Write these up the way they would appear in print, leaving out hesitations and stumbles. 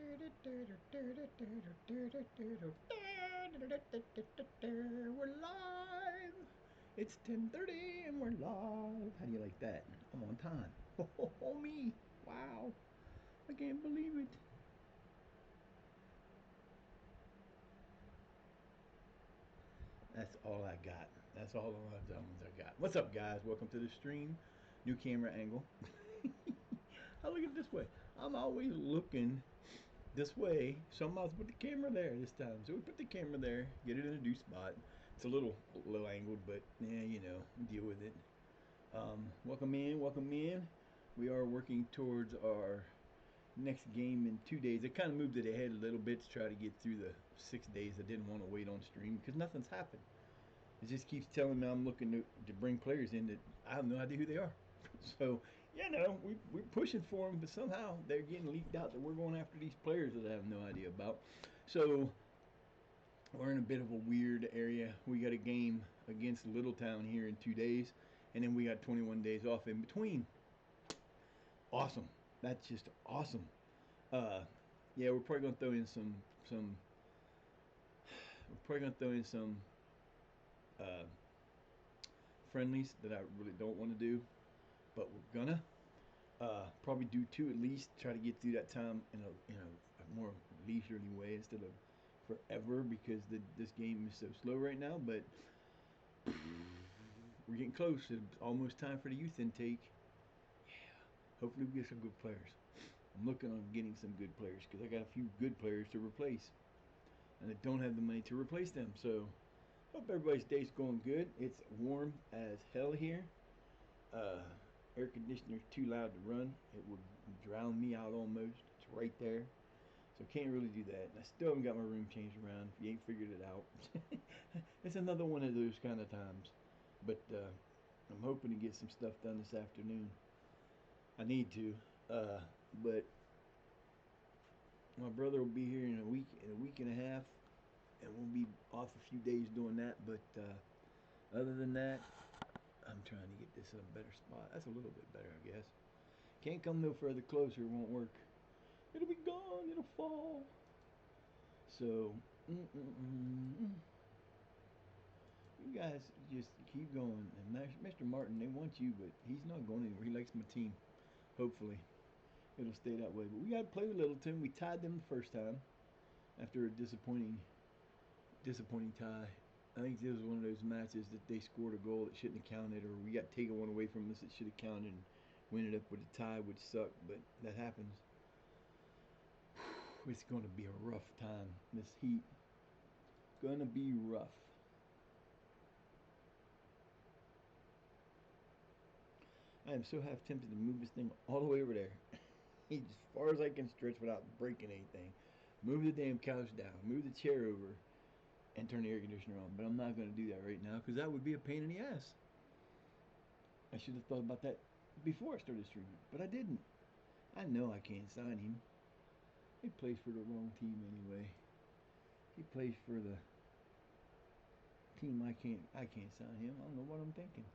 We're live. It's 10:30 and we're live. How do you like that? I'm on time. Oh, me. Wow. I can't believe it. That's all I got. That's all the ones I got. What's up, guys? Welcome to the stream. New camera angle. I look at it this way. I'm always looking this way, so I'm about to put the camera there this time. So we put the camera there, get it in a due spot. It's a little angled, but yeah, deal with it. Welcome in, welcome in. We are working towards our next game in 2 days. I kind of moved it ahead a little bit to try to get through the 6 days. I didn't want to wait on stream because nothing's happened. It just keeps telling me I'm looking to bring players in that I have no idea who they are. So, we're pushing for them, but somehow they're getting leaked out that we're going after these players that I have no idea about. So, we're in a bit of a weird area. We got a game against Littletown here in 2 days, and then we got 21 days off in between. Awesome. That's just awesome. Yeah, we're probably gonna throw in some. We're probably gonna throw in some uh, friendlies that I really don't want to do, but we're gonna probably do two at least. Try to get through that time in a more leisurely way instead of forever because this game is so slow right now. But we're getting close. It's almost time for the youth intake. Yeah, hopefully we get some good players. I'm looking on getting some good players because I got a few good players to replace, and I don't have the money to replace them. So, hope everybody's day's going good. It's warm as hell here. Air conditioner's too loud to run. It would drown me out almost. It's right there. So can't really do that. And I still haven't got my room changed around. If you ain't figured it out. It's another one of those kind of times. But I'm hoping to get some stuff done this afternoon. I need to. But my brother will be here in a week and a half. And we'll be off a few days doing that. But other than that, I'm trying to get this in a better spot. That's a little bit better, I guess. Can't come no further closer. It won't work. It'll be gone. It'll fall. So, you guys just keep going. And Mr. Martin, they want you, but he's not going anywhere. He likes my team. Hopefully, it'll stay that way. But we got to play with Littleton. We tied them the first time after a disappointing tie. I think this was one of those matches that they scored a goal that shouldn't have counted, or we got taken one away from us that should have counted, and we ended up with a tie, which sucked, but that happens. It's going to be a rough time. This heat, going to be rough. I am so half tempted to move this thing all the way over there, as far as I can stretch without breaking anything. Move the damn couch down, move the chair over, and turn the air conditioner on. But I'm not going to do that right now because that would be a pain in the ass. I should have thought about that before I started streaming, but I didn't. I know I can't sign him. He plays for the wrong team anyway. He plays for the team I can't sign him. I don't know what I'm thinking.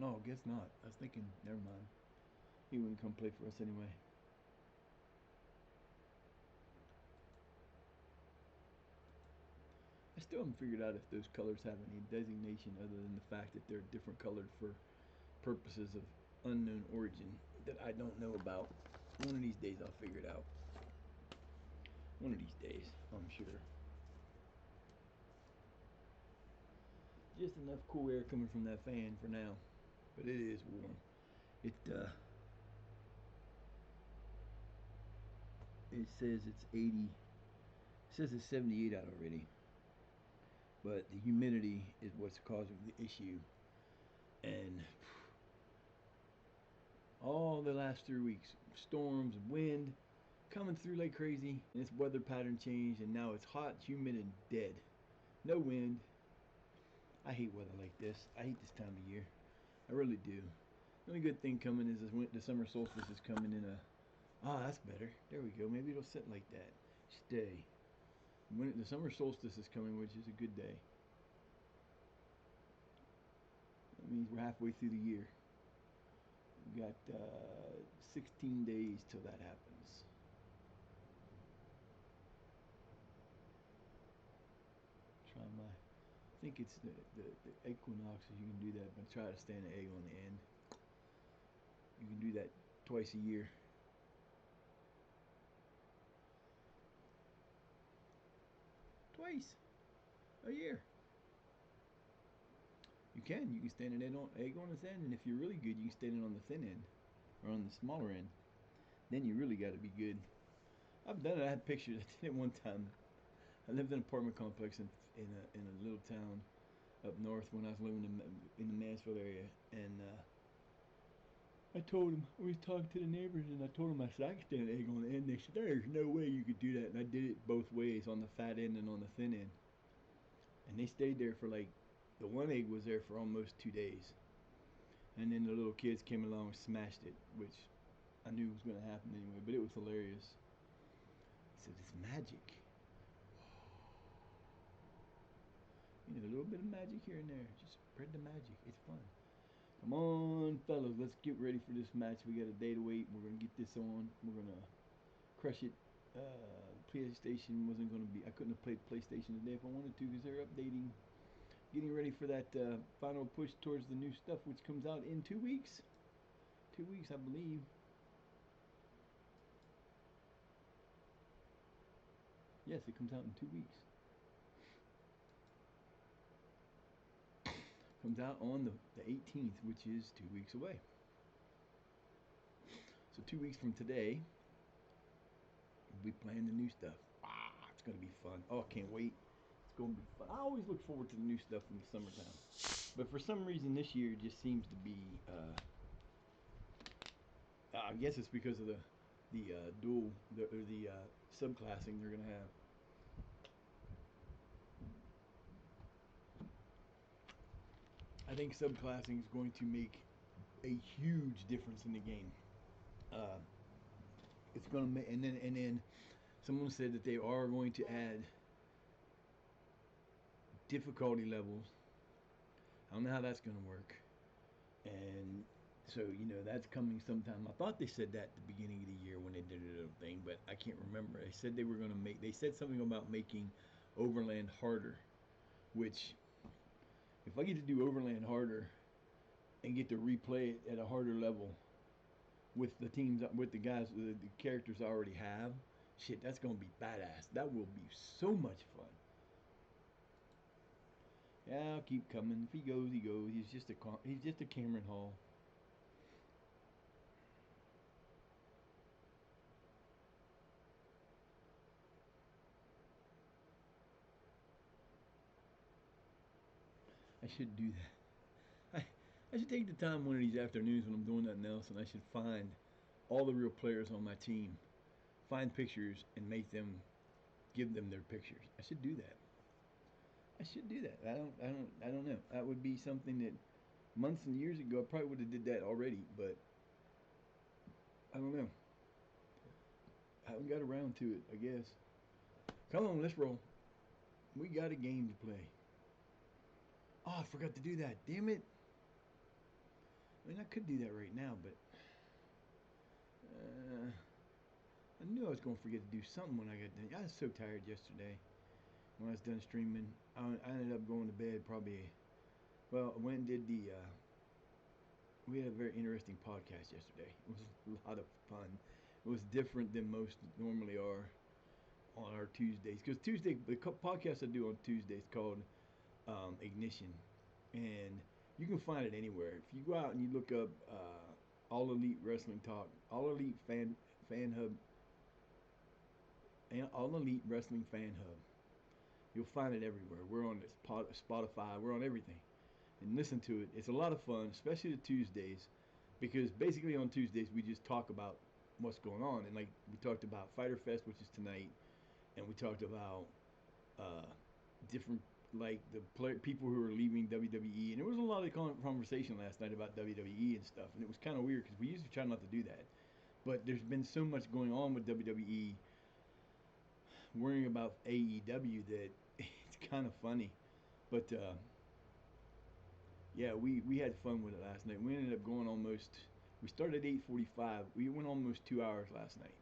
No, I guess not. I was thinking, never mind. He wouldn't come play for us anyway. I still haven't figured out if those colors have any designation other than the fact that they're different colored for purposes of unknown origin that I don't know about. One of these days I'll figure it out. One of these days, I'm sure. Just enough cool air coming from that fan for now. But it is warm. It says it's 80. It says it's 78 out already. But the humidity is what's causing the issue. And all the last 3 weeks, storms, wind, coming through like crazy. And this weather pattern changed, and now it's hot, humid, and dead. No wind. I hate weather like this. I hate this time of year. I really do. The only good thing coming is the summer solstice is coming in a... that's better. There we go. Maybe it'll sit like that. Stay. When the summer solstice is coming, which is a good day. That means we're halfway through the year. We got 16 days till that happens. Try my. I think it's the equinoxes you can do that, but try to stand the egg on the end. You can do that twice a year. Twice a year. You can. You can stand an egg on its end, and if you're really good, you can stand it on the thin end or on the smaller end. Then you really got to be good. I've done it. I had pictures. I did it one time. I lived in an apartment complex in a little town up north when I was living in the Mansfield area, and I told him, we was talking to the neighbors, and I told them, I said, I can stand an egg on the end. They said, there's no way you could do that. And I did it both ways, on the fat end and on the thin end. And they stayed there for like, the one egg was there for almost 2 days. And then the little kids came along and smashed it, which I knew was going to happen anyway, but it was hilarious. He said, it's magic. You know, a little bit of magic here and there. Just spread the magic. It's fun. Come on, fellas, let's get ready for this match. We got a day to wait. We're gonna get this on. We're gonna crush it. PlayStation wasn't gonna be. I couldn't have played PlayStation today if I wanted to because they're updating, getting ready for that final push towards the new stuff, which comes out in 2 weeks. 2 weeks, I believe. Yes, it comes out in 2 weeks. Comes out on the 18th, which is 2 weeks away. So 2 weeks from today, we'll be playing the new stuff. It's going to be fun. Oh, I can't wait. It's going to be fun. I always look forward to the new stuff in the summertime. But for some reason this year, it just seems to be, I guess it's because of the dual, the subclassing they're going to have. I think subclassing is going to make a huge difference in the game. Uh, it's going to make, and then someone said that they are going to add difficulty levels. I don't know how that's going to work, and so that's coming sometime. I thought they said that at the beginning of the year when they did a little thing, but I can't remember. They said they were going to make. They said something about making Overland harder, which if I get to do Overland harder and get to replay it at a harder level with the teams, with the guys, the characters I already have, shit, that's gonna be badass. That will be so much fun. Yeah, I'll keep coming. If he goes, he goes. He's just a Cameron Hall. I should do that. I should take the time one of these afternoons when I'm doing nothing else, and I should find all the real players on my team, find pictures, and give them their pictures. I should do that. I should do that. I don't know. That would be something that months and years ago I probably would have did that already, but I don't know. I haven't got around to it, I guess. Come on, let's roll. We got a game to play. Oh, I forgot to do that. Damn it. I mean, I could do that right now, but I knew I was going to forget to do something when I got done. I was so tired yesterday when I was done streaming. I ended up going to bed probably. Well, I went and did we had a very interesting podcast yesterday. It was a lot of fun. It was different than most normally are on our Tuesdays. Because the podcast I do on Tuesdays is called Ignition. And you can find it anywhere. If you go out and you look up All Elite Wrestling Talk, All Elite Fan Hub, and All Elite Wrestling Fan Hub, you'll find it everywhere. We're on Spotify. We're on everything. And listen to it. It's a lot of fun, especially the Tuesdays, because basically on Tuesdays we just talk about what's going on. And like we talked about Fighter Fest, which is tonight, and we talked about different like people who are leaving WWE, and there was a lot of conversation last night about WWE and stuff, and it was kind of weird because we usually try not to do that, but there's been so much going on with WWE, worrying about AEW, that it's kind of funny, but yeah, we had fun with it last night. We ended up going almost. We started at 8:45. We went almost 2 hours last night,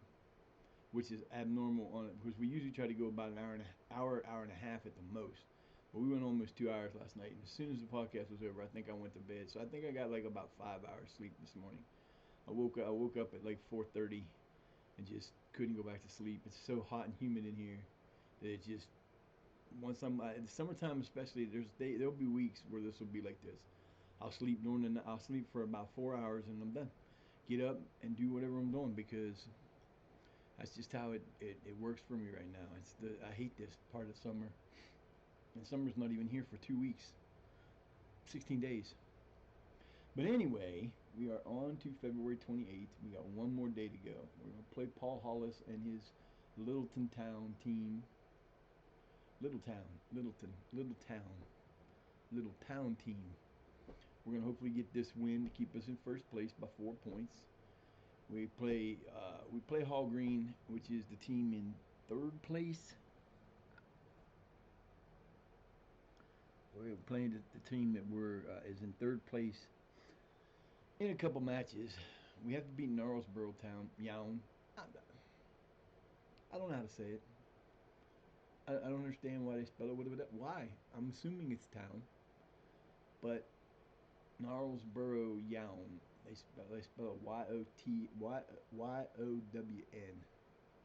which is abnormal on it because we usually try to go about an hour and a half at the most. But we went almost 2 hours last night, and as soon as the podcast was over, I think I went to bed. So I think I got like about 5 hours sleep this morning. I woke up at like 4:30 and just couldn't go back to sleep. It's so hot and humid in here that it just once I'm in the summertime especially, there'll be weeks where this will be like this. I'll sleep for about 4 hours and I'm done. Get up and do whatever I'm doing because that's just how it works for me right now. I hate this part of summer, and summer's not even here for 2 weeks, 16 days. But anyway, we are on to February 28th. We got one more day to go. We're gonna play Paul Hollis and his Littleton Town team. Little Town team. We're gonna hopefully get this win to keep us in first place by 4 points. We play Hall Green, which is the team in third place. We're playing the team that is in third place in a couple matches. We have to beat Gnarlsboro Town. Yown. I don't know how to say it. I don't understand why they spell it. Why? I'm assuming it's town, but Gnarlsboro Yown. They spell it Yotwyn,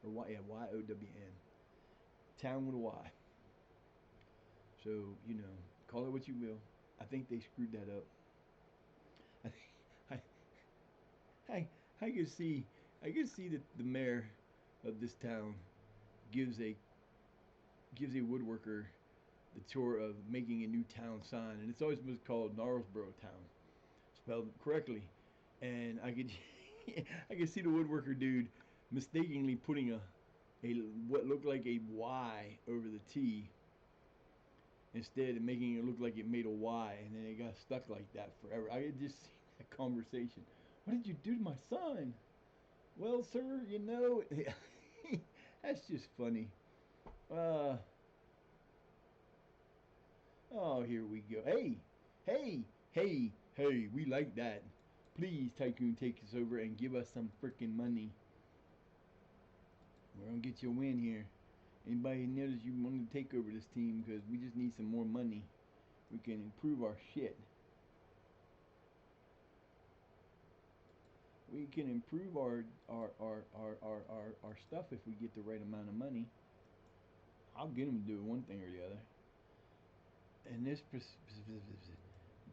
or Yown. Town with a Y. So call it what you will. I think they screwed that up. I I can see that the mayor of this town gives a woodworker the chore of making a new town sign, and it's always been called Gnarlsboro Town, spelled correctly. And I could I could see the woodworker dude mistakenly putting a what looked like a Y over the T instead of making it look like it made a Y, and then it got stuck like that forever. I could just see that conversation. What did you do to my son? Well, sir, that's just funny. Uh, oh, here we go. Hey, hey, we like that. Please, Tycoon, take us over and give us some freaking money. We're gonna get you a win here. Anybody knows you want to take over this team because we just need some more money. We can improve our shit. We can improve our stuff if we get the right amount of money. I'll get them to do one thing or the other. And this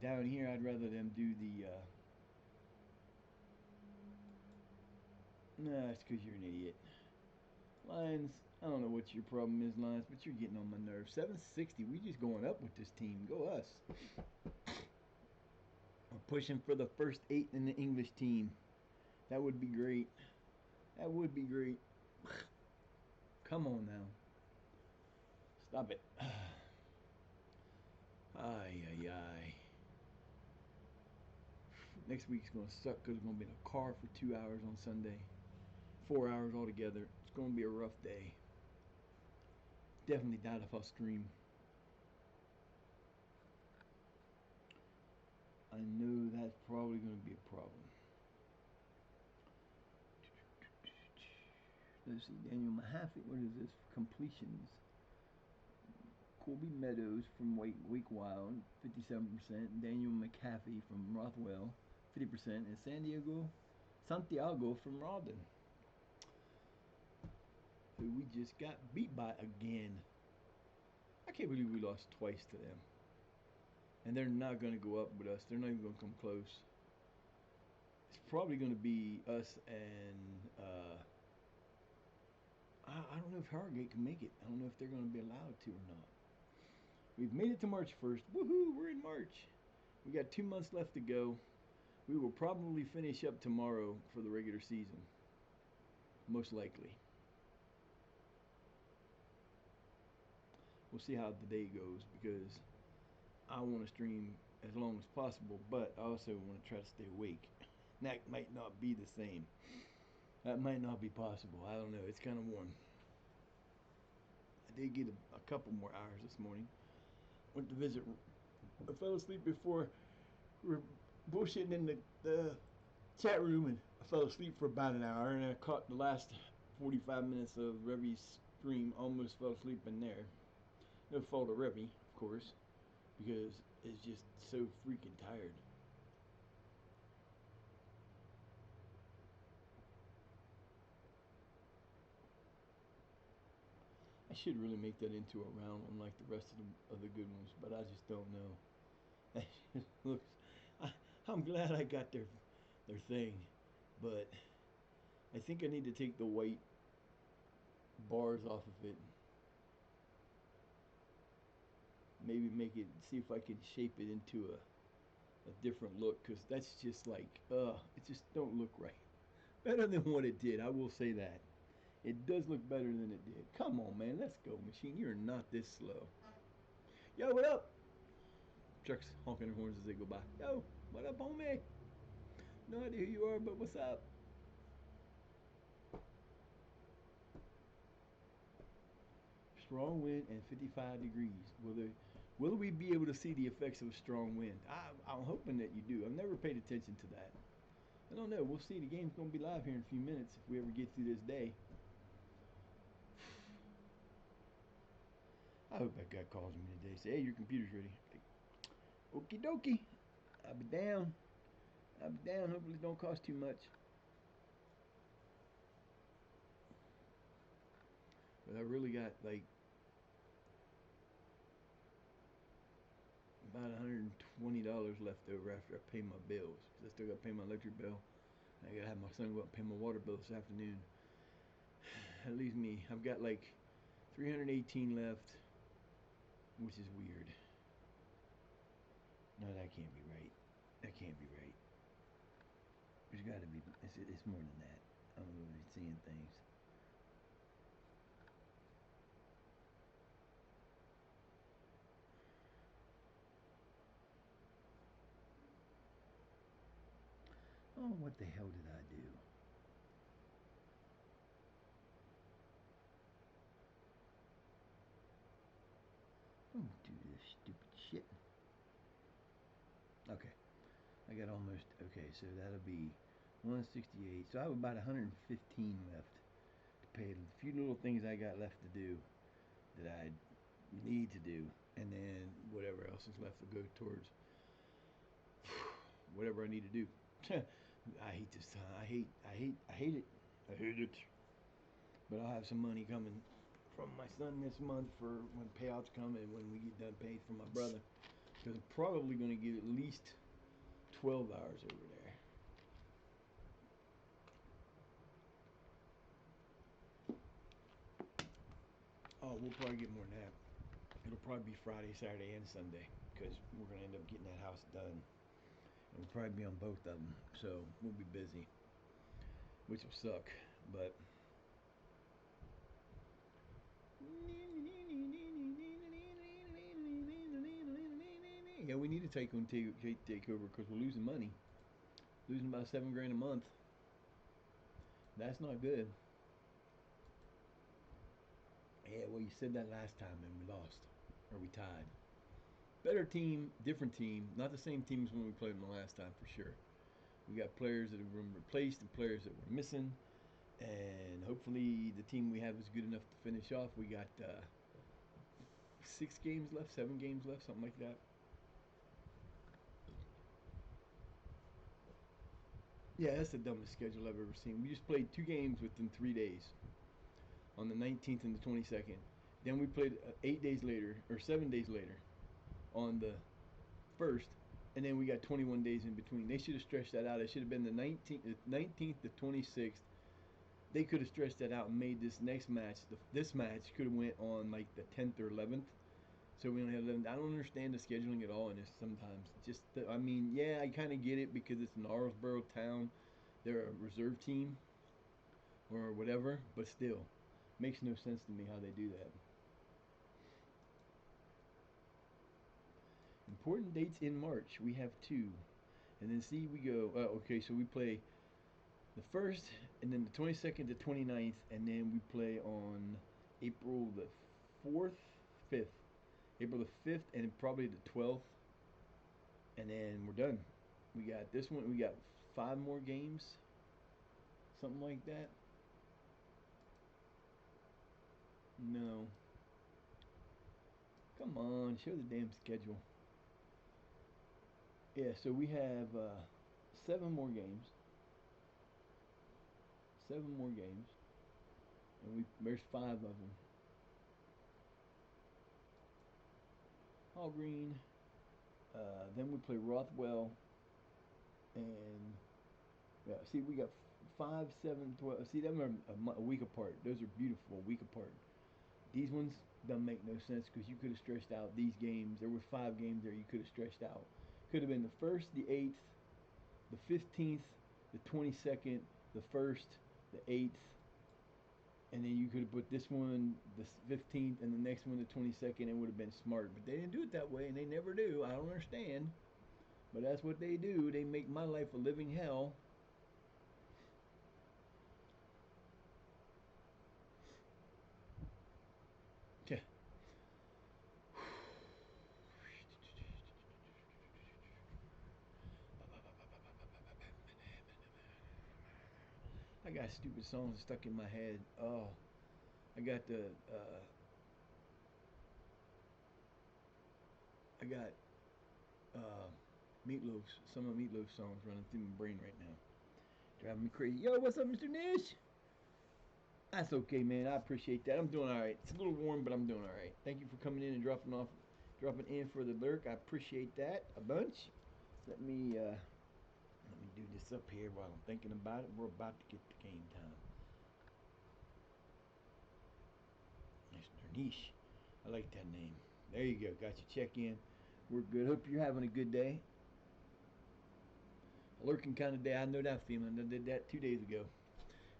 down here, I'd rather them do the. Nah, it's because you're an idiot. Lions, I don't know what your problem is, Lions, but you're getting on my nerves. 760, we just going up with this team. Go us. We're pushing for the first 8 in the English team. That would be great. That would be great. Come on now. Stop it. Ay. Next week's going to suck because we're going to be in a car for 2 hours on Sunday. 4 hours altogether. It's going to be a rough day. Definitely doubt if I'll stream. I know that's probably going to be a problem. Let's see, Daniel Mahaffey. What is this? Completions. Colby Meadows from Wake Wild, 57%. Daniel McAfee from Rothwell, 50%. And Santiago from Rawdon, who we just got beat by again. I can't believe we lost twice to them. And they're not going to go up with us. They're not even going to come close. It's probably going to be us and I don't know if Harrogate can make it. I don't know if they're going to be allowed to or not. We've made it to March 1st. Woohoo, we're in March. We got 2 months left to go. We will probably finish up tomorrow for the regular season. Most likely. We'll see how the day goes because I want to stream as long as possible, but I also want to try to stay awake. That might not be the same. That might not be possible. I don't know. It's kind of warm. I did get a couple more hours this morning. Went to visit. I fell asleep before we were bullshitting in the chat room and I fell asleep for about an hour, and I caught the last 45 minutes of Revy's stream. Almost fell asleep in there. No fault of Revy, of course, because it's just so freaking tired. I should really make that into a round one like the rest of the good ones, but I just don't know. It just looks. I'm glad I got their thing, but I think I need to take the white bars off of it. Maybe make it, see if I can shape it into a different look, because that's just like, it just don't look right. Better than what it did, I will say that. It does look better than it did. Come on, man, let's go, machine. You're not this slow. Yo, what up? Trucks honking their horns as they go by. Yo, what up, homie? No idea who you are, but what's up? Strong wind and 55 degrees. Will we be able to see the effects of a strong wind? I'm hoping that you do. I've never paid attention to that. I don't know. We'll see. The game's going to be live here in a few minutes if we ever get through this day. I hope that guy calls me today. Say, hey, your computer's ready. Like, okie dokie. I'll be down. I'll be down. Hopefully it don't cost too much. But I really got like about $120 left over after I pay my bills. Cause I still got to pay my electric bill. I got to have my son go up and pay my water bill this afternoon. That leaves me, I've got like 318 left, which is weird. No, that can't be right. That can't be right. There's got to be, it's more than that. I'm really seeing things. Oh, what the hell did I do? Don't do this stupid shit. Okay. I got almost, okay, so that'll be 168. So I have about 115 left to pay the few little things I got left to do that I need to do. And then whatever else is left will go towards whatever I need to do. I hate this time. I hate it. I hate it. But I'll have some money coming from my son this month for when payouts come and when we get done paying for my brother. Because I'm probably going to get at least 12 hours over there. Oh, we'll probably get more than that. It'll probably be Friday, Saturday, and Sunday because we're going to end up getting that house done. And we'll probably be on both of them. So we'll be busy, which will suck. But yeah, we need to take over because we're losing money. Losing about $7 grand a month. That's not good. Yeah, well, you said that last time and we lost. Or we tied. Better team, different team. Not the same team as when we played them the last time for sure. We got players that have been replaced and players that were missing. And hopefully the team we have is good enough to finish off. We got 6 games left, 7 games left, something like that. Yeah, that's the dumbest schedule I've ever seen. We just played 2 games within 3 days on the 19th and the 22nd. Then we played 8 days later, or 7 days later, on the 1st. And then we got 21 days in between. They should have stretched that out. It should have been the 19th, the 26th. They could have stretched that out and made this next match. This match could have went on like the 10th or 11th. So we only had 11. I don't understand the scheduling at all in this sometimes. I mean, yeah, I kind of get it because it's an Arlsboro town. They're a reserve team or whatever, but still, makes no sense to me how they do that. Important dates in March. We have 2. And then see, we go, okay, so we play the 1st and then the 22nd to 29th, and then we play on April the 4th, 5th. April the 5th and probably the 12th. And then we're done. We got this one. We got 5 more games, something like that. No, come on, show the damn schedule. Yeah, so we have 7 more games, 7 more games, and there's 5 of them. All Green. Then we play Rothwell, and yeah, see, we got 5, 7, 12. See, them are a week apart. Those are beautiful, a week apart. These ones don't make no sense because you could have stretched out these games. There were 5 games there you could have stretched out. Could have been the first, the 8th, the 15th, the 22nd, the first, the 8th, and then you could have put this one the 15th and the next one the 22nd. It would have been smart, but they didn't do it that way, and they never do. I don't understand, but that's what they do. They make my life a living hell. Yeah. I got stupid songs stuck in my head. Oh, I got the I got uh, Meatloaf's some of Meatloaf's songs running through my brain right now, driving me crazy. Yo, what's up, Mr. Nish? That's okay, man. I appreciate that. I'm doing all right. It's a little warm, but I'm doing all right. Thank you for coming in and dropping in for the lurk. I appreciate that a bunch. Let me do this up here while I'm thinking about it. We're about to get to game time. Mr. Niche. I like that name. There you go. Got your check in. We're good. Hope you're having a good day. A lurking kind of day. I know that feeling. I did that 2 days ago.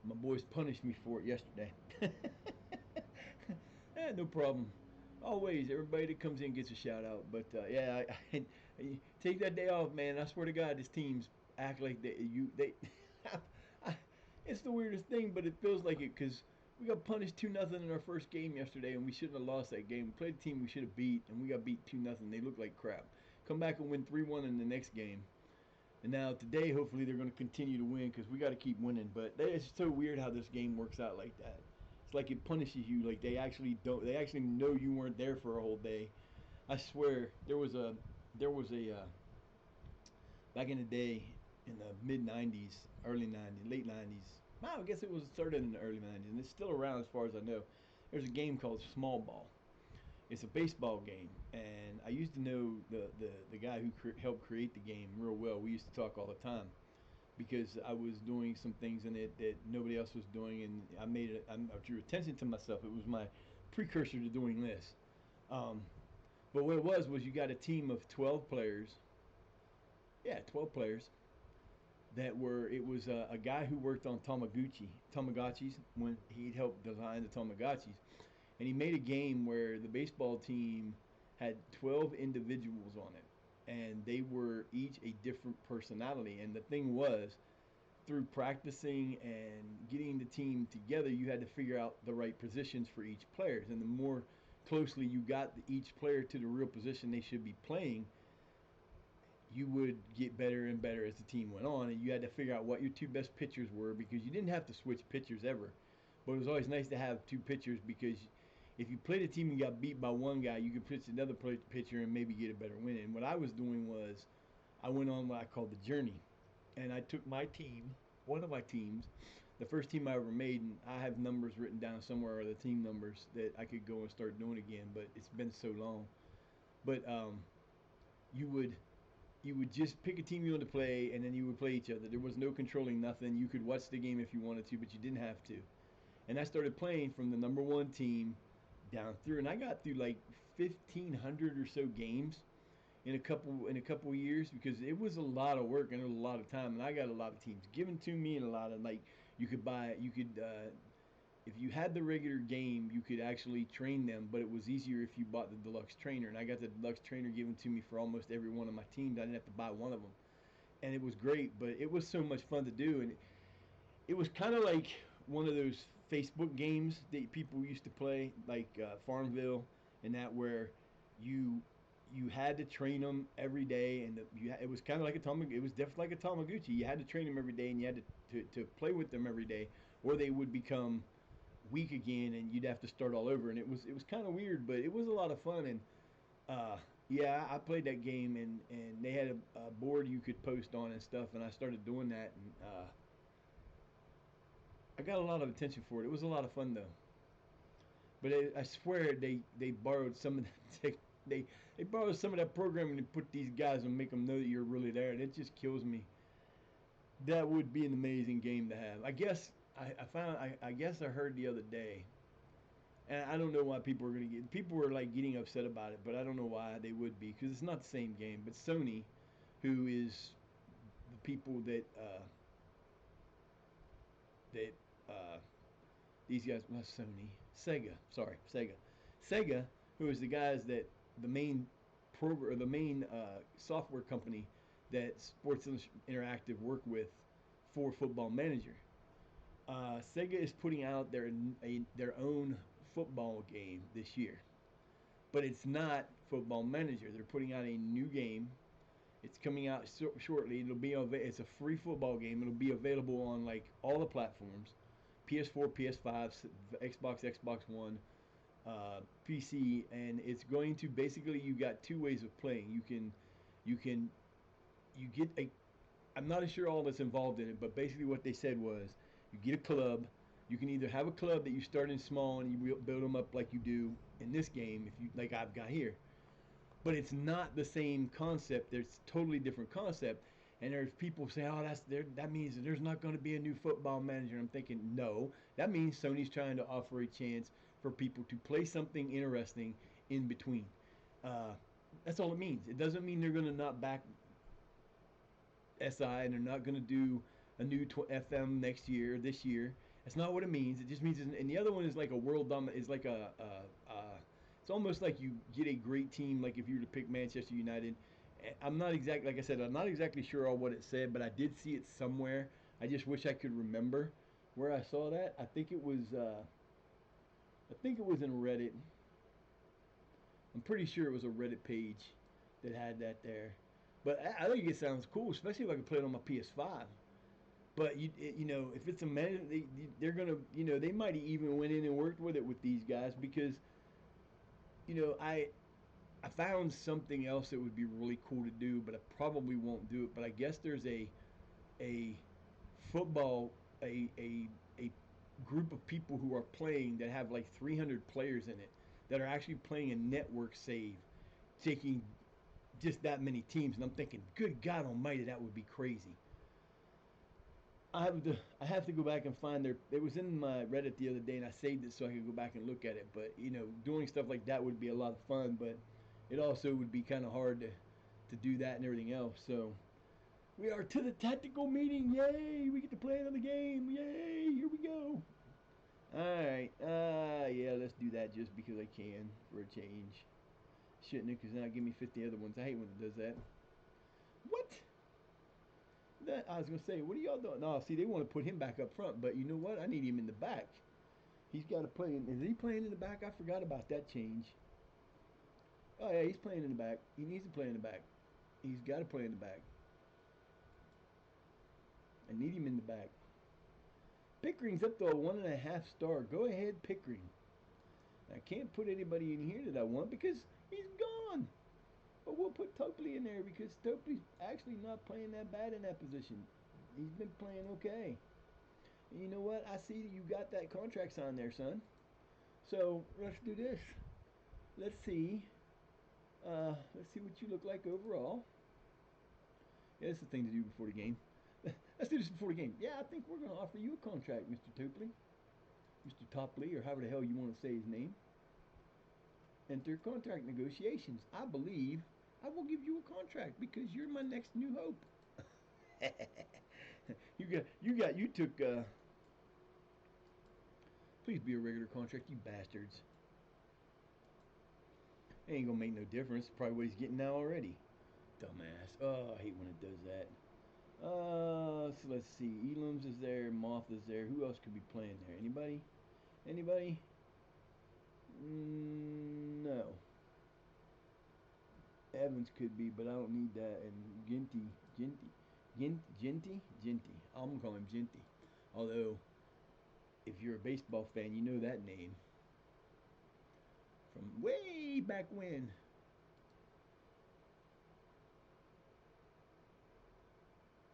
My boys punished me for it yesterday. No problem. Always, everybody that comes in gets a shout out. But yeah, I take that day off, man. I swear to God, this team's act like they. I, it's the weirdest thing, but it feels like it because we got punished 2-0 in our first game yesterday, and we shouldn't have lost that game. We played a team we should have beat, and we got beat 2-0. They look like crap. Come back and win 3-1 in the next game. And now today, hopefully, they're going to continue to win because we got to keep winning. But it's so weird how this game works out like that. It's like it punishes you. Like they actually don't. They actually know you weren't there for a whole day. I swear there was a back in the day in the mid '90s, early '90s, late '90s. Wow, I guess it was started in the early '90s, and it's still around as far as I know. There's a game called Small Ball. It's a baseball game, and I used to know the guy who helped create the game real well. We used to talk all the time because I was doing some things in it that nobody else was doing, and I drew attention to myself. It was my precursor to doing this. Um, but what it was you got a team of 12 players. Yeah, 12 players that were. It was a guy who worked on Tamagotchis when he helped design the Tamagotchis, and he made a game where the baseball team had 12 individuals on it, and they were each a different personality. And the thing was, through practicing and getting the team together, you had to figure out the right positions for each player. And the more closely you got each player to the real position they should be playing, you would get better and better as the team went on. And you had to figure out what your 2 best pitchers were because you didn't have to switch pitchers ever. But it was always nice to have 2 pitchers because if you played a team and got beat by one guy, you could pitch another pitcher and maybe get a better win. And what I was doing was I went on what I called the journey, and I took my team, one of my teams, the first team I ever made, and I have numbers written down somewhere, or the team numbers that I could go and start doing again, but it's been so long. But you would you would just pick a team you wanted to play, and then you would play each other. There was no controlling nothing. You could watch the game if you wanted to, but you didn't have to. And I started playing from the number one team down through, and I got through like 1,500 or so games in a couple of years because it was a lot of work and a lot of time, and I got a lot of teams given to me and a lot of like you could if you had the regular game you could actually train them, but it was easier if you bought the deluxe trainer, and I got the deluxe trainer given to me for almost every one of my teams. I didn't have to buy one of them, and it was great, but it was so much fun to do, and it was kind of like one of those Facebook games that people used to play, like Farmville, and that where you you had to train them every day, and it was kind of like a it was definitely like a Tamaguchi. You had to train them every day, and you had to play with them every day, or they would become weak again, and you'd have to start all over. And it was kind of weird, but it was a lot of fun. And uh, yeah, I played that game, and they had a board you could post on and stuff, and I started doing that, and I got a lot of attention for it. It was a lot of fun though. But I swear they borrowed some of that. They borrowed some of that programming to put these guys and make them know that you're really there, and it just kills me. That would be an amazing game to have. I guess I found I guess I heard the other day, and I don't know why people were like getting upset about it, but I don't know why they would be because it's not the same game. But Sony, who is the people that uh, these guys, not Sony, Sega, sorry, Sega, who is the guys that the main program or the main software company that Sports Interactive work with for Football Manager. Sega is putting out their own football game this year, but it's not Football Manager. They're putting out a new game. It's coming out shortly. It's a free football game. It'll be available on like all the platforms, PS4, PS5, Xbox One, PC, and it's going to basically you got two ways of playing. You can you get a I'm not sure all that's involved in it, but basically what they said was you get a club. You can either have a club that you start in small and you build them up like you do in this game, if you like I've got here. But it's not the same concept. There's totally different concept. And there's people say, "Oh, that means that there's not going to be a new football manager." I'm thinking, no, that means Sony's trying to offer a chance for people to play something interesting in between. Uh, that's all it means. It doesn't mean they're going to not back SI and they're not going to do a new FM next year, this year. That's not what it means. It just means, and the other one is like a is like it's almost like you get a great team. Like if you were to pick Manchester United, I'm not exactly like I said. I'm not exactly sure on what it said, but I did see it somewhere. I just wish I could remember where I saw that. I think it was in Reddit. I'm pretty sure it was a Reddit page that had that there. But I think it sounds cool, especially if I could play it on my PS5. But if it's a man, they're gonna, they might even went in and worked with it with these guys because, you know, I found something else that would be really cool to do, but I probably won't do it. But I guess there's a football a group of people who are playing that have like 300 players in it that are actually playing a network save, taking just that many teams. And I'm thinking, good God Almighty, that would be crazy. I have to go back and find their. It was in my Reddit the other day, and I saved it so I could go back and look at it. But doing stuff like that would be a lot of fun, but it also would be kind of hard to do that and everything else. So we are to the tactical meeting. Yay! We get to play another game. Yay! Here we go. All right. Yeah, let's do that just because I can for a change. Shouldn't it? Because now give me 50 other ones. I hate when it does that. What? That I was gonna say, what are y'all doing? No, see, they want to put him back up front, but you know what? I need him in the back. He's got to play. Is he playing in the back? I forgot about that change. Oh yeah, he's playing in the back. He needs to play in the back. He's got to play in the back. I need him in the back. Pickering's up to a 1.5 star. Go ahead, Pickering. I can't put anybody in here that I want because he's gone. But we'll put Topley in there because Topley's actually not playing that bad in that position. He's been playing okay. And you know what? I see you got that contract signed there, son. So let's do this. Let's see. Let's see what you look like overall. Yeah, that's the thing to do before the game. Let's do this before the game. Yeah, I think we're going to offer you a contract, Mr. Topley. Mr. Topley, or however the hell you want to say his name. Enter contract negotiations. I believe I will give you a contract because you're my next new hope. you took please be a regular contract, you bastards. It ain't gonna make no difference. Probably what he's getting now already. Dumbass. Oh, I hate when it does that. So let's see. Elam's is there, Moth is there. Who else could be playing there? Anybody? Anybody? No. Evans could be, but I don't need that. And Ginty. I'm gonna call him Ginty. Although, if you're a baseball fan, you know that name from way back when.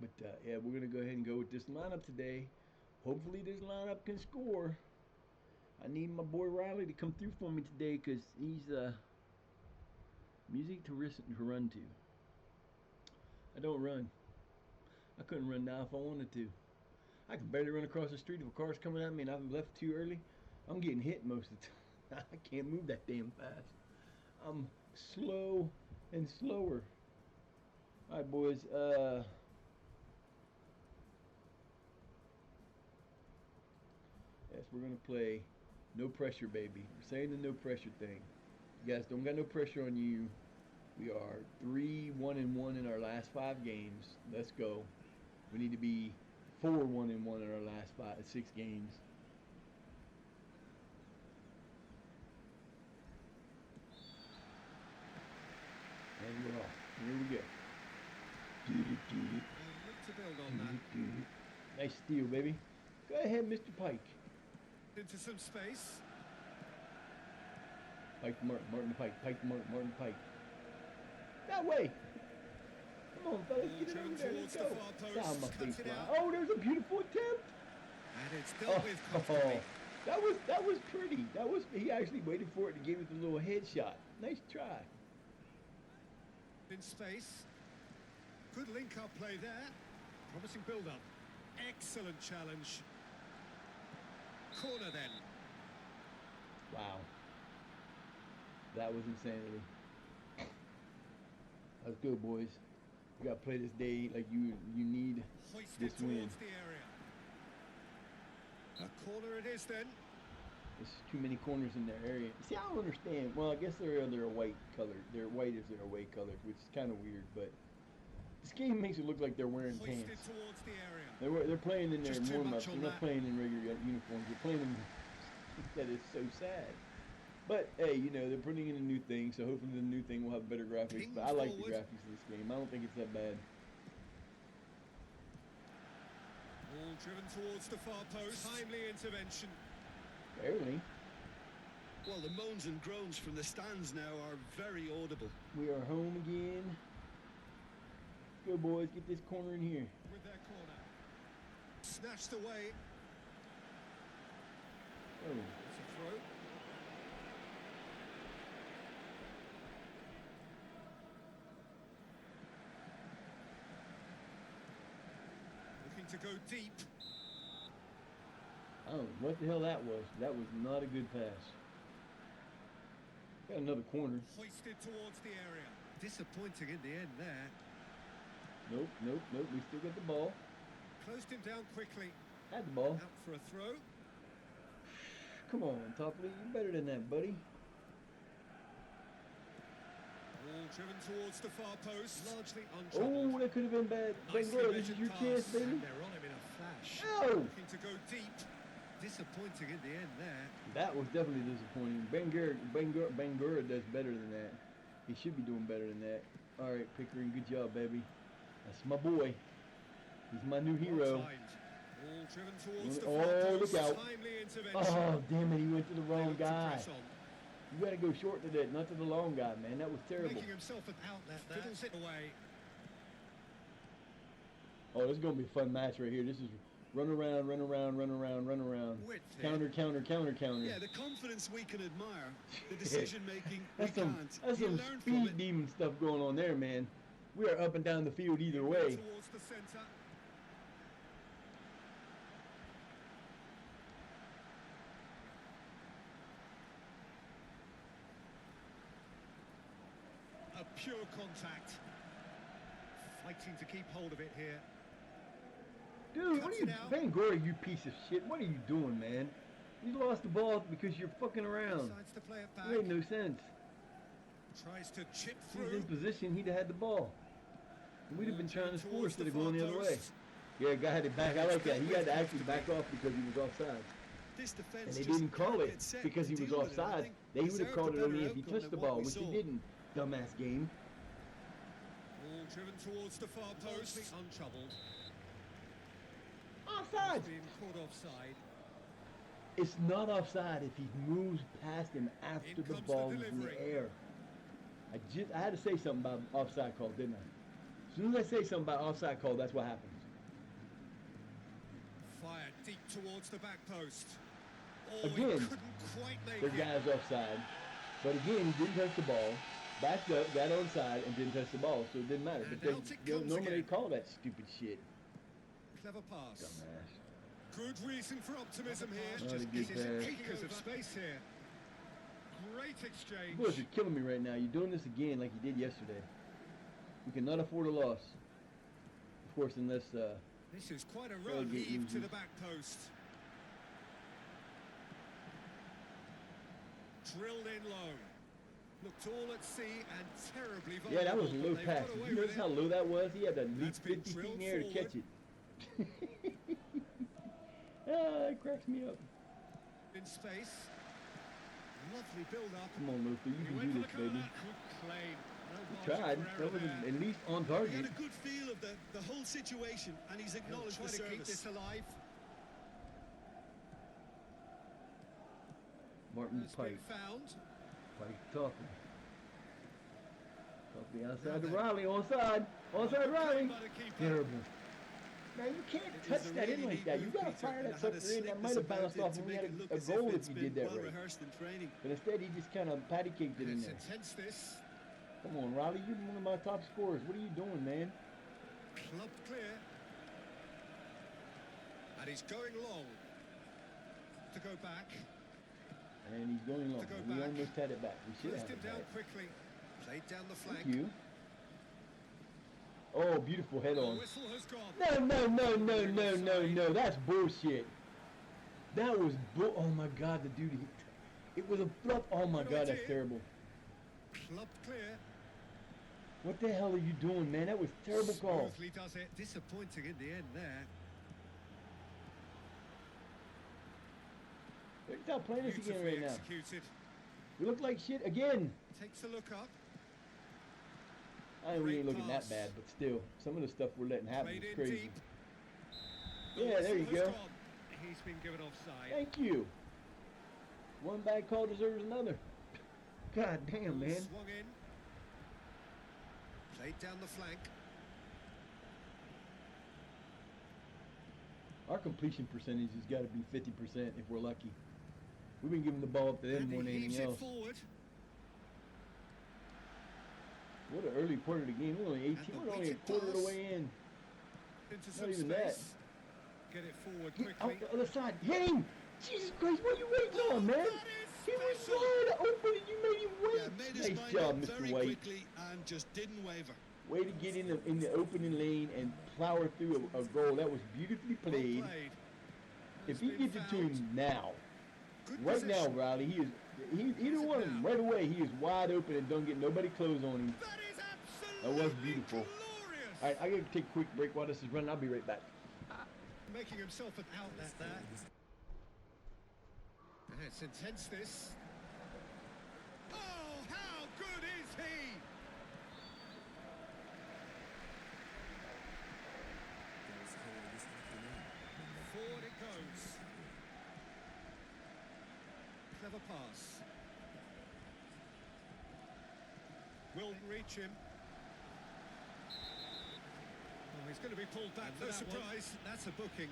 But yeah, we're gonna go ahead and go with this lineup today. Hopefully, this lineup can score. I need my boy Riley to come through for me today because he's music to run to. I don't run. I couldn't run now if I wanted to. I can barely run across the street if a car's coming at me and I've left too early. I'm getting hit most of the time. I can't move that damn fast. I'm slow and slower. All right, boys. Yes, we're gonna play no pressure, baby. We're saying the no pressure thing. You guys don't got no pressure on you. We are 3-1-1 in our last 5 games. Let's go. We need to be 4-1-1 in our last 6 games. And we're off. Here we go. Look to build on that. Nice steal, baby. Go ahead, Mr. Pike. Into some space. Pike to Martin, Martin to Pike, Pike to Martin, Martin to Pike. That way. Come on, fellas, get it over there. Let's go. Down my face fly. Oh, there's a beautiful attempt. And it's dealt with comfortably. That was pretty. He actually waited for it to give it the little headshot. Nice try. In space. Good link-up play there. Promising build-up. Excellent challenge. Corner then. Wow. That was insanity. Let's go, boys. You gotta play this day like you need Hoisted this win. towards the area. A corner it is then. There's too many corners in their area. See, I don't understand. Well, I guess they're white colored. They're white as their away colors, which is kind of weird. But this game makes it look like they're wearing Hoisted pants. towards the area. They're playing in their Just too warm-up. much They're on not that. playing in regular uniforms. They're playing in that is so sad. But hey, you know, they're putting in a new thing, so hopefully the new thing will have better graphics. Ping But I like the forward. graphics of this game. I don't think it's that bad. Ball driven towards the far post. Timely intervention. Barely. Well, the moans and groans from the stands now are very audible. We are home again. Let's go, boys. Get this corner in here. With their corner. Snatched away. Oh. It's a throw. Looking to go deep. I don't know what the hell that was. That was not a good pass. Got another corner. Hoisted towards the area. Disappointing in the end there. Nope. We still got the ball. Closed him down quickly. Had the ball. Out for a throw. Come on, Topley. You're better than that, buddy. Ball driven towards the far post. Largely Oh, untroubled. that could have been bad. Nicely Bangor, this is measured your pass. chance, baby. And they're on him in a flash. No! Looking to go deep. Disappointing in the end there. That was definitely disappointing. Bangor does better than that. He should be doing better than that. All right, Pickering, good job, baby. That's my boy. He's my new hero. Well timed. Ball driven towards the Oh, far look post. out. Timely intervention. Oh, damn it, he went to the They wrong look to guy. press on. You got to go short to that, not to the long guy, man. That was terrible. Making himself an outlet there. Fiddles it away. Oh, this is going to be a fun match right here. This is run around. Width Counter. Yeah, the confidence we can admire, the decision making we That's some, can't. that's You some learn from speed it. demon stuff going on there, man. We are up and down the field either way. Towards the centre. A pure contact. Fighting to keep hold of it here. Dude, what Cuts are you, it out. Bangor, you piece of shit. What are you doing, man? You lost the ball because you're fucking around. Decides to play it It back. made no sense. Tries to chip If he was in through. position, he'd have had the ball. And we'd have been trying to score instead of going the other way. Yeah, guy had it back. I like that. He had to actually back off because he was offside. This And defense they just didn't call can't it get set because to he was deal with it. I offside. think They would have deserved called a it only better if he outcome touched than the what ball, we which he saw. didn't. Dumbass game. Driven towards the far post. Untroubled. Offside. Being caught offside. It's not offside if he moves past him after In the comes ball the was in the delivery. air. I had to say something about offside call, didn't I? As soon as I say something about offside call, that's what happens. Fired deep towards the back post. Oh, Again, he couldn't quite make The it. guy's offside, but again, he didn't touch the ball. Backed up, got onside, and didn't touch the ball, so it didn't matter. And But out it they comes normally again. call that stupid shit. Clever pass. Dumbass. Good reason for optimism here. Not a Just good misses pass. acres of space here. Great exchange. You boys are killing me right now. You're doing this again like you did yesterday. We cannot afford a loss. Of course, unless This is quite a run. get Heave to easy. the back post. Drilled in low. Looked all at sea and terribly vulnerable. yeah, that was a but low they've pass. got away You with notice it. how low that was? He had to leap That's been 50 feet in drilled the air to forward. catch it. Ah, that cracks me up. In space. Lovely build-up. Come on, Luther, you He can went do for this, the baby. corner. Good play. No You margin tried. for error That was there. at least on He target. had a good feel of the whole situation, and he's He'll acknowledged try the to keep service. this alive. Martin Has been Pike. found. Pike talking. Off the outside to then. Riley. Onside. Onside Riley. By the keeper. Terrible. Now you can't It touch was a that in really like neat that. You move, gotta Peter, fire and that it had a sucker in. That might slickness have about bounced it off to and we make had it look a as if goal if it's you been did that well right. rehearsed in training. But instead he just kind of patty caked it in Let's there. intense this. Come on, Riley. You're one of my top scorers. What are you doing, man? Clubbed clear. And he's going long. To go back. And he's going long. To go We back. almost had it back. We should Placed have him had it down back. quickly. Played down the flank. Thank you. Oh, beautiful head The on. whistle has gone. No. That's bullshit. That was oh my God, the dude. It was a flop. Oh my Good God, that's idea. terrible. Clubbed clear. What the hell are you doing, man? That was a terrible call. Smoothly does it. Disappointing in the end there. Let's stop playing this again Beautifully right now. executed. We look like shit again. Takes a look up. I mean, we ain't Great looking pass. that bad, but still, some of the stuff we're letting happen Played is in crazy. deep. The Yeah, there you whistle has go. gone. He's been given offside. Thank you. One bad call deserves another. God damn, man. Swung in. Played down the flank. Our completion percentage has got to be 50% if we're lucky. We've been giving the ball up to them And more than he heaves anything it else. forward. What an early part of the game. We're only 18. the We're only a weighted quarter of the pass. way in. Into Not some even that. space. Get it forward Get quickly. out the other side. Hit him! Jesus Christ, what are you waiting on, man? That is He was special. wide open and you made him wait. Yeah, made his Nice mind job, up Mr. very White. quickly and just didn't waver. Way to get in the opening lane and plow through a goal. That was beautifully Well played. played. If Has he been gets it to fouled. him now, Good right now, position. Riley, either it one of them, now? right away, he is wide open and don't get nobody close on him. That is That was absolutely beautiful. glorious. All right, I gotta take a quick break while this is running. I'll be right back. Making himself an outlet there. Let's intense this. Oh, how good is he? Forward it goes. Clever pass. Will reach him. Oh, he's going to be pulled back for no that surprise. one. That's a booking.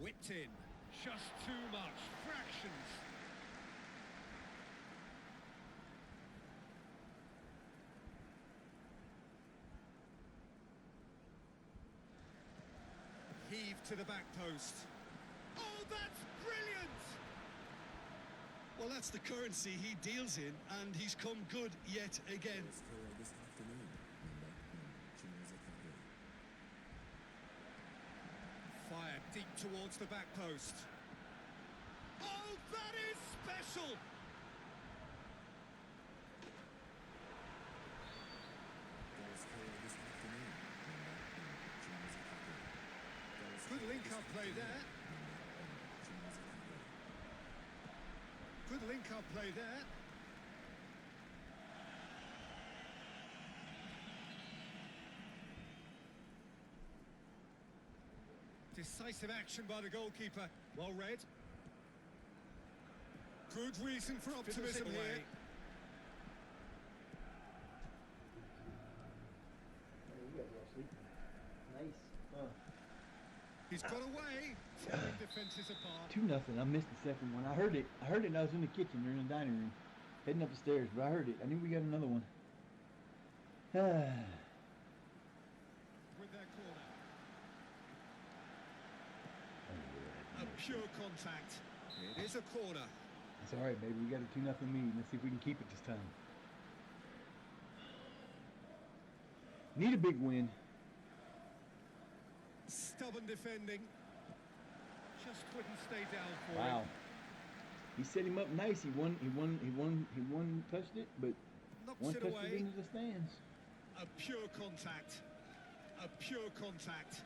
Whipped in. Just too much. Fractions. Heave to the back post. Oh, that's brilliant! Well, that's the currency he deals in, and he's come good yet again. Fired deep towards the back post. Oh, that is special! link-up play there. Good link-up play there. Decisive action by the goalkeeper. Well read. Good reason for optimism here. Nice. He's got away. Tearing defences apart. 2-0. I missed the second one. I heard it. I heard it. I was in the kitchen or in the dining room, heading up the stairs. But I heard it. I knew we got another one. With their corner. A pure contact. It is a corner. It's all right, baby. We got a 2-0 lead. Let's see if we can keep it this time. Need a big win. Stubborn defending. Just couldn't stay down for Wow. him. He set him up nice. He touched it, but Knocks one it touched away. it into the stands. A pure contact. A pure contact.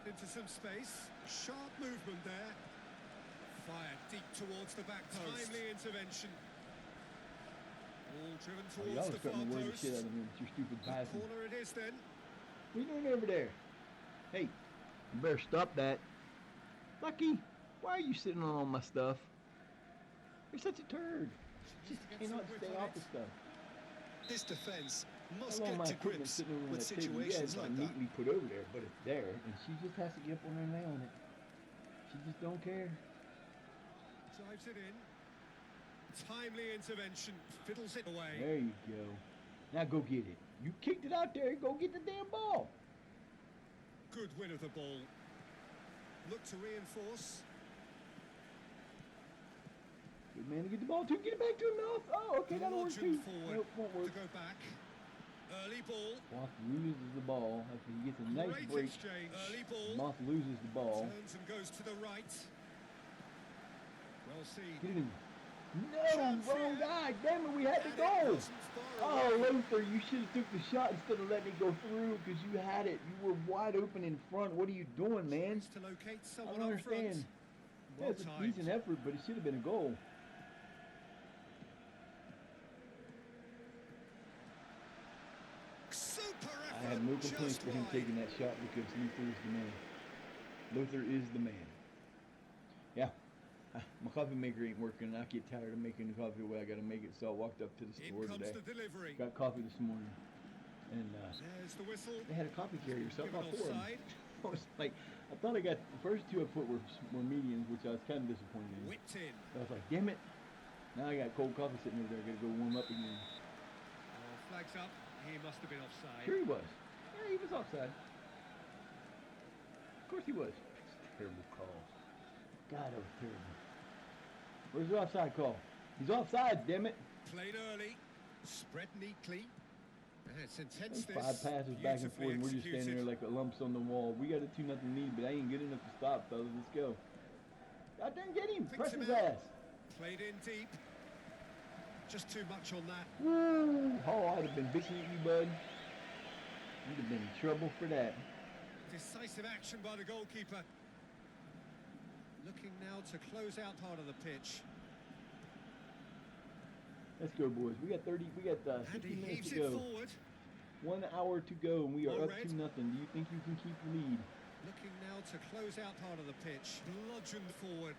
Into some space. Sharp movement there. Fired deep towards the back post. Timely intervention. All driven Oh, y'all towards was the starting far to worry the post. shit out of me with your stupid passing. Corner it is then. What are you doing over there? Hey, you better stop that. Lucky, why are you sitting on all my stuff? You're such a turd. Just cannot stay off the stuff. This defence I must love my get to equipment grips sitting over on with that table. Yeah, situations it's not like that. neatly put over there, but it's there, and she just has to get up on her and lay on it. She just don't care. Drives it in. Timely intervention. Fiddles it away. There you go. Now go get it. You kicked it out there. Go get the damn ball. Good win of the ball. Look to reinforce. Good man to get the ball to. Get it back to him, North. Oh, okay, that'll work Bludgeon too. forward Nope, won't to work. go back. Early ball. Moth loses the ball after he gets a nice Great break. exchange. Early ball. Moth loses the ball. Turns and goes to the right. Well seen. Get it in. No, Chance wrong here. guy. Damn it, we had to And it go. wasn't far Oh, away. Luther, you should have took the shot instead of letting it go through because you had it. You were wide open in front. What are you doing, man? Tries to locate I someone don't up front. understand. Yeah, Well it's a timed. decent effort, but it should have been a goal. Super effort. I have no complaints just for him wide. taking that shot because Luther is the man. Luther is the man. Yeah. My coffee maker ain't working, and I get tired of making the coffee the way I gotta make it, so I walked up to the In store comes today. the delivery. Got coffee this morning, and There's the whistle. they had a coffee carrier, so I Given bought 4 of them. offside. I was like, I thought I got the first 2 I put were mediums, which I was kind of disappointed in. Whipped in. I was like, damn it! Now I got cold coffee sitting over there. I gotta go warm up again. Oh, flags up. He must have been offside. Sure he was. Yeah, he was offside. Of course he was. Terrible call. God, that was terrible. Where's the offside call? He's offside, damn it. Played early. Spread neatly. It's intense Those this. 5 passes back and forth, Beautifully and we're just standing there executed. like lumps on the wall. We got a 2-0 lead, but I ain't good enough to stop, fellas. Let's go. God damn, get him. Picks Press him his out. ass. Played in deep. Just too much on that. Woo! Oh, I'd have been bitching at you, bud. You'd have been in trouble for that. Decisive action by the goalkeeper. Looking now to close out part of the pitch. Let's go, boys. We got And 60 he minutes heaves to it go. forward. 1 hour to go, and we are Well up read. 2-0. Do you think you can keep the lead? Looking now to close out part of the pitch. Bludgeoned forward.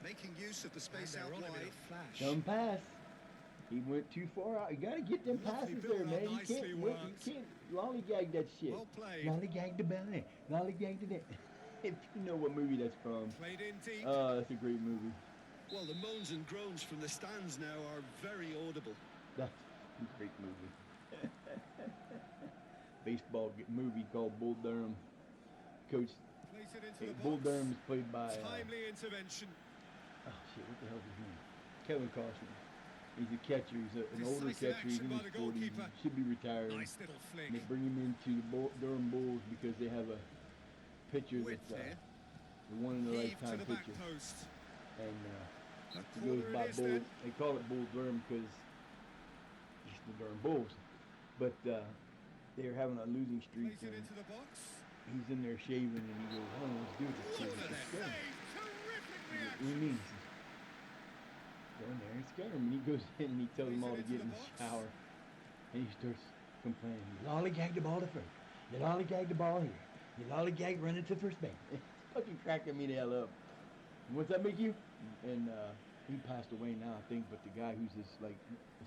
Making use of the space And out they're on a bit wide. of flash. Dumb pass. He went too far out. You gotta get them Lovely passes build there, up, man. You nicely can't, you worked. can't lollygag that shit. Well played. Lollygag the belly. Lollygag the If you know what movie that's from. Played in deep. That's a great movie. Well, the moans and groans from the stands now are very audible. That's a great movie. Baseball movie called Bull Durham. Coach Plays it into the Bull box. Durham is played by Timely intervention. oh shit, what the hell's his name? Kevin Costner. He's a catcher. He's an older Decisive catcher. He's action in by his the 40s. He goalkeeper. should be retired. Nice little flick. And they bring him into the Durham Bulls because they have a pitcher Width that's there. the one in the Heave to lifetime the back pitcher. post. And A he corner goes it by is Bull. then. They call it Bull Durham because it's the Durham Bulls. But They're having a losing streak, Plays it and into the box. he's in there shaving, and he goes, "I don't know what to do with this kid. What a It's scary." save! Terrific What do you reaction. mean? He says, "Go in there and scare him." And he goes in and he tells them all to get in the shower, and he starts complaining. "You lollygagged the ball to first. You lollygagged the ball here. You lollygagged running to first base." It's fucking cracking me the hell up. And what's that make you? And he passed away now, I think. But the guy who's his like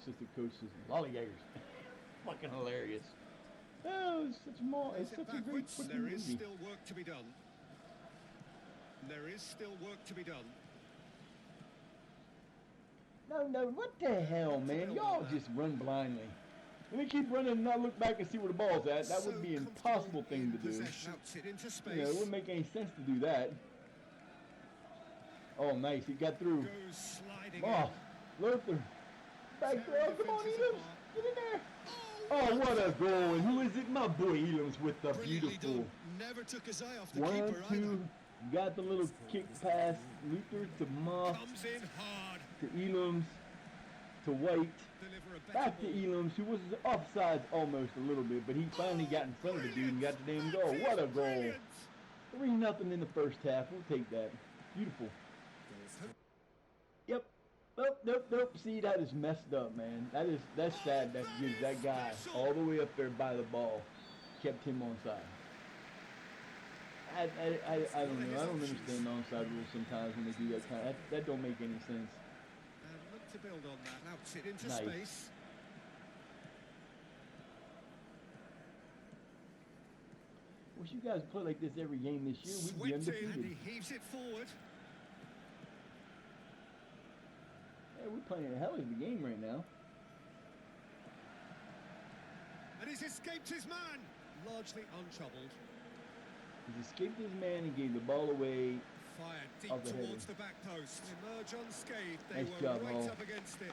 assistant coach says lollygaggers. Fucking hilarious. Oh, it's such Plays a it great backwards. fucking There is movie. still work to be done. There is still work to be done. No, what the hell, man? Y'all just run blindly. Let me keep running and not look back and see where the ball's at. That would be an impossible thing to do. Shouts it into space. You know, it wouldn't make any sense to do that. Oh, nice. He got through. Goes sliding Oh, Luther. Back throw. Come on, Elams. Get in there. Oh, what a goal. And who is it? My boy Elams with the Brilliantly beautiful done. Never took his eye off the 1, keeper 2. either. Got the little kick pass. Luther to Moss Comes in hard. to Elams to White. Deliver a better Back to ball. Elams, who was offsides almost a little bit, but he finally got in front of the dude and got the damn goal. What a goal. Brilliant. 3-0 in the first half. We'll take that. Beautiful. Yep. Nope. See, that is messed up, man. That's sad. That gives that guy all the way up there by the ball, kept him onside. I don't know. I don't understand the onside rules sometimes when they do that kind of, that don't make any sense. And look to build on that. Outs it into Nice. space. Wish you guys play like this every game this year. We'd be Swept in, and undefeated. he heaves it forward. Yeah, we're playing a hell of a game right now. And he's escaped his man. Largely untroubled. He's escaped his man and gave the ball away. Fired deep Of the towards header. the back post. Emerge unscathed. They Nice were job, right Hall. up against it.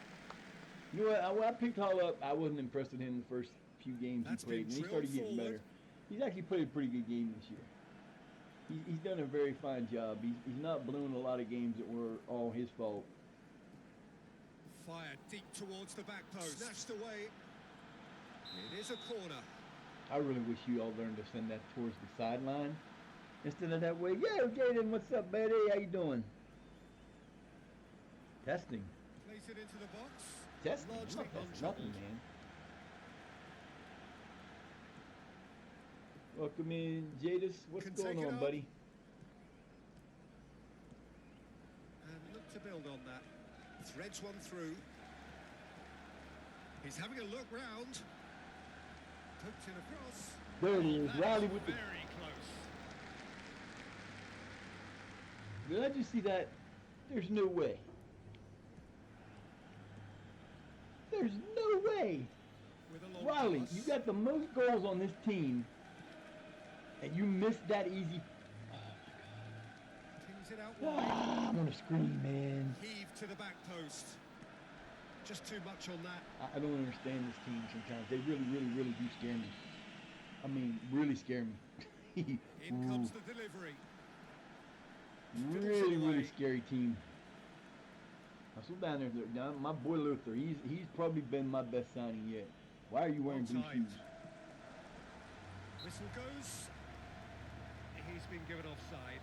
You know what? When I picked Hall up, I wasn't impressed with him the first few games That's he played, been and he started drilled getting forward. better. He's actually played a pretty good game this year. He's done a very fine job. He's not blown a lot of games that were all his fault. Fired deep towards the back post. Snatched away. It is a corner. I really wish you all learned to send that towards the sideline instead of that way. Yeah, Jaden, what's up, buddy? How you doing? Testing. Place it into the box. Testing. I'm Largely not testing nothing, untroubled. man. Welcome in, Jadis. What's Can going take it on, up. buddy? And look to build on that. Threads one through. He's having a look round. Poked in across. There it is. That Riley is with the. very close. Did I just see that? There's no way. There's no way. With a long Riley, pass. you got the most goals on this team, and you missed that easy. Pings it out wide. Ah, I'm gonna scream, man. Heave to the back post. Just too much on that. I don't understand this team sometimes. They really do scare me. I mean, really scare me. In comes the delivery. Really scary team. I saw down there, down my boy Luther. He's probably been my best signing yet. Why are you wearing blue Onside. shoes? Whistle goes. He's been given offside.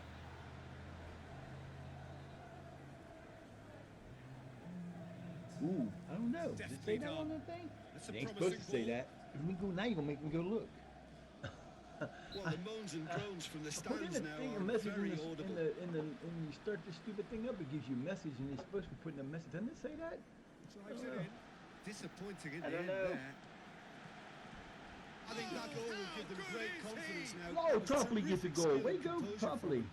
Ooh, I don't know. Does it say Definitely that on done. the thing? That's a It ain't promising supposed to say ball. that. Let me go now. You're gonna make me go look. Well, the moans and groans from the Put in stands a now thing, a are message very in audible. when you start this stupid thing up, it gives you a message, and it's supposed to be putting a message. Doesn't it say that? Drives it in. Disappointing in I the don't end know. there. I think that goal will give them How great good is confidence he? now. Oh, That was Trompley gets a terrific goal. skill Way and to go, composure from Trompley. him.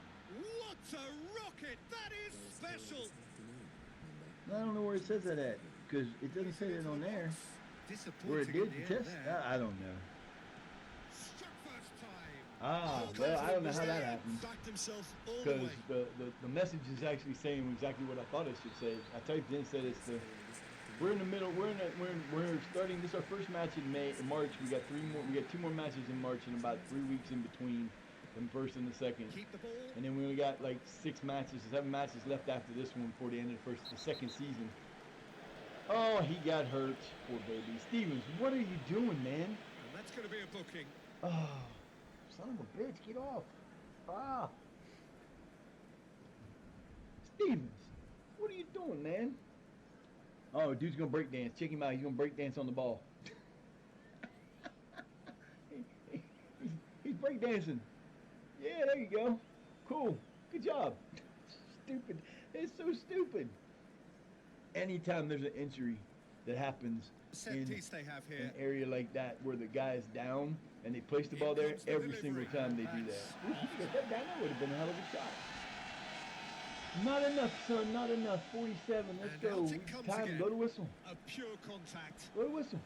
What a rocket! That is special. I don't know where it says that at, because it doesn't say that on there. Where it Disappointing did in the the end test? there. I don't know. Struck first time. Ah, Oh, well, I don't know confident how was that there. happened. Backed himself all the Because way. the message is actually saying exactly what I thought it should say. I typed in, said it's the, we're in the middle, we're starting, this is our first match in March. We got 2 more matches in March and about 3 weeks in between the first and the second. Keep the ball. And then we only got like 7 matches left after this one before the end of the second season. Oh, he got hurt, poor baby. Stevens, what are you doing, man? And That's going to be a booking. Oh, son of a bitch, get off. Ah. Stevens, what are you doing, man? Oh, dude's gonna break dance. Check him out. He's gonna break dance on the ball. he's break dancing. Yeah, there you go. Cool. Good job. Stupid. It's so stupid. Anytime there's an injury that happens Set in piece they have here. an area like that where the guy is down and they place the ball there, comes the every single delivery. time they do that. Ooh, if you got that down, that would have been a hell of a shot. Not enough, son. Not enough. 47. Let's And go. out it comes Time. again. Blow the whistle. A pure contact. Blow the whistle.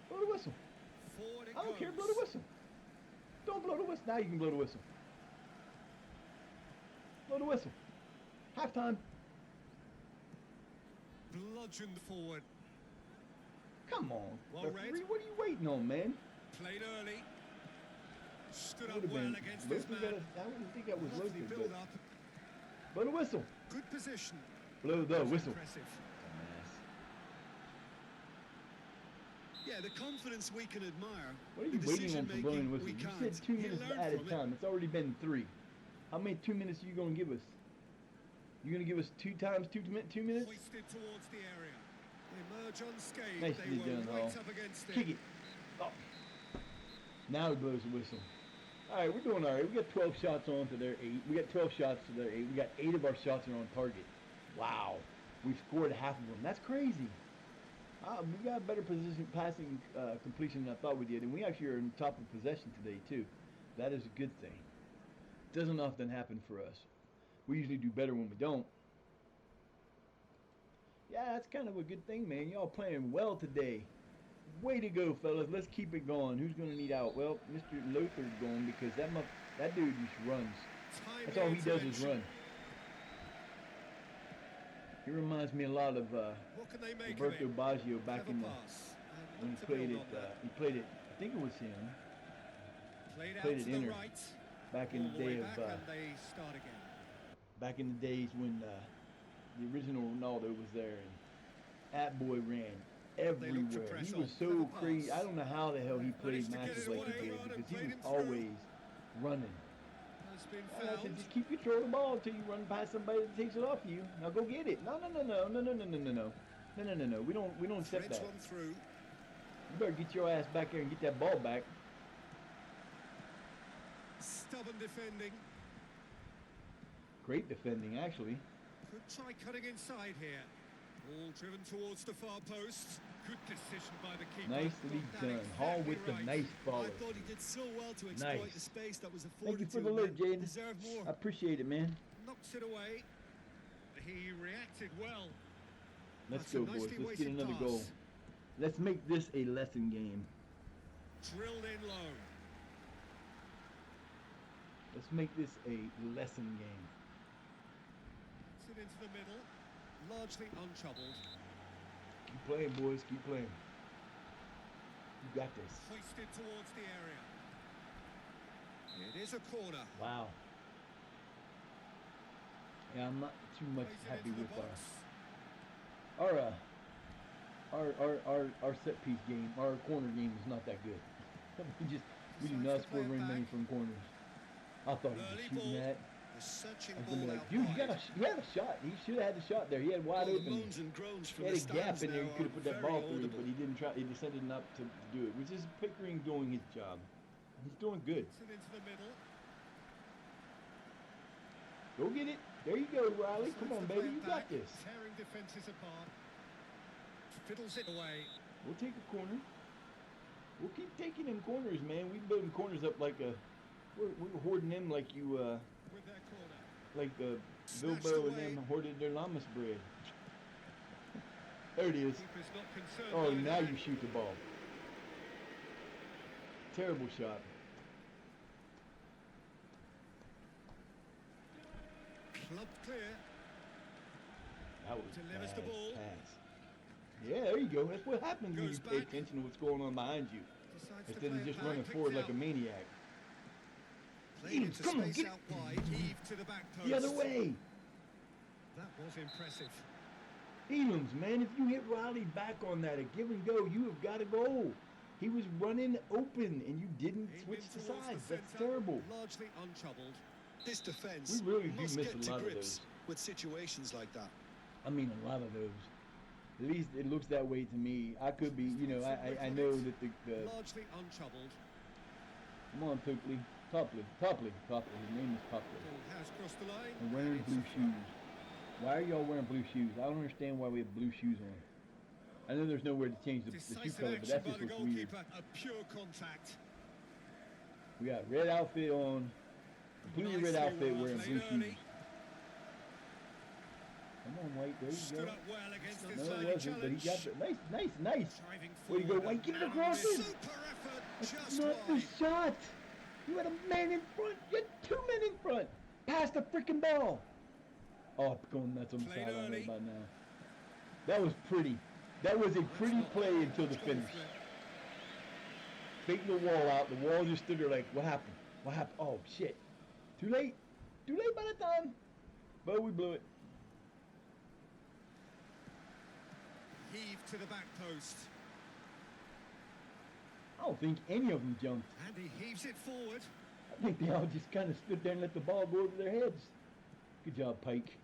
Blow the whistle. Forward it I don't care. goes. Blow the whistle. Don't blow the whistle. Now you can blow the whistle. Blow the whistle. Halftime. Bludgeoned forward. Come on. Well Referee, read. what are you waiting on, man? Played early. Stood up Would have well been. against this Lothar man. I wouldn't think that was Lovely Lothar, build but up. blow the whistle. Good position. Blow the whistle. Impressive. Yeah, the confidence we can admire. What are the you waiting on for decision-making blowing the whistle? we You can't. said 2 He'll minutes learn at a from it. time. It's already been 3. How many 2 minutes are you going to give us? You going to give us 2 times 2 minutes? Hoisted towards the area. They emerge unscathed. Nicely They were done, right Hall. up against it. Kick it. Oh. Now he blows the whistle. All right, we're doing all right. We got 12 shots on to their 8. We got 12 shots to their 8. We got 8 of our shots are on target. Wow. We've scored half of them. That's crazy. We got better position passing completion than I thought we did, and we actually are in top of possession today too. That is a good thing. Doesn't often happen for us. We usually do better when we don't. Yeah, that's kind of a good thing, man. Y'all playing well today. Way to go, fellas. Let's keep it going. Who's going to need out? Well, Mr. Lothar's going because that dude just runs. That's all he does is run. He reminds me a lot of What can they make Roberto of it? Baggio back Clever in the pass. And when look he to played build it. on that. He played it. I think it was him Played out played to it the inner. right. back in All the the way day back of and they start again. back in the days when the original Ronaldo was there, and that boy ran everywhere. press He on. was so Clever crazy. pass. I don't know how the hell he played Managed to get matches it like he away, did Rod, and because he played was him through. always running. Has been I said, fouled. just keep control of the ball until you run past somebody that takes it off you. Now go get it. No. We don't accept Threads that. one through. You better get your ass back there and get that ball back. Stubborn defending. Great defending, actually. Could try cutting inside here. Ball driven towards the far post. Good decision by the keeper. Nicely Got that done. Hall exactly with the right. nice follow. I thought he did so well to exploit Nice. the space that was Thank you afforded for to the him. alert, and Jaden. Deserve more. I appreciate it, man. Knocks it away. He reacted well. Let's That's a go, boys. nicely Let's get weighted another pass. goal. Let's make this a lesson game. Drilled in low. Let's make this a lesson game. Puts it into the middle. Largely untroubled. Keep playing, boys. Keep playing. You got this. Hoisted towards the area. It is a corner. Wow. Yeah, I'm not too much Plays it happy into the with box. our set piece game. Our corner game is not that good. we do Decides not to score play it very many back. from corners. I thought he was Early shooting ball. that. A searching I was ball gonna be out like, dude, wide. he had a shot. He should have had the shot there. He had wide All the open. moans and groans He from had the a gap stands in there. now He could have are put that very ball through, audible. but he didn't try. He decided not to do it, which is Pickering doing his job. He's doing good. Puts it into the middle. Go get it. There you go, Riley. Decides Come on, to play baby. it You got back, this. Tearing defences apart. Fiddles it away. We'll take a corner. We'll keep taking them corners, man. We're building corners up like a. We're hoarding them like you, With their corner. like Snatched Bilbo and away. them hoarded their llamas bread. There it is. Keeper's not concerned Oh, by now that. you shoot the ball. Terrible shot. Clubbed clear. That was Delivers bad the ball. pass. Yeah, there you go. That's what happens when you Goes pay back. attention to what's going on behind you. Decides to Instead play of it just back, running picked forward like out. a maniac. Played into Come on, space get it. out wide. Heave to the back post. The other way. That was impressive. Elam's, man, if you hit Riley back on that, a give and go, you have got a goal. He was running open, and you didn't Aimed switch in the towards sides. the That's centre, terrible. largely untroubled. This defence We really do must miss get a to lot of grips those. with situations like that. I mean, a lot of those. At least it looks that way to me. I could be, you know, I know that the Largely untroubled. come on, Topley. Topley. His name is Topley. Ball has crossed the line. And wearing it's blue a throw. shoes. Why are y'all wearing blue shoes? I don't understand why we have blue shoes on. I know there's nowhere to change the shoe Decisive color, but action that by just the looks weird. goalkeeper. A pure contact. We got red outfit on, completely red Nicely outfit well wearing played blue early. shoes. Come on, White, there you Stood go. up well against this No, it sliding wasn't, but he challenge. got the nice. Driving Way to go, forward, White, get it man on across the it. miss. Super effort, That's just not the wide. shot. You had a man in front. You had two men in front. Pass the freaking ball. Oh, it's going nuts on the Played sideline early. right about now. That was pretty. That was a pretty not play bad. until the It's gone finish. through. Faking the wall out. The wall just stood there like, what happened? What happened? Oh, shit. Too late. Too late by the time. But we blew it. Heave to the back post. I don't think any of them jumped. And he heaves it forward. I think they all just kind of stood there and let the ball go over their heads. Good job, Pike.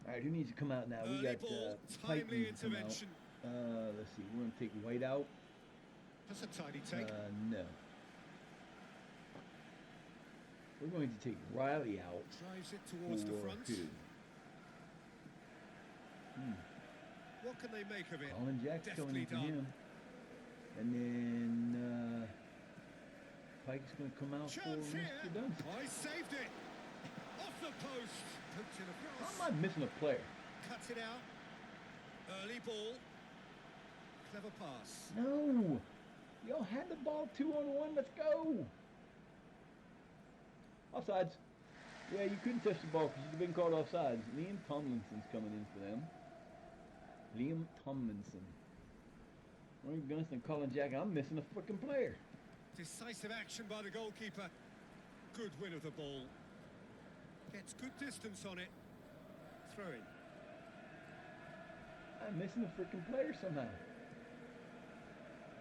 All right, who needs to come out now? We Early got ball, Pike timely needs to come out. intervention. Let's see. We're going to take White out. That's a tidy take. No. We're going to take Riley out. Drives it towards the for front. who? What can they make of it? Colin Jack's going Deftly in for done. him. And then Pike's going to come out Chance for here. Mr. Dunstan. I saved it. Off the post. Poked it How across. am I missing a player? Cuts it out. Early ball. Clever pass. No. Y'all had the ball 2-on-1. Let's go. Offsides. Yeah, you couldn't touch the ball because you've been called offsides. Liam Tomlinson's coming in for them. Liam Tomlinson. Ryan Gunston, Colin Jack. I'm missing a freaking player. Decisive action by the goalkeeper. Good win of the ball. Gets good distance on it. Throw in. I'm missing a freaking player somehow.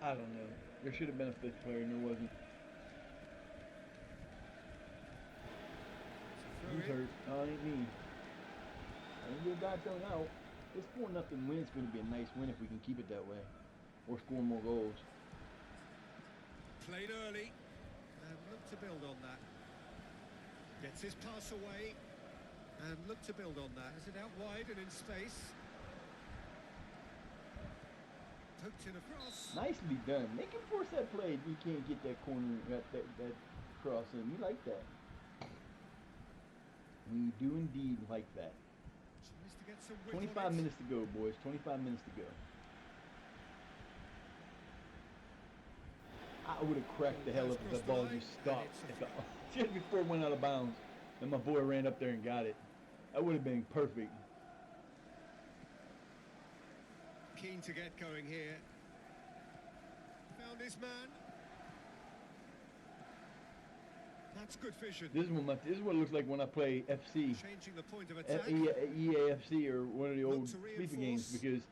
I don't know. There should have been a fifth player and there wasn't. Who's Throw in. hurt? Oh, it ain't me. I ain't good guy thrown out. This 4-0 win is going to be a nice win if we can keep it that way. Or score more goals. Played early. And look to build on that. Gets his pass away. And look to build on that. Has it out wide and in space. Poked in across. Nicely done. Make him force that play if you can't get that corner, that cross in. You like that. And you do indeed like that. Tries to get some width on 25 it. minutes to go, boys. 25 minutes to go. I would have cracked the hell up if the ball just stopped. Just before it went out of bounds. And my boy ran up there and got it. That would have been perfect. Keen to get going here. Found his man. That's good vision. This is what it looks like when I play FC. Changing the point of attack. EAFC or one of the old to sleeping games, reinforce. because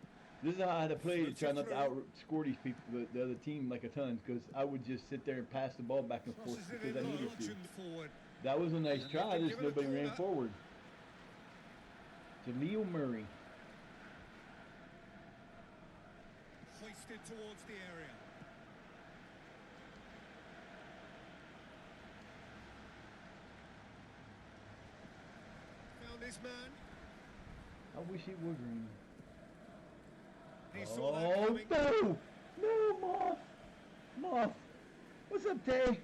this is how I had to play to Floats try it not to through. outscore these people, the other team, like a ton, because I would just sit there and pass the ball back and forth Crosses it because in I needed large to. and forward. That was a nice And try, they just give it a nobody ran corner. forward. To Leo Murray. Hoisted towards the area. Found his man. I wish it was green. He saw that Oh, coming. no! No, Moth! Moth! What's up, Tay?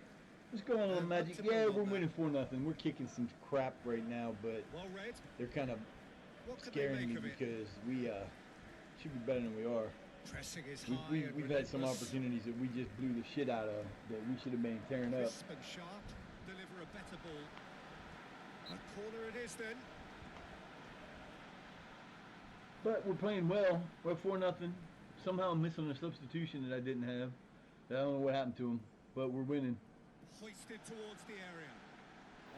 What's going on, And Magic? look to Yeah, build we're on winning 4-0. We're kicking some crap right now, but Well read. they're kind of What can they scaring me make of it? because we should be better than we are. Pressing is high and We've had some relentless. opportunities that we just blew the shit out of that we should have been tearing up. Crisp and sharp. Deliver a better ball. A corner it is then. But we're playing well. We're up 4-0. Somehow I'm missing a substitution that I didn't have. I don't know what happened to him, but we're winning. Hoisted towards the area.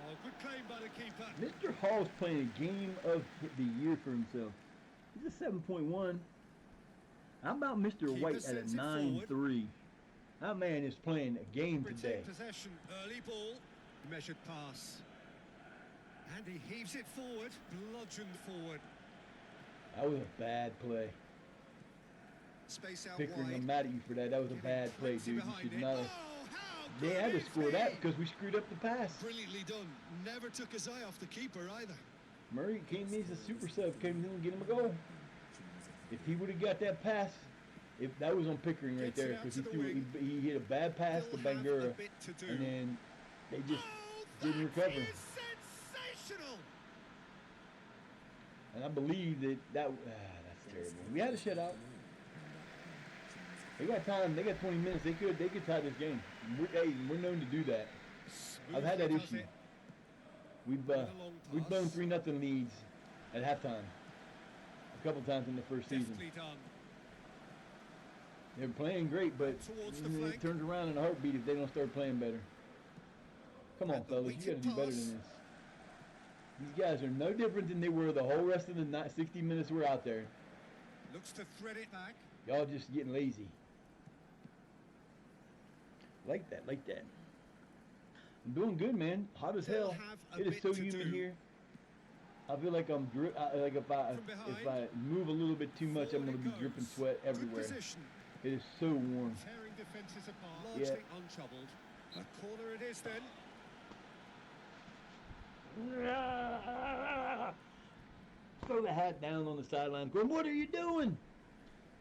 Oh, good claim by the keeper. Mr. Hall's playing a game of the year for himself. He's a 7.1. How about Mr. Keeper White at a sends it 9.3? That man is playing a game today. Retain possession, early ball, measured pass. And he heaves it forward, bludgeoned forward. That was a bad play. Space out Pickering, wide. I'm mad at you for that. That was a bad play, dude. You should not have. Oh, how They good had to is score he? that because we screwed up the pass. Brilliantly done. Never took his eye off the keeper either. Murray came in as a super sub, came in and get him a goal. If he would have got that pass, if that was on Pickering right Gets it there, out because to he the threw wing. he hit a bad pass to He'll have a Bangura, bit to do. and then they just Oh, didn't that recover. is sensational. And I believe that's terrible. We had a shutout. They got time. They got 20 minutes. They could tie this game. We're known to do that. I've had that Smoothly does issue. it. We've a long we've blown pass. 3-0 leads at halftime a couple times in the first season. Deftly done. They're playing great, but Towards the it flank. turns around in a heartbeat if they don't start playing better. Come on, And the fellas, you got to weighted do better pass. than this. These guys are no different than they were the whole rest of the 60 minutes we're out there. Looks to thread it back. Y'all just getting lazy. Like that. I'm doing good, man. Hot as They'll hell. have a It is bit so to humid do. here. I feel like I'm like if I behind. move a little bit too much, I'm Forward gonna it be goes. dripping sweat Good everywhere. position. It is so warm. Tearing defences apart. Yeah. Largely untroubled. A corner it is then. Throw the hat down on the sideline. Going, what are you doing?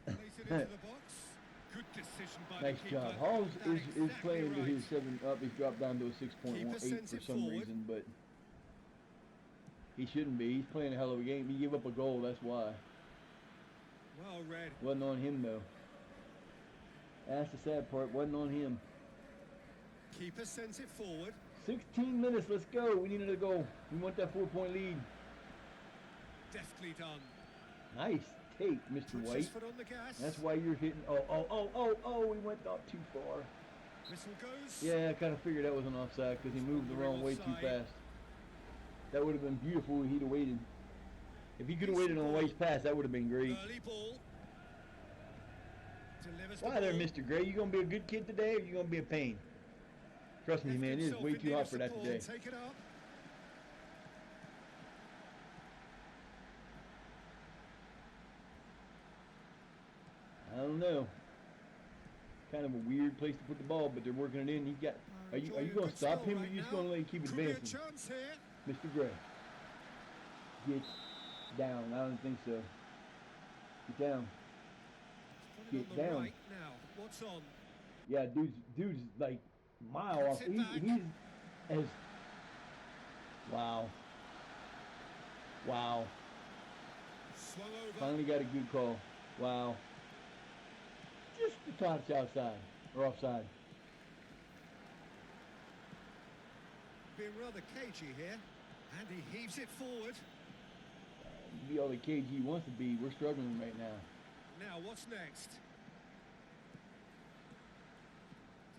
Place it into the box. Good decision by Nice the keeper. job. Halls Got that is exactly playing to right. his 7 up. He's dropped down to a 6.18 Keeper sends for it some forward. reason, but he shouldn't be. He's playing a hell of a game. He gave up a goal, that's why. Well read. Wasn't on him though. That's the sad part. Wasn't on him. Keeper sends it forward. 16 minutes. Let's go. We need another goal. We want that 4-point lead. Deftly done. Nice take, Mr. Puts White. his foot on the gas. That's why you're hitting. Oh, we went up too far. Whistle goes. Yeah, I kind of figured that was an offside because he moved the wrong way too Offside. fast. That would have been beautiful if he'd have waited. If he could have waited on White's pass, that would have been great. Early ball. Delivers Why the there, ball. Mr. Gray? You gonna be a good kid today, or you gonna be a pain? Trust me, Left man. It is himself way in too need hot of for that support. today. Take it up. I don't know. Kind of a weird place to put the ball, but they're working it in. He's got. Are you Enjoying a gonna good stop spell him, or right you just now. gonna let him keep Could be a advancing, chance here. Mr. Gray? Get down. I don't think so. Get down. Put it Get on the down. right now. What's on? Yeah, dude's like mile off. Cuts it back. He's as. Wow. Swung over. Finally got a good call. Wow. Just a touch outside or offside. Being rather cagey here. And he heaves it forward. Be all the KG wants to be. We're struggling right now. Now what's next?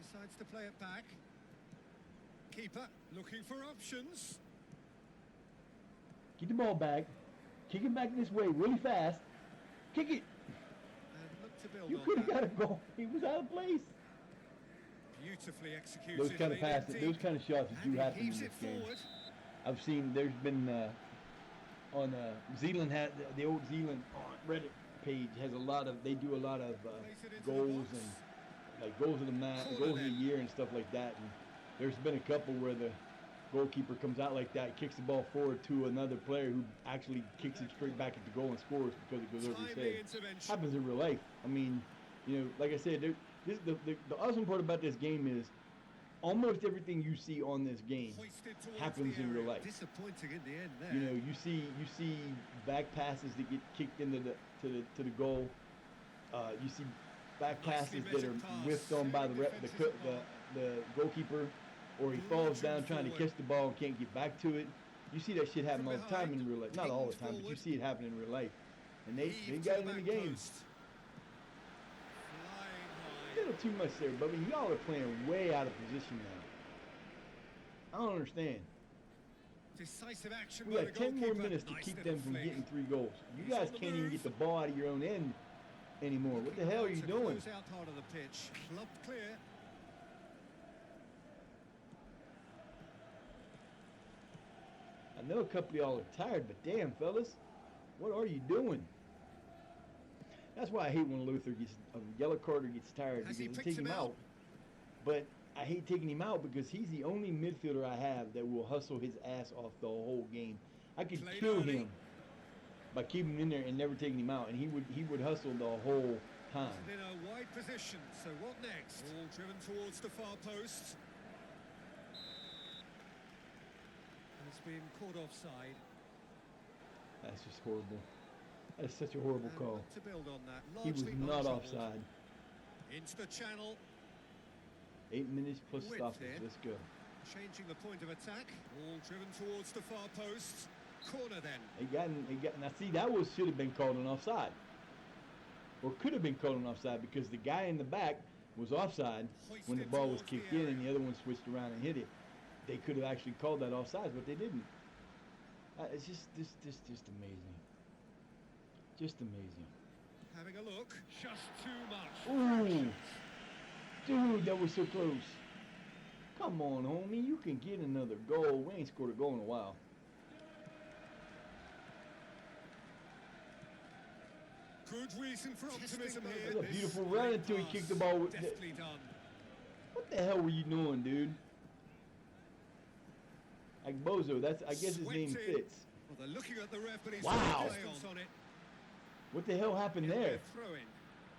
Decides to play it back. Keeper looking for options. Get the ball back. Kick it back this way really fast. Kick it. And look to build You on could have that. got a goal. He was out of place. Beautifully executed. Those kind of laid in passes, deep. those kind of shots And do he happen in heaves this it game. forward. I've seen. There's been on Zealand had the old Zealand Reddit page has a lot of. They do a lot of Place it into the goals box. and like goals of the match, Corner goals of the then. year and stuff like that. And there's been a couple where the goalkeeper comes out like that, kicks the ball forward to another player who actually kicks it straight back at the goal and scores because it goes over his Timely head. intervention. Happens in real life. I mean, like I said, the awesome part about this game is almost everything you see on this game Hoisted towards happens the in real area. life. Disappointing in the end there. You see back passes that get kicked into to the goal. You see back passes Nicely that are measured pass. whiffed on by the goalkeeper, or he falls down trying to catch the ball and can't get back to it. You see that shit happen all the time in real life. Not all the time, but you see it happen in real life. And they Heave got to him in the back game. post. Flying A high. little too much there, Bubby. Y'all are playing way out of position now. I don't understand. Decisive action We by got the 10 more goalkeeper. minutes to Nice keep little them from flick. getting 3 goals. You He's guys on the can't even move. get the ball out of your own end anymore. What the hell are you To doing? close out part of the pitch. Clubbed clear. I know a couple of y'all are tired, but damn, fellas, what are you doing? That's why I hate when Luther gets a yellow card or gets tired Has because he they picked take him him out? out. But I hate taking him out because he's the only midfielder I have that will hustle his ass off the whole game. I could Played kill early. him by keeping him in there and never taking him out, and he would hustle the whole time. In a wide position, so what next? All driven towards the far post. Has been caught offside. That's just horrible. That is such a horrible And call. look to build on that. He was Largely not untroubled. offside. Into the channel. 8 minutes plus Width stoppage. here. Let's go. Changing the point of attack. All driven towards the far post. Corner then. Now see, that should have been called an offside, or could have been called an offside because the guy in the back was offside when the Hoisted ball was towards the kicked in area. and the other one switched around and hit it. They could have actually called that offside, but they didn't. It's just amazing. Just amazing. Having a look. Just too much. Ooh, dude, that was so close. Come on, homie, you can get another goal. We ain't scored a goal in a while. Good reason for optimism here. That was a beautiful run until he kicked the ball with the, Deftly done. what the hell were you doing, dude? Like Bozo, I guess his name Swept in. fits. Well, they're looking at the ref, but he's Wow. got distance on it. What the hell happened It'll be there? a throw-in.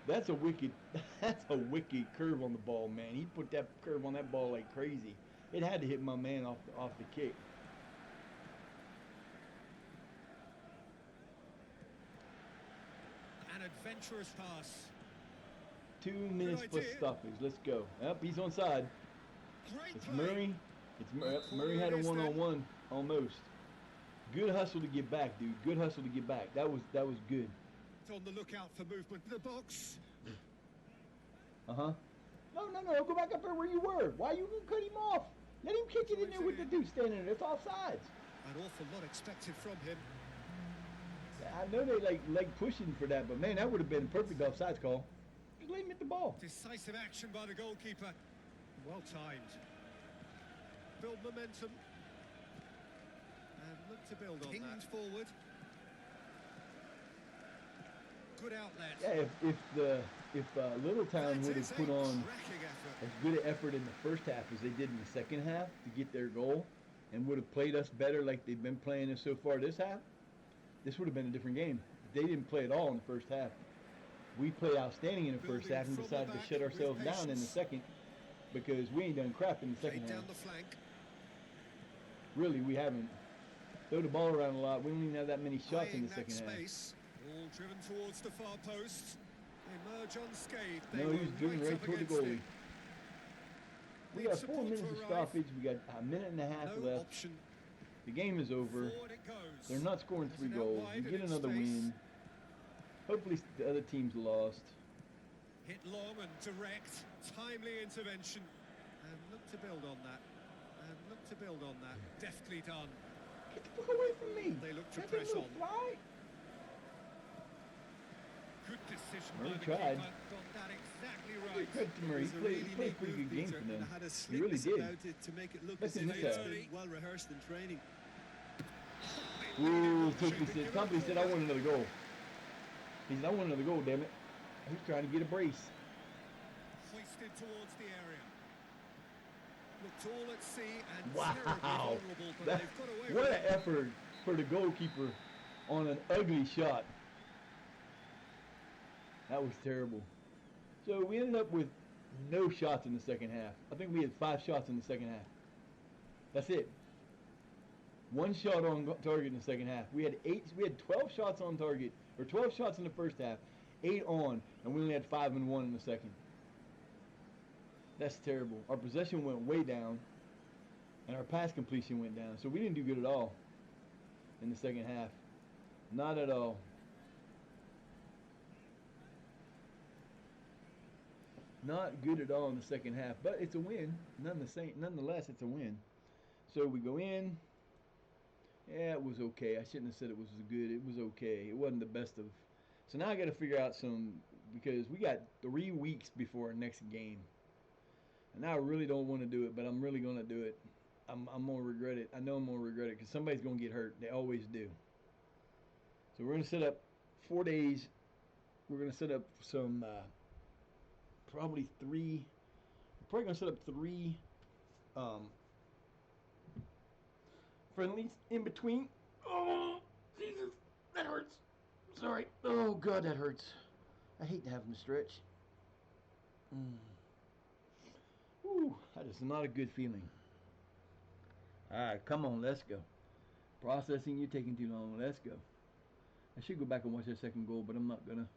That's a wicked curve on the ball, man. He put that curve on that ball like crazy. It had to hit my man off the kick. An adventurous pass. 2 minutes plus idea. stoppage. Let's go. Yep, he's on side. Great It's play. Murray. Murray had a one-on-one almost. Good hustle to get back, dude. Good hustle to get back. That was good. It's on the lookout for movement in the box. No. Go back up there where you were. Why you gonna cut him off? Let him kick it in there with the dude standing there. It's offsides. An awful lot expected from him. I know they like pushing for that, but man, that would have been a perfect offsides call. Just let him hit the ball. Decisive action by the goalkeeper. Well timed. Build momentum. And look to build on that. Forward. Good outlet. Yeah, if Littletown would have put on Cracking effort. as good an effort in the first half as they did in the second half to get their goal, and would have played us better like they've been playing us so far this half, this would have been a different game. They didn't play at all in the first half. We played outstanding in the first half and decided to shut ourselves down in the second because we ain't done crap in the second Played half. down the flank. Really, we haven't. Throw the ball around a lot. We don't even have that many shots in Eyeing the that second half. space. All driven towards the far post. Emerge unscathed. They No, were he's driven right up toward the against goalie. it. We Need got 4 support minutes to of arrive. stoppage. We got a minute and a half No left. option. The game is over. Forward it goes. They're not scoring Has 3 it out goals. wide We and get in another space. win. Hopefully the other team's lost. Hit long and direct. Timely intervention. And look to build on that. And look to build on that. Deftly done. Get the fuck away from me. They look to That press little on. fly. Good decision Murray by the tried. keeper. Got that exactly Give right. credit to Murray. It was a He really played neat pretty move, good game Peter, for them. and had a He really slickness did. about it to make it look Let's as if admit it's that. been well rehearsed in training. Ooh, Topley said, I want another goal. He said, I want another goal, damn it. He's trying to get a brace. Hoisted towards the area. Looked all at sea and Wow. terribly vulnerable, but That- they've got away what with an it. effort for the goalkeeper on an ugly shot. That was terrible. So we ended up with no shots in the second half. I think we had 5 shots in the second half. That's it. 1 shot on target in the second half. We had 12 shots on target, or 12 shots in the first half, 8 on, and we only had 5 and 1 in the second. That's terrible. Our possession went way down, and our pass completion went down. So we didn't do good at all in the second half. Not at all. Not good at all in the second half, but it's a win. Nonetheless, it's a win. So we go in. Yeah, it was okay. I shouldn't have said it was good. It was okay. It wasn't the best of. So now I got to figure out some because we got 3 weeks before our next game, and I really don't want to do it, but I'm really gonna do it. I'm gonna regret it. I know I'm gonna regret it because somebody's gonna get hurt. They always do. So we're gonna set up 4 days. We're gonna set up some probably three. We're probably gonna set up three um, friendlies in between. Oh Jesus, that hurts. Sorry. Oh God, that hurts. I hate to have them stretch. Ooh, that is not a good feeling. All right, come on, let's go. Processing, you're taking too long. Let's go. I should go back and watch that second goal, but I'm not gonna.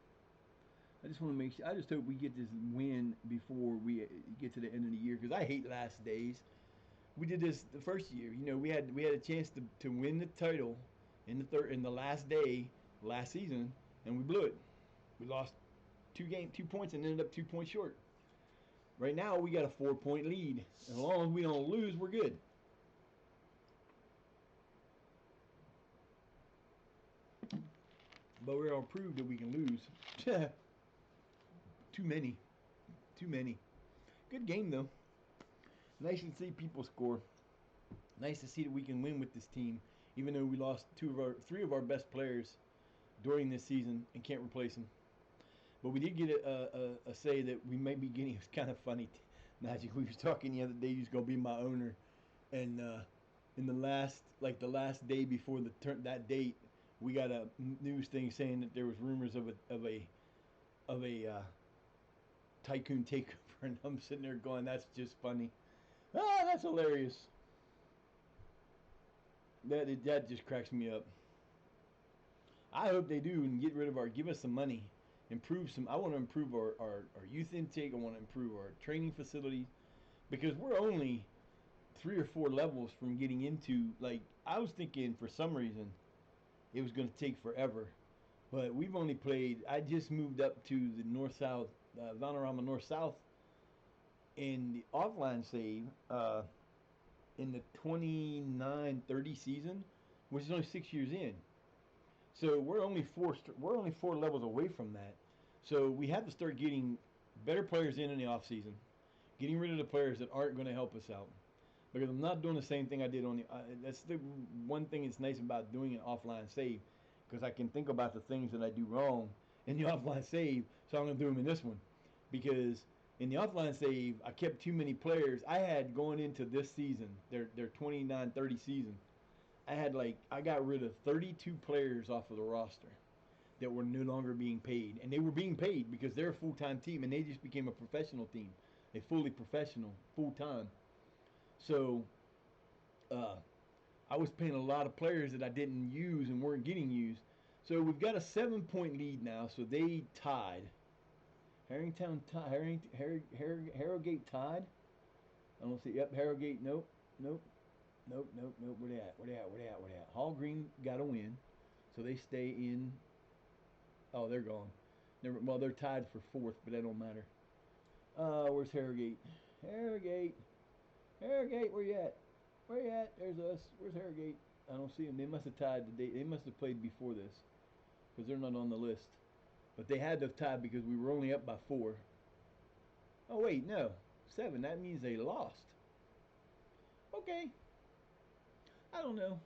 I just want to make sure. I just hope we get this win before we get to the end of the year because I hate last days. We did this the first year. You know, we had a chance to win the title in the last day last season, and we blew it. We lost 2 points, and ended up 2 points short. Right now, we got a 4 point lead. As long as we don't lose, we're good. But we're gonna prove that we can lose. Too many. Too many. Good game though. Nice to see people score. Nice to see that we can win with this team, even though we lost three of our best players during this season and can't replace them. But we did get a say that we may be getting. It was kind of funny. Magic. We was talking the other day. He was gonna be my owner, and in the last day before that date, we got a news thing saying that there was rumors of a tycoon takeover, and I'm sitting there going, "That's just funny." Ah, that's hilarious. That just cracks me up. I hope they do and give us some money, improve some. I want to improve our youth intake. I want to improve our training facilities because we're only 3 or 4 levels from getting into. Like I was thinking, for some reason, it was going to take forever, but we've only played. I just moved up to the north south, Vanarama north south, in the offline save. In the 29-30 season, which is only 6 years in. So we're only four levels away from that. So we have to start getting better players in the off season, getting rid of the players that aren't going to help us out. Because I'm not doing the same thing I did on the. That's the one thing that's nice about doing an offline save, because I can think about the things that I do wrong in the offline save, so I'm going to do them in this one, because in the offline save, I kept too many players. I had going into this season, their 29-30 season, I got rid of 32 players off of the roster that were no longer being paid, and they were being paid because they're a full-time team, and they just became a professional team, a fully professional, full-time. So, I was paying a lot of players that I didn't use and weren't getting used. So we've got a 7 point lead now. So they tied. Harrogate tied. I don't see. Yep, Harrogate. Nope, nope, nope. Where they at? Where they at? Hall Green got a win, so they stay in. Oh, they're gone. Well, they're tied for fourth, but that don't matter. Where's Harrogate? Harrogate, where you at? Where you at? There's us. Where's Harrogate? I don't see them. They must have tied the date. They must have played before this, because they're not on the list. But they had to have tied because we were only up by 4. Oh wait, no, 7. That means they lost. Okay, I don't know.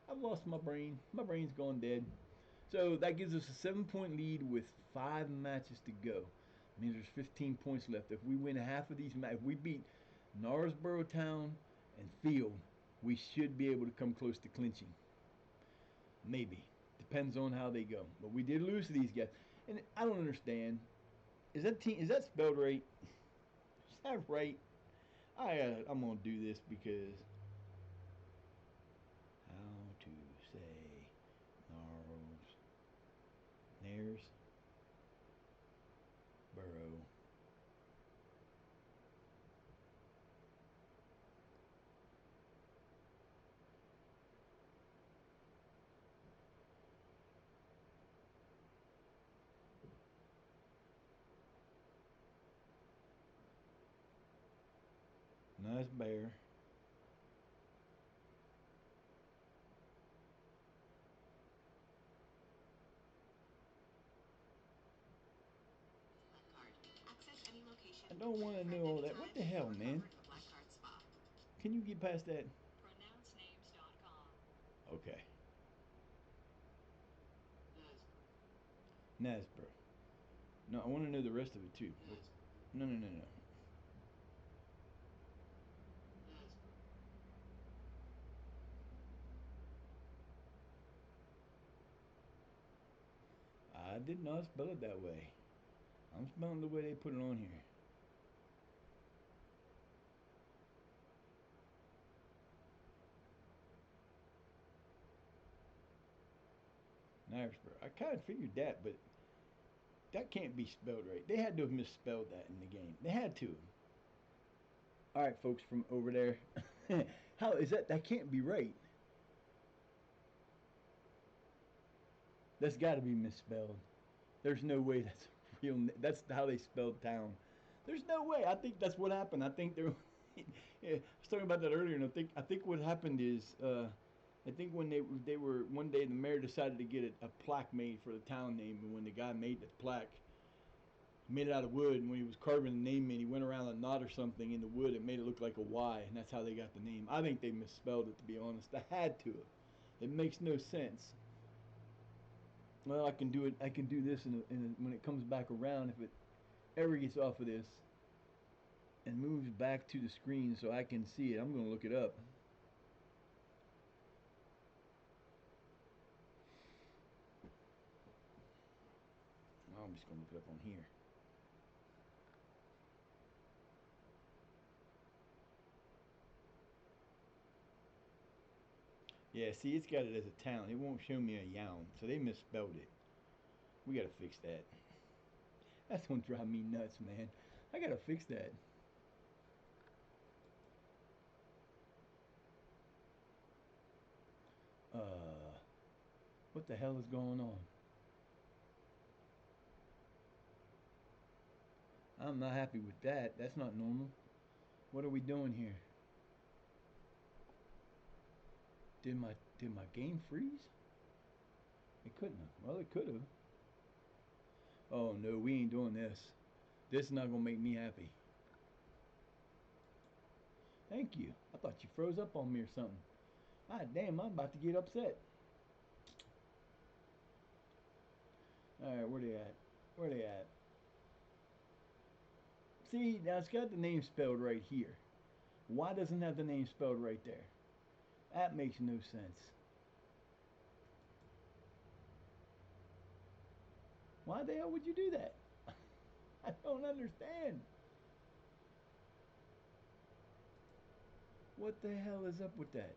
I've lost my brain. My brain's gone dead. So that gives us a 7 point lead with 5 matches to go. It means there's 15 points left. If we win half of these matches, if we beat Knaresborough Town and Field, we should be able to come close to clinching. Maybe. Depends on how they go. But we did lose to these guys. And I don't understand. Is that spelled right? Is that right? I'm gonna do this because how to say Nares Borough. Nice bear. I don't want to know all that. What the hell, man? Can you get past that? Okay. Nasbro. No, I want to know the rest of it too. No, no, no, no. I did not spell it that way. I'm spelling the way they put it on here. Nasbro. I kind of figured that, but that can't be spelled right. They had to have misspelled that in the game. They had to. All right, folks from over there. How is that? That can't be right. That's got to be misspelled. There's no way that's real. That's how they spelled town. There's no way. I think that's what happened. I think they're. Yeah, I was talking about that earlier, and I think what happened is, I think when they were one day the mayor decided to get a plaque made for the town name, and when the guy made the plaque, he made it out of wood, and when he was carving the name in, he went around a knot or something in the wood and made it look like a Y, and that's how they got the name. I think they misspelled it, to be honest. I had to. It makes no sense. Well, I can do it. I can do this when it comes back around. If it ever gets off of this and moves back to the screen so I can see it, I'm going to look it up. I'm just going to look it up on here. Yeah, see, it's got it as a town. It won't show me a yound, so they misspelled it. We got to fix that. That's going to drive me nuts, man. I got to fix that. What the hell is going on? I'm not happy with that. That's not normal. What are we doing here? Did my game freeze? It couldn't have. Well, it could have. Oh no, we ain't doing this. This is not gonna make me happy. Thank you. I thought you froze up on me or something. Ah, damn, I'm about to get upset. All right, where they at? Where they at? See, now it's got the name spelled right here. Why doesn't it have the name spelled right there? That makes no sense. Why the hell would you do that? I don't understand. What the hell is up with that?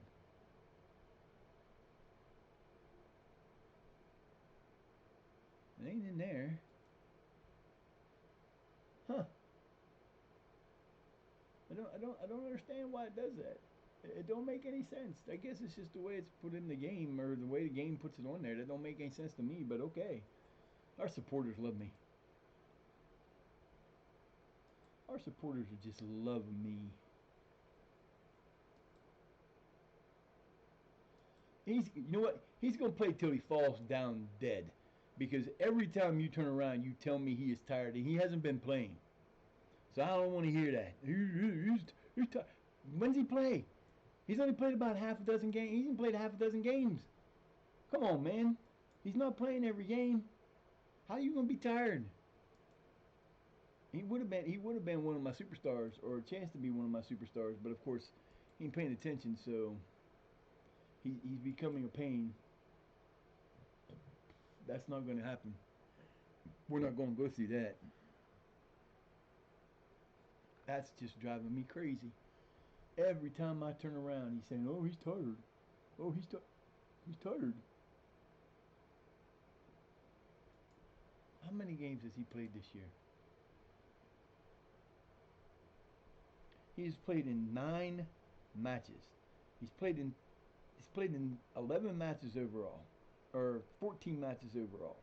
It ain't in there. Huh. I don't understand why it does that. It don't make any sense. I guess it's just the way it's put in the game or the way the game puts it on there. That don't make any sense to me, but okay. Our supporters love me. Our supporters are just love me. You know what? He's gonna play till he falls down dead, because every time you turn around, you tell me he is tired, and he hasn't been playing. So I don't want to hear that. He's tired. When's he play? He's only played about half a dozen games. He hasn't played half a dozen games. Come on, man. He's not playing every game. How are you gonna be tired? He would have been one of my superstars, or a chance to be one of my superstars, but of course he ain't paying attention, so he's becoming a pain. That's not gonna happen. We're not gonna go through that. That's just driving me crazy. Every time I turn around, he's saying, "Oh, he's tired. Oh, he's tired." How many games has he played this year? He's played in 9 matches. He's played in he's played in 11 matches overall, or 14 matches overall.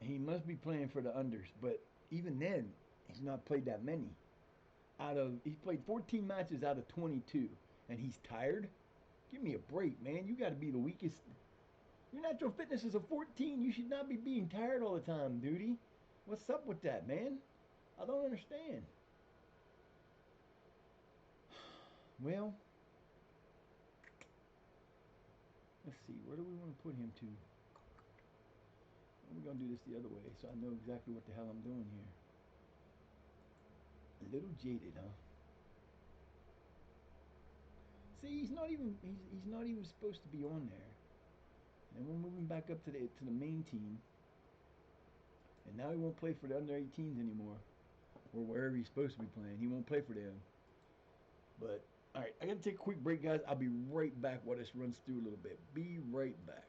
He must be playing for the unders, but even then, he's not played that many. He's played 14 matches out of 22, and he's tired. Give me a break, man. You got to be the weakest. Your natural fitness is a 14. You should not be being tired all the time, duty. What's up with that, man? I don't understand. Well, let's see. Where do we want to put him to? We're gonna do this the other way, so I know exactly what the hell I'm doing here. A little jaded, huh? See, he's not even supposed to be on there. And we're moving back up to the main team. And now he won't play for the under 18s anymore, or wherever he's supposed to be playing. He won't play for them. But all right, I gotta take a quick break, guys. I'll be right back while this runs through a little bit. Be right back.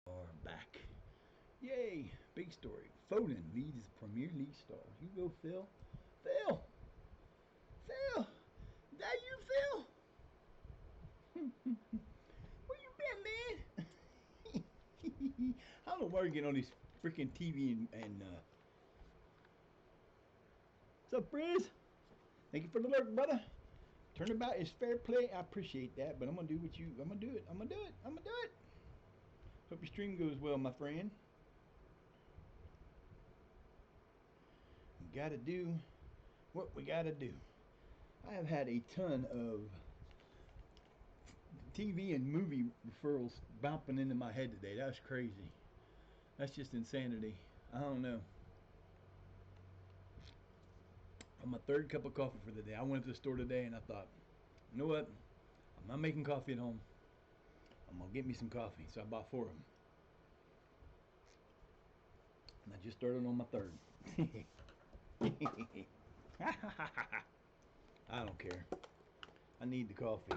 Are back. Yay! Big story. Foden leads Premier League star. You go, Phil. Phil! Phil! Is that you, Phil? Where you been, man? I don't know why you're getting on this freaking TV and what's up, Briz? Thank you for the lurk, brother. Turnabout is fair play. I appreciate that, but I'm gonna do what you. I'm gonna do it. I'm gonna do it. I'm gonna do it. Hope your stream goes well, my friend. We gotta do what we gotta do. I have had a ton of TV and movie referrals bouncing into my head today. That's crazy. That's just insanity. I don't know. On my third cup of coffee for the day, I went to the store today and I thought, you know what? I'm not making coffee at home. I'm gonna get me some coffee. So I bought 4 of them. And I just started on my third. I don't care. I need the coffee.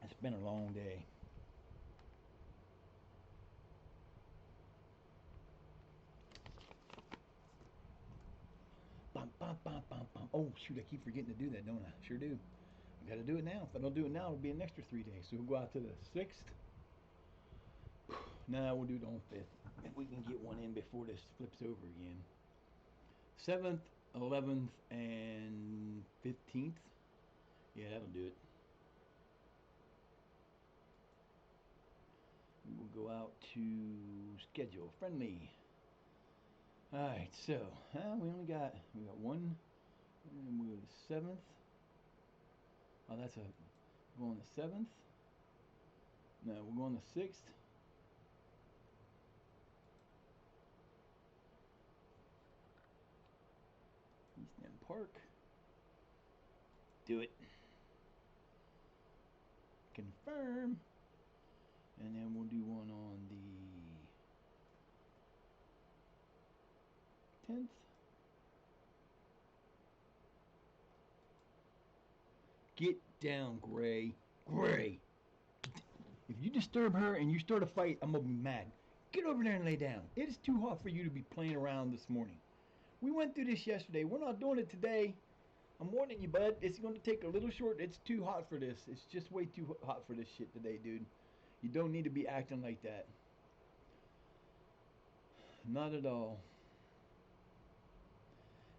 It's been a long day. Bum, bum, bum, bum, bum. Oh, shoot, I keep forgetting to do that, don't I? Sure do. I gotta do it now. If I don't do it now, it'll be an extra 3 days. So we'll go out to the 6th. Nah, we'll do it on 5th. If we can get one in before this flips over again. 7th, 11th, and 15th. Yeah, that'll do it. We will go out to schedule friendly. All right, so we got one. And we're the 7th. Oh, we're on the 7th. No, we're going the 6th. East End Park. Do it. Confirm. And then we'll do one on the 10th. Get down, Gray. Gray. If you disturb her and you start a fight, I'm going to be mad. Get over there and lay down. It is too hot for you to be playing around this morning. We went through this yesterday. We're not doing it today. I'm warning you, bud. It's going to take a little short. It's too hot for this. It's just way too hot for this shit today, dude. You don't need to be acting like that. Not at all.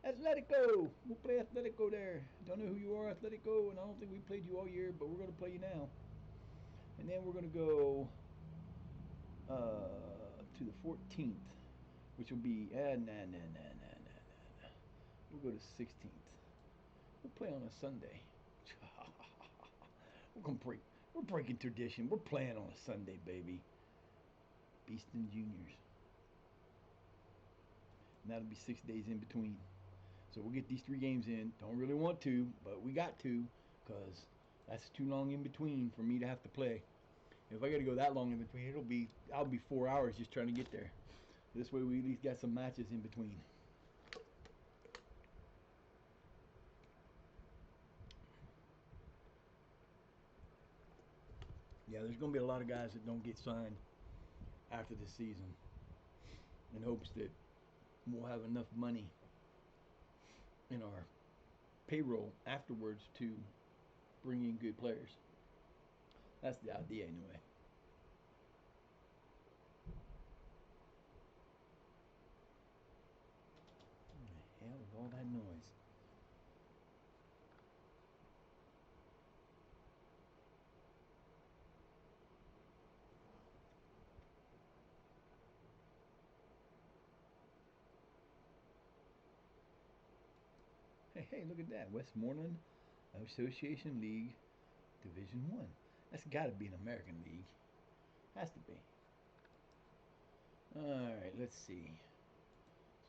Atletico. We'll play Atletico there. Don't know who you are, Atletico, and I don't think we played you all year, but we're going to play you now. And then we're going to go to the 14th, which will be We'll go to 16th. We'll play on a Sunday. We're breaking tradition. We're playing on a Sunday, baby. Beeston Juniors. And that'll be 6 days in between. So we'll get these 3 games in. Don't really want to, but we got to, because that's too long in between for me to have to play. If I got to go that long in between, I'll be 4 hours just trying to get there. This way we at least got some matches in between. Yeah, there's going to be a lot of guys that don't get signed after this season in hopes that we'll have enough money in our payroll afterwards to bring in good players. That's the idea anyway. What the hell is all that noise? Hey, look at that. Westmoreland Association League Division 1. That's got to be an American league. Has to be. Alright, let's see.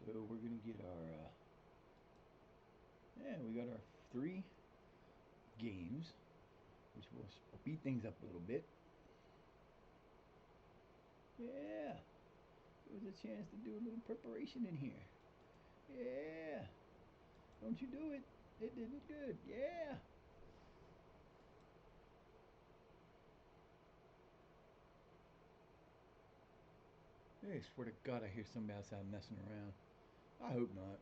So we're going to get our... we got our 3 games, which will speed things up a little bit. Yeah. There was a chance to do a little preparation in here. Yeah. Don't you do it. It didn't good. Yeah. Hey, swear to God, I hear somebody outside messing around. I hope not.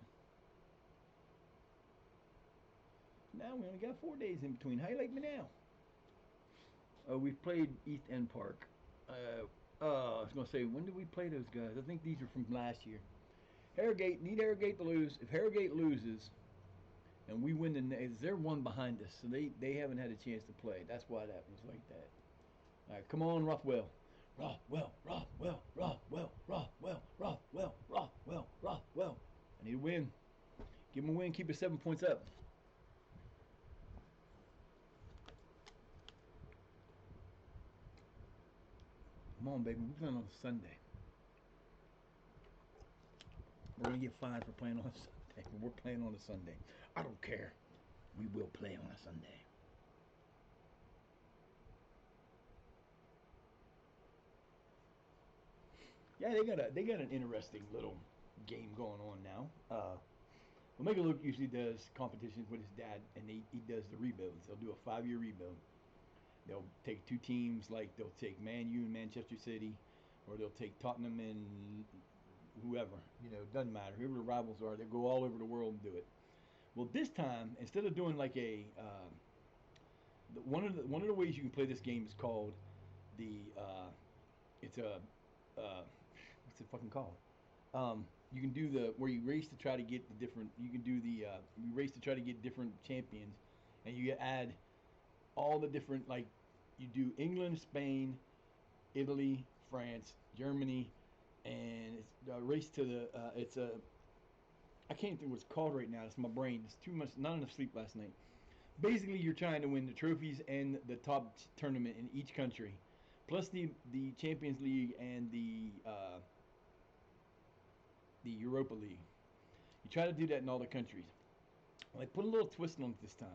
Now we only got 4 days in between. How you like me now? We've played East End Park. I was gonna say, when did we play those guys? I think these are from last year. Need Harrogate to lose. If Harrogate loses, and we win they're one behind us, so they haven't had a chance to play. That's why that was like that. All right, come on, Rothwell. Rothwell. I need a win. Give them a win. Keep it 7 points up. Come on, baby. We're playing on a Sunday. We're gonna get fined for playing on a Sunday. But we're playing on a Sunday. I don't care. We will play on a Sunday. Yeah, they got an interesting little game going on now. Omega Luke usually does competitions with his dad, and he does the rebuilds. They'll do a 5-year rebuild. They'll take two teams, like they'll take Man U and Manchester City, or they'll take Tottenham and whoever. Doesn't matter. Whoever the rivals are, they go all over the world and do it. Well, this time, instead of doing like one of the ways you can play this game is called the it's a what's it fucking called? You can do the where you race to try to get the different. You can do the you race to try to get different champions, and you add all the different, like, you do England, Spain, Italy, France, Germany, and it's a race to the it's a I can't think what it's called right now. It's my brain. It's too much. Not enough sleep last night. Basically, you're trying to win the trophies and the top tournament in each country, plus the Champions League and the Europa League. You try to do that in all the countries. Well, they put a little twist on it this time.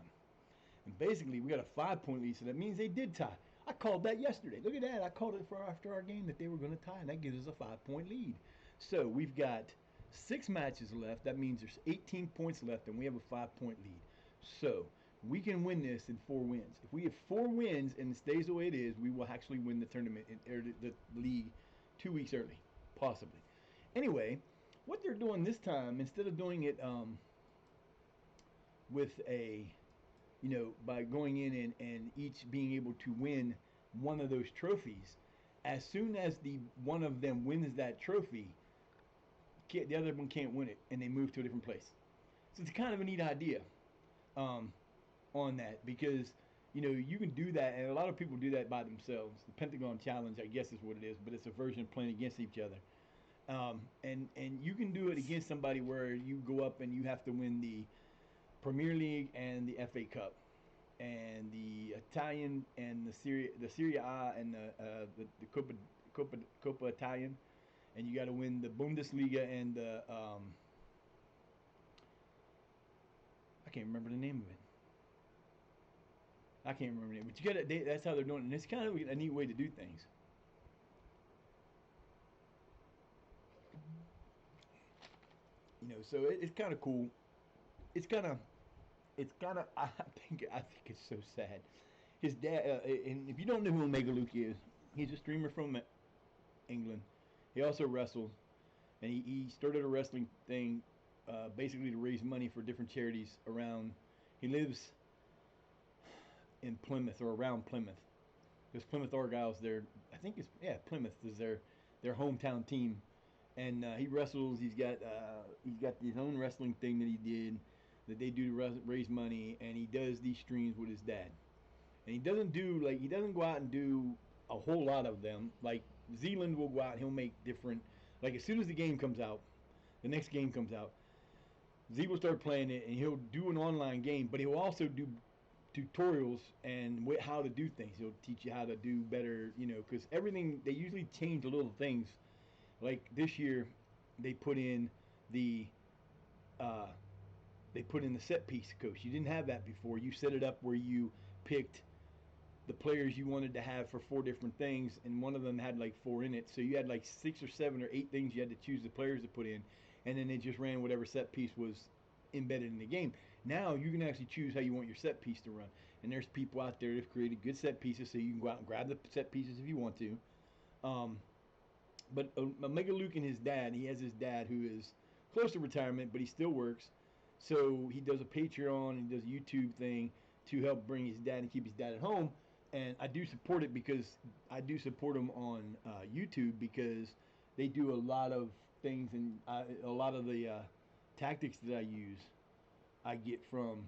And basically, we got a 5 point lead, so that means they did tie. I called that yesterday. Look at that. I called it for after our game that they were going to tie, and that gives us a 5 point lead. So we've got 6 matches left. That means there's 18 points left, and we have a 5 point lead. So we can win this in 4 wins. If we have 4 wins and it stays the way it is, we will actually win the tournament or the league 2 weeks early, possibly. Anyway, what they're doing this time, instead of doing it with a by going in and each being able to win one of those trophies, as soon as the one of them wins that trophy, the other one can't win it, and they move to a different place. So it's kind of a neat idea on that, because you can do that, and a lot of people do that by themselves. The Pentagon Challenge, I guess, is what it is, but it's a version of playing against each other. And you can do it against somebody where you go up and you have to win the Premier League and the FA Cup, and the Italian and the Serie A and the Coppa Italian, and you got to win the Bundesliga and the I can't remember the name of it. I can't remember the name, but you got to. That's how they're doing it, and it's kind of a neat way to do things. So it's kind of cool. It's kind of I think it's so sad. His dad, and if you don't know who Omega Luke is, he's a streamer from England. He also wrestles, and he started a wrestling thing, basically to raise money for different charities around. He lives in Plymouth or around Plymouth. Because Plymouth Argyle's their, I think it's Plymouth is their hometown team, and he wrestles. He's got his own wrestling thing that he did, that they do to raise money, and he does these streams with his dad. And he doesn't go out and do a whole lot of them. Like Zealand will go out and he'll make different, like as soon as the game comes out, the next game comes out, Z will start playing it and he'll do an online game, but he'll also do tutorials and how to do things. He'll teach you how to do better, because everything, they usually change little things. Like this year, they put in the uh, set piece coach. You didn't have that before. You set it up where you picked the players you wanted to have for 4 different things, and one of them had like 4 in it. So you had like 6 or 7 or 8 things you had to choose the players to put in, and then it just ran whatever set piece was embedded in the game. Now you can actually choose how you want your set piece to run, and there's people out there that've created good set pieces, so you can go out and grab the set pieces if you want to. But Omega Luke and his dad, he has his dad who is close to retirement, but he still works. So he does a Patreon and he does a YouTube thing to help bring his dad and keep his dad at home. And I do support it, because I do support them on YouTube, because they do a lot of things, and a lot of the tactics that I use, I get from.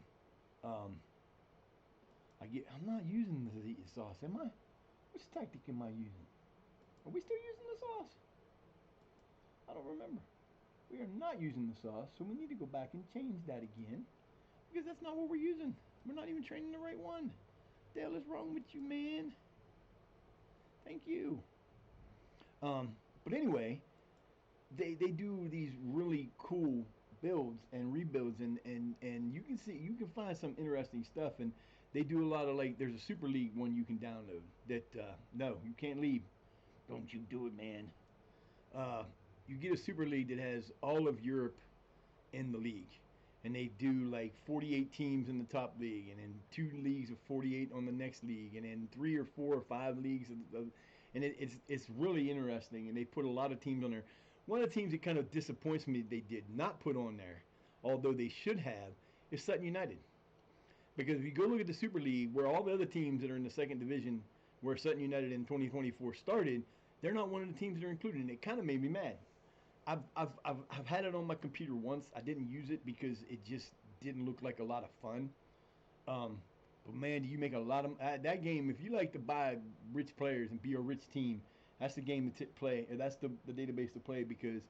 I'm not using the sauce, am I? Which tactic am I using? Are we still using the sauce? I don't remember. We are not using the sauce, so we need to go back and change that again because that's not what we're using. We're not even training the right one. What the hell is wrong with you, man? Thank you. But anyway, they do these really cool builds and rebuilds, and you can find some interesting stuff, and they do a lot of, like, there's a Super League one you can download that no, you can't leave. Don't you do it, man. Uh, you get a Super League that has all of Europe in the league, and they do like 48 teams in the top league, and then two leagues of 48 on the next league, and then 3 or 4 or 5 leagues and it's really interesting, and they put a lot of teams on there. One of the teams that kind of disappoints me they did not put on there, although they should have, is Sutton United. Because if you go look at the Super League, where all the other teams that are in the second division, where Sutton United in 2024 started, they're not one of the teams that are included, and it kind of made me mad. I've had it on my computer once. I didn't use it because it just didn't look like a lot of fun. Um, but man, do you make a lot of that game? If you like to buy rich players and be a rich team, that's the game to play. That's the database to play because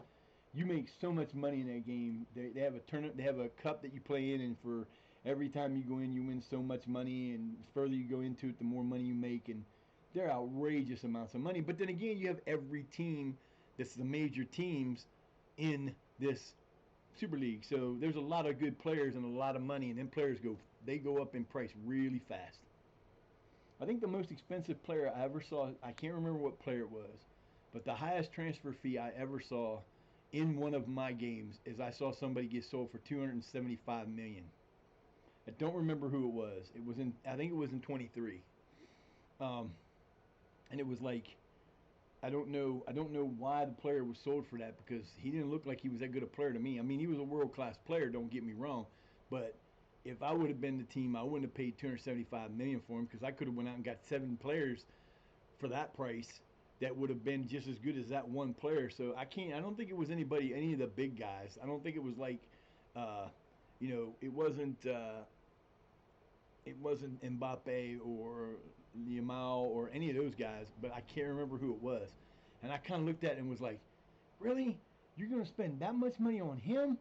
you make so much money in that game. They have a tournament. They have a cup that you play in, and for every time you go in, you win so much money. And the further you go into it, the more money you make, and they're outrageous amounts of money. But then again, you have every team that's the major teams in this Super League. So there's a lot of good players and a lot of money, and then players go up in price really fast. I think the most expensive player I ever saw, I can't remember what player it was, but the highest transfer fee I ever saw in one of my games is I saw somebody get sold for 275 million. I don't remember who it was. I think it was in 23. Um, and it was like, I don't know why the player was sold for that because he didn't look like he was that good a player to me. I mean, he was a world class player. Don't get me wrong, but if I would have been the team, I wouldn't have paid 275 million for him because I could have went out and got 7 players for that price that would have been just as good as that one player. So I can't. I don't think it was any of the big guys. I don't think it was like, uh, it wasn't Mbappe or Yamal or any of those guys, but I can't remember who it was. And I kind of looked at it and was like, really? You're going to spend that much money on him?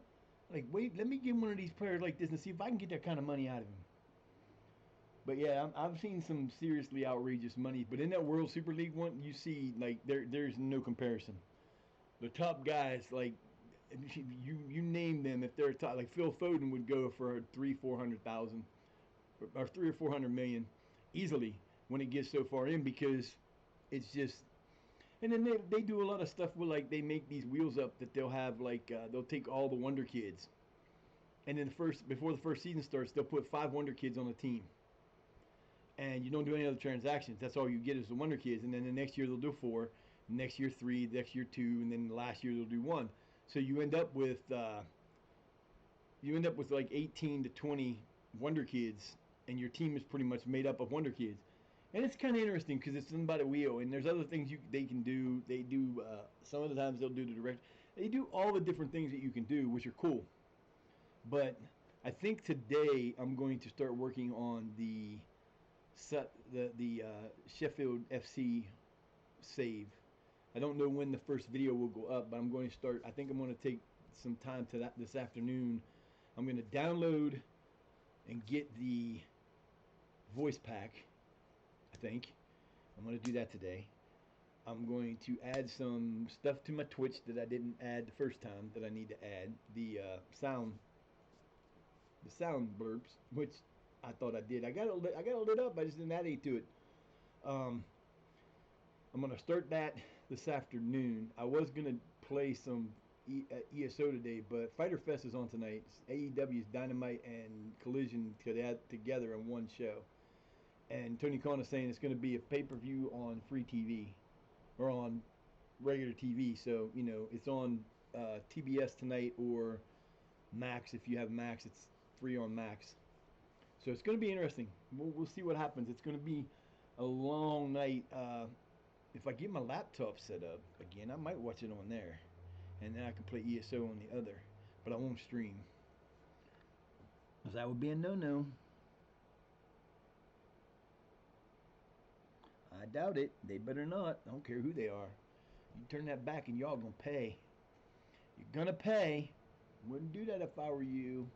Like, wait, let me get one of these players like this and see if I can get that kind of money out of him. But yeah, I've seen some seriously outrageous money. But in that World Super League one, you see, like, there's no comparison. The top guys, like, you name them, if they're top, like Phil Foden would go for 300,000, 400,000 or 300 or 400 million easily when it gets so far in because it's just. And then they do a lot of stuff with, like, they make these wheels up that they'll have, like, they'll take all the Wonder Kids, and then before the first season starts, they'll put 5 Wonder Kids on a team, and you don't do any other transactions. That's all you get is the Wonder Kids, and then the next year they'll do 4, next year 3, next year 2, and then the last year they'll do 1. So you end up with like 18 to 20 Wonder Kids, and your team is pretty much made up of Wonder Kids. And it's kind of interesting because it's something about a wheel, and there's other things they can do. They do some of the times they'll do the direct. They do all the different things that you can do, which are cool. But I think today I'm going to start working on the Sheffield FC save. I don't know when the first video will go up, but I'm going to start. I think I'm going to take some time to that this afternoon. I'm going to download and get the voice pack. I think I'm going to do that today. I'm going to add some stuff to my Twitch that I didn't add the first time that I need to add. The sound blurbs, which I thought I did. I got it lit up. I just didn't add any to it. Um, I'm gonna start that this afternoon. I was gonna play some ESO today, but Fighter Fest is on tonight. AEW's Dynamite and Collision together in one show. And Tony Khan is saying it's going to be a pay-per-view on free TV or on regular TV. So, it's on TBS tonight or Max. If you have Max, it's free on Max. So it's going to be interesting. We'll see what happens. It's going to be a long night. If I get my laptop set up again, I might watch it on there. And then I can play ESO on the other. But I won't stream. Because that would be a no-no. I doubt it. They better not. I don't care who they are. You turn that back and y'all gonna pay. You're gonna pay. Wouldn't do that if I were you.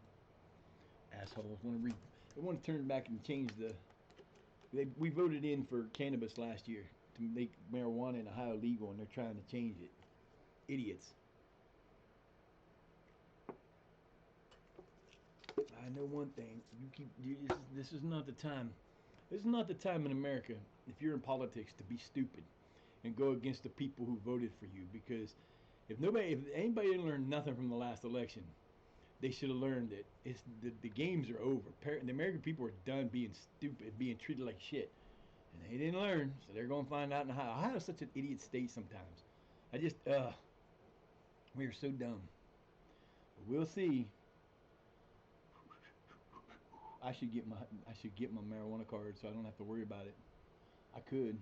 Assholes they want to turn back and change we voted in for cannabis last year to make marijuana in Ohio legal, and they're trying to change it. Idiots. I know one thing. This is not the time. This is not the time in America, if you're in politics, to be stupid and go against the people who voted for you. Because if anybody didn't learn nothing from the last election, they should have learned that the games are over. The American people are done being stupid, being treated like shit, and they didn't learn, so they're going to find out in Ohio. Ohio's such an idiot state sometimes. We are so dumb. But we'll see. I should get my marijuana card so I don't have to worry about it. I could.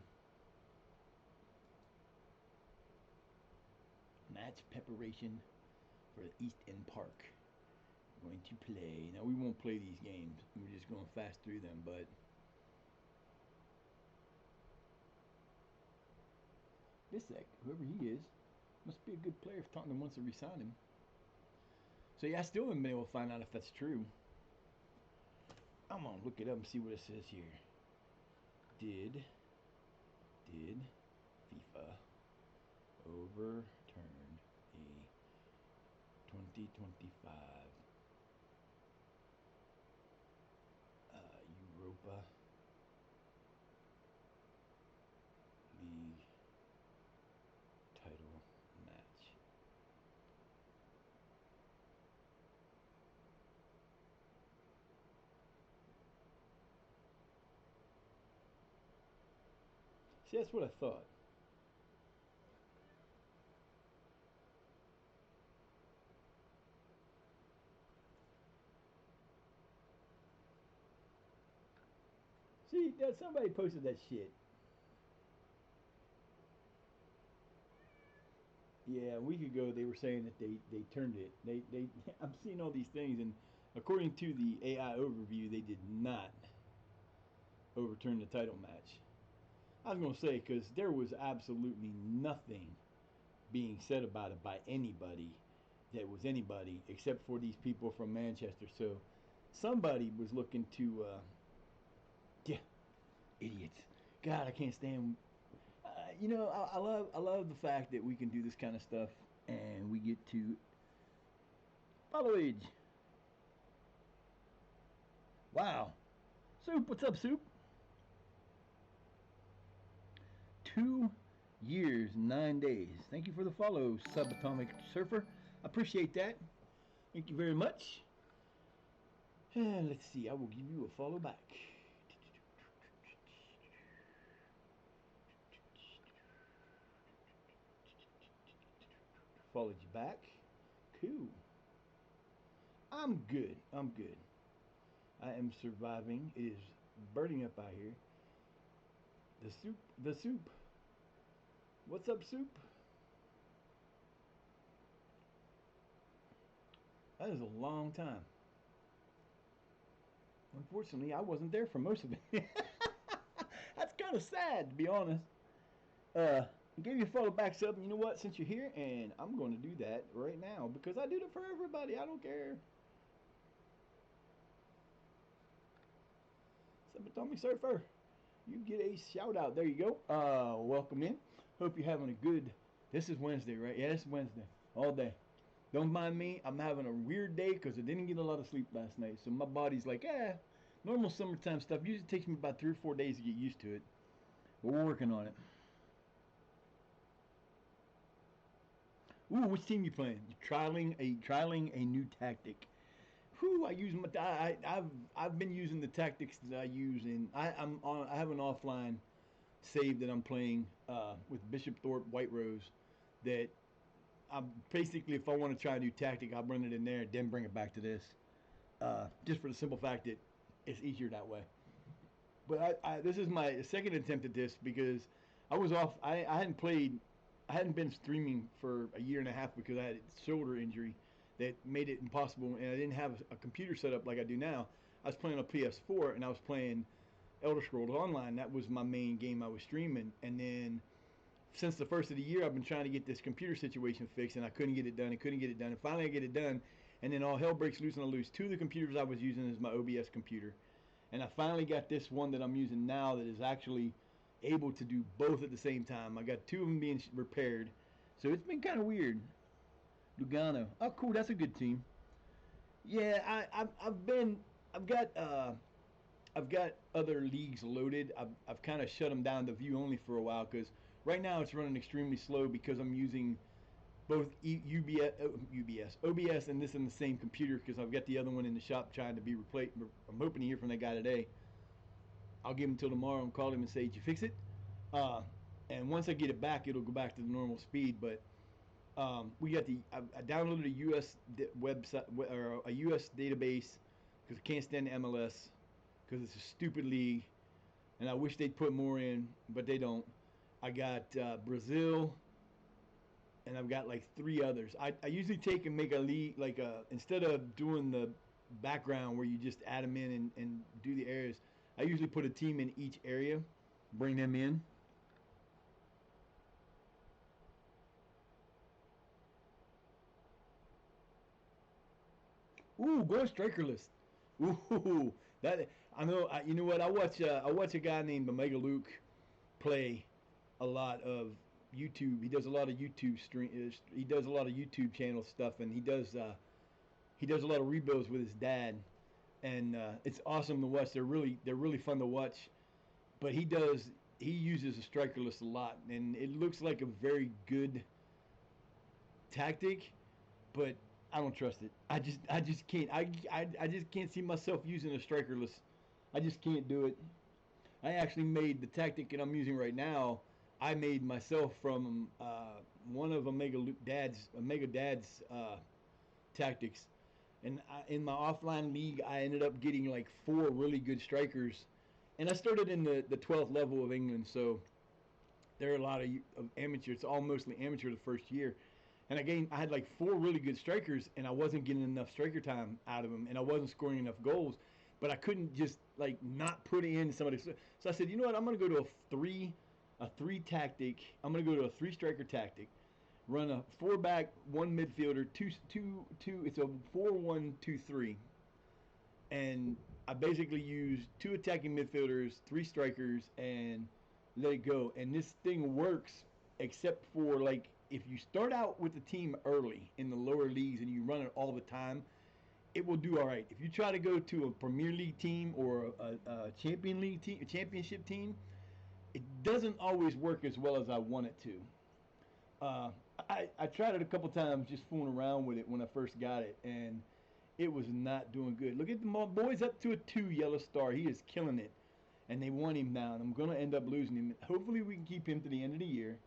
Match preparation for the East End Park. We're going to play. Now we won't play these games. We're just going fast through them, but whoever he is, must be a good player if Tottenham wants to resign him. So yeah, I still haven't been able to find out if that's true. I'm gonna look it up and see what it says here. Did FIFA overturn a 2025 Europa League title match? See, that's what I thought. See, somebody posted that shit. Yeah, a week ago they were saying that they turned it. I'm seeing all these things, and according to the AI overview, they did not overturn the title match. I was gonna say because there was absolutely nothing being said about it by anybody that was anybody except for these people from Manchester. So somebody was looking to, yeah, idiots. God, I can't stand. I love the fact that we can do this kind of stuff and we get to follow age. Wow, Soup, what's up, Soup? 2 years, 9 days. Thank you for the follow, Subatomic Surfer. I appreciate that. Thank you very much. And let's see, I will give you a follow back. Followed you back. Cool. I'm good. I'm good. I am surviving. It is burning up out here. The soup. What's up, Soup? That is a long time. Unfortunately, I wasn't there for most of it. That's kind of sad, to be honest. I gave you a follow back sub, and you know what? Since you're here, and I'm going to do that right now because I do it for everybody. I don't care. Subatomic Surfer, you get a shout out. There you go. Welcome in. Hope you're having a good. This is Wednesday, right? Yeah, it's Wednesday. All day. Don't mind me. I'm having a weird day because I didn't get a lot of sleep last night. So my body's like, normal summertime stuff. Usually takes me about 3 or 4 days to get used to it. But we're working on it. Ooh, which team you playing? You're trialing a new tactic. Whew, I've been using the tactics that I use, and I have an offline save that I'm playing with Bishop Thorpe White Rose. That I'm basically, if I want to try a new tactic, I'll run it in there and then bring it back to this. Just for the simple fact that it's easier that way. But this is my second attempt at this because I was off. I hadn't played. I hadn't been streaming for a year and a half because I had a shoulder injury that made it impossible, and I didn't have a computer set up like I do now. I was playing on PS4, and I was playing Elder Scrolls Online. That was my main game I was streaming, and then since the first of the year, I've been trying to get this computer situation fixed, and I couldn't get it done. And finally, I get it done, and then all hell breaks loose, and I lose two of the computers I was using as my OBS computer. And I finally got this one that I'm using now that is actually able to do both at the same time. I got two of them being repaired, so it's been kind of weird. Lugano. Oh, cool. That's a good team. Yeah, I've been I've got other leagues loaded. I've kind of shut them down to view only for a while because right now it's running extremely slow because I'm using both OBS, and this in the same computer because I've got the other one in the shop trying to be replaced. I'm hoping to hear from that guy today. I'll give him till tomorrow and call him and say, "Did you fix it?" And once I get it back, it'll go back to the normal speed. But we got I downloaded a U.S. website or a U.S. database because I can't stand the MLS because it's a stupid league, and I wish they'd put more in, but they don't. I got Brazil, and I've got like three others. I usually take and make a league like instead of doing the background where you just add them in and do the areas. I usually put a team in each area, bring them in. Ooh, go strikerless. Ooh, that I know. You know what? I watch a guy named Omega Luke play a lot of YouTube. He does a lot of YouTube stream. He does a lot of YouTube channel stuff, and he does a lot of rebuilds with his dad, and it's awesome to watch. They're really fun to watch. But he uses a strikerless a lot, and it looks like a very good tactic, but I don't trust it. I just can't. I just can't see myself using a strikerless. I just can't do it. I actually made the tactic that I'm using right now. I made myself from one of Omega Dad's tactics, and in my offline league, I ended up getting like four really good strikers, and I started in the 12th level of England, so there are a lot of amateur. It's all mostly amateur the first year, and I had like four really good strikers, and I wasn't getting enough striker time out of them, and I wasn't scoring enough goals, but I couldn't just like not put in somebody. So I said, you know what? I'm gonna go to a three tactic. I'm gonna go to a three striker tactic. Run a four back, one midfielder, two. It's a 4-1-2-3, and I basically use two attacking midfielders, three strikers, and let it go. And this thing works, except for like if you start out with the team early in the lower leagues and you run it all the time, it will do all right. If you try to go to a Premier League team or a Champion League team, a Championship team, it doesn't always work as well as I want it to. Uh, I tried it a couple times just fooling around with it when I first got it, and it was not doing good. Look at the boys up to a 2 yellow star. He is killing it, and they want him now. And I'm going to end up losing him. Hopefully we can keep him to the end of the year.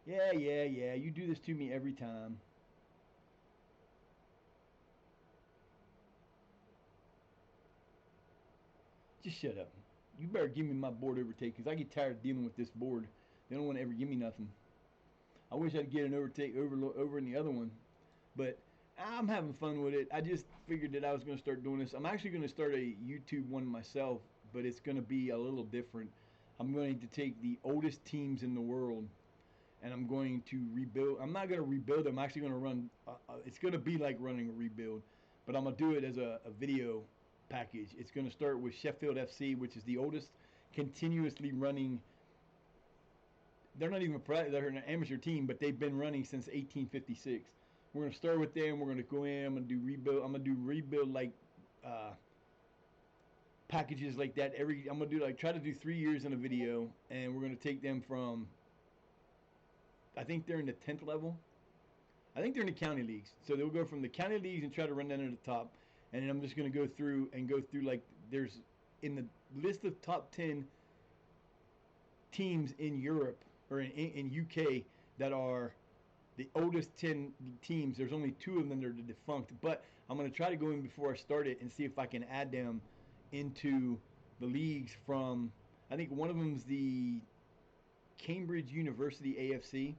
Yeah. You do this to me every time. Just shut up. You better give me my board overtake because I get tired of dealing with this board. They don't want to ever give me nothing. I wish I'd get an overtake over in the other one, but I'm having fun with it. I just figured that I was going to start doing this. I'm actually going to start a YouTube one myself, but it's going to be a little different. I'm going to take the oldest teams in the world, and I'm going to rebuild. I'm not going to rebuild them. I'm actually going to run. It's going to be like running a rebuild, but I'm going to do it as a video package. It's going to start with Sheffield FC, which is the oldest continuously running. They're not even they're an amateur team, but they've been running since 1856. We're gonna start with them. We're gonna go in. I'm gonna do rebuild. I'm gonna do rebuild like packages like that. I'm gonna do like try to do 3 years in a video, and we're gonna take them from. I think they're in the 10th level. I think they're in the county leagues. So they'll go from the county leagues and try to run down to the top. And then I'm just gonna go through like there's in the list of top 10 teams in Europe or in UK that are the oldest 10 teams. There's only 2 of them that are defunct, but I'm going to try to go in before I start it and see if I can add them into the leagues from, I think one of them is the Cambridge University AFC.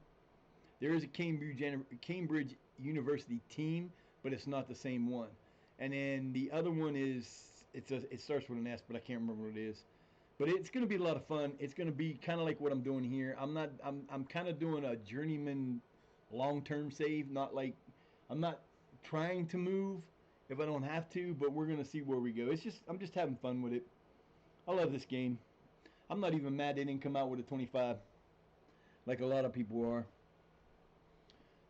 There is a Cambridge University team, but it's not the same one. And then the other one is, it starts with an S, but I can't remember what it is. But it's going to be a lot of fun. It's going to be kind of like what I'm doing here. I'm kind of doing a journeyman long-term save, not like I'm not trying to move if I don't have to, but we're going to see where we go. I'm just having fun with it. I love this game. I'm not even mad they didn't come out with a 25 like a lot of people are.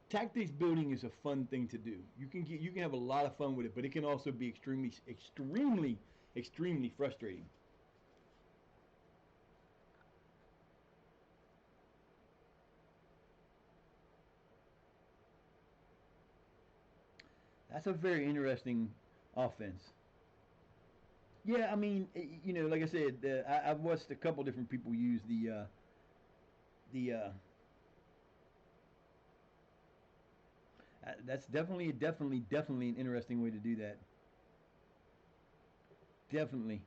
Tactics building is a fun thing to do. You can have a lot of fun with it, but it can also be extremely frustrating. That's a very interesting offense. Yeah, I mean, like I said, I've watched a couple different people use the. That's definitely an interesting way to do that. Definitely,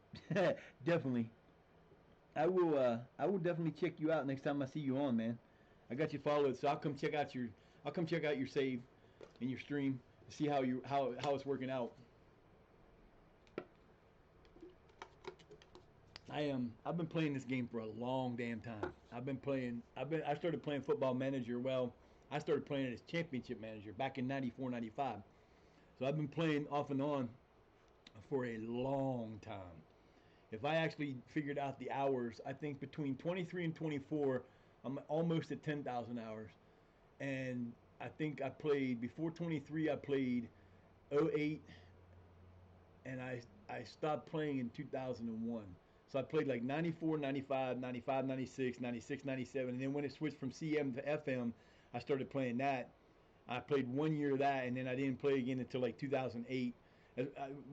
definitely. I will definitely check you out next time I see you on, man. I got you followed, so I'll come check out your save and your stream, see how it's working out. I've been playing this game for a long damn time. I started playing Football Manager. Well, I started playing it as Championship Manager back in 94, 95. So I've been playing off and on for a long time. If I actually figured out the hours, I think between 23 and 24, I'm almost at 10,000 hours. And I think I played before 23. I played '08, and I stopped playing in 2001. So I played like 94, 95, 95, 96, 96, 97. And then when it switched from CM to FM, I started playing that. I played 1 year of that, and then I didn't play again until like 2008.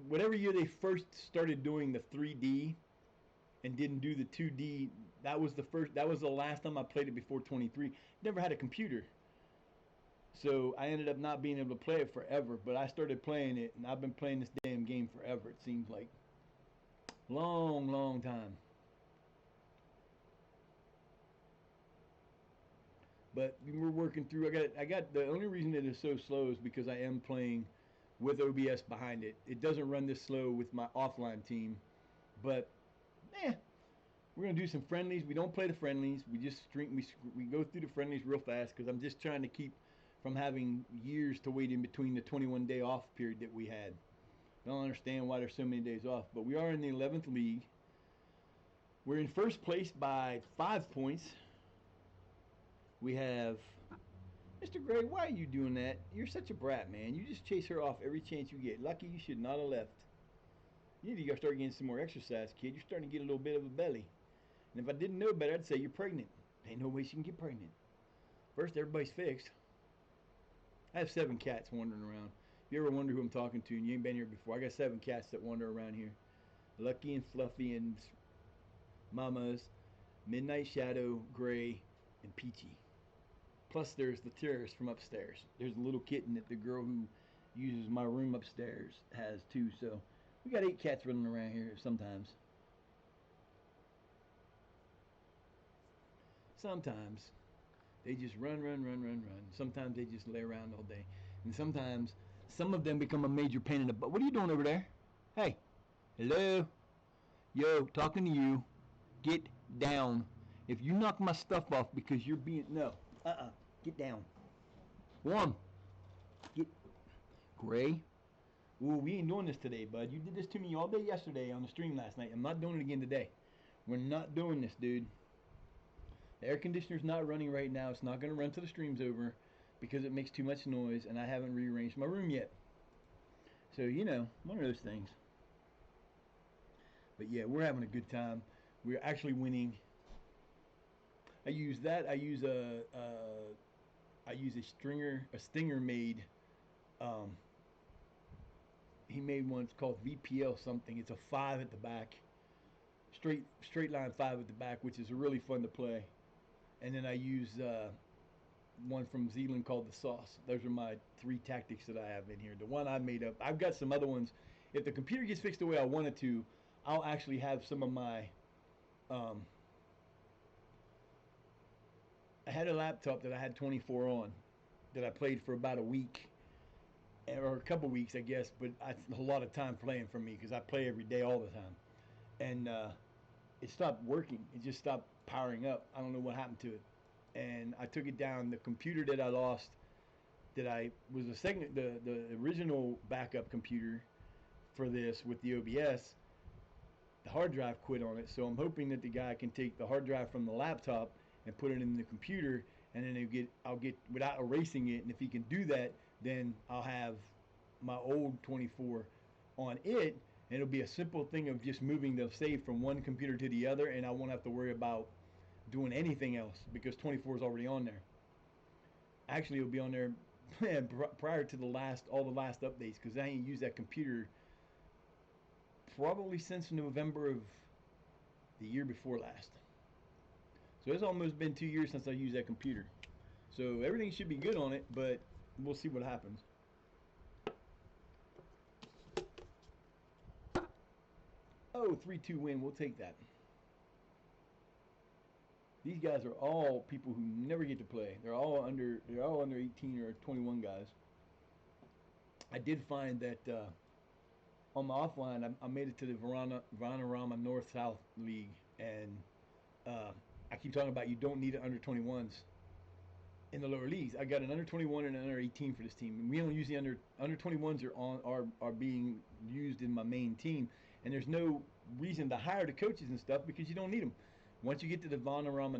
Whatever year they first started doing the 3D and didn't do the 2D, that was the last time I played it before 23. Never had a computer. So I ended up not being able to play it forever, but I started playing it, and I've been playing this damn game forever, it seems like. Long time. But we're working through. I got the only reason it is so slow is because I am playing with OBS behind it. It doesn't run this slow with my offline team, but we're gonna do some friendlies. We don't play the friendlies. We just stream. We go through the friendlies real fast because I'm just trying to keep from having years to wait in between the 21-day off period that we had. I don't understand why there's so many days off, but we are in the 11th league. We're in first place by 5 points. We have Mr. Gray. Why are you doing that? You're such a brat, man. You just chase her off every chance you get. Lucky you should not have left. You need to start getting some more exercise, kid. You're starting to get a little bit of a belly. And if I didn't know better, I'd say you're pregnant. Ain't no way she can get pregnant. First, everybody's fixed. I have 7 cats wandering around. If you ever wonder who I'm talking to and you ain't been here before, I got 7 cats that wander around here. Lucky and Fluffy and Mamas, Midnight Shadow, Gray, and Peachy. Plus, there's the terrorist from upstairs. There's a little kitten that the girl who uses my room upstairs has too. So we got 8 cats running around here sometimes. Sometimes they just run. Sometimes they just lay around all day. And sometimes some of them become a major pain in the butt. What are you doing over there? Hey, hello? Yo, talking to you. Get down. If you knock my stuff off because you're being... No. Get down. One. Get... Gray. Ooh, we ain't doing this today, bud. You did this to me all day yesterday on the stream last night. I'm not doing it again today. We're not doing this, dude. The air conditioner's not running right now. It's not going to run till the stream's over because it makes too much noise, and I haven't rearranged my room yet. So, one of those things. But yeah, we're having a good time. We're actually winning. I use that. I use a Stinger made. He made one. It's called VPL something. It's a 5 at the back, straight line 5 at the back, which is really fun to play. And then I use one from Zealand called the Sauce. Those are my 3 tactics that I have in here. The one I made up. I've got some other ones. If the computer gets fixed the way I want it to, I'll actually have some of my... I had a laptop that I had 24 on that I played for about a week. Or a couple weeks, I guess. But it's a lot of time playing for me because I play every day all the time. And it stopped working. It just stopped powering up. I don't know what happened to it. And I took it down. The computer that I lost, that I was the original backup computer for this with the OBS, the hard drive quit on it. So I'm hoping that the guy can take the hard drive from the laptop and put it in the computer, and then I'll get without erasing it. And if he can do that, then I'll have my old 24 on it, and it'll be a simple thing of just moving the save from one computer to the other, and I won't have to worry about doing anything else because 24 is already on there. Actually, it'll be on there prior to all the last updates, because I ain't used that computer probably since November of the year before last. So it's almost been 2 years since I used that computer. So everything should be good on it, but we'll see what happens. Oh, 3-2 win. We'll take that. These guys are all people who never get to play. They're all under 18 or 21 guys. I did find that on my offline, I made it to the Vanarama North-South League, and I keep talking about you don't need an under 21s in the lower leagues. I got an under 21 and an under 18 for this team, and we don't use the under 21s are being used in my main team, and there's no reason to hire the coaches and stuff because you don't need them. Once you get to the Vanarama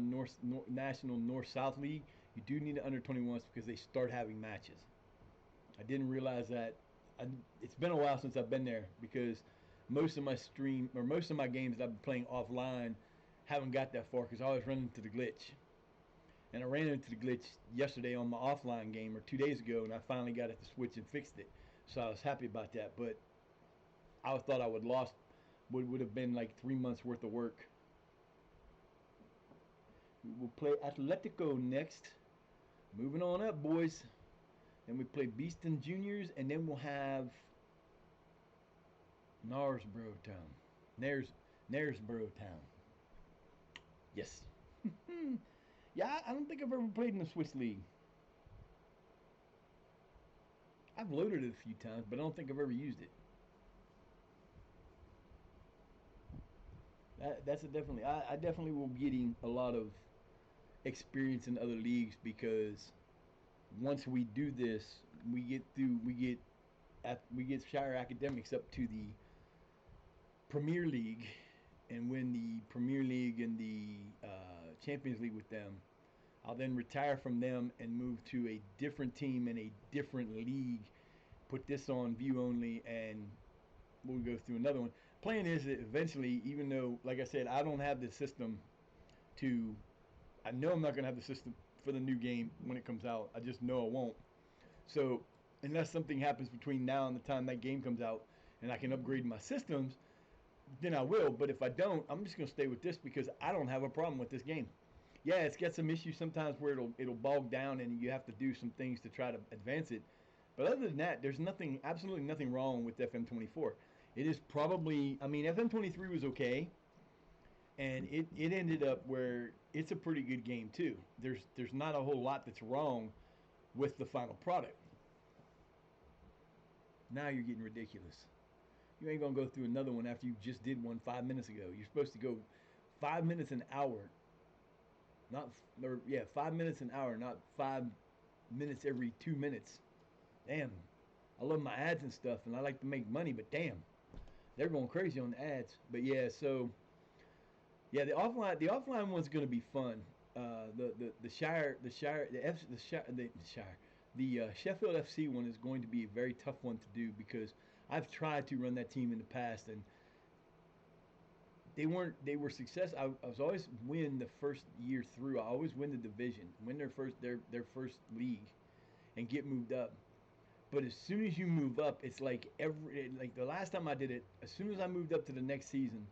National North-South League, you do need the under 21s because they start having matches. I didn't realize that. It's been a while since I've been there because most of my games that I've been playing offline haven't got that far because I always run into the glitch. And I ran into the glitch yesterday on my offline game, or 2 days ago, and I finally got it to switch and fixed it. So I was happy about that. But I thought I would have been like 3 months worth of work. We'll play Atletico next. Moving on up, boys. Then we play Beeston Juniors, and then we'll have Knaresborough Town. Knaresborough Town. Yes. Yeah, I don't think I've ever played in the Swiss League. I've loaded it a few times, but I don't think I've ever used it. That's definitely. I definitely will be getting a lot of experience in other leagues because once we do this, we get Shire Academics up to the Premier League and win the Premier League and the Champions League with them. I'll then retire from them and move to a different team in a different league. Put this on view only, and we'll go through another one. Plan is that eventually, even though, like I said, I don't have the system I know I'm not going to have the system for the new game when it comes out. I just know I won't. So unless something happens between now and the time that game comes out and I can upgrade my systems, then I will. But if I don't, I'm just going to stay with this because I don't have a problem with this game. Yeah, it's got some issues sometimes where it'll bog down and you have to do some things to try to advance it. But other than that, there's absolutely nothing wrong with FM24. It is probably, FM23 was okay, and it ended up where it's a pretty good game too. There's not a whole lot that's wrong with the final product. Now you're getting ridiculous. You ain't gonna go through another one after you just did one 5 minutes ago. You're supposed to go 5 minutes an hour. 5 minutes an hour, not 5 minutes every 2 minutes. Damn. I love my ads and stuff, and I like to make money, but damn, they're going crazy on the ads. But yeah, so yeah, the offline one's gonna be fun. The Sheffield FC one is going to be a very tough one to do because I've tried to run that team in the past and they were success. I was always win the first year through. I always win the division, win their first league, and get moved up. But as soon as you move up, it's like the last time I did it, as soon as I moved up to the next season,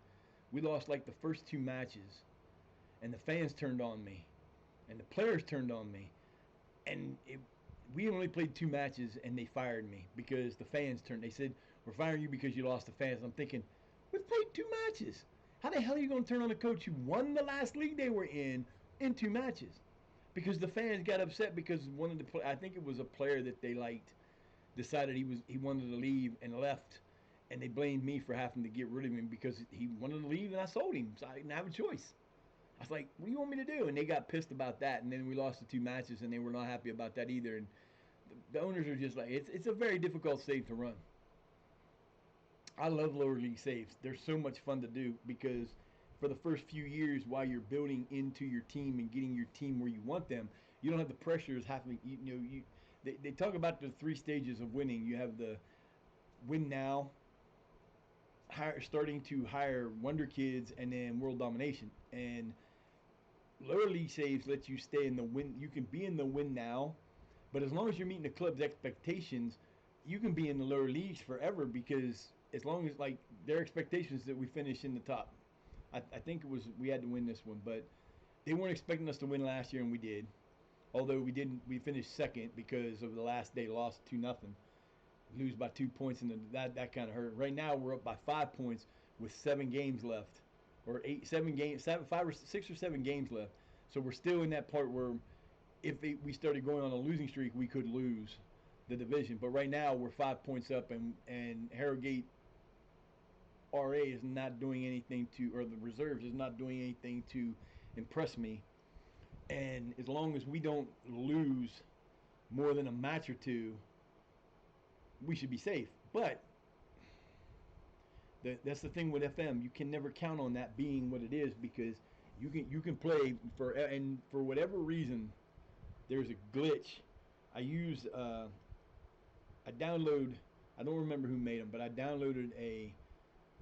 we lost like the first 2 matches, and the fans turned on me, and the players turned on me, and we only played 2 matches, and they fired me because the fans turned. They said, "We're firing you because you lost the fans." I'm thinking, we played 2 matches. How the hell are you going to turn on a coach who won the last league they were in 2 matches? Because the fans got upset because one of the I think it was a player that they liked decided he wanted to leave and left, and they blamed me for having to get rid of him because he wanted to leave and I sold him, so I didn't have a choice. I was like, "What do you want me to do?" And they got pissed about that, and then we lost the 2 matches, and they were not happy about that either. And the owners are just like, it's a very difficult save to run. I love lower league saves. They're so much fun to do because for the first few years while you're building into your team and getting your team where you want them, you don't have the pressures having they talk about the 3 stages of winning. You have the win now, starting to hire wonder kids, and then world domination. And lower league saves let you stay in the win. You can be in the win now, but as long as you're meeting the club's expectations, you can be in the lower leagues forever because as long as like their expectations that we finish in the top. I think it was we had to win this one, but they weren't expecting us to win last year, and we did. Although we didn't, we finished second because of the last day lost 2-0. Lose by 2 points, and that kind of hurt. Right now we're up by 5 points with 7 games left, or 7 games, 5 or 6 or 7 games left. So we're still in that part where we started going on a losing streak, we could lose the division. But right now we're 5 points up, and Harrogate RA is not doing anything to, or the reserves is not doing anything to impress me. And as long as we don't lose more than a match or two, we should be safe. But that's the thing with FM. You can never count on that being what it is because you can play and for whatever reason, there's a glitch. I use I download. I don't remember who made them, but I downloaded a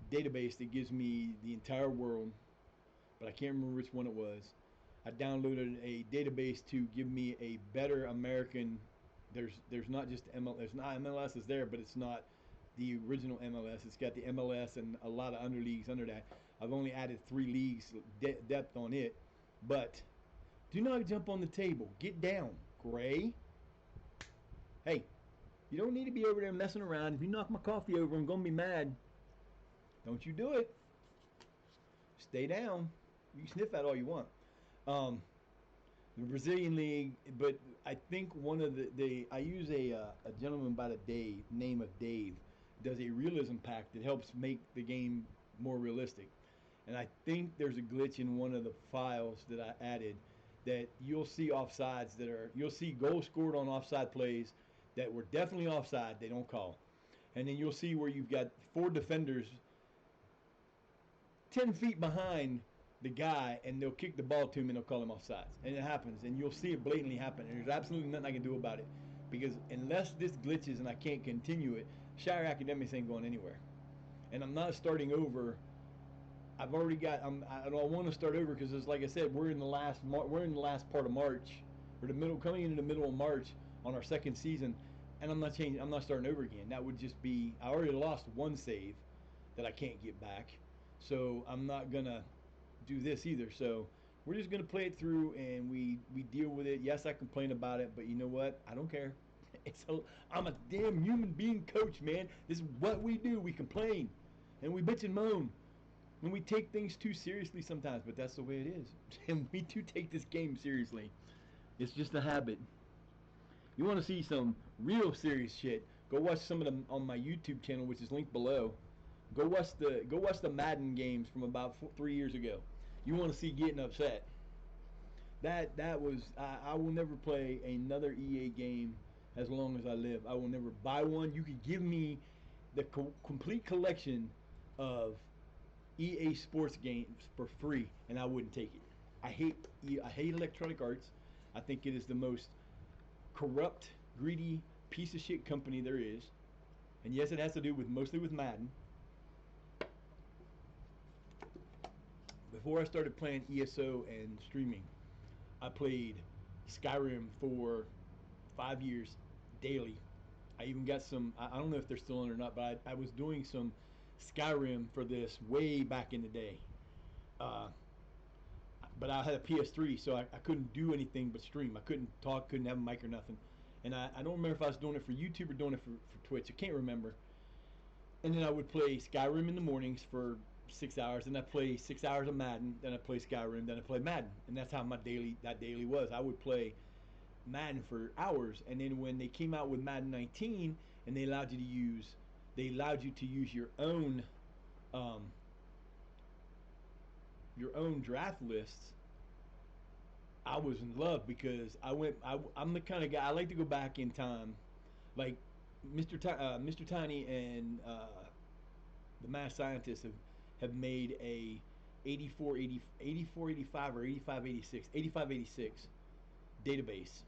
database that gives me the entire world, but I can't remember which one it was. I downloaded a database to give me a better American. There's not just MLS. There's not MLS is there, but it's not the original MLS. It's got the MLS and a lot of under leagues under that. I've only added 3 leagues depth on it, but do not jump on the table. Get down, Gray. Hey, you don't need to be over there messing around. If you knock my coffee over, I'm gonna be mad. Don't you do it. Stay down. You can sniff that all you want. The Brazilian league, but I think one of I use a gentleman by the name of Dave, does a realism pack that helps make the game more realistic. And I think there's a glitch in one of the files that I added that you'll see offsides you'll see goals scored on offside plays that were definitely offside, they don't call. And then you'll see where you've got 4 defenders 10 feet behind the guy, and they'll kick the ball to him and they'll call him offsides. And it happens, and you'll see it blatantly happen. And there's absolutely nothing I can do about it because unless this glitches and I can't continue it, Shire Academics ain't going anywhere. And I'm not starting over. I've already got. I don't want to start over because it's like I said, we're in the last part of March, or coming into the middle of March on our second season, and I'm not changing. I'm not starting over again. That would just be. I already lost 1 save that I can't get back, so I'm not gonna do this either. So we're just gonna play it through and we deal with it. Yes, I complain about it, but you know what? I don't care. I'm a damn human being coach, man. This is what we do. We complain and we bitch and moan and we take things too seriously sometimes, but that's the way it is. And we do take this game seriously. It's just a habit. You want to see some real serious shit? Go watch some of them on my YouTube channel, which is linked below. Go watch the Madden games from about 3 years ago. You want to see getting upset. That was I will never play another EA game as long as I live. I will never buy one. You could give me the complete collection of EA Sports games for free, and I wouldn't take it. I hate Electronic Arts. I think it is the most corrupt, greedy piece of shit company there is. And yes, it has to do mostly with Madden. Before I started playing ESO and streaming, I played Skyrim for 5 years daily. I even got some, I don't know if they're still on or not, but I was doing some Skyrim for this way back in the day. But I had a PS3, so I couldn't do anything but stream. I couldn't talk, couldn't have a mic or nothing. And I don't remember if I was doing it for YouTube or doing it for Twitch. I can't remember. And then I would play Skyrim in the mornings for 6 hours. Then I play 6 hours of Madden. Then I play Skyrim. Then I play Madden. And that's how that daily was. I would play Madden for hours. And then when they came out with Madden 19 and they allowed you to use they allowed you to use um, your own draft lists. I was in love because I'm the kind of guy I like to go back in time, like Mr. Tiny and the math scientists have made a 85 or 85 86 database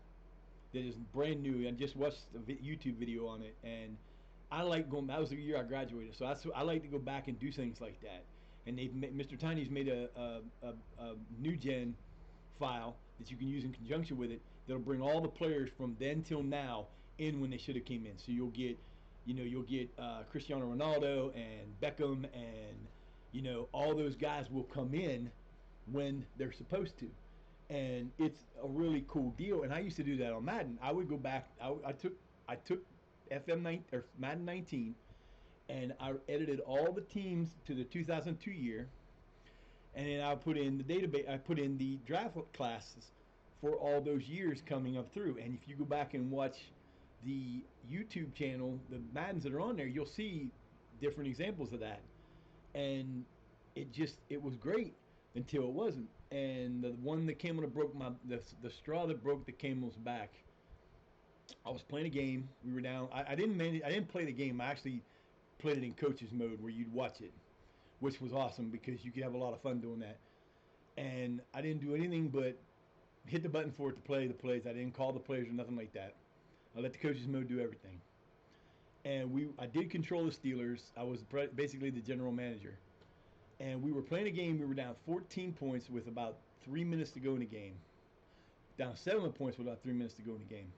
that is brand new. I just watched a YouTube video on it, and I like going. That was the year I graduated, so I like to go back and do things like that. And Mr. Tiny's made a new gen file that you can use in conjunction with it. That'll bring all the players from then till now in when they should have came in. So you'll get Cristiano Ronaldo and Beckham, and all those guys will come in when they're supposed to, and it's a really cool deal. And I used to do that on Madden. I would go back. I took FM9 or Madden 19, and I edited all the teams to the 2002 year, and then I put in the database. I put in the draft classes for all those years coming up through. And if you go back and watch the YouTube channel, the Maddens that are on there, you'll see different examples of that. And it was great until it wasn't. And the one that came on that broke the straw that broke the camel's back. I was playing a game. We were down. I didn't play the game. I actually played it in coach's mode where you'd watch it, which was awesome because you could have a lot of fun doing that. And I didn't do anything but hit the button for it to play the plays. I didn't call the plays or nothing like that. I let the coach's mode do everything. And I did control the Steelers. I was basically the general manager. And we were playing a game. We were down 14 points with about 3 minutes to go in the game. Down 7 points with about 3 minutes to go in the game.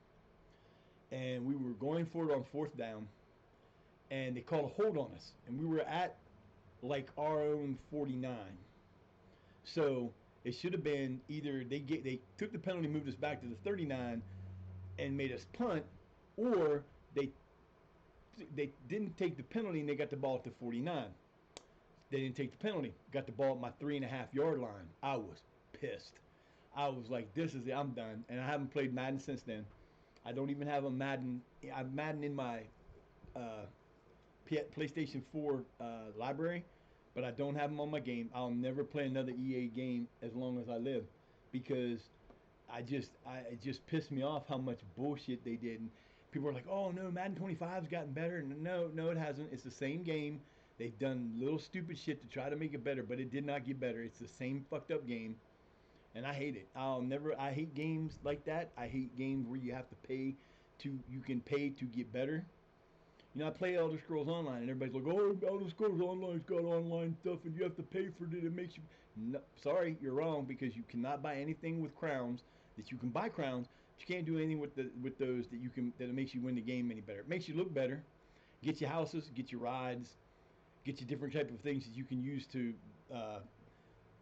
And we were going for it on fourth down. And they called a hold on us. And we were at like our own 49. So it should have been either they took the penalty, moved us back to the 39, and made us punt, or they didn't take the penalty and they got the ball at the 49. They didn't take the penalty, got the ball at my 3.5 yard line. I was pissed. I was like, "This is it. I'm done." And I haven't played Madden since then. I don't even have a Madden. I have Madden in my uh, PlayStation 4 library, but I don't have them on my game. I'll never play another EA game as long as I live, because it just pissed me off how much bullshit they did. And people are like, "Oh no, Madden 25's gotten better." And no, it hasn't. It's the same game. They've done little stupid shit to try to make it better, but it did not get better. It's the same fucked up game, and I hate it. I hate games like that. I hate games where you have to pay you can pay to get better. I play Elder Scrolls Online, and everybody's like, "Oh, Elder Scrolls Online's got online stuff, and you have to pay for it. It makes you." No, sorry, you're wrong, because you cannot buy anything with crowns. That you can buy crowns, but you can't do anything with those that it makes you win the game any better. It makes you look better, get you houses, get you rides, get you different type of things that you can use to uh,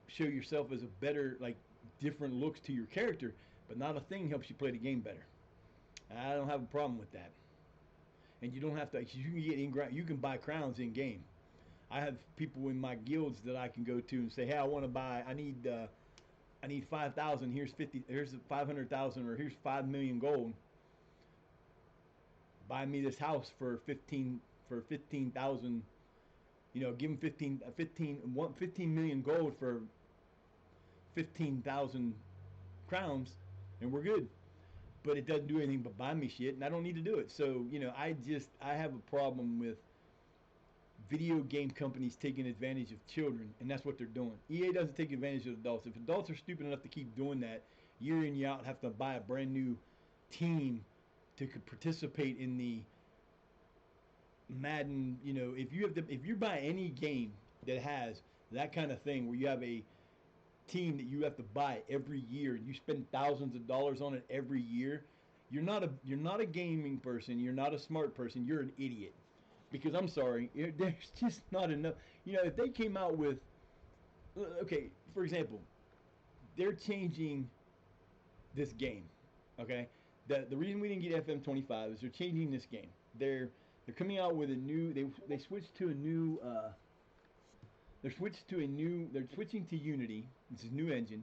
show yourself as a better, like, different looks to your character. But not a thing helps you play the game better. I don't have a problem with that. And you don't have to. You can you can buy crowns in game. I have people in my guilds that I can go to and say, "Hey, I want to buy. I need 5,000. Here's 50. Here's 500,000, or here's 5 million gold. Buy me this house for 15,000. Give them 15 million gold for 15,000 crowns, and we're good." But it doesn't do anything but buy me shit, and I don't need to do it. So I have a problem with video game companies taking advantage of children, and that's what they're doing. EA doesn't take advantage of adults. If adults are stupid enough to keep doing that year in year out, and have to buy a brand new team to participate in the Madden, if you buy any game that has that kind of thing where you have a team that you have to buy every year and you spend thousands of dollars on it every year, you're not a gaming person, you're not a smart person, you're an idiot. Because I'm sorry, there's just not enough. If they came out with, okay, for example, they're changing this game. Okay, the reason we didn't get FM25 is they're changing this game. They're coming out with a new. They switched to a new. They're switching to Unity. It's a new engine,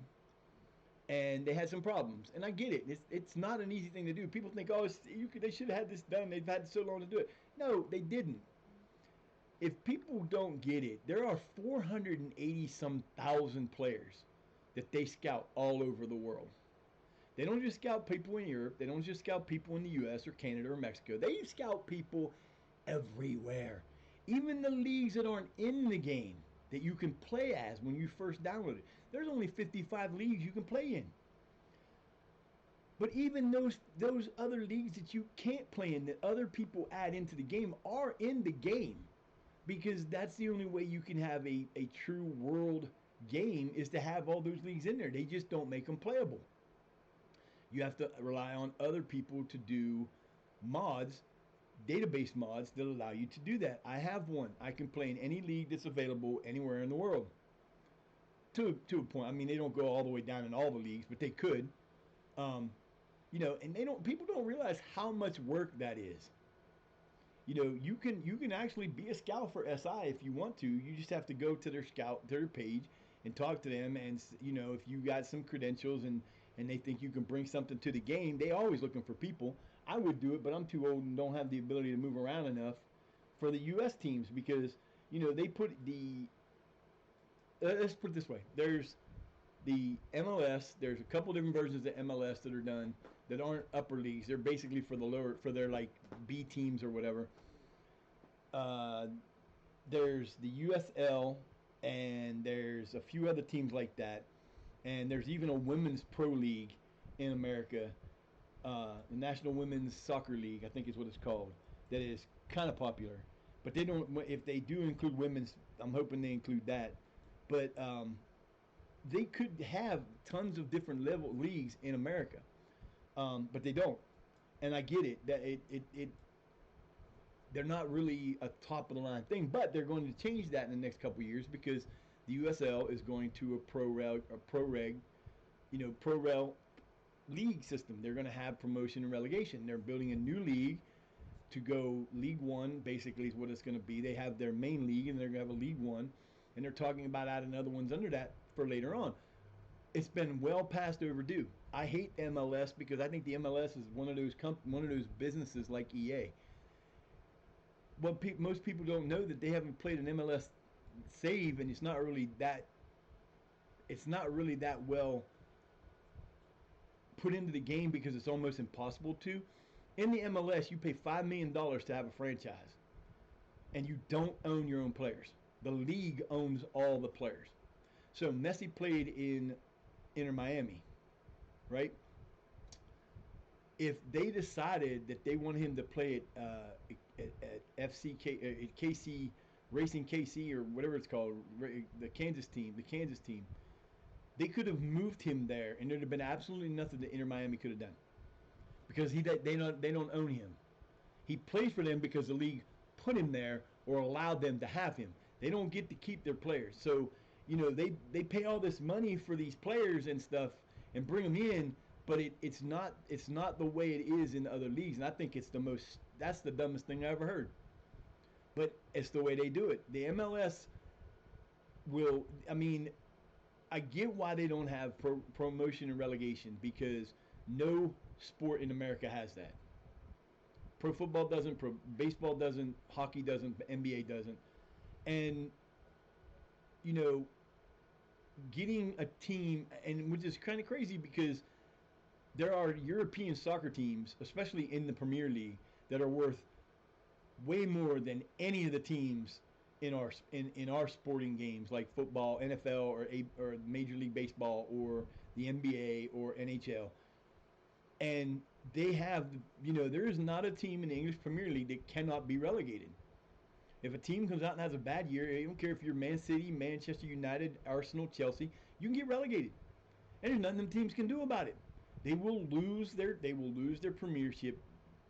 and they had some problems. And I get it. It's not an easy thing to do. People think, "Oh, they should have had this done. They've had so long to do it." No, they didn't. if people don't get it, there are 480 some thousand players that they scout all over the world. They don't just scout people in Europe. They don't just scout people in the U.S. or Canada or Mexico. They scout people everywhere. Even the leagues that aren't in the game that you can play as when you first download it. There's only 55 leagues you can play in. But even those other leagues that you can't play in that other people add into the game are in the game, because that's the only way you can have a true world game, is to have all those leagues in there. They just don't make them playable. You have to rely on other people to do mods, database mods that allow you to do that. I have one. I can play in any league that's available anywhere in the world. To a point. I mean, they don't go all the way down in all the leagues, but they could. Um, and they don't. People don't realize how much work that is. You can actually be a scout for SI if you want to. You just have to go to their page and talk to them, and if you got some credentials and they think you can bring something to the game, they always looking for people. I would do it, but I'm too old and don't have the ability to move around enough for the U.S. teams, because they put the let's put it this way. There's the MLS. There's a couple different versions of MLS that are done that aren't upper leagues. They're basically for the lower, for their like B teams or whatever. Uh, there's the USL, and there's a few other teams like that, and there's even a women's pro league in America, the National Women's Soccer League, I think is what it's called, that is kind of popular. But they don't. If they do include women's, I'm hoping they include that. But they could have tons of different level leagues in America, but they don't. And I get it that it they're not really a top of the line thing, but they're going to change that in the next couple of years, because the USL is going to pro rel league system. They're going to have promotion and relegation. They're building a new league to go League One, basically is what it's going to be. They have their main league, and they're going to have a League One, and they're talking about adding other ones under that for later on. It's been well past overdue. I hate MLS because I think the MLS is one of those businesses like EA. What most people don't know, that they haven't played an MLS save, and it's not really that well put into the game, because it's almost impossible to. In the MLS, you pay $5 million to have a franchise, and you don't own your own players. The league owns all the players. So Messi played in Inter Miami, right? If they decided that they want him to play at KC Racing KC or whatever it's called, the Kansas team, they could have moved him there, and there'd have been absolutely nothing that Inter Miami could have done, because they don't own him. He plays for them because the league put him there or allowed them to have him. They don't get to keep their players. So, they pay all this money for these players and stuff and bring them in, but it's not the way it is in the other leagues. And I think that's the dumbest thing I ever heard. But it's the way they do it. The MLS I get why they don't have promotion and relegation, because no sport in America has that. Pro football doesn't, pro baseball doesn't, hockey doesn't, NBA doesn't. And, getting a team, and which is kind of crazy, because there are European soccer teams, especially in the Premier League, that are worth way more than any of the teams in our sporting games, like football, NFL, or Major League Baseball, or the NBA or NHL. And they have, there is not a team in the English Premier League that cannot be relegated. If a team comes out and has a bad year, I don't care if you're Man City, Manchester United, Arsenal, Chelsea, you can get relegated, and there's nothing them teams can do about it. They will lose their premiership.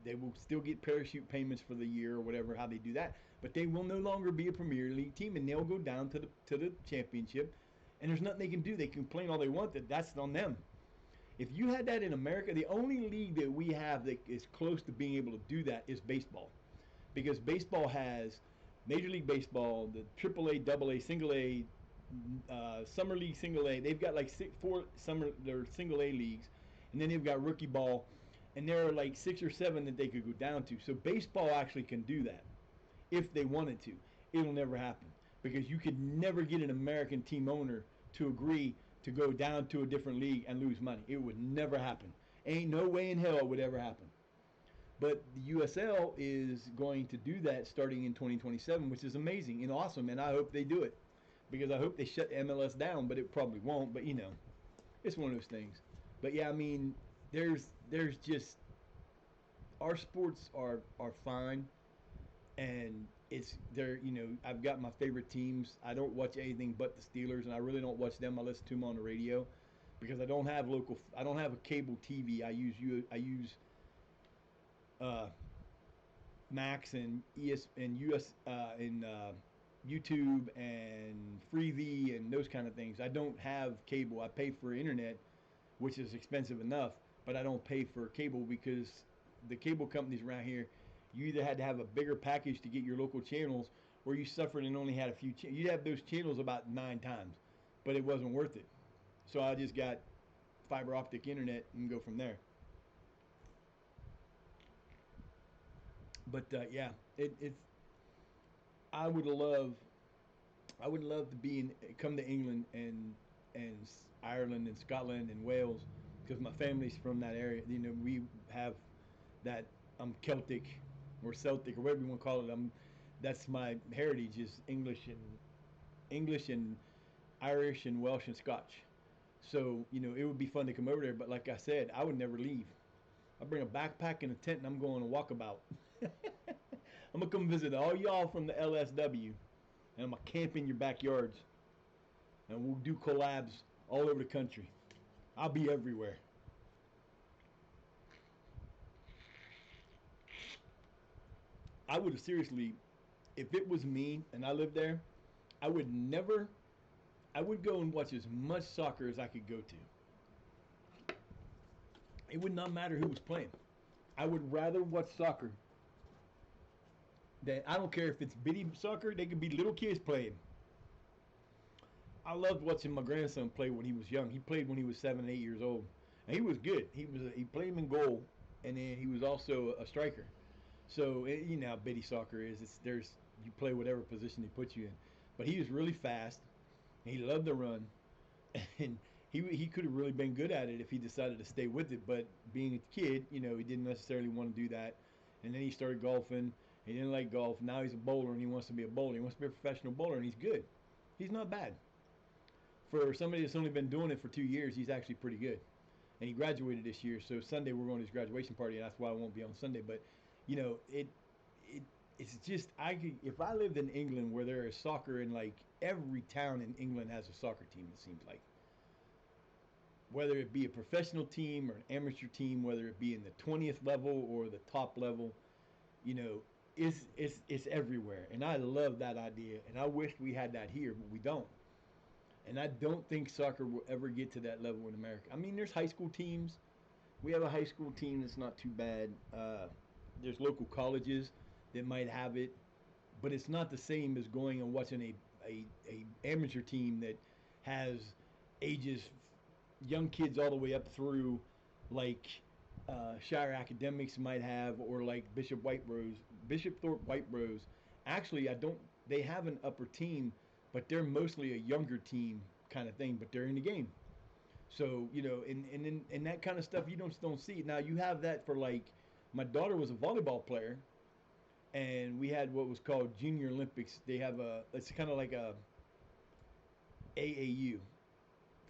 They will still get parachute payments for the year or whatever, how they do that, but they will no longer be a Premier League team, and they'll go down to the championship, and there's nothing they can do. They can complain all they want, that's on them. If you had that in America, the only league that we have that is close to being able to do that is baseball, because baseball has Major League Baseball, the AAA, AA, Single A, Summer League, Single A. They've got like four their Single A leagues, and then they've got rookie ball, and there are like 6 or 7 that they could go down to. So baseball actually can do that if they wanted to. it'll never happen because you could never get an American team owner to agree to go down to a different league and lose money. It would never happen. Ain't no way in hell it would ever happen. But the USL is going to do that starting in 2027, which is amazing and awesome, and I hope they do it because I hope they shut MLS down, but it probably won't. But it's one of those things. But yeah, I mean, there's just our sports are fine, and it's there. I've got my favorite teams. I don't watch anything but the Steelers, and I really don't watch them. I listen to them on the radio because I don't have local. I don't have a cable TV. I use uh, Max and ES and US and YouTube and Freevee and those kind of things. I don't have cable. I pay for internet, which is expensive enough, but I don't pay for cable because the cable companies around here, you either had to have a bigger package to get your local channels, or you suffered and only had a few. You'd have those channels about 9 times, but it wasn't worth it. So I just got fiber optic internet and go from there. But yeah, it's. I would love. I would love to come to England and Ireland and Scotland and Wales because my family's from that area. We have that. I'm Celtic or Celtic or whatever you want to call it. That's my heritage is English and Irish and Welsh and Scotch. So it would be fun to come over there. But like I said, I would never leave. I bring a backpack and a tent and I'm going to walkabout. I'm gonna come visit all y'all from the LSW and I'm gonna camp in your backyards and we'll do collabs all over the country. I'll be everywhere. I would have seriously, if it was me and I lived there, I would never. I would go and watch as much soccer as I could go to. It would not matter who was playing. I would rather watch soccer than I don't care if it's bitty soccer. They could be little kids playing. I loved watching my grandson play when he was young. He played when he was 7, 8 years old, and he was good. He played him in goal, and then he was also a striker. So you know how bitty soccer is. There's you play whatever position they put you in, but he was really fast. And he loved to run, and he could have really been good at it if he decided to stay with it. But being a kid, he didn't necessarily want to do that. And then he started golfing. He didn't like golf. Now he's a bowler and he wants to be a bowler. He wants to be a professional bowler, and he's good. He's not bad. For somebody that's only been doing it for 2 years, he's actually pretty good. And he graduated this year, so Sunday we're going to his graduation party, and that's why I won't be on Sunday. But it it's just I could if I lived in England where there is soccer in like every town in England has a soccer team. It seems like whether it be a professional team or an amateur team, whether it be in the 20th level or the top level, you know, it's everywhere, and I love that idea. And I wish we had that here, but we don't. And I don't think soccer will ever get to that level in America. I mean, there's high school teams. We have a high school team that's not too bad. There's local colleges that might have it, but it's not the same as going and watching a amateur team that has ages, young kids all the way up through, like Shire Academics might have, or like Bishop Thorpe White Rose. Actually, I don't. They have an upper team, but they're mostly a younger team kind of thing. But they're in the game. So in that kind of stuff you don't see. Now you have that for like my daughter was a volleyball player, and we had what was called Junior Olympics. They have it's kind of like a AAU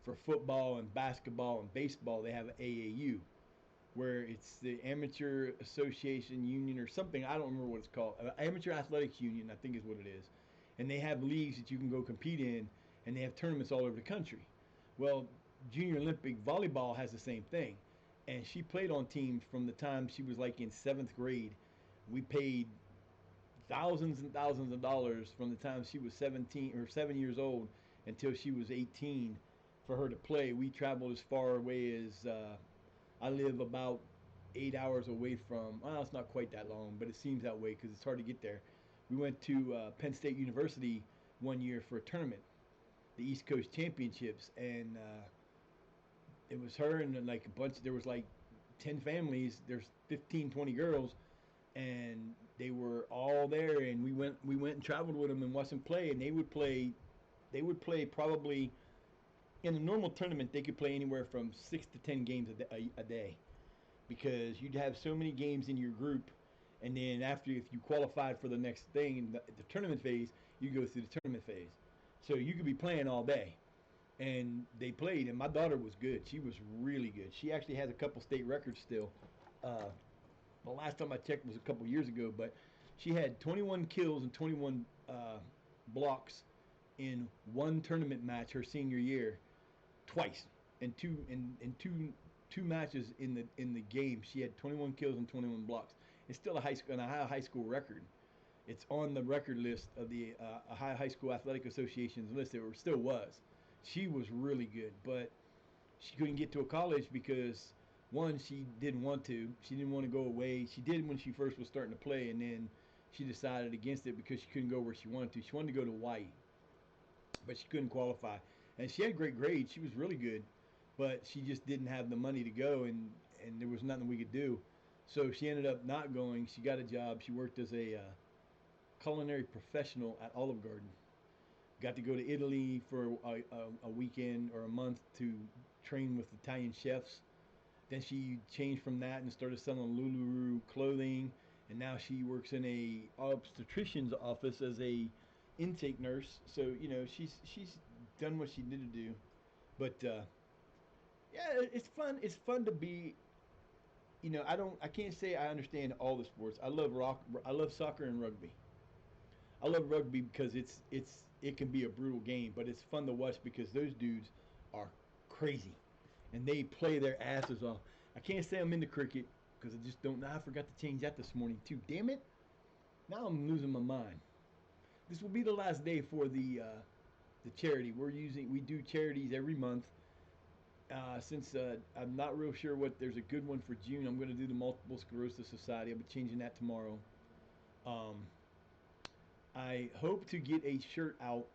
for football and basketball and baseball. They have AAU where it's the Amateur Association Union or something. I don't remember what it's called. Amateur Athletics Union, I think is what it is. And they have leagues that you can go compete in, and they have tournaments all over the country. Well, Junior Olympic volleyball has the same thing, and she played on teams from the time she was like in 7th grade. We paid thousands and thousands of dollars from the time she was 17 or 7 years old until she was 18 for her to play. We traveled as far away as I live about 8 hours away from. Well, it's not quite that long, but it seems that way because it's hard to get there. We went to Penn State University one year for a tournament, the East Coast Championships, and it was her and like a bunch. There was like 10 families. There's 15, 20 girls, and they were all there, and we went and traveled with them and watched them play, and they would play probably in a normal tournament they could play anywhere from 6 to 10 games a day because you'd have so many games in your group, and then after if you qualified for the next thing, the tournament phase, you go through the tournament phase, so you could be playing all day. And they played, and my daughter was good. She was really good. She actually has a couple state records still. Uh, the last time I checked was a couple years ago, but she had 21 kills and 21 blocks in one tournament match her senior year, twice, and two matches in the game. She had 21 kills and 21 blocks. It's still a high school record. It's on the record list of the Ohio High School Athletic Association's list. It still was. She was really good, but she couldn't get to a college because one, she didn't want to. She didn't want to go away. She did when she first was starting to play, and then she decided against it because she couldn't go where she wanted to. She wanted to go to Hawaii, but she couldn't qualify. And she had great grades. She was really good, but she just didn't have the money to go, and there was nothing we could do. So she ended up not going. She got a job. She worked as a culinary professional at Olive Garden. Got to go to Italy for a weekend or a month to train with Italian chefs. Then she changed from that and started selling Lululemon clothing, and now she works in a obstetrician's office as a intake nurse. So she's done what she needed to do. But yeah, it's fun. It's fun to be. I can't say I understand all the sports. I love rock. I love soccer and rugby. I love rugby because it can be a brutal game, but it's fun to watch because those dudes are crazy and they play their asses off. I can't say I'm into cricket because I just don't know. I forgot to change that this morning too. Damn it! Now I'm losing my mind. This will be the last day for the charity. We do charities every month. Since I'm not real sure what there's a good one for June, I'm going to do the Multiple Sclerosis Society. I'll be changing that tomorrow. Um, I hope to get a shirt out.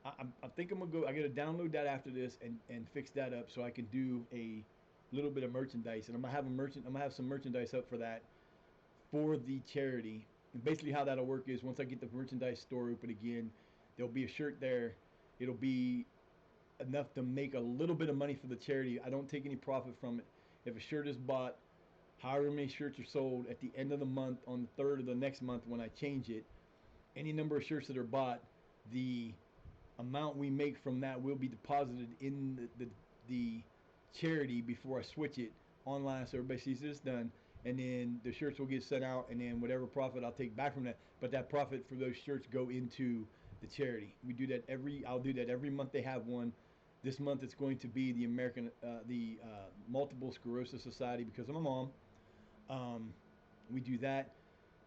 I think I'm gonna go. I gotta download that after this and fix that up so I can do a little bit of merchandise. And I'm gonna have some merchandise up for that for the charity. And basically, how that'll work is once I get the merchandise store open again, there'll be a shirt there. It'll be enough to make a little bit of money for the charity. I don't take any profit from it. If a shirt is bought, however many shirts are sold at the end of the month on the third of the next month when I change it, any number of shirts that are bought, the amount we make from that will be deposited in the charity before I switch it online so everybody sees this done. And then the shirts will get sent out, and then whatever profit I'll take back from that. But that profit for those shirts go into the charity. I'll do that every month they have one. This month it's going to be the Multiple Sclerosis Society because of my mom. We do that.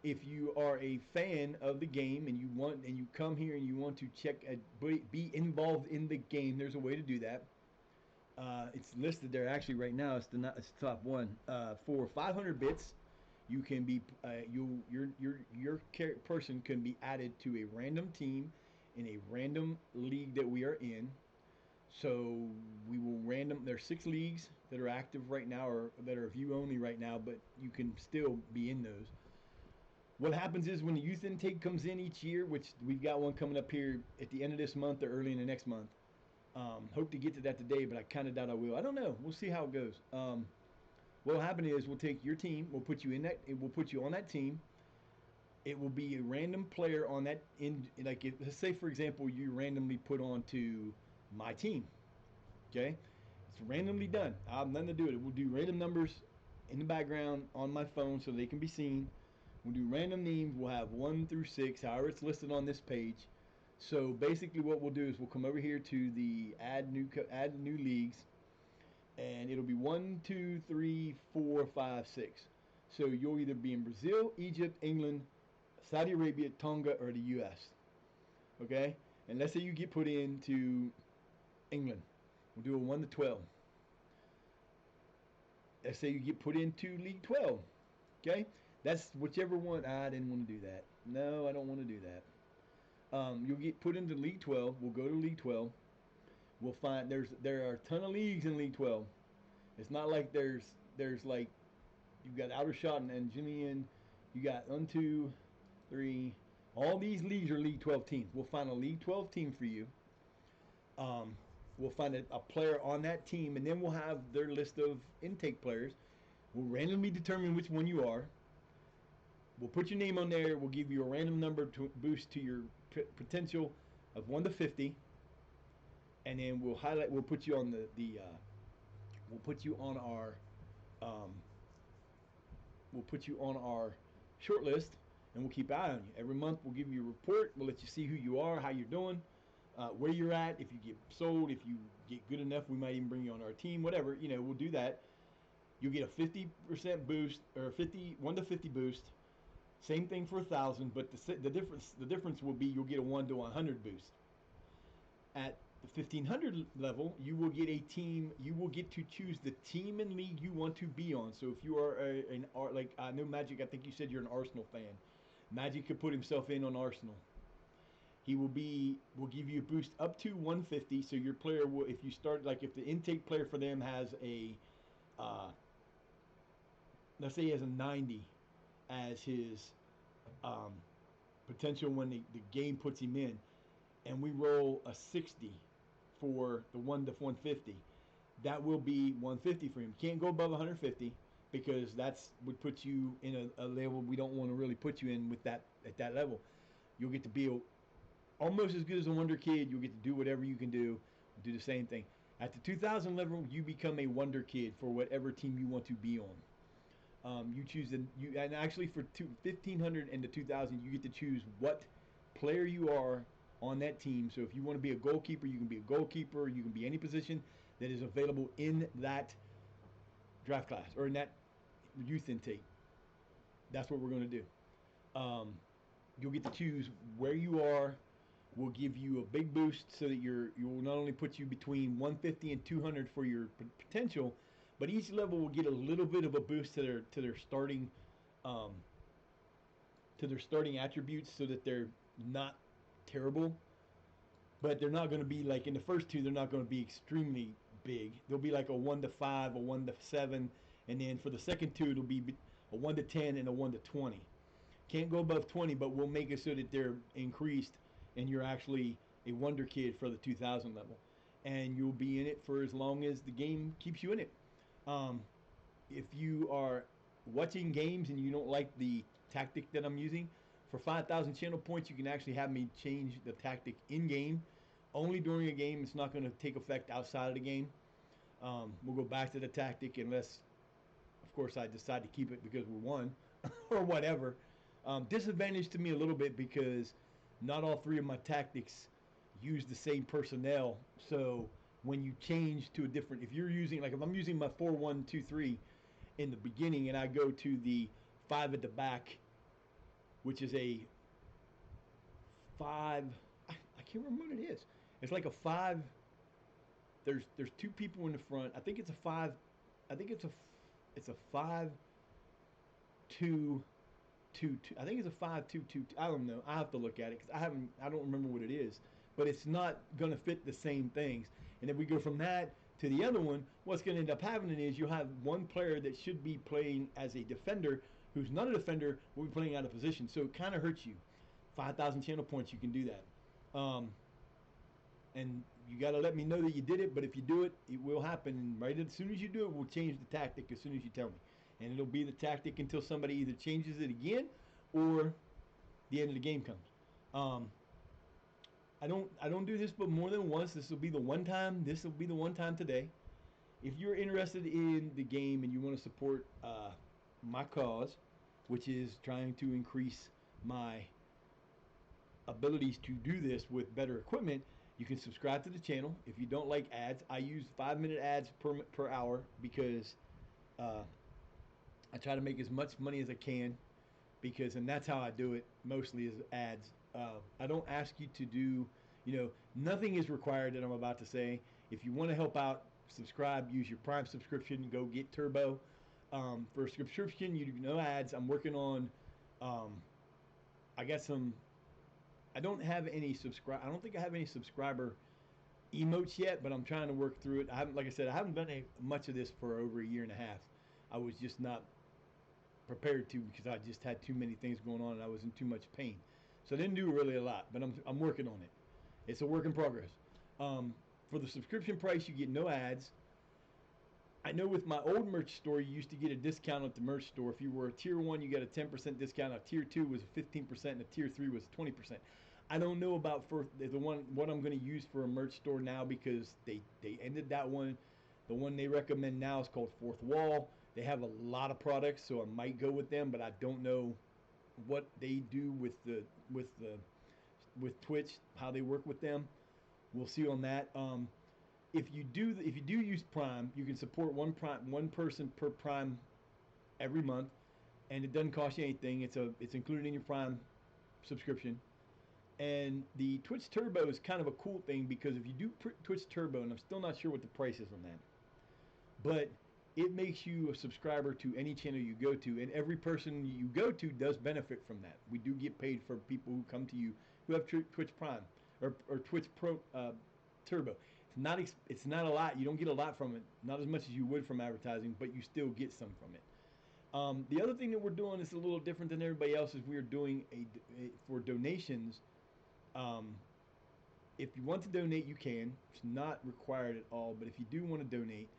If you are a fan of the game and you come here and you want to be involved in the game, there's a way to do that. It's listed there actually right now. It's the top one. For 500 bits, you can be your person can be added to a random team in a random league that we are in. So we will random. There's 6 leagues that are active right now or that are view only right now, but you can still be in those. What happens is when the youth intake comes in each year, which we've got one coming up here at the end of this month or early in the next month. Hope to get to that today, but I kind of doubt I will. I don't know. We'll see how it goes. What will happen is we'll take your team, we'll put you in that, we'll put you on that team. It will be a random player on that. Let's say for example you randomly put onto my team. Okay, it's randomly done. I have nothing to do with it. We'll do random numbers in the background on my phone so they can be seen. We'll do random names. We'll have 1 through 6, however it's listed on this page. So basically, what we'll do is we'll come over here to the add new leagues, and it'll be 1, 2, 3, 4, 5, 6. So you'll either be in Brazil, Egypt, England, Saudi Arabia, Tonga, or the U.S. Okay, and let's say you get put into England. We'll do a 1 to 12. Let's say you get put into League 12. Okay, that's whichever one. I didn't want to do that. No, I don't want to do that. You'll get put into League 12. We'll go to League 12. We'll find there are a ton of leagues in League 12. It's not like there's like You've got Aldershot and Julian. You got 1, 2, 3. All these leagues are League 12 teams. We'll find a League 12 team for you. We'll find a player on that team, and then we'll have their list of intake players. We'll randomly determine which one you are. We'll put your name on there. We'll give you a random number to boost to your potential of 1 to 50, and then we'll highlight. We'll put you on we'll put you on our um, we'll put you on our short list, and we'll keep an eye on you. Every month we'll give you a report. We'll let you see who you are, how you're doing, where you're at. If you get sold, if you get good enough, we might even bring you on our team. Whatever, we'll do that. You'll get a 50% boost or 1 to 50 boost. Same thing for 1,000, but the difference will be you'll get a 1 to 100 boost. At the 1,500 level, you will get a team. You will get to choose the team and league you want to be on. So if you are like I know Magic, I think you said you're an Arsenal fan. Magic could put himself in on Arsenal. He will give you a boost up to 150. So your player will, if you start, like if the intake player for them has a, let's say he has a 90 as his potential when the game puts him in, and we roll a 60 for the 1 to 150, that will be 150 for him. Can't go above 150 because that's would put you in a level we don't want to really put you in with that at that level. You'll get to be almost as good as a wonder kid. You'll get to do whatever you can do the same thing. At the 2,000 level, you become a wonder kid for whatever team you want to be on. You choose and actually for 1,500 and the 2,000, you get to choose what player you are on that team. So if you want to be a goalkeeper, you can be a goalkeeper. You can be any position that is available in that draft class or in that youth intake. That's what we're going to do. You'll get to choose where you are. We'll give you a big boost so that you will not only put you between 150 and 200 for your potential, but each level will get a little bit of a boost to their starting attributes so that they're not terrible, but they're not going to be like in the first two. They're not going to be extremely big. They'll be like a 1 to 5, a 1 to 7, and then for the second two, it'll be a 1 to 10 and a 1 to 20. Can't go above 20, but we'll make it so that they're increased, and you're actually a wonder kid for the 2,000 level, and you'll be in it for as long as the game keeps you in it. If you are watching games and you don't like the tactic that I'm using, for 5,000 channel points, you can actually have me change the tactic in game. Only during a game. It's not going to take effect outside of the game. We'll go back to the tactic unless, of course, I decide to keep it because we won or whatever. Disadvantage to me a little bit because not all three of my tactics use the same personnel. So when you change to a different, if I'm using my 4-1-2-3 in the beginning and I go to the 5 at the back, which is a 5, I can't remember what it is. It's like a 5. There's 2 people in the front. I think it's a 5. I think it's a 5 2 2 2. I think it's a 5-2-2. I don't know. I have to look at it because I don't remember what it is. But it's not going to fit the same things. And if we go from that to the other one, what's going to end up happening is you'll have one player that should be playing as a defender who's not a defender will be playing out of position. So it kind of hurts you. 5,000 channel points, you can do that. And you got to let me know that you did it. But if you do it, it will happen. And right as soon as you do it, we'll change the tactic as soon as you tell me. And it'll be the tactic until somebody either changes it again or the end of the game comes. I don't do this but more than once. This will be the one time. This will be the one time today. If you're interested in the game and you want to support my cause, which is trying to increase my abilities to do this with better equipment, you can subscribe to the channel. If you don't like ads, I use 5-minute ads per hour because I try to make as much money as I can and that's how I do it mostly is ads. I don't ask you to do, nothing is required that I'm about to say. If you want to help out, subscribe, use your Prime subscription, go get Turbo. For a subscription, you do no ads. I'm working on, I don't think I have any subscriber emotes yet, but I'm trying to work through it. Like I said, I haven't done much of this for over a year and a half. I was just not prepared to because I just had too many things going on and I was in too much pain. So I didn't do really a lot, but I'm working on it. It's a work in progress. For the subscription price, you get no ads. I know with my old merch store, you used to get a discount at the merch store. If you were a tier 1, you got a 10% discount. A tier 2 was 15%, and a tier 3 was 20%. I don't know about for the one what I'm going to use for a merch store now because they ended that one. The one they recommend now is called Fourth Wall. They have a lot of products, so I might go with them, but I don't know what they do with Twitch, how they work with them. We'll see on that. If you do use Prime, you can support one person per Prime every month, and it doesn't cost you anything. It's included in your Prime subscription. And the Twitch Turbo is kind of a cool thing because if you do Twitch Turbo, and I'm still not sure what the price is on that, but it makes you a subscriber to any channel you go to, and every person you go to does benefit from that. We do get paid for people who come to you who have Twitch Prime or Twitch Pro Turbo. It's not a lot. You don't get a lot from it, not as much as you would from advertising, but you still get some from it. The other thing that we're doing is a little different than everybody else. Is we're doing for donations. If you want to donate, you can. It's not required at all, but if you do want to donate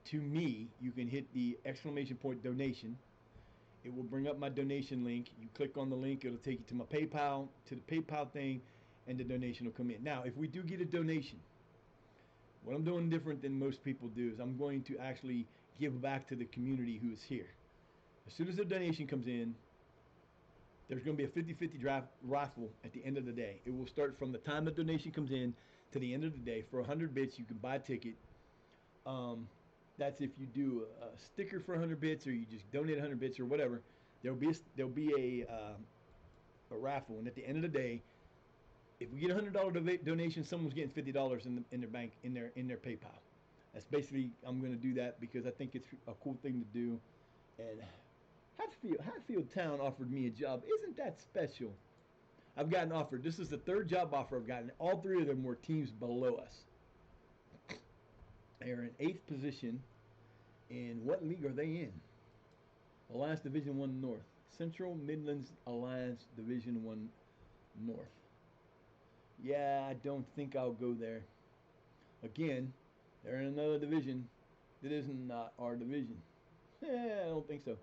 to me, you can hit the exclamation point donation. It will bring up my donation link. You click on the link, it'll take you to my PayPal, to the PayPal thing, and the donation will come in. Now, if we do get a donation, what I'm doing different than most people do is I'm going to actually give back to the community who is here. As soon as the donation comes in, there's going to be a 50-50 draft raffle at the end of the day. It will start from the time the donation comes in to the end of the day. For 100 bits, you can buy a ticket. That's if you do a sticker for 100 bits or you just donate 100 bits or whatever. There'll be a raffle, and at the end of the day, if we get a $100 donation, someone's getting $50 in their bank in their PayPal. That's basically, I'm going to do that because I think it's a cool thing to do. And Hatfield Town offered me a job. Isn't that special? I've gotten offered. This is the third job offer I've gotten. All three of them were teams below us. They are in 8th position. In what league are they in? Alliance Division 1 North. Central Midlands Alliance Division 1 North. Yeah, I don't think I'll go there. Again, they're in another division that is not our division. I don't think so.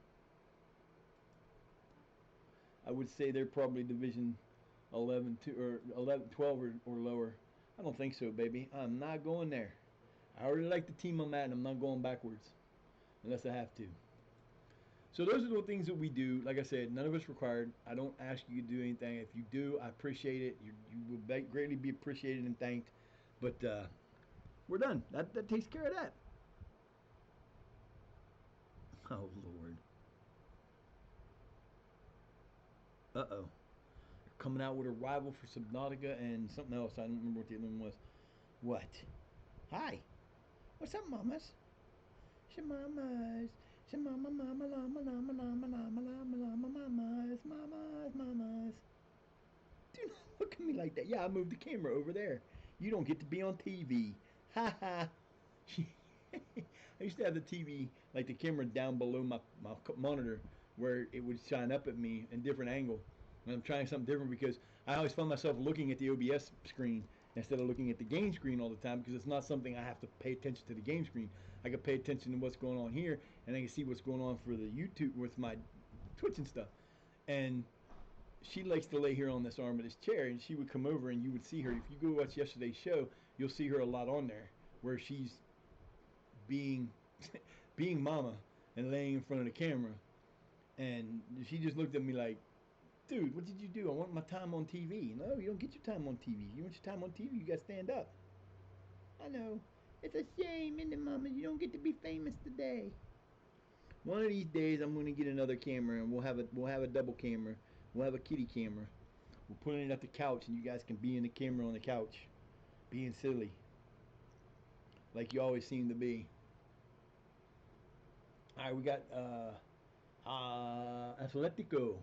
I would say they're probably Division 11 or 11, 12 or lower. I don't think so, baby. I'm not going there. I already like the team I'm at, and I'm not going backwards unless I have to. So those are the things that we do. Like I said, none of us required. I don't ask you to do anything. If you do, I appreciate it. You will greatly be appreciated and thanked. But we're done. That takes care of that. Oh, Lord. Uh-oh. They're coming out with a rival for Subnautica and something else. I don't remember what the other one was. What? Hi. What's up, mamas? Shamamas. Shamama, mama, lama, lama, lama, lama, lama, lama, mamas, mamas, mamas. Do not look at me like that. Yeah, I moved the camera over there. You don't get to be on TV. Ha ha. I used to have the TV, like the camera down below my monitor where it would shine up at me in different angle. And I'm trying something different because I always find myself looking at the OBS screen instead of looking at the game screen all the time because it's not something I have to pay attention to the game screen. I can pay attention to what's going on here and I can see what's going on for the YouTube with my Twitch and stuff. And she likes to lay here on this arm of this chair and she would come over and you would see her. If you go watch yesterday's show, you'll see her a lot on there where she's being mama and laying in front of the camera. And she just looked at me like, dude, what did you do? I want my time on TV. No, you don't get your time on TV. You want your time on TV, you got to stand up. I know. It's a shame, isn't it, Mama? You don't get to be famous today. One of these days, I'm going to get another camera, and we'll have a double camera. We'll have a kitty camera. We'll put it at the couch, and you guys can be in the camera on the couch, being silly, like you always seem to be. All right, we got Atletico.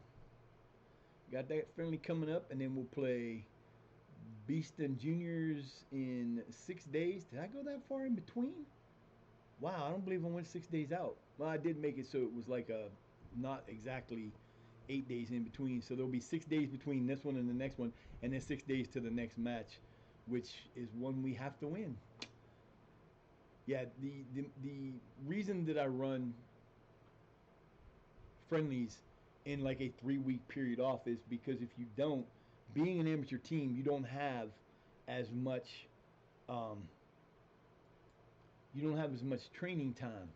Got that friendly coming up, and then we'll play Beeston Juniors in 6 days. Did I go that far in between? Wow, I don't believe I went 6 days out. Well, I did make it so it was like a not exactly 8 days in between. So there'll be 6 days between this one and the next one, and then 6 days to the next match, which is one we have to win. Yeah, the reason that I run friendlies in like a 3 week period off is because if you don't, being an amateur team, you don't have as much um, you don't have as much training time.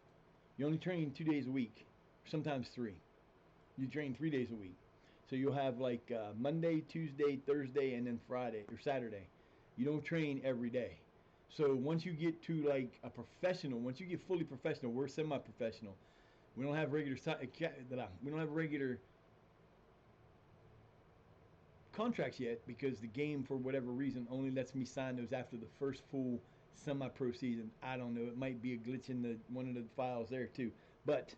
You only train 2 days a week, sometimes three. You train 3 days a week, so you'll have like Monday, Tuesday, Thursday, and then Friday or Saturday. You don't train every day. So once you get to like a professional, once you get fully professional, we're semi-professional. We don't have regular we don't have regular contracts yet because the game, for whatever reason, only lets me sign those after the first full semi-pro season. I don't know. It might be a glitch in the one of the files there too. But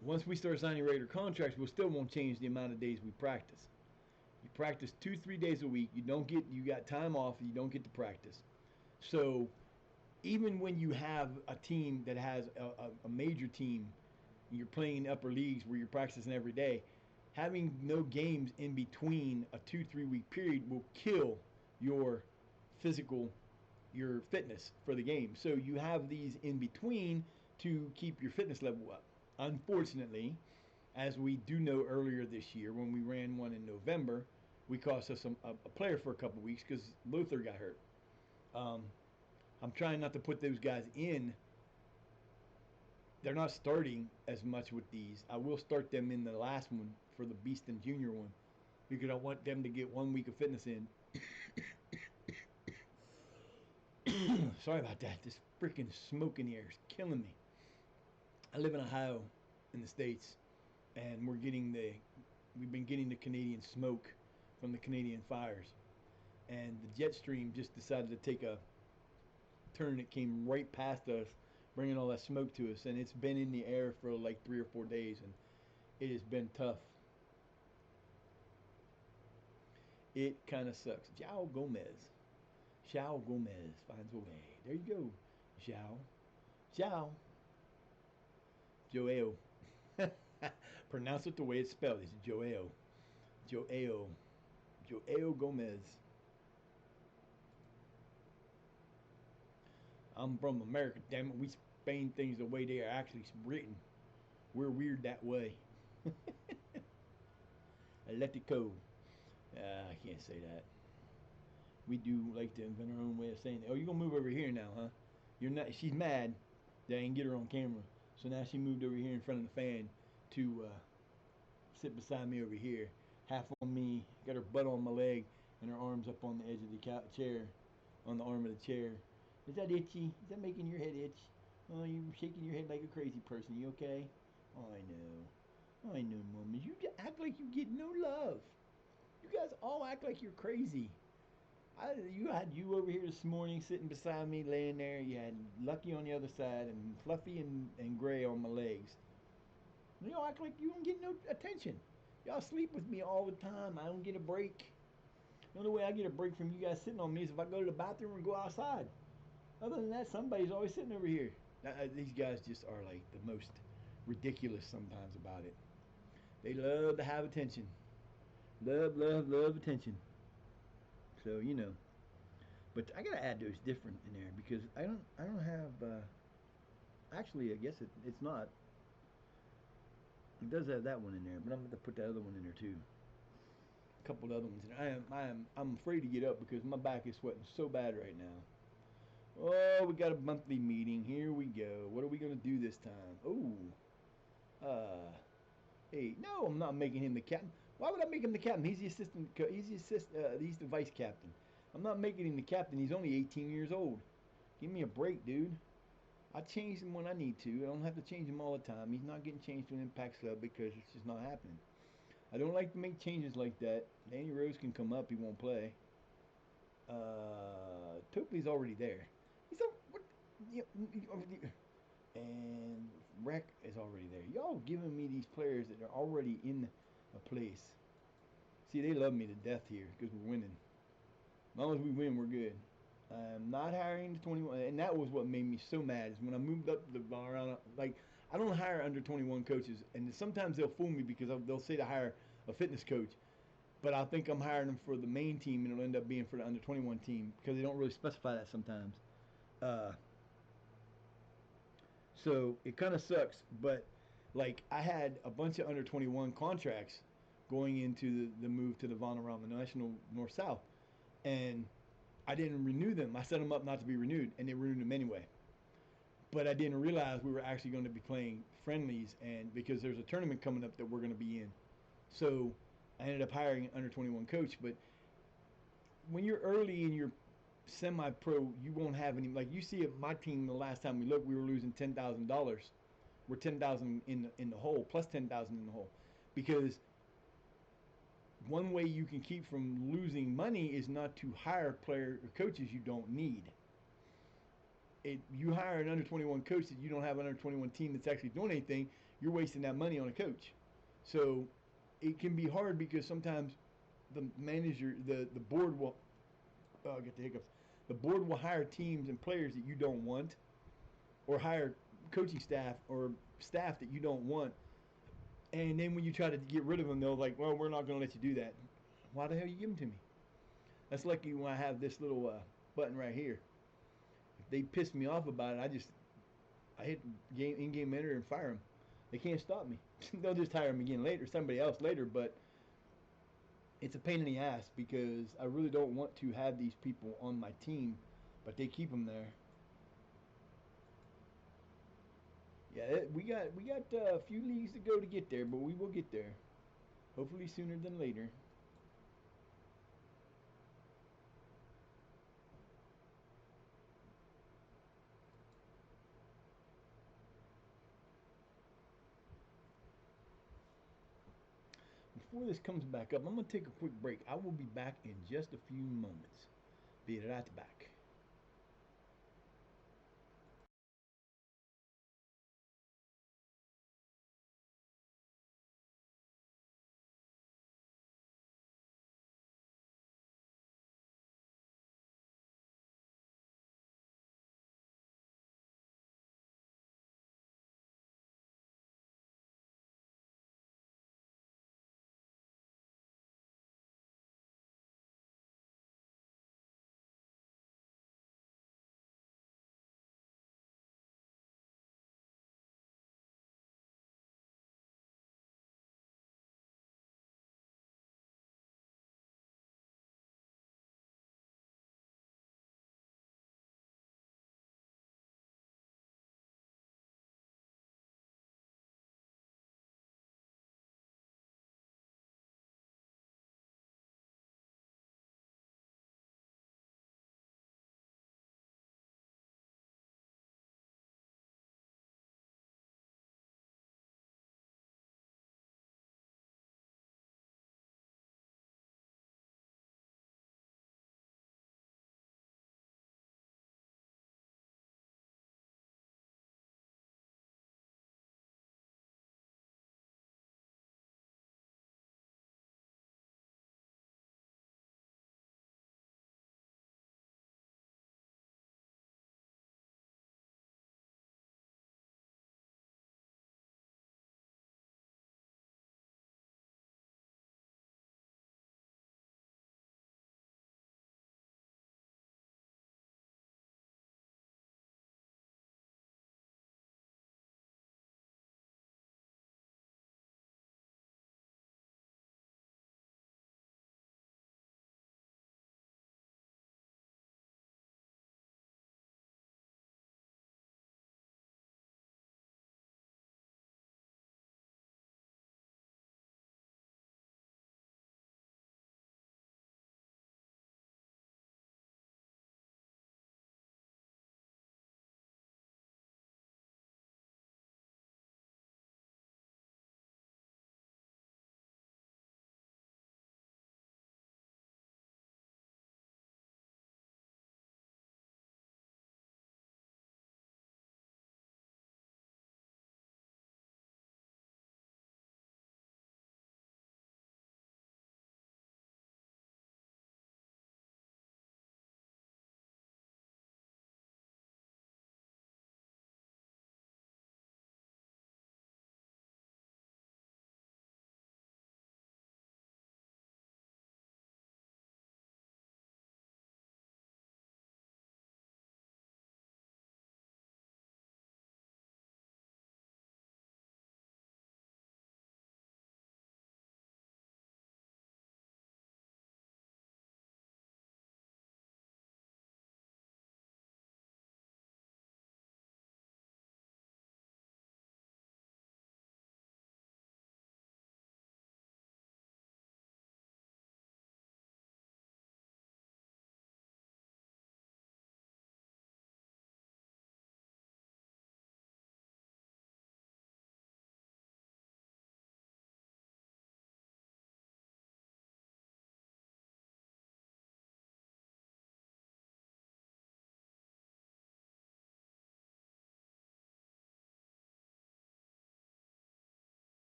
once we start signing regular contracts, we still won't change the amount of days we practice. You practice 2-3 days a week. You got time off. You don't get to practice. So even when you have a team that has a major team, you're playing in upper leagues where you're practicing every day, having no games in between a 2-3 week period will kill your physical, your fitness for the game. So you have these in between to keep your fitness level up. Unfortunately, as we do know earlier this year when we ran one in November, we cost us a player for a couple weeks because Luther got hurt. I'm trying not to put those guys in. They're not starting as much with these. I will start them in the last one for the Beaston Junior one because I want them to get 1 week of fitness in. Sorry about that. This freaking smoke in the air is killing me. I live in Ohio in the States, and we've been getting the Canadian smoke from the Canadian fires. And the jet stream just decided to take a turn that came right past us, bringing all that smoke to us. And it's been in the air for like 3 or 4 days, and it has been tough. It kind of sucks. João Gomez. João Gomez finds a way. There you go. João. João. Joao. Pronounce it the way it's spelled. It's Joao. Joao. Joao Gomez. I'm from America, damn it. We Spain things the way they are actually written. We're weird that way. Atletico. I can't say that. We do like to invent our own way of saying it. Oh, you're gonna move over here now, huh? You're not. She's mad that I didn't get her on camera, so now she moved over here in front of the fan to sit beside me over here, half on me, got her butt on my leg, and her arms up on the edge of the chair, on the arm of the chair. Is that itchy? Is that making your head itch? Oh, you're shaking your head like a crazy person. You okay? Oh, I know, Mama. You act like you get no love. You guys all act like you're crazy. You had you over here this morning sitting beside me, laying there. You had Lucky on the other side and Fluffy and Gray on my legs. Y'all act like you don't get no attention. Y'all sleep with me all the time. I don't get a break. The only way I get a break from you guys sitting on me is if I go to the bathroom or go outside. Other than that, somebody's always sitting over here. These guys just are like the most ridiculous sometimes about it. They love to have attention. Love, love, love attention. So but I gotta add those different in there because I don't have. Actually, I guess it's not. It does have that one in there, but I'm going to put that other one in there too. A couple of other ones in there. I'm afraid to get up because my back is sweating so bad right now. Oh, we got a monthly meeting. Here we go. What are we going to do this time? Oh, hey, no, I'm not making him the captain. Why would I make him the captain? He's the assistant. He's the vice captain. I'm not making him the captain. He's only 18 years old. Give me a break, dude. I change him when I need to. I don't have to change him all the time. He's not getting changed to an Impact Club because it's just not happening. I don't like to make changes like that. Danny Rose can come up. He won't play. Topley's already there. He's what? And Wreck is already there. Y'all giving me these players that are already in a place. See, they love me to death here because we're winning. As long as we win, we're good. I'm not hiring the 21, and that was what made me so mad. Is when I moved up the bar, like I don't hire under 21 coaches, and sometimes they'll fool me because they'll say to hire a fitness coach, but I think I'm hiring them for the main team, and it'll end up being for the under 21 team because they don't really specify that sometimes. Uh, so it kind of sucks, but like I had a bunch of under 21 contracts going into the move to the Von around the National North South, and I didn't renew them. I set them up not to be renewed, and they renewed them anyway. But I didn't realize we were actually going to be playing friendlies, and because there's a tournament coming up that we're going to be in, so I ended up hiring an under 21 coach. But when you're early in your semi-pro, you won't have any. Like you see, at my team the last time we looked, we were losing $10,000. We're 10,000 in the hole, plus 10,000 in the hole, because one way you can keep from losing money is not to hire player or coaches you don't need. You hire an under 21 coach that you don't have an under 21 team that's actually doing anything, you're wasting that money on a coach. So it can be hard because sometimes the manager, the board will, oh, I'll get the hiccups. The board will hire teams and players that you don't want, or hire coaching staff or staff that you don't want. And then when you try to get rid of them, they'll like, well, we're not going to let you do that. Why the hell you give them to me? That's lucky when I have this little button right here. If they piss me off about it, I hit in-game enter and fire them. They can't stop me. They'll just hire them again later, somebody else later, but it's a pain in the ass because I really don't want to have these people on my team, but they keep them there. Yeah, we got a few leagues to go to get there, but we will get there. Hopefully sooner than later. Before this comes back up, I'm going to take a quick break. I will be back in just a few moments. Be right back.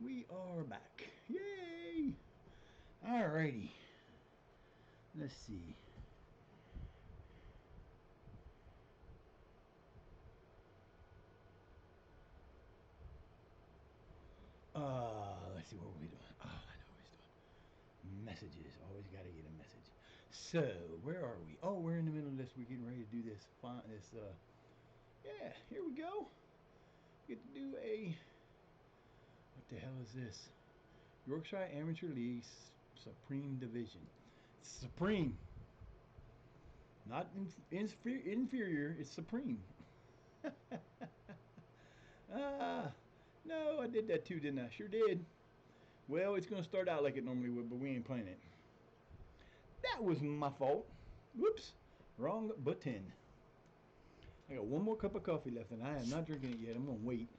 We are back. Yay! Alrighty. Let's see. Let's see what we're doing. Oh, I know what he's doing. Messages. Always got to get a message. So, where are we? Oh, we're in the middle of this. We're getting ready to do this. Yeah, here we go. Get to do a. What the hell is this? Yorkshire Amateur League Supreme Division. Supreme. Not inferior, it's supreme. Ah, no, I did that too, didn't I? Sure did. Well, it's going to start out like it normally would, but we ain't playing it. That was my fault. Whoops. Wrong button. I got one more cup of coffee left, and I am not drinking it yet. I'm going to wait.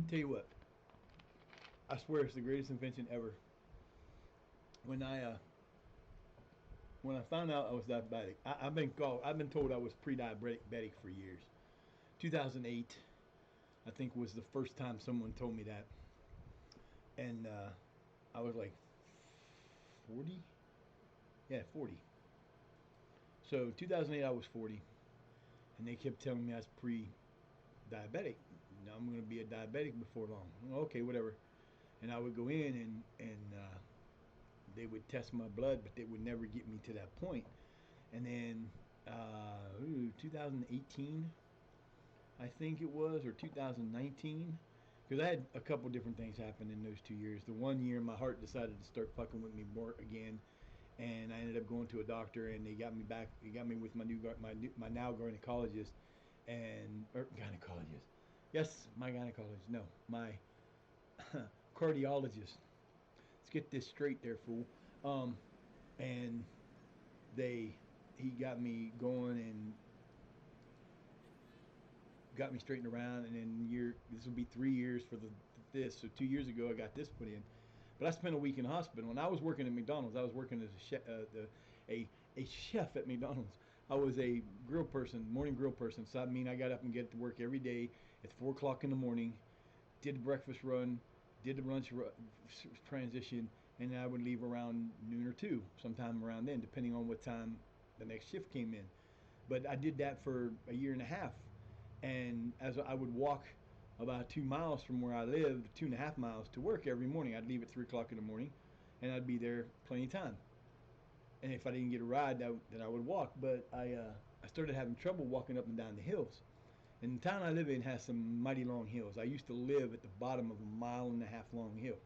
Tell you what, I swear it's the greatest invention ever. When I uh, when I found out I was diabetic, I've been told I was pre-diabetic for years. 2008, I think, was the first time someone told me that, and I was like 40. Yeah, 40. So 2008, I was 40, and they kept telling me I was pre-diabetic. Now I'm going to be a diabetic before long. Okay, whatever. And I would go in and they would test my blood, but they would never get me to that point. And then 2018, I think it was, or 2019, because I had a couple different things happen in those 2 years. The one year, my heart decided to start fucking with me more again, and I ended up going to a doctor, and they got me back. They got me with my now gynecologist, and or gynecologist. Yes, my gynecologist. No, my cardiologist. Let's get this straight, there, fool. And they he got me going and got me straightened around, and then this will be 3 years for this. So 2 years ago, I got this put in. But I spent a week in the hospital. When I was working at McDonald's, I was working as a chef at McDonald's. I was a grill person, morning grill person. So I mean, I got up and get to work every day at 4 o'clock in the morning, did the breakfast run, did the transition, and then I would leave around noon or two, sometime around then, depending on what time the next shift came in. But I did that for a year and a half, and as I would walk about 2 miles from where I lived, 2.5 miles to work every morning. I'd leave at 3 o'clock in the morning, and I'd be there plenty of time. And if I didn't get a ride, then I would walk. But I started having trouble walking up and down the hills. And the town I live in has some mighty long hills. I used to live at the bottom of a 1.5 mile long hill,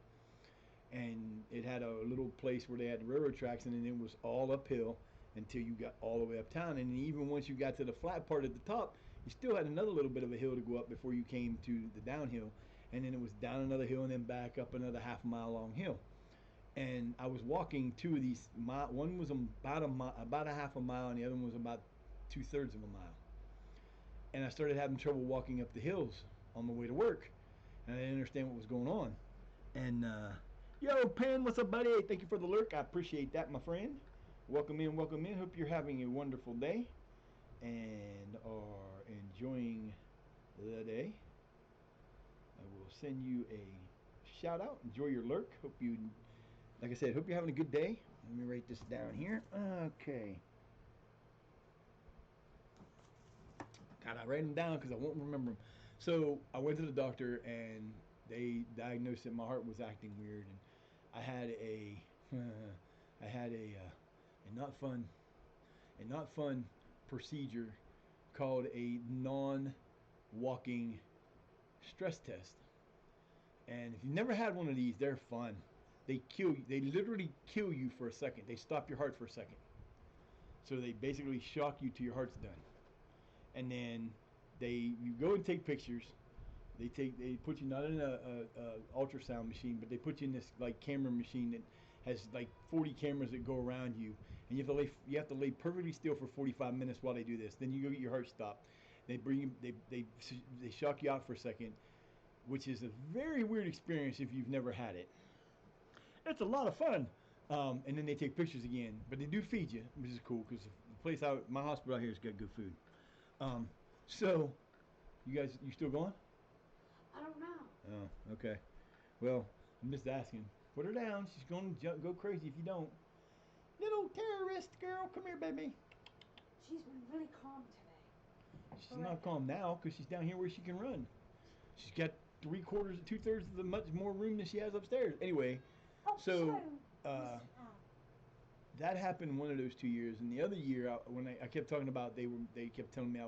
and it had a little place where they had the railroad tracks, and then it was all uphill until you got all the way uptown. And even once you got to the flat part at the top, you still had another little bit of a hill to go up before you came to the downhill, and then it was down another hill and then back up another 1/2 mile long hill. And I was walking two of these. One was about a 1/2 mile, and the other one was about 2/3 of a mile. And I started having trouble walking up the hills on the way to work, and I didn't understand what was going on. And yo, Pen, what's up, buddy? Thank you for the lurk. I appreciate that, my friend. Welcome in, welcome in. Hope you're having a wonderful day and are enjoying the day. I will send you a shout out. Enjoy your lurk. Hope you, like I said, hope you're having a good day. Let me write this down here. Okay. God, I write them down because I won't remember them. So I went to the doctor, and they diagnosed that my heart was acting weird, and I had I had a not fun procedure called a non-walking stress test. And if you've never had one of these, they're fun. They kill you. They literally kill you for a second. They stop your heart for a second. So they basically shock you till your heart's done. And then you go and take pictures. They put you not in a ultrasound machine, but they put you in this like camera machine that has like 40 cameras that go around you, and you have to lay perfectly still for 45 minutes while they do this. Then you go get your heart stopped. They shock you out for a second, which is a very weird experience if you've never had it. It's a lot of fun. And then they take pictures again, but they do feed you, which is cool because the place out, my hospital out here has got good food. Um, so, you guys, you still going? I don't know. Oh, okay. Well, I'm just asking. Put her down. She's going to go crazy if you don't. Little terrorist girl, come here, baby. She's been really calm today. She's not calm now because she's down here where she can run. She's got 3/4, 2/3 of the much more room than she has upstairs. Anyway, Oh, so oh. that happened one of those 2 years, and the other year when I kept talking about they kept telling me I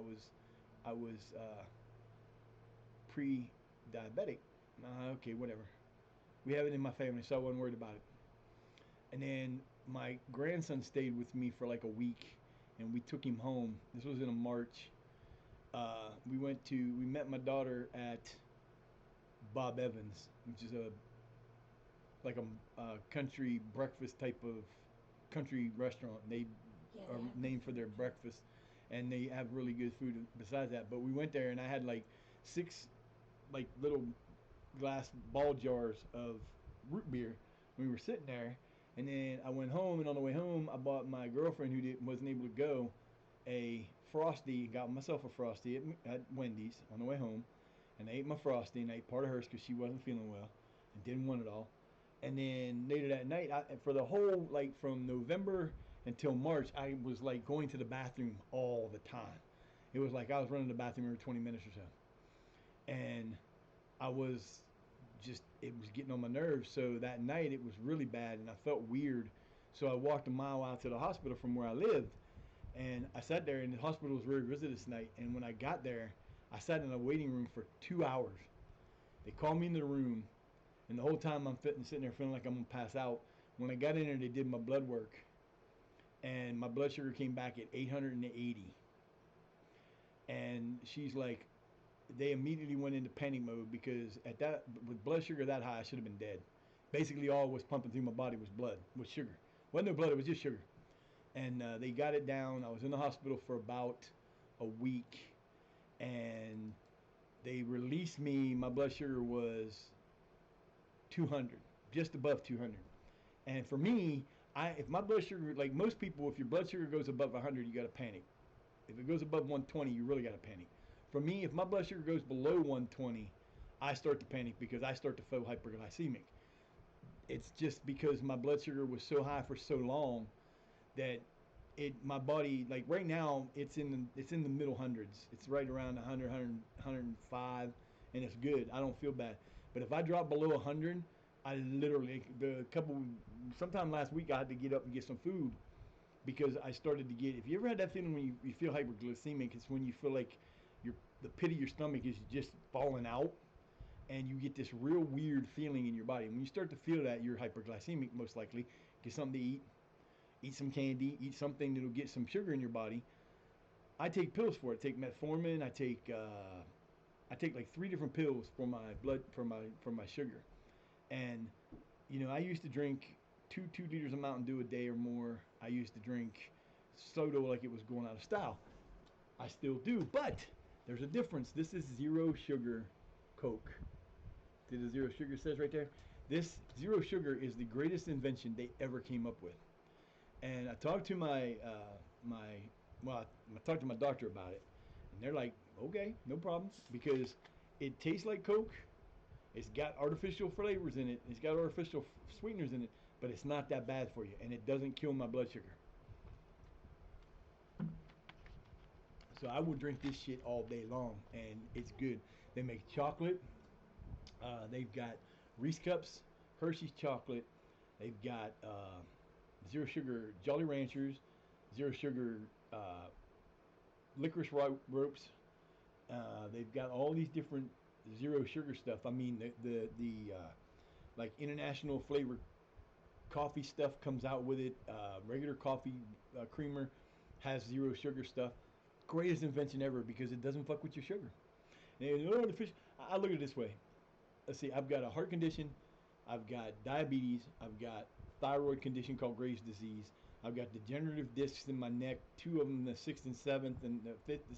was pre-diabetic. Okay, whatever. We have it in my family, so I wasn't worried about it. And then my grandson stayed with me for like a week, and we took him home. This was in a March. We met my daughter at Bob Evans, which is a country breakfast type of country restaurant. They are named for their breakfast, and they have really good food besides that. But we went there, and I had like 6 like little glass ball jars of root beer. We were sitting there, and then I went home, and on the way home, I bought my girlfriend wasn't able to go a Frosty. Got myself a Frosty at Wendy's on the way home, and I ate my Frosty, and I ate part of hers because she wasn't feeling well and didn't want it all. And then later that night, for the whole like from November until March, I was like going to the bathroom all the time. It was like I was running to the bathroom every 20 minutes or so, and I was it was getting on my nerves. So that night it was really bad, and I felt weird. So I walked a mile out to the hospital from where I lived, and I sat there, and the hospital was very visited night. And when I got there, I sat in a waiting room for 2 hours. They called me in the room, and the whole time I'm sitting there feeling like I'm gonna pass out. When I got in there, they did my blood work, and my blood sugar came back at 880. And she's like, they immediately went into panic mode because with blood sugar that high, I should have been dead. Basically, all was pumping through my body was sugar. Wasn't no blood, it was just sugar. And they got it down. I was in the hospital for about a week, and they released me. My blood sugar was 200, just above 200. And for me, if my blood sugar, like most people, if your blood sugar goes above 100, you got to panic. If it goes above 120, you really got to panic. For me, if my blood sugar goes below 120, I start to panic because I start to feel hyperglycemic. It's just because my blood sugar was so high for so long that my body, like right now, it's in the middle hundreds. It's right around 100, 105, and it's good. I don't feel bad. But if I drop below 100, I literally sometime last week I had to get up and get some food because I started to get. If you ever had that feeling when you feel hyperglycemic, it's when you feel like the pit of your stomach is just falling out, and you get this real weird feeling in your body. And when you start to feel that, you're hyperglycemic most likely. Get something to eat some candy, eat something that'll get some sugar in your body. I take pills for it. I take metformin. I take like 3 different pills for my blood for my sugar. And I used to drink 2 liters of Mountain Dew a day or more. I used to drink soda like it was going out of style. I still do, but there's a difference. This is zero sugar Coke. See the zero sugar says right there? This zero sugar is the greatest invention they ever came up with. And I talked to I talked to my doctor about it, and they're like, okay, no problem, because it tastes like Coke. It's got artificial flavors in it. It's got artificial sweeteners in it, but it's not that bad for you, and it doesn't kill my blood sugar. So I will drink this shit all day long, and it's good. They make chocolate. They've got Reese Cups, Hershey's chocolate. They've got zero sugar Jolly Ranchers, zero sugar licorice ropes. They've got all these different zero sugar stuff. I mean, the like international flavor coffee stuff comes out with it. Regular coffee creamer has zero sugar stuff. Greatest invention ever because it doesn't fuck with your sugar. And I look at it this way. Let's see, I've got a heart condition, I've got diabetes, I've got thyroid condition called Graves' disease, I've got degenerative discs in my neck, 2 of them, the 6th and 7th, and the 5th and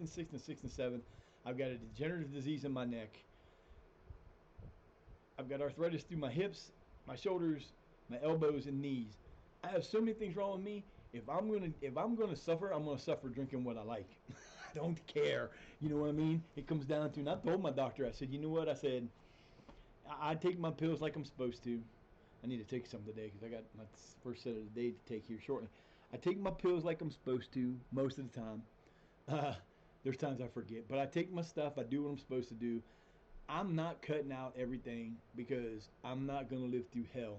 6th and 6th and 7th. I've got a degenerative disease in my neck. I've got arthritis through my hips, my shoulders, my elbows and knees. I have so many things wrong with me. If I'm gonna suffer, I'm gonna suffer drinking what I like. I don't care. You know what I mean? It comes down to, and I told my doctor, I said, you know what? I said, I take my pills like I'm supposed to. I need to take some today because I got my first set of the day to take here shortly. I take my pills like I'm supposed to most of the time. Uh, there's times I forget, but I take my stuff. I do what I'm supposed to do. I'm not cutting out everything because I'm not going to live through hell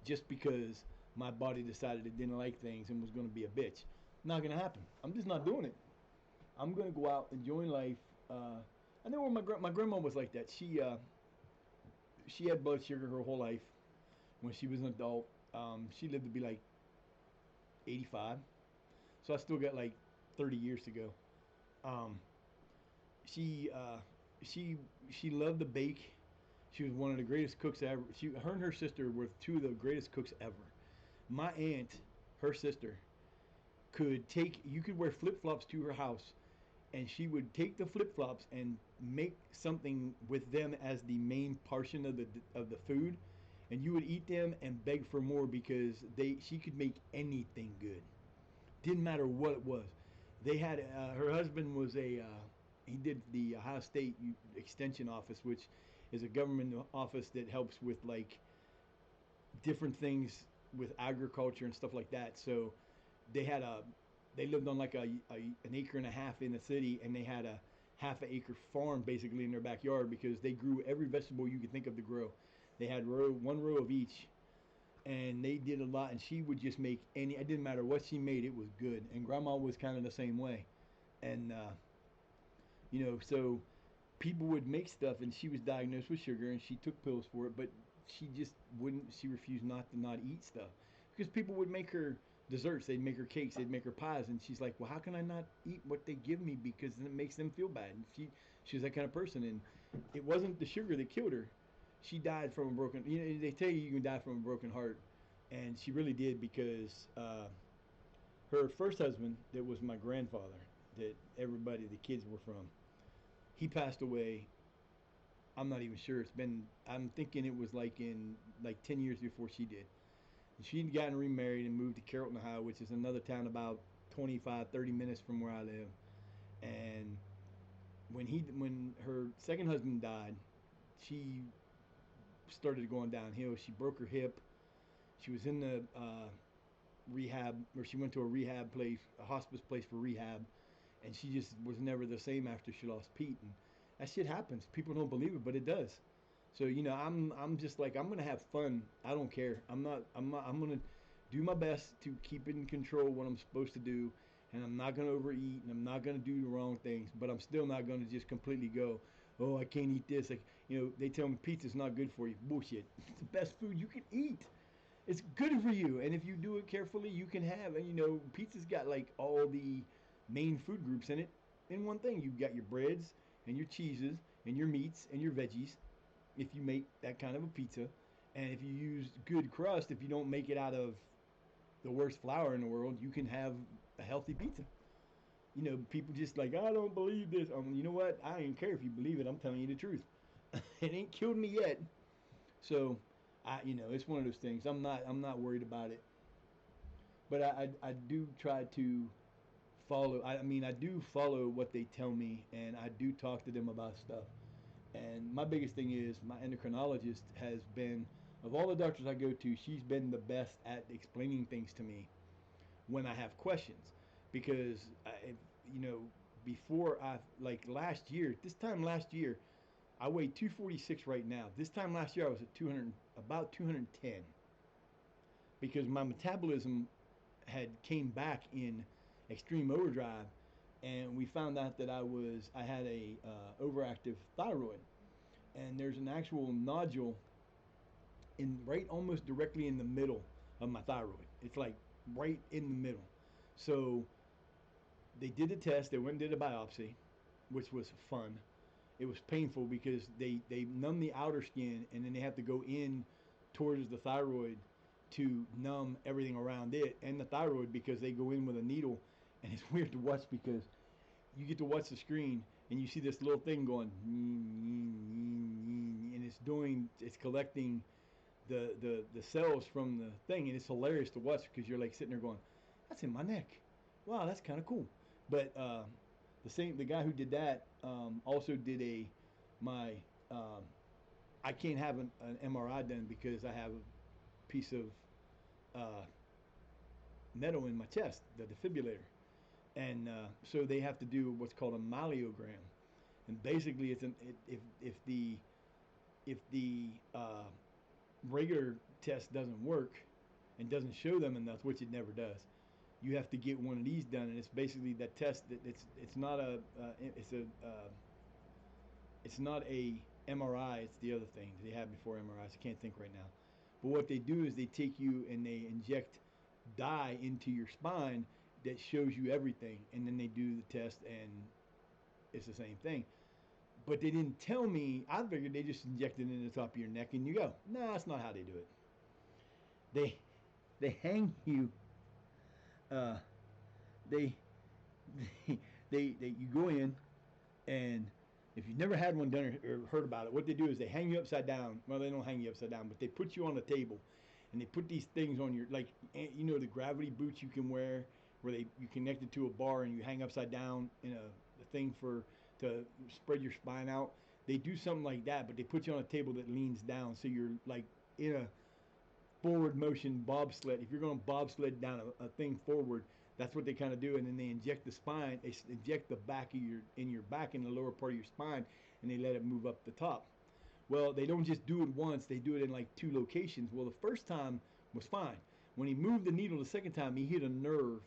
just because my body decided it didn't like things and was going to be a bitch. Not going to happen. I'm just not doing it. I'm going to go out, enjoy life. I know where my grandma was like that. She had blood sugar her whole life. When she was an adult, she lived to be like 85. So I still got like 30 years to go. Um, she uh, she she loved to bake. She was one of the greatest cooks ever. Her and her sister were two of the greatest cooks ever. My aunt, her sister, you could wear flip flops to her house, and she would take the flip flops and make something with them as the main portion of the food, and you would eat them and beg for more because she could make anything good. Didn't matter what it was. They had her husband was he did the Ohio State Extension Office, which is a government office that helps with like different things with agriculture and stuff like that. So they had a they lived on like an acre and a half in the city, and they had a half an acre farm basically in their backyard because they grew every vegetable you could think of to grow. They had one row of each, and they did a lot. And she would just make any. It didn't matter what she made; it was good. And Grandma was kind of the same way, and so people would make stuff, and she was diagnosed with sugar, and she took pills for it, but she just wouldn't. She refused not to not eat stuff because people would make her desserts, they'd make her cakes, they'd make her pies, and she's like, "Well, how can I not eat what they give me because it makes them feel bad?" And she was that kind of person, and it wasn't the sugar that killed her. She died from a broken. They tell you can die from a broken heart, and she really did because her first husband, that was my grandfather, that everybody, the kids were from, he passed away. I'm not even sure. I'm thinking it was like in like 10 years before she did. And she'd gotten remarried and moved to Carrollton, Ohio, which is another town about 25, 30 minutes from where I live. And when her second husband died, she started going downhill. She broke her hip. She was in the rehab, or she went to a rehab place, a hospice place for rehab, and she just was never the same after she lost Pete. And that shit happens. People don't believe it, but it does. So I'm just like, I'm gonna have fun. I don't care. I'm gonna do my best to keep in control what I'm supposed to do, and I'm not gonna overeat, and I'm not gonna do the wrong things. But I'm still not gonna just completely go, oh, I can't eat this. Like, they tell me pizza's not good for you. Bullshit. It's the best food you can eat. It's good for you, and if you do it carefully, you can have. And pizza's got like all the main food groups in it in one thing. You've got your breads and your cheeses and your meats and your veggies. If you make that kind of a pizza, and if you use good crust, if you don't make it out of the worst flour in the world, you can have a healthy pizza. People just like, I don't believe this. You know what? I don't care if you believe it. I'm telling you the truth. It ain't killed me yet. So, it's one of those things. I'm not worried about it. But I do try to follow. I do follow what they tell me, and I do talk to them about stuff. And my biggest thing is my endocrinologist has been, of all the doctors I go to, she's been the best at explaining things to me when I have questions. Because, you know, before like last year, this time last year, I weighed 246 right now. This time last year, I was at 200, about 210. Because my metabolism had came back in extreme overdrive, and we found out that I had a overactive thyroid, and there's an actual nodule in right almost directly in the middle of my thyroid. It's like right in the middle. So they did a test. They went and did a biopsy, which was fun. It was painful because they numb the outer skin, and then they have to go in towards the thyroid to numb everything around it and the thyroid, because they go in with a needle. And it's weird to watch because you get to watch the screen and you see this little thing going, and it's collecting the cells from the thing, and it's hilarious to watch because you're like sitting there going, "That's in my neck. Wow, that's kind of cool." But the guy who did that also did my I can't have an MRI done because I have a piece of uh, metal in my chest, the defibrillator, and so they have to do what's called a myelogram, and basically if the regular test doesn't work and doesn't show them enough, which it never does, you have to get one of these done, and it's basically that test that it's not a it's not a MRI. It's the other thing they had before MRIs. I can't think right now. But what they do is they take you and they inject dye into your spine that shows you everything, and then they do the test, and it's the same thing. But they didn't tell me. I figured they just injected it in the top of your neck and you go. No, that's not how they do it. They they hang you. Uh, they, they you go in, and if you've never had one done or heard about it, what they do is they hang you upside down. Well, they don't hang you upside down, but they put you on a table, and they put these things on your, like, the gravity boots you can wear, where you connect it to a bar and you hang upside down in a thing to spread your spine out. They do something like that, but they put you on a table that leans down, so you're like in a forward motion bobsled. If you're going to bobsled down a thing forward, that's what they kind of do. And then they inject the spine, they inject the back of your back in the lower part of your spine, and they let it move up the top. Well, they don't just do it once, they do it in like two locations. Well, the first time was fine. When he moved the needle the second time, he hit a nerve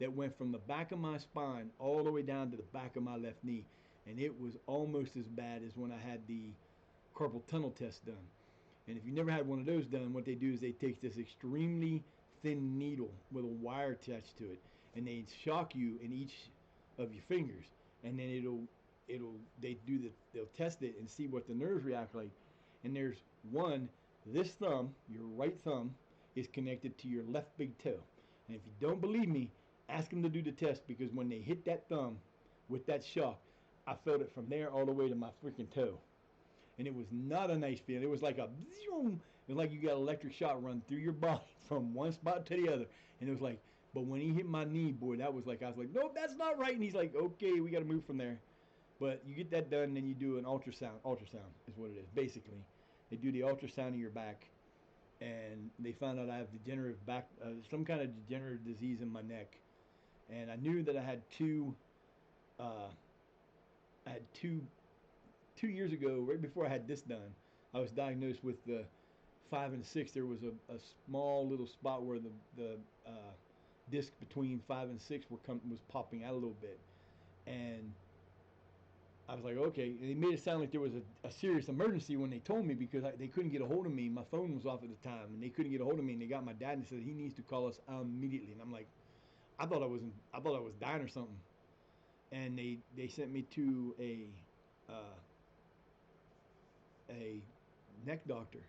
that went from the back of my spine all the way down to the back of my left knee. And it was almost as bad as when I had the carpal tunnel test done. And if you never had one of those done, what they do is they take this extremely thin needle with a wire attached to it, and they shock you in each of your fingers, and then they'll test it and see what the nerves react like. And there's one, this thumb, your right thumb, is connected to your left big toe. And if you don't believe me, ask them to do the test, because when they hit that thumb with that shock, I felt it from there all the way to my freaking toe. And it was not a nice feeling. It was like it was like you got an electric shot run through your body from one spot to the other. And it was like, but when he hit my knee, boy, that was like, I was like, nope, that's not right. And he's like, okay, we got to move from there. But you get that done, and then you do an ultrasound. Ultrasound is what it is, basically. They do the ultrasound of your back, and they found out I have degenerative back, some kind of degenerative disease in my neck. And I knew that I had uh, 2 years ago, right before I had this done, I was diagnosed with the 5 and 6. There was a small little spot where the disc between 5 and 6 was popping out a little bit, and I was like, okay. And they made it sound like there was a serious emergency when they told me, because they couldn't get a hold of me. My phone was off at the time, and they couldn't get a hold of me. And they got my dad and said he needs to call us immediately. And I'm like, I thought I was dying or something. And they sent me to uh, a neck doctor,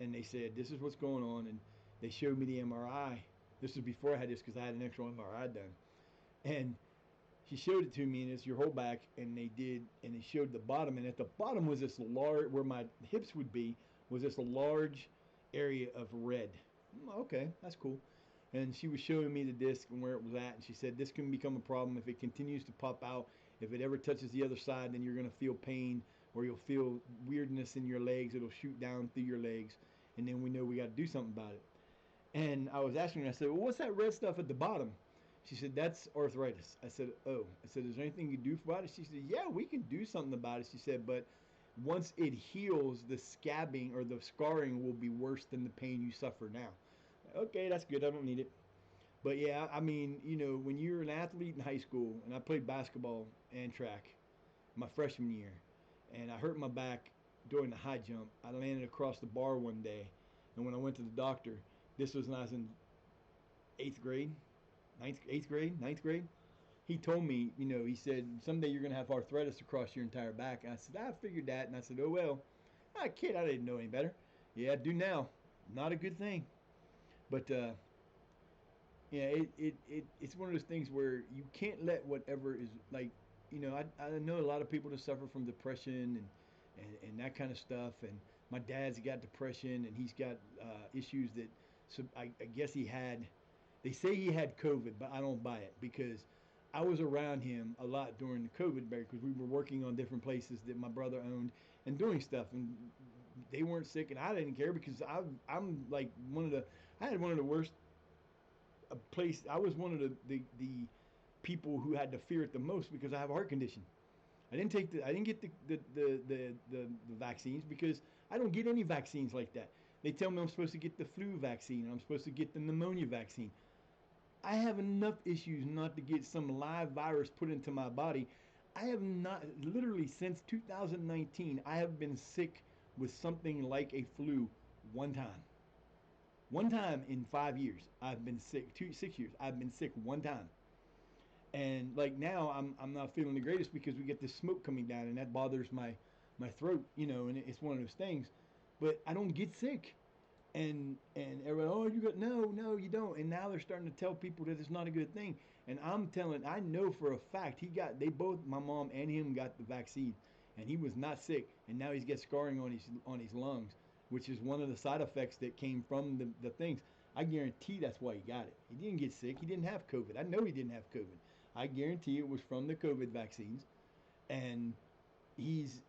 and they said this is what's going on, and they showed me the MRI. This was before I had this, because I had an extra MRI done, and she showed it to me, and it's your whole back, and they showed the bottom, and at the bottom was this large, where my hips would be, was this large area of red. Okay, that's cool. And she was showing me the disc and where it was at, and she said this can become a problem if it continues to pop out. If it ever touches the other side, then you're going to feel pain, or you'll feel weirdness in your legs. It'll shoot down through your legs, and then we know we got to do something about it. And I was asking her, I said, well, what's that red stuff at the bottom? She said, that's arthritis. I said, oh. I said, is there anything you can do about it? She said, yeah, we can do something about it. She said, but once it heals, the scabbing or the scarring will be worse than the pain you suffer now. Okay, that's good. I don't need it. But yeah, I mean, when you're an athlete in high school, and I played basketball and track my freshman year, and I hurt my back during the high jump. I landed across the bar one day, and when I went to the doctor, this was when I was in eighth grade, ninth grade. He told me, he said, someday you're going to have arthritis across your entire back. And I said, I figured that. And I said, oh, well, I kid, I didn't know any better. Yeah, I do now. Not a good thing. But, yeah, it's one of those things where you can't let whatever is, like, I know a lot of people that suffer from depression and that kind of stuff. And My dad's got depression, and he's got issues that. So I guess he had. They say he had COVID, but I don't buy it because I was around him a lot during the COVID break because we were working on different places that my brother owned and doing stuff, and they weren't sick, and I didn't care because I'm like one of the. I had one of the worst place. I was one of the people who had to fear it the most because I have a heart condition. I didn't get the vaccines because I don't get any vaccines like that. They tell me I'm supposed to get the flu vaccine, I'm supposed to get the pneumonia vaccine. I have enough issues not to get some live virus put into my body. I have not, literally since 2019, I have been sick with something like a flu one time. One time in 5 years, I've been sick. 6 years, I've been sick one time. And like now, I'm not feeling the greatest because we get this smoke coming down, and that bothers my throat, and it's one of those things. But I don't get sick, and everyone, oh, you got no, you don't. And now they're starting to tell people that it's not a good thing. And I know for a fact they both, my mom and him, got the vaccine, and he was not sick, and now he's got scarring on his lungs, which is one of the side effects that came from the things. I guarantee that's why he got it. He didn't get sick. He didn't have COVID. I know he didn't have COVID. I guarantee it was from the COVID vaccines, and he's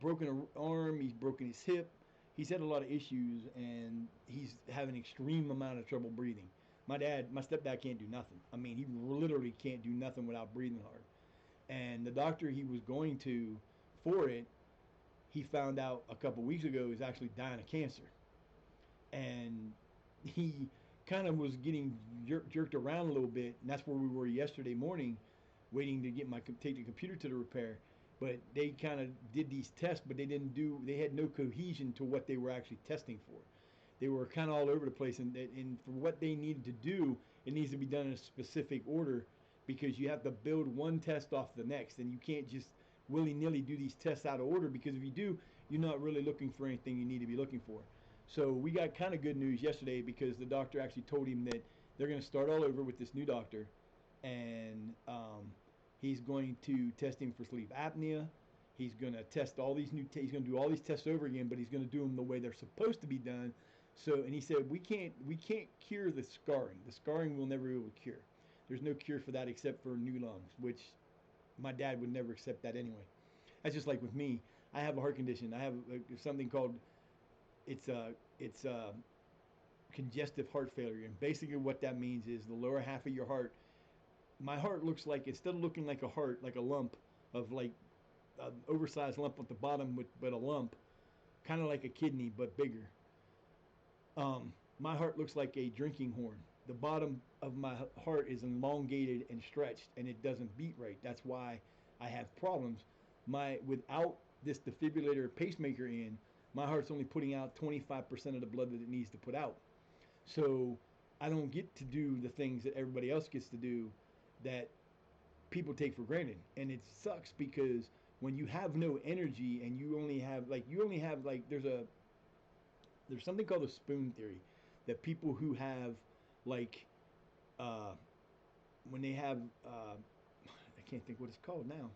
broken an arm. He's broken his hip. He's had a lot of issues, and he's having an extreme amount of trouble breathing. My stepdad can't do nothing. I mean, he literally can't do nothing without breathing hard. And the doctor he was going to for it, he found out a couple weeks ago is actually dying of cancer, and he kind of was getting jerked around a little bit, and that's where we were yesterday morning, waiting to take the computer to the repair. But they kind of did these tests, but they had no cohesion to what they were actually testing for. They were kind of all over the place, and for what they needed to do, it needs to be done in a specific order because you have to build one test off the next, and you can't just willy-nilly do these tests out of order because if you do, you're not really looking for anything you need to be looking for. So we got kind of good news yesterday because the doctor actually told him that they're going to start all over with this new doctor, and he's going to test him for sleep apnea. He's going to test all these he's going to do all these tests over again, but he's going to do them the way they're supposed to be done. So, and he said we can't cure the scarring. The scarring we'll never be able to cure. There's no cure for that except for new lungs, which my dad would never accept that anyway. That's just like with me. I have a heart condition. I have something called it's congestive heart failure, and basically what that means is the lower half of your heart. My heart looks like, instead of looking like a heart, like a lump of like an oversized lump at the bottom, but a lump, kind of like a kidney but bigger. My heart looks like a drinking horn. The bottom of my heart is elongated and stretched, and it doesn't beat right. That's why I have problems. Without this defibrillator pacemaker in, my heart's only putting out 25% of the blood that it needs to put out. So I don't get to do the things that everybody else gets to do that people take for granted. And it sucks because when you have no energy and you only have like there's something called the spoon theory, that people who have like uh, when they have I can't think what it's called now,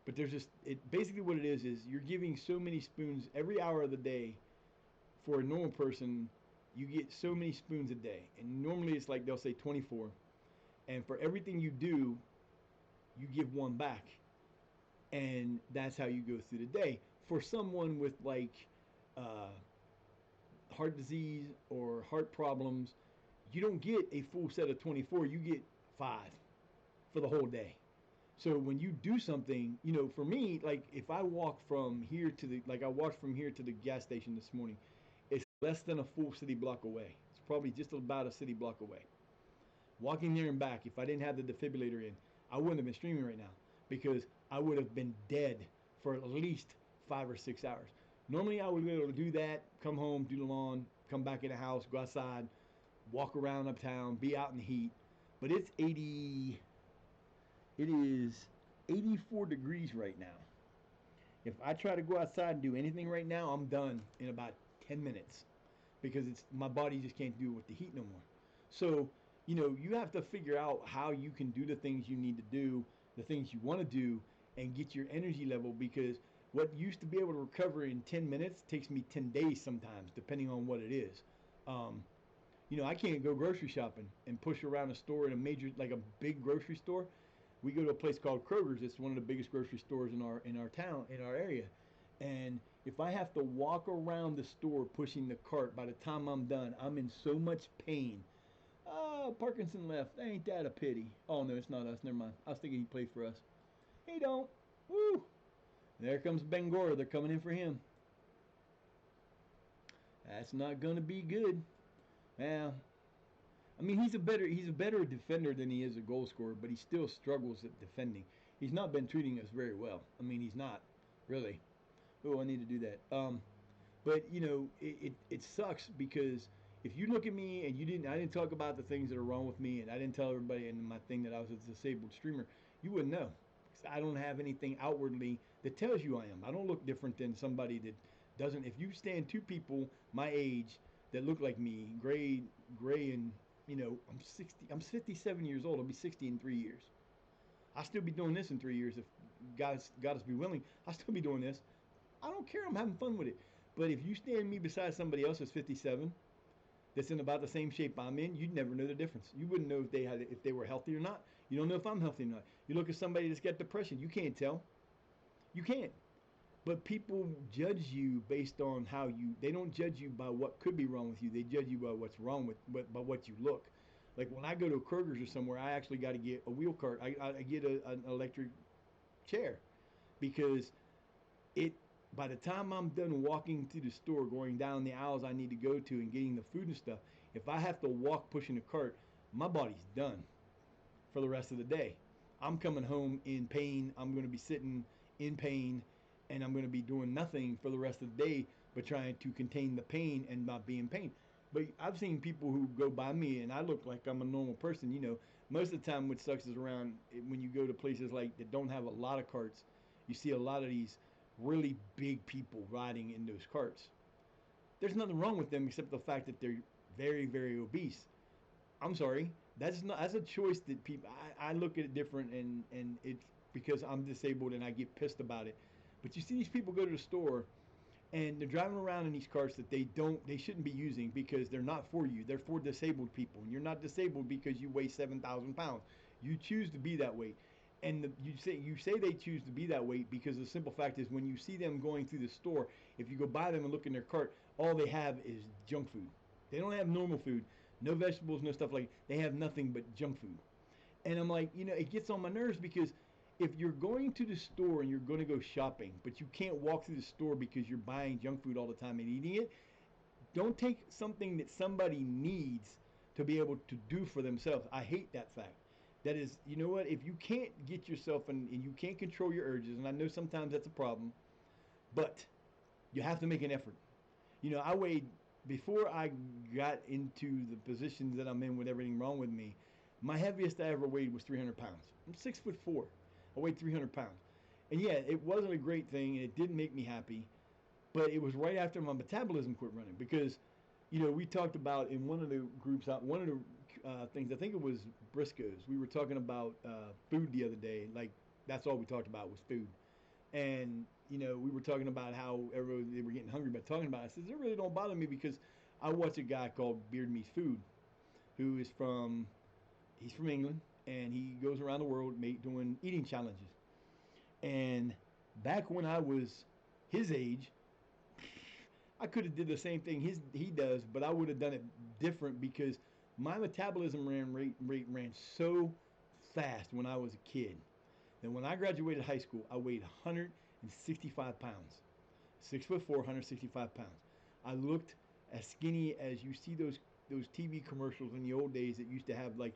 but there's just it basically what it is you're giving so many spoons every hour of the day. For a normal person, you get so many spoons a day, and normally it's like they'll say 24, and for everything you do, you give one back, and that's how you go through the day. For someone with like uh, heart disease or heart problems, you don't get a full set of 24, you get 5 for the whole day. So when you do something, for me, like if I walk from here to I walked from here to the gas station this morning, it's less than a full city block away. It's probably just about a city block away. Walking there and back, if I didn't have the defibrillator in, I wouldn't have been streaming right now because I would have been dead for at least 5 or 6 hours. Normally I would be able to do that, come home, do the lawn, come back in the house, go outside, walk around uptown, be out in the heat. But it is 84 degrees right now. If I try to go outside and do anything right now, I'm done in about 10 minutes because my body just can't do it with the heat no more. So, you have to figure out how you can do the things you need to do, the things you want to do, and get your energy level because What used to be able to recover in 10 minutes takes me 10 days sometimes, depending on what it is. Um, I can't go grocery shopping and push around a store in a major, like a big grocery store. We go to a place called Kroger's. It's one of the biggest grocery stores in our town, in our area. And if I have to walk around the store pushing the cart, by the time I'm done, I'm in so much pain. Oh, Parkinson left. Ain't that a pity? Oh no, it's not us. Never mind. I was thinking he played for us. He don't. Woo! There comes Bangor. They're coming in for him. That's not gonna be good. Well, I mean, he's a better defender than he is a goal scorer, but he still struggles at defending. He's not been treating us very well. I mean, he's not really. Oh, I need to do that. But it sucks because if you look at me and I didn't talk about the things that are wrong with me, and I didn't tell everybody in my thing that I was a disabled streamer, you wouldn't know. 'Cause I don't have anything outwardly that tells you I am. I don't look different than somebody that doesn't. If you stand two people my age that look like me, gray, and I'm 60. I'm 57 years old. I'll be 60 in 3 years. I'll still be doing this in 3 years if God us be willing. I'll still be doing this. I don't care. I'm having fun with it. But if you stand me beside somebody else that's 57, that's in about the same shape I'm in, you'd never know the difference. You wouldn't know if they were healthy or not. You don't know if I'm healthy or not. You look at somebody that's got depression, you can't tell. You can't. But people judge you based on how you. They don't judge you by what could be wrong with you. They judge you by what's wrong by what you look. Like when I go to a Kroger's or somewhere, I actually got to get a wheel cart. I get an electric chair because it by the time I'm done walking to the store, going down the aisles I need to go to and getting the food and stuff, if I have to walk pushing a cart, my body's done for the rest of the day. I'm coming home in pain. I'm going to be sitting in pain, and I'm going to be doing nothing for the rest of the day but trying to contain the pain and not be in pain. But I've seen people who go by me and I look like I'm a normal person. Most of the time what sucks is around when you go to places like that don't have a lot of carts, you see a lot of these really big people riding in those carts. There's nothing wrong with them except the fact that they're very, very obese. I'm sorry. That's a choice that people. I look at it different, and it's because I'm disabled and I get pissed about it. But you see these people go to the store and they're driving around in these cars that they shouldn't be using because they're not for you. They're for disabled people, and you're not disabled because you weigh 7,000 pounds. You choose to be that way, and you say they choose to be that way because the simple fact is when you see them going through the store, if you go by them and look in their cart, all they have is junk food. They don't have normal food, no vegetables, no stuff like. They have nothing but junk food. And I'm like, it gets on my nerves because if you're going to the store and you're going to go shopping, but you can't walk through the store because you're buying junk food all the time and eating it, don't take something that somebody needs to be able to do for themselves. I hate that fact. That is, you know what? If you can't get yourself and you can't control your urges, and I know sometimes that's a problem, but you have to make an effort. I weighed before I got into the positions that I'm in with everything wrong with me. My heaviest I ever weighed was 300 pounds. I'm 6'4". I weighed 300 pounds, and yeah, it wasn't a great thing, and it didn't make me happy. But it was right after my metabolism quit running because, we talked about in one of the groups, one of the things I think it was Briscoes. We were talking about food the other day. Like that's all we talked about was food. And we were talking about how everybody they were getting hungry by talking about it. I said it really don't bother me because I watch a guy called Beard Meats Food, who is from he's from England and he goes around the world doing eating challenges. And back when I was his age, I could have did the same thing he does, but I would have done it different because my metabolism rate ran so fast when I was a kid. Then when I graduated high school, I weighed 165 pounds. 6'4", 165 pounds. I looked as skinny as you see those TV commercials in the old days that used to have like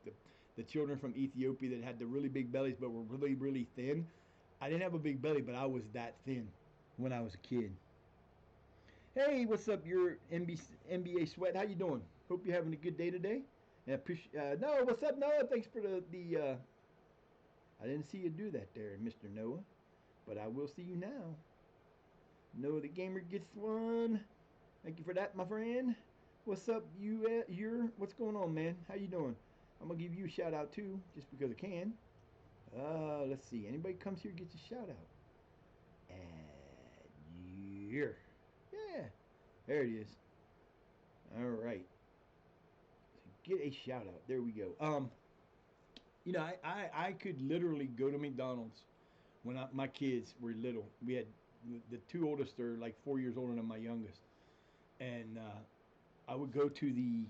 the children from Ethiopia that had the really big bellies but were really, really thin. I didn't have a big belly, but I was that thin when I was a kid. Hey, what's up, your NBA sweat? How you doing? Hope you're having a good day today. And appreciate. Noah, what's up, Noah? Thanks for the. I didn't see you do that there, Mr. Noah, but I will see you now. Noah the gamer gets one. Thank you for that, my friend. What's up, what's going on, man? How you doing? I'm gonna give you a shout out too, just because I can. Let's see. Anybody comes here gets a shout out. here. Yeah, there it is. All right. Get a shout out. There we go. I could literally go to McDonald's when my kids were little. We had the two oldest are like 4 years older than my youngest, and I would go to the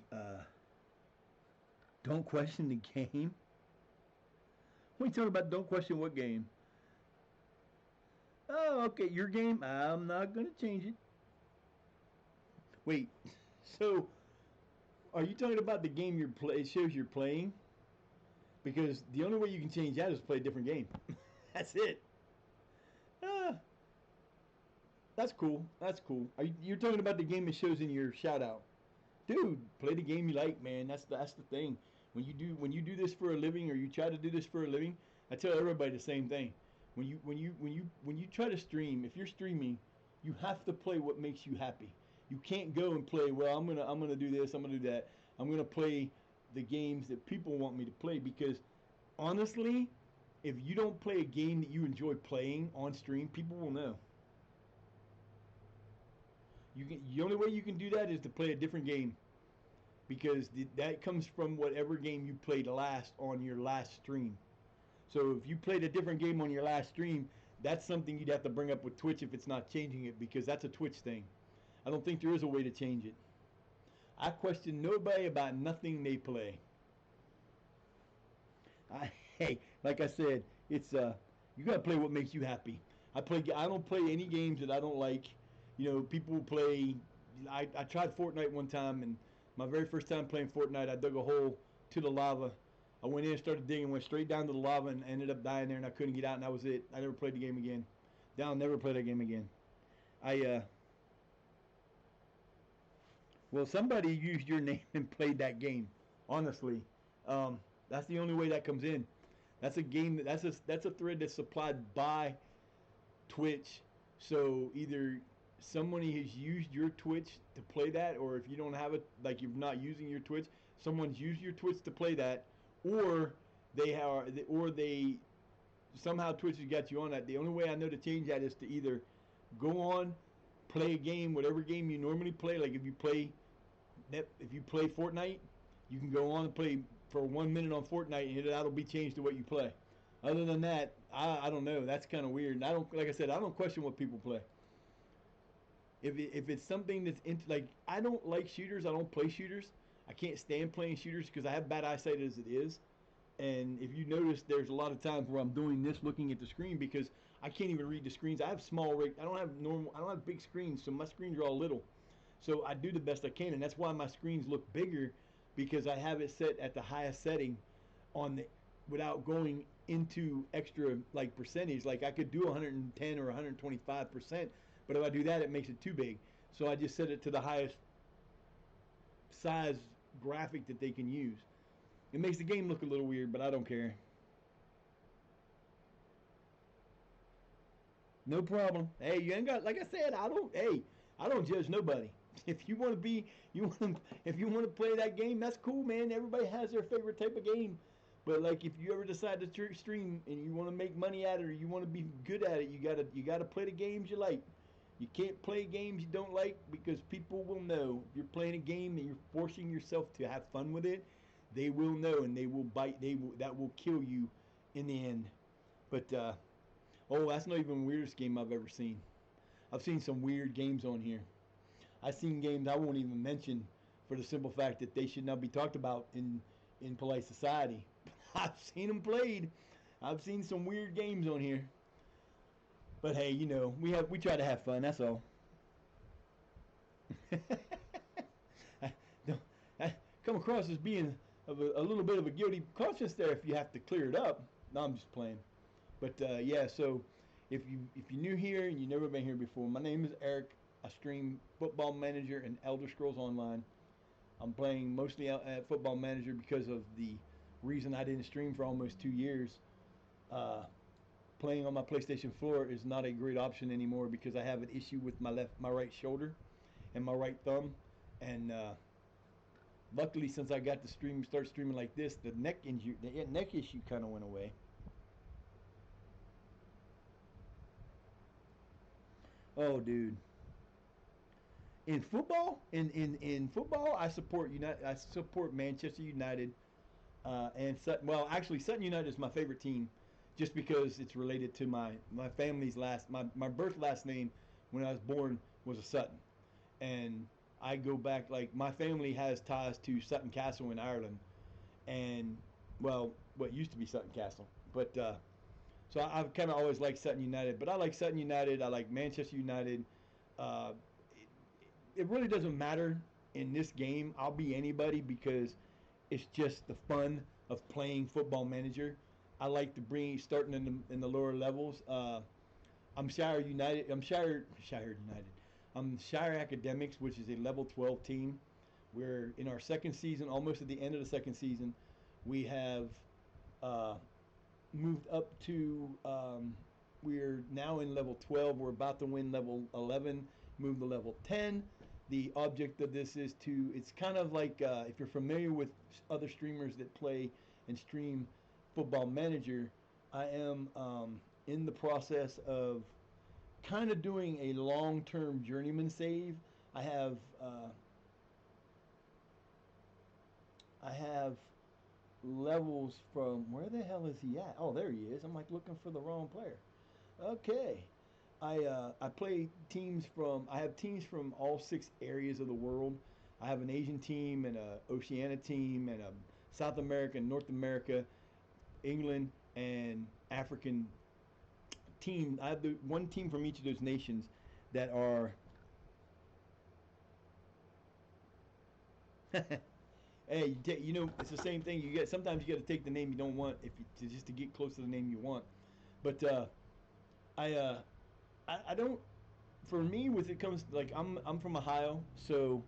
don't question the game. What are you talking about? Don't question what game? Oh, okay, your game. I'm not gonna change it. Wait, so are you talking about the game you're play? It shows you're playing because the only way you can change that is play a different game. That's it. Ah, that's cool. That's cool. You're talking about the game that shows in your shout out, dude? Play the game you like, man. That's the thing. When you do this for a living or you try to do this for a living, I tell everybody the same thing. When you try to stream, if you're streaming, you have to play what makes you happy. You can't go and play. Well, I'm gonna do this. I'm gonna do that. I'm gonna play the games that people want me to play because honestly, if you don't play a game that you enjoy playing on stream, people will know. The only way you can do that is to play a different game because that comes from whatever game you played last on your last stream. So if you played a different game on your last stream, that's something you'd have to bring up with Twitch if it's not changing it because that's a Twitch thing. I don't think there is a way to change it. I question nobody about nothing they play. Hey, like I said, it's you gotta play what makes you happy. I don't play any games that I don't like. People play. I tried Fortnite one time, and my very first time playing Fortnite, I dug a hole to the lava. I went in, started digging, went straight down to the lava, and ended up dying there, and I couldn't get out, and that was it. I never played the game again. I'll never play that game again. Well, somebody used your name and played that game. Honestly, that's the only way that comes in. That's a game that's a thread that's supplied by Twitch. So either somebody has used your Twitch to play that, or if you don't have it, like you're not using your Twitch, someone's used your Twitch to play that, or they somehow Twitch has got you on that. The only way I know to change that is to either go on, play a game, whatever game you normally play. Like if you play Fortnite, you can go on and play for 1 minute on Fortnite, and that'll be changed to what you play. Other than that, I don't know. That's kind of weird. And I don't, like I said, I don't question what people play. If it's something that's like I don't like shooters, I don't play shooters. I can't stand playing shooters because I have bad eyesight as it is. And if you notice, there's a lot of times where I'm doing this, looking at the screen because I can't even read the screens. I have I don't have normal. I don't have big screens, so my screens are all little. So I do the best I can, and that's why my screens look bigger because I have it set at the highest setting on the without going into extra like percentage. Like I could do 110 or 125%, but if I do that, it makes it too big. So I just set it to the highest size graphic that they can use. It makes the game look a little weird, but I don't care. No problem. Hey, you ain't got like I said. I don't. Hey, I don't judge nobody. If you want to be, if you want to play that game, that's cool, man. Everybody has their favorite type of game. But like, if you ever decide to stream and you want to make money at it or you want to be good at it, you gotta play the games you like. You can't play games you don't like because people will know. If you're playing a game and you're forcing yourself to have fun with it, they will know and they will bite. That will kill you in the end. But oh, that's not even the weirdest game I've ever seen. I've seen some weird games on here. I've seen games I won't even mention for the simple fact that they should not be talked about in polite society. I've seen them played. I've seen some weird games on here. But hey, we try to have fun. That's all. I, I come across as being a little bit of a guilty conscience there if you have to clear it up. No, I'm just playing. But yeah, so if you're new here and you've never been here before, my name is Eric. I stream Football Manager and Elder Scrolls Online. I'm playing mostly at Football Manager because of the reason I didn't stream for almost 2 years. Playing on my PlayStation 4 is not a great option anymore because I have an issue with my right shoulder and my right thumb. And luckily, since I got to start streaming like this, the neck issue kind of went away. Oh, dude. In football, in football, I support Manchester United, and Sutton. Well, actually, Sutton United is my favorite team, just because it's related to my family's my birth last name when I was born was a Sutton, and I go back like my family has ties to Sutton Castle in Ireland, and well, what used to be Sutton Castle, but so I've kind of always liked Sutton United. But I like Sutton United. I like Manchester United. Uh, it really doesn't matter in this game. I'll be anybody because it's just the fun of playing Football Manager. I like to bring starting in the lower levels. I'm Shire United. Shire United. I'm Shire Academics, which is a level 12 team. We're in our second season, almost at the end of the second season. We have uh, moved up to. We're now in level 12. We're about to win level 11. Move to level 10. The object of this is to. It's kind of like if you're familiar with other streamers that play and stream Football Manager. I am in the process of kind of doing a long-term journeyman save. I have uh, I have levels from where the hell is he at? Oh, there he is. I'm like looking for the wrong player. Okay. I play teams from I have teams from all 6 areas of the world. I have an Asian team and a Oceania team and a South America, North America, England, and African team. I have the one team from each of those nations that are. Hey, it's the same thing. You get sometimes you got to take the name you don't want if you, just to get close to the name you want. But I, uh, I don't. For me, with it comes like I'm from Ohio, so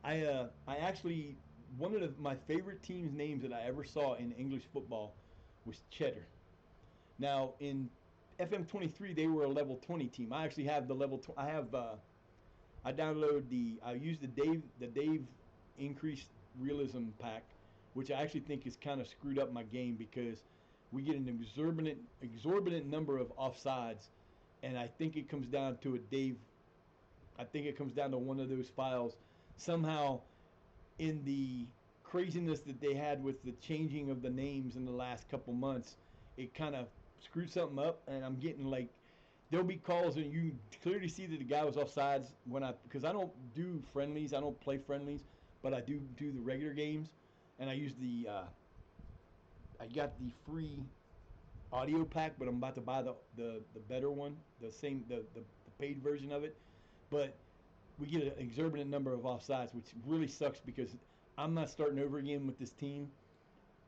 I actually one of my favorite teams' names that I ever saw in English football was Cheddar. Now in FM23 they were a level 20 team. I actually have the level. I have I use the Dave increased realism pack, which I actually think is kind of screwed up my game because we get an exorbitant number of offsides, and I think it comes down to a Dave. I think it comes down to one of those files somehow in the craziness that they had with the changing of the names in the last couple months. It kind of screwed something up, and I'm getting like there'll be calls and you clearly see that the guy was offsides when because I don't do friendlies, I don't play friendlies, but I do the regular games, and I use I got the free audio pack, but I'm about to buy the better one, the paid version of it, but we get an exorbitant number of offsides, which really sucks because I'm not starting over again with this team,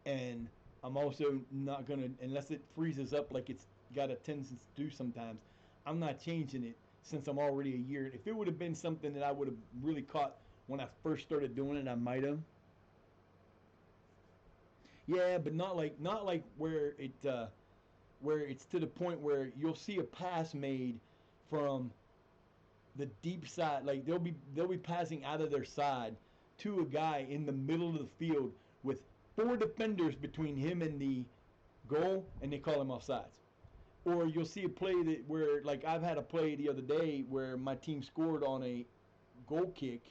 and I'm also not gonna unless it freezes up like it's got a tendency to do sometimes. I'm not changing it since I'm already a year. If it would have been something that I would have really caught when I first started doing it, I might have. Yeah, but not like where it's to the point where you'll see a pass made from the deep side, like they'll be passing out of their side to a guy in the middle of the field with 4 defenders between him and the goal, and they call him offsides. Or you'll see a play that where like I've had a play the other day where my team scored on a goal kick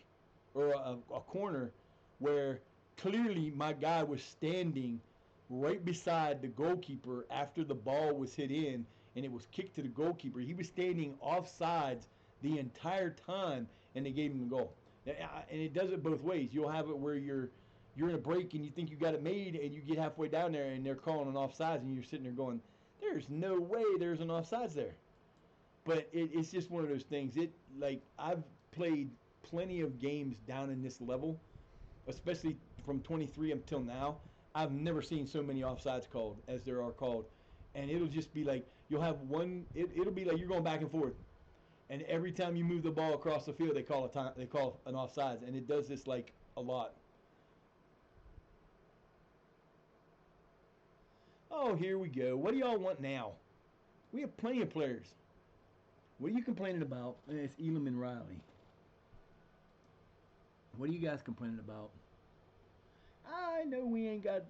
or a corner where clearly my guy was standing right beside the goalkeeper after the ball was hit in and it was kicked to the goalkeeper. He was standing offsides the entire time, and they gave him the goal. And it does it both ways. You'll have it where you're in a break and you think you got it made, and you get halfway down there and they're calling an offsides, and you're sitting there going, "There's no way there's an offsides there." But it's just one of those things. I've played plenty of games down in this level, especially from 23 until now. I've never seen so many offsides called as there are called, and it'll just be like you'll have one. It'll be like you're going back and forth, and every time you move the ball across the field, they call a time. They call an offsides, and it does this like a lot. Oh, here we go. What do y'all want now? We have plenty of players. What are you complaining about? It's Elam and Riley. What are you guys complaining about? I know we ain't got.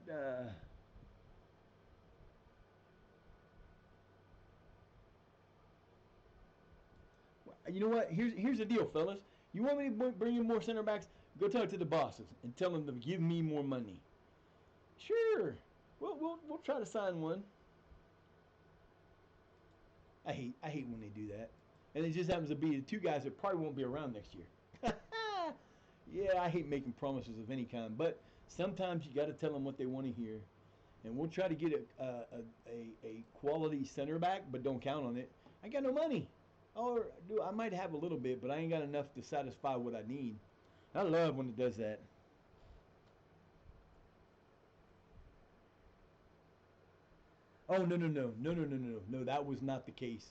You know what? Here's the deal, fellas. You want me to bring in more center backs? Go talk to the bosses and tell them to give me more money. Sure, we'll try to sign one. I hate when they do that, and it just happens to be the two guys that probably won't be around next year. Yeah, I hate making promises of any kind, but sometimes you got to tell them what they want to hear, and we'll try to get a quality center back, but don't count on it. I got no money. Or do I might have a little bit, but I ain't got enough to satisfy what I need. I love when it does that. Oh no! That was not the case.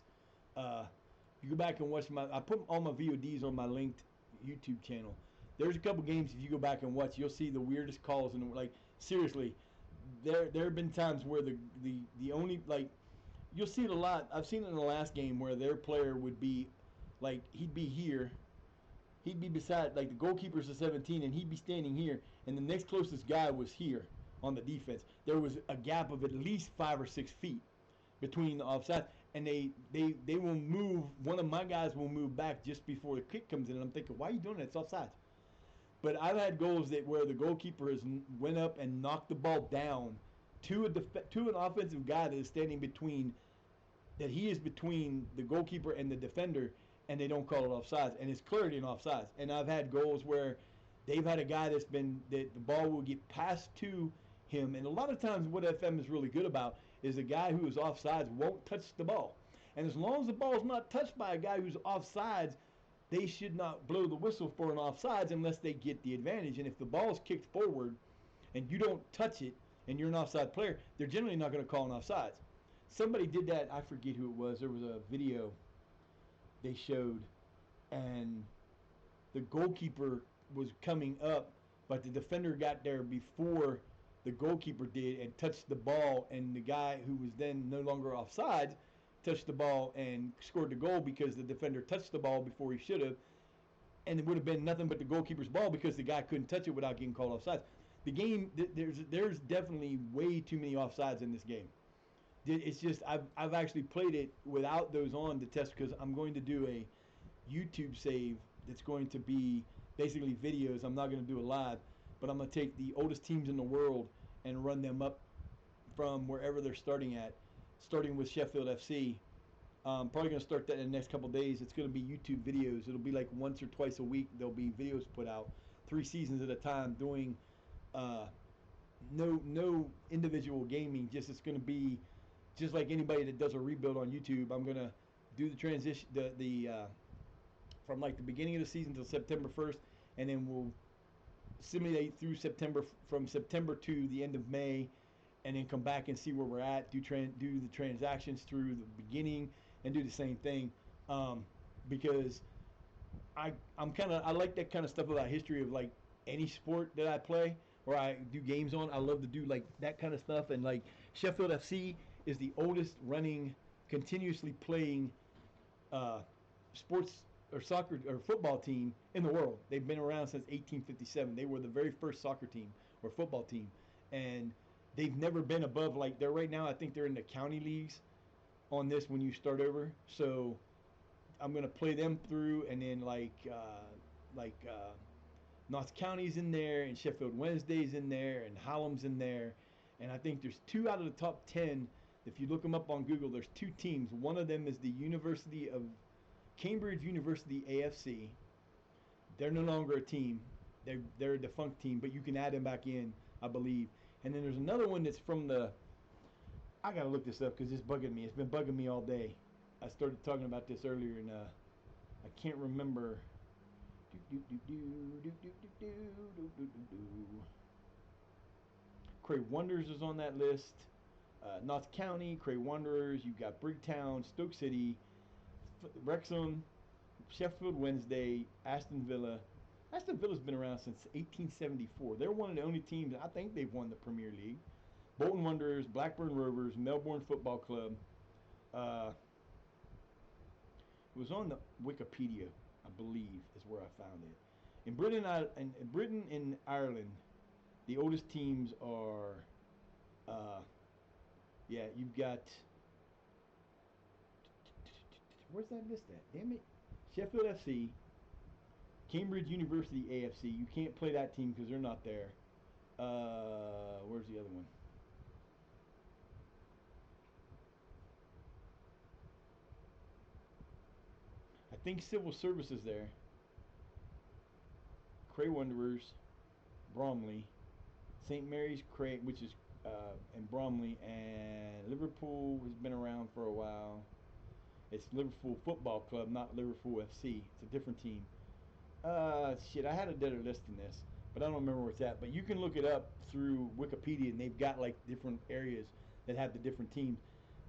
You go back and watch my. I put all my VODs on my linked YouTube channel. There's a couple games if you go back and watch, you'll see the weirdest calls and like seriously, there have been times where the only like you'll see it a lot. I've seen it in the last game where their player would be like he'd be here, he'd be beside like the goalkeeper's a 17 and he'd be standing here and the next closest guy was here on the defense. There was a gap of at least 5 or 6 feet between the offsides and they will move. One of my guys will move back just before the kick comes in and I'm thinking, why are you doing that? It's offsides. But I've had goals that where the goalkeeper has went up and knocked the ball down to to an offensive guy that is standing between that he is between the goalkeeper and the defender, and they don't call it offsides, and it's clearly an offsides. And I've had goals where they've had a guy that's been that the ball will get passed to him, and a lot of times what FM is really good about is the guy who is offsides won't touch the ball, and as long as the ball is not touched by a guy who's offsides, they should not blow the whistle for an offsides unless they get the advantage. And if the ball is kicked forward and you don't touch it and you're an offside player, they're generally not going to call an offsides. Somebody did that. I forget who it was. There was a video they showed, and the goalkeeper was coming up, but the defender got there before the goalkeeper did and touched the ball, and the guy who was then no longer offsides touched the ball and scored the goal because the defender touched the ball before he should have, and it would have been nothing but the goalkeeper's ball because the guy couldn't touch it without getting called offsides. The game, there's definitely way too many offsides in this game. It's just I've actually played it without those on to test because I'm going to do a YouTube save that's going to be basically videos. I'm not going to do it live, but I'm going to take the oldest teams in the world and run them up from wherever they're starting at, starting with Sheffield FC. Probably going to start that in the next couple of days. It's going to be YouTube videos. It'll be like once or twice a week. There'll be videos put out, 3 seasons at a time, doing no individual gaming. Just it's going to be just like anybody that does a rebuild on YouTube. I'm going to do the transition, the from like the beginning of the season till September 1st, and then we'll simulate through September from September to the end of May, and then come back and see where we're at. Do the transactions through the beginning and do the same thing, because I like that kind of stuff about history of like any sport that I play or I do games on. I love to do like that kind of stuff, and like Sheffield FC is the oldest running, continuously playing sports or soccer or football team in the world. They've been around since 1857. They were the very first soccer team or football team, and they've never been above like they're right now. I think they're in the county leagues on this when you start over. So I'm gonna play them through, and then Notts County's in there, and Sheffield Wednesday's in there, and Hallam's in there, and I think there's 2 out of the top 10. If you look them up on Google, there's 2 teams. One of them is the University of Cambridge University AFC. They're no longer a team. They're a defunct team, but you can add them back in, I believe. And then there's another one that's from the. I gotta look this up because it's bugging me. It's been bugging me all day. I started talking about this earlier, and I can't remember. Cray Wonders is on that list. Notts County, Cray Wanderers. You've got Brigtown, Stoke City, Wrexham, Sheffield Wednesday, Aston Villa. Aston Villa's been around since 1874. They're one of the only teams, I think they've won the Premier League. Bolton Wanderers, Blackburn Rovers, Melbourne Football Club. It was on the Wikipedia, I believe, is where I found it. In Britain and Ireland, the oldest teams are, you've got, where's that list at? Damn it. Sheffield FC, Cambridge University AFC. You can't play that team because they're not there. Where's the other one? I think Civil Service is there. Cray Wanderers, Bromley, St. Mary's Cray, which is in Bromley, and Liverpool has been around for a while. It's Liverpool Football Club, not Liverpool FC. It's a different team. Shit, I had a better list than this, but I don't remember where it's at. But you can look it up through Wikipedia, and they've got like different areas that have the different teams.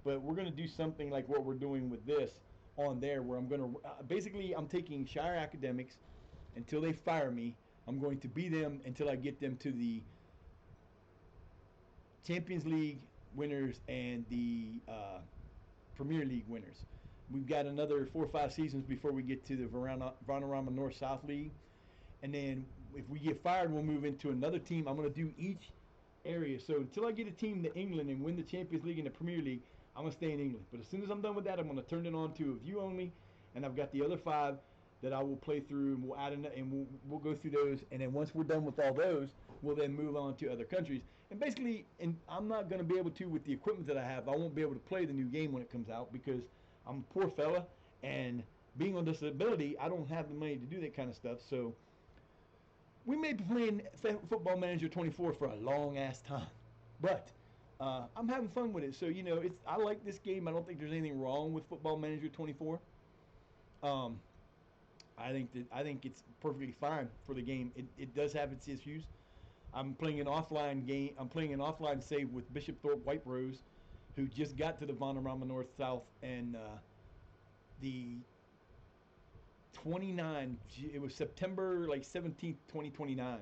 But we're gonna do something like what we're doing with this on there, where I'm gonna basically I'm taking Shire Academics until they fire me. I'm going to be them until I get them to the Champions League winners and the Premier League winners. We've got another 4 or 5 seasons before we get to the Vanarama North-South League. And then if we get fired, we'll move into another team. I'm going to do each area. So until I get a team to England and win the Champions League and the Premier League, I'm going to stay in England. But as soon as I'm done with that, I'm going to turn it on to a view only. And I've got the other 5 that I will play through, and we'll add in, and we'll go through those. And then once we're done with all those, we'll then move on to other countries. And basically, and I'm not going to be able to, with the equipment that I have, I won't be able to play the new game when it comes out because I'm a poor fella, and being on disability, I don't have the money to do that kind of stuff. So we may be playing Football Manager 24 for a long ass time, but I'm having fun with it. So I like this game. I don't think there's anything wrong with Football Manager 24. I think it's perfectly fine for the game. It does have its issues. I'm playing an offline game. I'm playing an offline save with Bishop Thorpe White Rose, who just got to the Vanarama North South, and the 29. It was September 17th, 2029.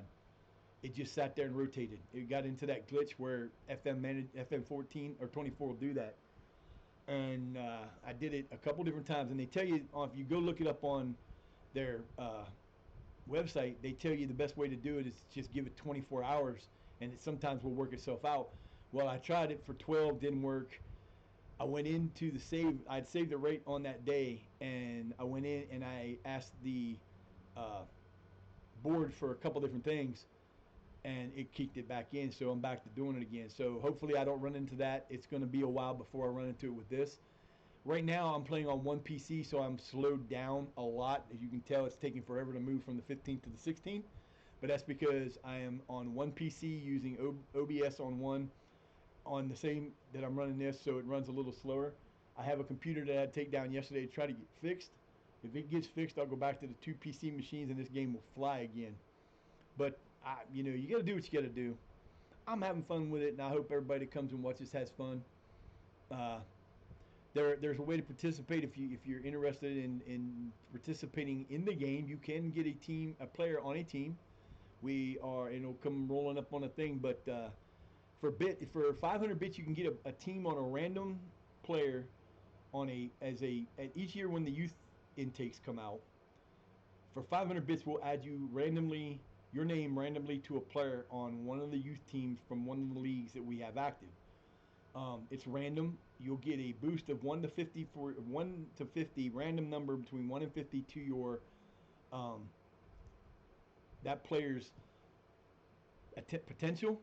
It just sat there and rotated. It got into that glitch where FM 14 or 24 will do that, and I did it a couple different times. And they tell you if you go look it up on their website, they tell you the best way to do it is just give it 24 hours, and it sometimes will work itself out. Well, I tried it for 12, didn't work. I went into the save. I'd saved it right on that day, and I went in and I asked the board for a couple different things, and it kicked it back in. So I'm back to doing it again. So hopefully I don't run into that. It's going to be a while before I run into it with this. Right now I'm playing on one PC, so I'm slowed down a lot. As you can tell, it's taking forever to move from the 15th to the 16th. But that's because I am on one PC using OBS on the same that I'm running this, so it runs a little slower. I have a computer that I had to take down yesterday to try to get fixed. If it gets fixed, I'll go back to the 2 PC machines and this game will fly again. But you got to do what you got to do. I'm having fun with it, and I hope everybody that comes and watches has fun. There's a way to participate if you're interested in participating in the game. You can get a player on a team. It'll come rolling up on a thing, but for 500 bits you can get a team on a random player each year when the youth intakes come out. For 500 bits we'll add your name randomly to a player on one of the youth teams from one of the leagues that we have active. It's random. You'll get a boost of 1 to 50 for 1 to 50 random number between 1 and 50 to your that player's potential.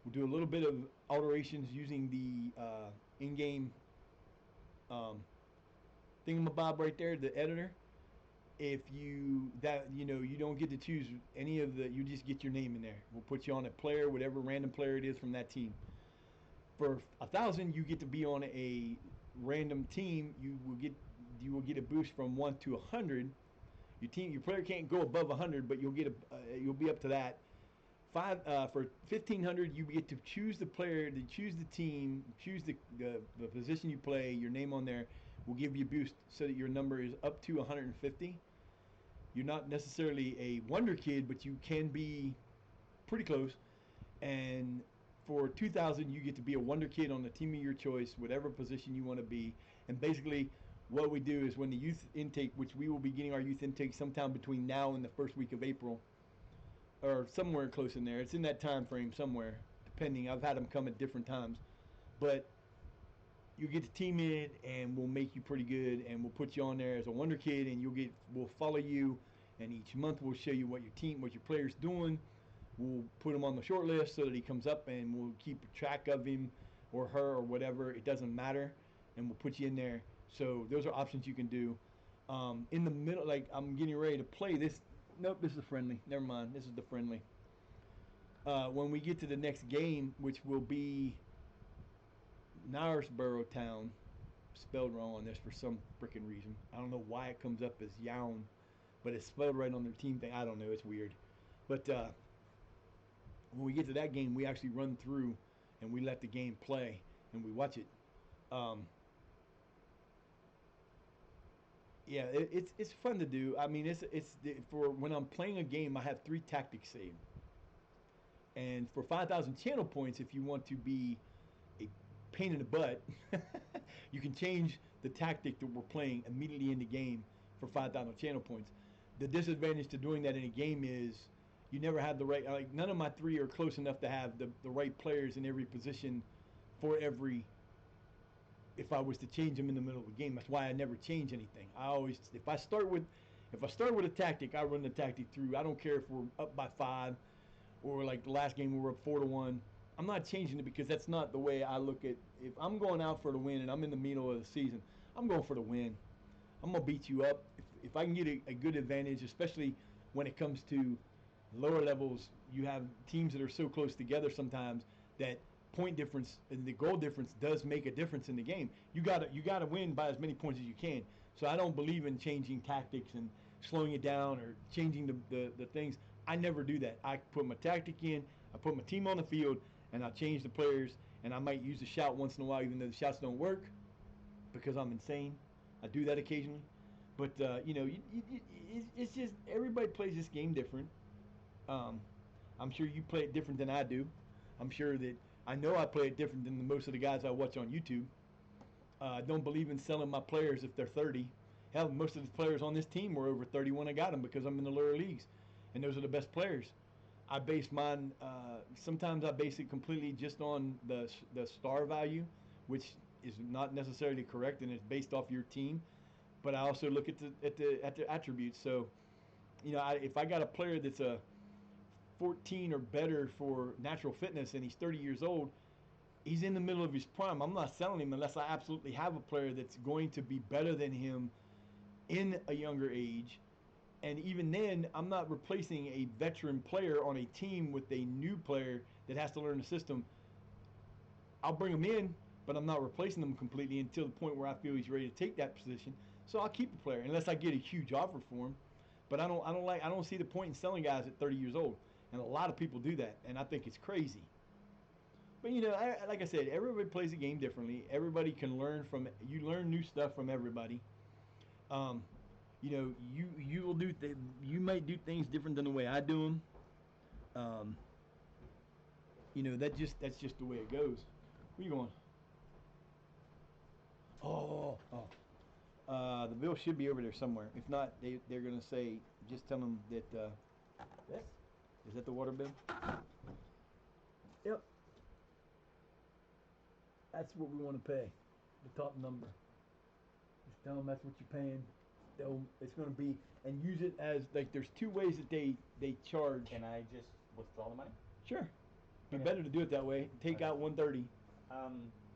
We'll do a little bit of alterations using the in-game thingamabob right there, the editor. If you don't get to choose any of you just get your name in there. We'll put you on a player, whatever random player it is from that team. For 1,000, you get to be on a random team. You will get a boost from 1 to 100. Your player can't go above 100, but you'll be up to that. For 1,500, you get to choose the player, to choose the team, choose the position you play. Your name on there will give you a boost so that your number is up to 150. You're not necessarily a wonder kid, but you can be pretty close. And for 2,000, you get to be a wonder kid on the team of your choice, whatever position you want to be. And basically, what we do is when the youth intake, which we will be getting our youth intake sometime between now and the first week of April, or somewhere close in there. It's in that time frame somewhere, depending. I've had them come at different times. But you get the team in, and we'll make you pretty good, and we'll put you on there as a wonder kid, and we'll follow you, and each month we'll show you what your player's doing. We'll put him on the short list so that he comes up, and we'll keep track of him or her or whatever. It doesn't matter, and we'll put you in there. So those are options you can do. In the middle, like I'm getting ready to play this. Nope, this is a friendly. Never mind. This is the friendly. When we get to the next game, which will be Knaresborough Town, spelled wrong on this for some freaking reason. I don't know why it comes up as Yown, but it's spelled right on their team thing. I don't know. It's weird. But when we get to that game, we actually run through and we let the game play and we watch it. Yeah, it's fun to do. I mean, it's for when I'm playing a game, I have 3 tactics saved. And for 5,000 channel points, if you want to be a pain in the butt, you can change the tactic that we're playing immediately in the game for 5,000 channel points. The disadvantage to doing that in a game is you never have the right, like none of my 3 are close enough to have the right players in every position for every, if I was to change them in the middle of the game. That's why I never change anything. I always, if I start with a tactic, I run the tactic through. I don't care if we're up by 5 or like the last game we were up 4-1. I'm not changing it because that's not the way I look at. If I'm going out for the win and I'm in the middle of the season, I'm going for the win. I'm gonna beat you up if I can get a good advantage, especially when it comes to lower levels. You have teams that are so close together sometimes that point difference and the goal difference does make a difference in the game. You gotta win by as many points as you can. So I don't believe in changing tactics and slowing it down or changing the things. I never do that. I put my tactic in, I put my team on the field, and I change the players, and I might use a shout once in a while, even though the shouts don't work because I'm insane. I do that occasionally. But, it's just everybody plays this game different. I'm sure you play it different than I do. I'm sure that I know I play it different than most of the guys I watch on YouTube. I don't believe in selling my players if they're 30. Hell, most of the players on this team were over 30 when I got them because I'm in the lower leagues, and those are the best players. I base mine. Sometimes I base it completely just on the star value, which is not necessarily correct, and it's based off your team. But I also look at the attributes. So, if I got a player that's a 14 or better for natural fitness and he's 30 years old, he's in the middle of his prime. I'm not selling him unless I absolutely have a player that's going to be better than him in a younger age. And even then, I'm not replacing a veteran player on a team with a new player that has to learn the system. I'll bring him in, but I'm not replacing them completely until the point where I feel he's ready to take that position. So I'll keep the player unless I get a huge offer for him. But I don't see the point in selling guys at 30 years old. And a lot of people do that, and I think it's crazy. But like I said, everybody plays the game differently. Everybody can learn you learn new stuff from everybody. You might do things different than the way I do them. That's just the way it goes. Where you going? The bill should be over there somewhere. If not, they're gonna say, just tell them that. This is that the water bill? Yep. That's what we want to pay. The top number. Just tell them that's what you're paying. It's going to be, and use it as, like, there's 2 ways that they charge. Can I just withdraw the money? Sure. Be Okay. better to do it that way. Take out 130. I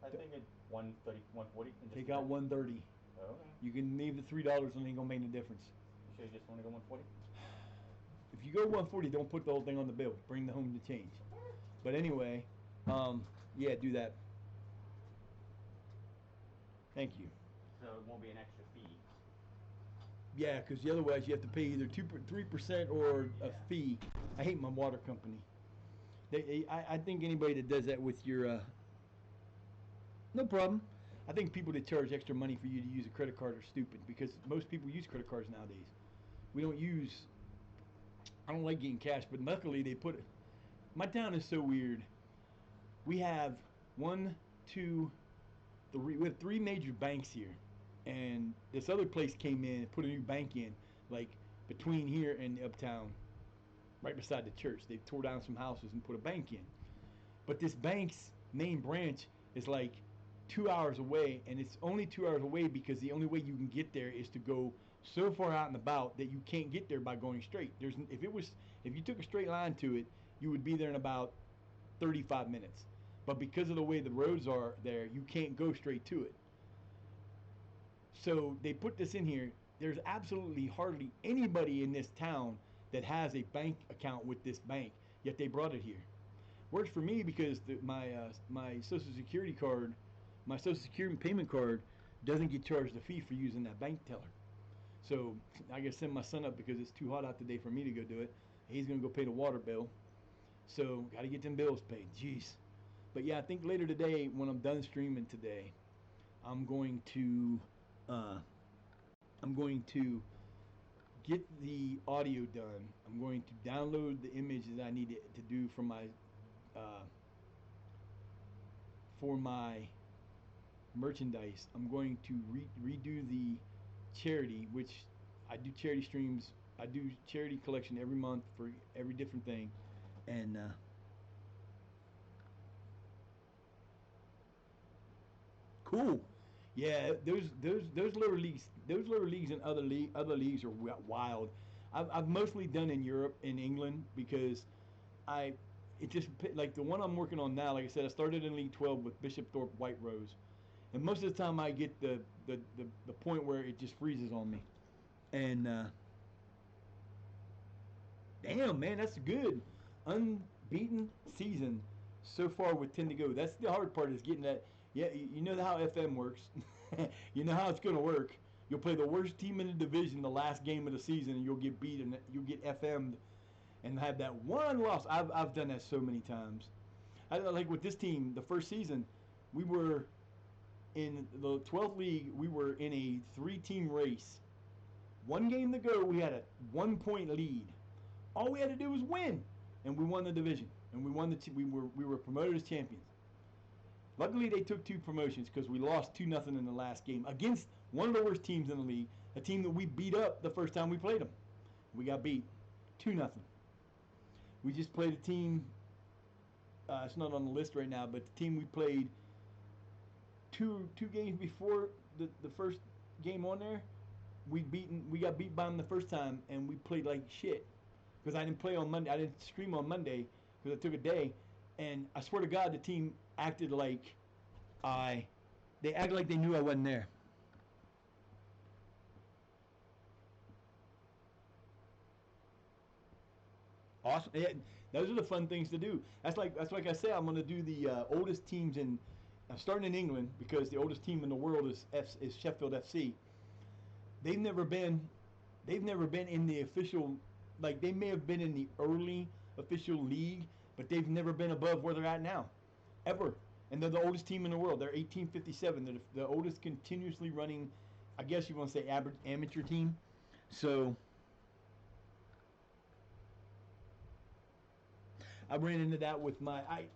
think it's 130, 140. Take out 130. Okay. You can leave the $3 and it ain't gonna make no difference. You sure you just want to go 140? If you go 140, don't put the whole thing on the bill. Bring the home to change. But anyway, yeah, do that. Thank you. So it won't be an extra fee. Yeah, because otherwise you have to pay either 3% or a fee. I hate my water company. I think anybody that does that with your, no problem. I think people that charge extra money for you to use a credit card are stupid because most people use credit cards nowadays. We don't use. I don't like getting cash, but luckily they put it. My town is so weird. We have 1, 2, 3. We have 3 major banks here, and this other place came in and put a new bank in, like between here and uptown, right beside the church. They tore down some houses and put a bank in. But this bank's main branch is like 2 hours away, and it's only 2 hours away because the only way you can get there is to go so far out and about that you can't get there by going straight. If you took a straight line to it, you would be there in about 35 minutes. But because of the way the roads are there, you can't go straight to it. So they put this in here. There's absolutely hardly anybody in this town that has a bank account with this bank, yet they brought it here. Works for me because my Social Security card, my Social Security payment card, doesn't get charged a fee for using that bank teller. So I gotta send my son up because it's too hot out today for me to go do it. He's gonna go pay the water bill. So gotta get them bills paid. Jeez. But yeah, I think later today when I'm done streaming today, I'm going to get the audio done. I'm going to download the images I need to do for my merchandise. I'm going to redo the charity, which I do charity streams. I do charity collection every month for every different thing, and cool. Yeah, those lower leagues and other leagues are wild. I've mostly done in Europe, in England, because I it just like the one I'm working on now. Like I said, I started in League 12 with Bishop Thorpe White Rose, and most of the time I get the point where it just freezes on me, and damn man, that's good, unbeaten season so far with 10 to go. That's the hard part is getting that. Yeah, you know how FM works. You know how it's going to work. You'll play the worst team in the division the last game of the season, and you'll get beat and you'll get FM'd and have that one loss. I've done that so many times. I like with this team, the first season, we were in the 12th league. We were in a 3-team race. One game to go, we had a 1-point lead. All we had to do was win, and we won the division, and we won we were promoted as champions. Luckily, they took 2 promotions because we lost 2-0 in the last game against one of the worst teams in the league, a team that we beat up the first time we played them. We got beat 2-0. We just played a team. It's not on the list right now, but the team we played two games before the first game on there, we got beat by them the first time, and we played like shit because I didn't play on Monday. I didn't stream on Monday because I took a day, and I swear to God, the team acted like they acted like they knew I wasn't there. Awesome. Yeah, those are the fun things to do. That's like I said. I'm going to do the oldest teams in. I'm starting in England because the oldest team in the world is Sheffield FC. They've never been. They've never been in the official. Like they may have been in the early official league, but they've never been above where they're at now, ever. And they're the oldest team in the world. They're 1857. They're the oldest continuously running. I guess you want to say amateur team. So I ran into that with I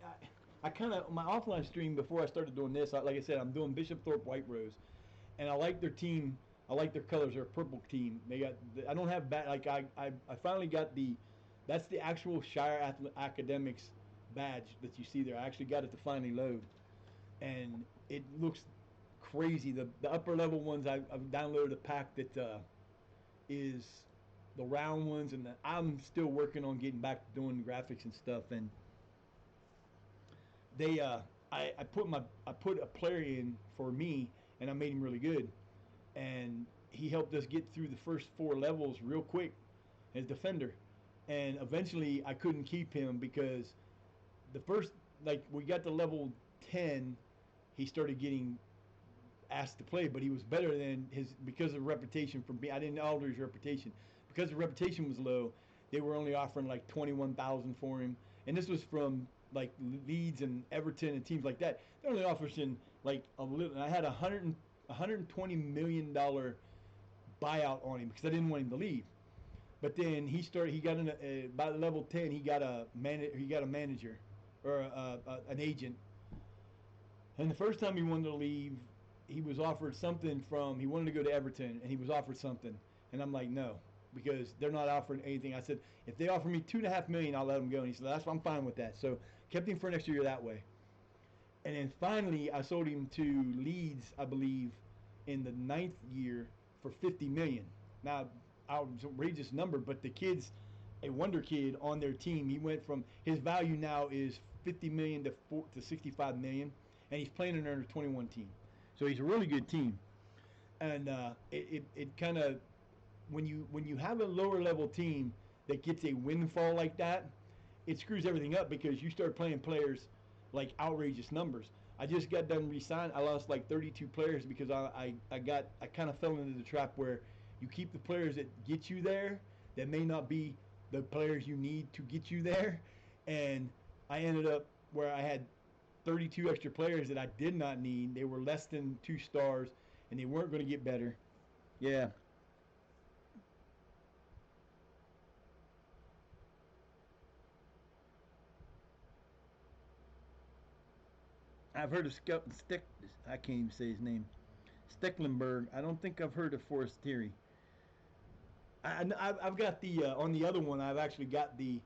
kind of my offline stream before I started doing this. Like I said, I'm doing Bishop Thorpe White Rose, and I like their team. I like their colors. They're a purple team. They got. I don't have I finally got that's the actual Shire Academics badge that you see there. I actually got it to finally load, and it looks crazy. The upper level ones I've downloaded a pack that is the round ones, and I'm still working on getting back to doing graphics and stuff. And they I put a player in for me, and I made him really good, and he helped us get through the first 4 levels real quick as defender, and eventually I couldn't keep him because the first we got to level 10, he started getting asked to play, but he was better than his because of reputation from me. I didn't alter his reputation because the reputation was low. They were only offering like 21,000 for him, and this was from like Leeds and Everton and teams like that. They're only offering like a little. I had $120 million buyout on him because I didn't want him to leave. But then he got by level 10. He got a manager or an agent. And the first time he wanted to leave, he was offered something he wanted to go to Everton, and he was offered something. And I'm like, no, because they're not offering anything. I said, if they offer me $2.5 million, I'll let him go. And he said, I'm fine with that. So kept him for next year that way. And then finally, I sold him to Leeds, I believe, in the 9th year for 50 million. Now, outrageous number, but the kid's a wonder kid on their team. He went from his value now is 50 million to 65 million, and he's playing in an under 21 team. So he's a really good team. And it kind of when you have a lower level team that gets a windfall like that, it screws everything up because you start playing players like outrageous numbers. I just got done re-signed. I lost like 32 players because I kind of fell into the trap where you keep the players that get you there that may not be the players you need to get you there, and I ended up where I had 32 extra players that I did not need. They were less than 2 stars, and they weren't going to get better. Yeah. I've heard of I can't even say his name. Stecklenburg. I don't think I've heard of Forestieri. I've got the on the other one. I've actually got the.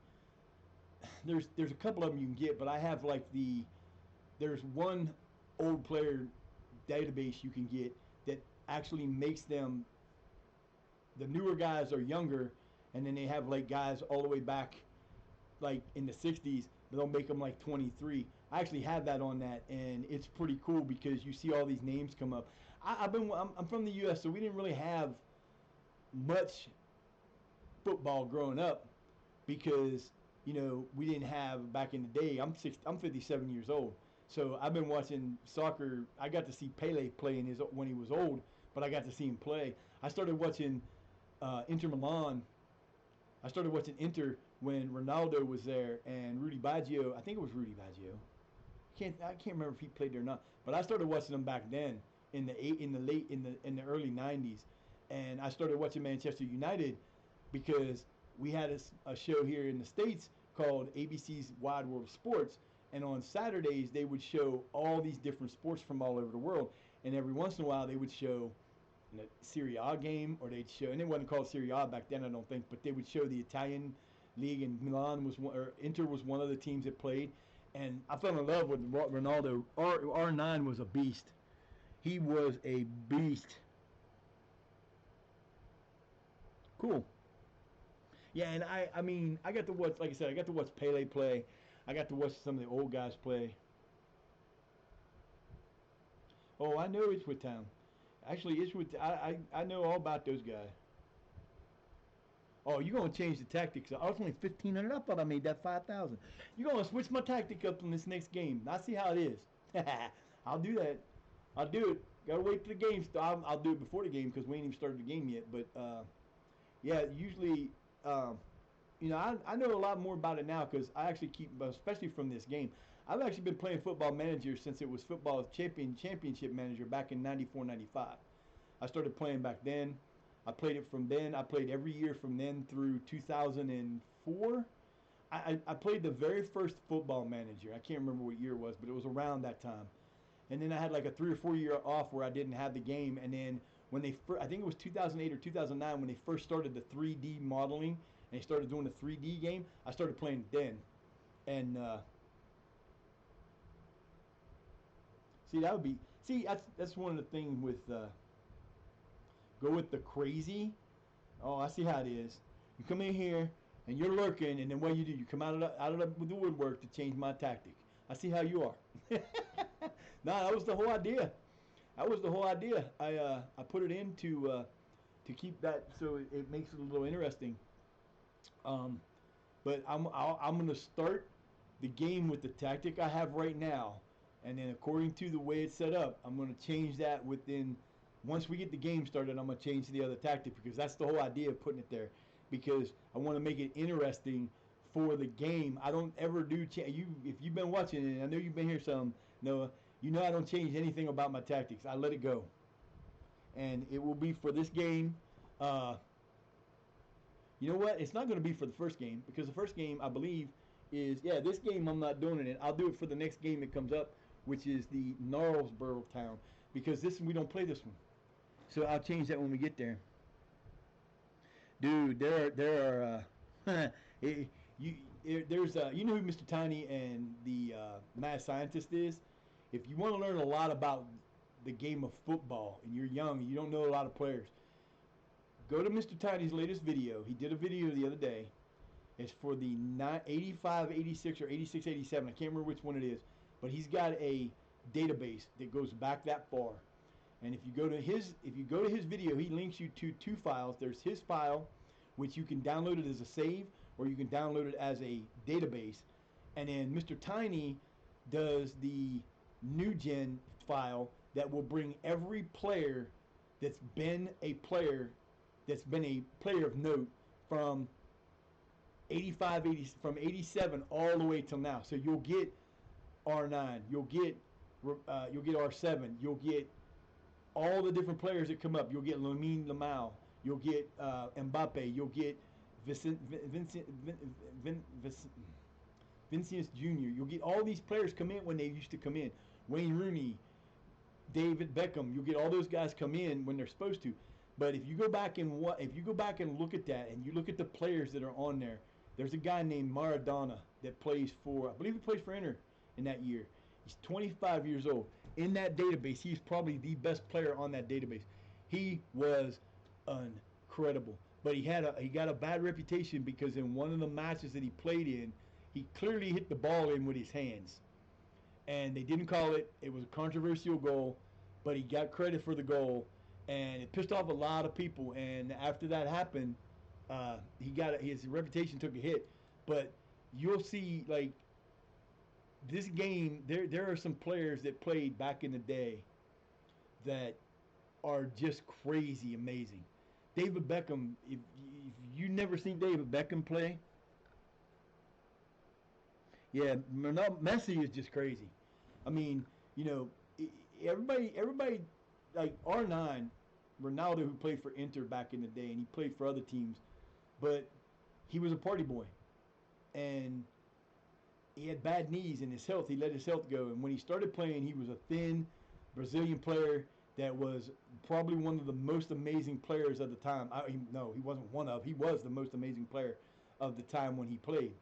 There's a couple of them you can get, but I have like there's one old player database you can get that actually makes them. The newer guys are younger, and then they have like guys all the way back, like in the 60s. They'll make them like 23. I actually have that on that, and it's pretty cool because you see all these names come up. I'm from the U.S., so we didn't really have much football growing up because we didn't have back in the day. I'm 57 years old, so I've been watching soccer. I got to see Pele play when he was old, but I got to see him play. I started watching Inter Milan. I started watching Inter when Ronaldo was there and Rudy Baggio. I think it was Rudy Baggio. I can't remember if he played there or not. But I started watching them back then in the early 90s, and I started watching Manchester United because we had a show here in the States called ABC's Wide World of Sports, and on Saturdays they would show all these different sports from all over the world, and every once in a while they would show a Serie A game, or they'd show, and it wasn't called Serie A back then, I don't think, but they would show the Italian league, and Inter was one of the teams that played, and I fell in love with Ronaldo. R9 was a beast. He was a beast. Cool. Yeah, and I mean, I got to watch, like I said, I got to watch Pele play. I got to watch some of the old guys play. Oh, I know Ipswich Town. Actually, I know all about those guys. Oh, you're gonna change the tactics. I was only 1,500 up, but I made that 5,000. You're gonna switch my tactic up in this next game. I see how it is. I'll do that. I'll do it. Gotta wait for the game. I'll do it before the game because we ain't even started the game yet. But yeah, usually, I know a lot more about it now because I actually keep, especially from this game. I've actually been playing Football Manager since it was Football Championship Manager back in 94, 95. I started playing back then. I played it from then. I played every year from then through 2004. I played the very first Football Manager. I can't remember what year it was, but it was around that time. And then I had like a 3 or 4 year off where I didn't have the game. And then when I think it was 2008 or 2009 when they first started the 3D modeling and they started doing the 3D game, I started playing it then. And that's one of the things with go with the crazy. Oh, I see how it is. You come in here and you're lurking, and then what you come out of the woodwork to change my tactic. I see how you are. Nah, that was the whole idea. That was the whole idea. I put it in to keep that so it makes it a little interesting. But I'm gonna start the game with the tactic I have right now, and then according to the way it's set up, I'm gonna change that within. Once we get the game started, I'm gonna change the other tactic because that's the whole idea of putting it there. Because I want to make it interesting for the game. I don't ever do if you've been watching it, and I know you've been here some, Noah. You know I don't change anything about my tactics. I let it go, and it will be for this game. You know what? It's not going to be for the first game because the first game I believe is this game I'm not doing it. I'll do it for the next game that comes up, which is the Gnarlsborough Town, because we don't play this one. So I'll change that when we get there. Dude, there are there's you know who Mr. Tiny and the mad scientist is? if you want to learn a lot about the game of football and you're young and you don't know a lot of players, go to Mr. Tiny's latest video. He did a video the other day. It's for the 85, 86, or 86, 87. I can't remember which one it is. But he's got a database that goes back that far. And if you go to his video, he links you to two files. There's his file, which you can download it as a save, or you can download it as a database. And then Mr. Tiny does the new gen file that will bring every player that's been a player of note from 85, 80, from 87 all the way till now. So you'll get R9, you'll get R7, you'll get all the different players that come up. You'll get Lamine Yamal, you'll get Mbappe, you'll get Vinicius Jr. You'll get all these players come in when they used to come in. Wayne Rooney, David Beckham. You'll get all those guys come in when they're supposed to. But if you go back and look at that and you look at the players that are on there, there's a guy named Maradona that plays for, I believe he plays for Inter in that year. He's 25 years old. In that database, he's probably the best player on that database. He was incredible. But he got a bad reputation because in one of the matches that he played in, he clearly hit the ball in with his hands. And they didn't call it. It was a controversial goal, but he got credit for the goal. And it pissed off a lot of people. And after that happened, his reputation took a hit. But you'll see, like, this game, there are some players that played back in the day that are just crazy amazing. David Beckham, if you never seen David Beckham play, yeah, Messi is just crazy. I mean, you know, everybody like R9, Ronaldo, who played for Inter back in the day, and he played for other teams, but he was a party boy, and he had bad knees and his health. He let his health go, and when he started playing, he was a thin Brazilian player that was probably one of the most amazing players of the time. He wasn't one of. He was the most amazing player of the time when he played,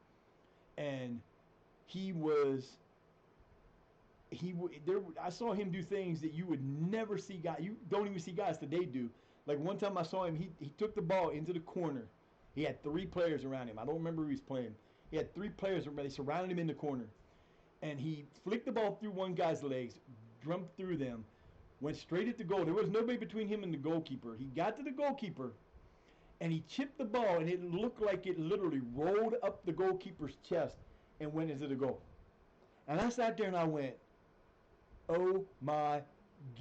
and I saw him do things that you would never see guys. You don't even see guys today do. Like one time I saw him, he took the ball into the corner. He had three players around him. I don't remember who he was playing. He had three players around. They surrounded him in the corner, and he flicked the ball through one guy's legs, jumped through them, went straight at the goal. There was nobody between him and the goalkeeper. He got to the goalkeeper, and he chipped the ball, and it looked like it literally rolled up the goalkeeper's chest and went into the goal. And I sat there and I went, oh my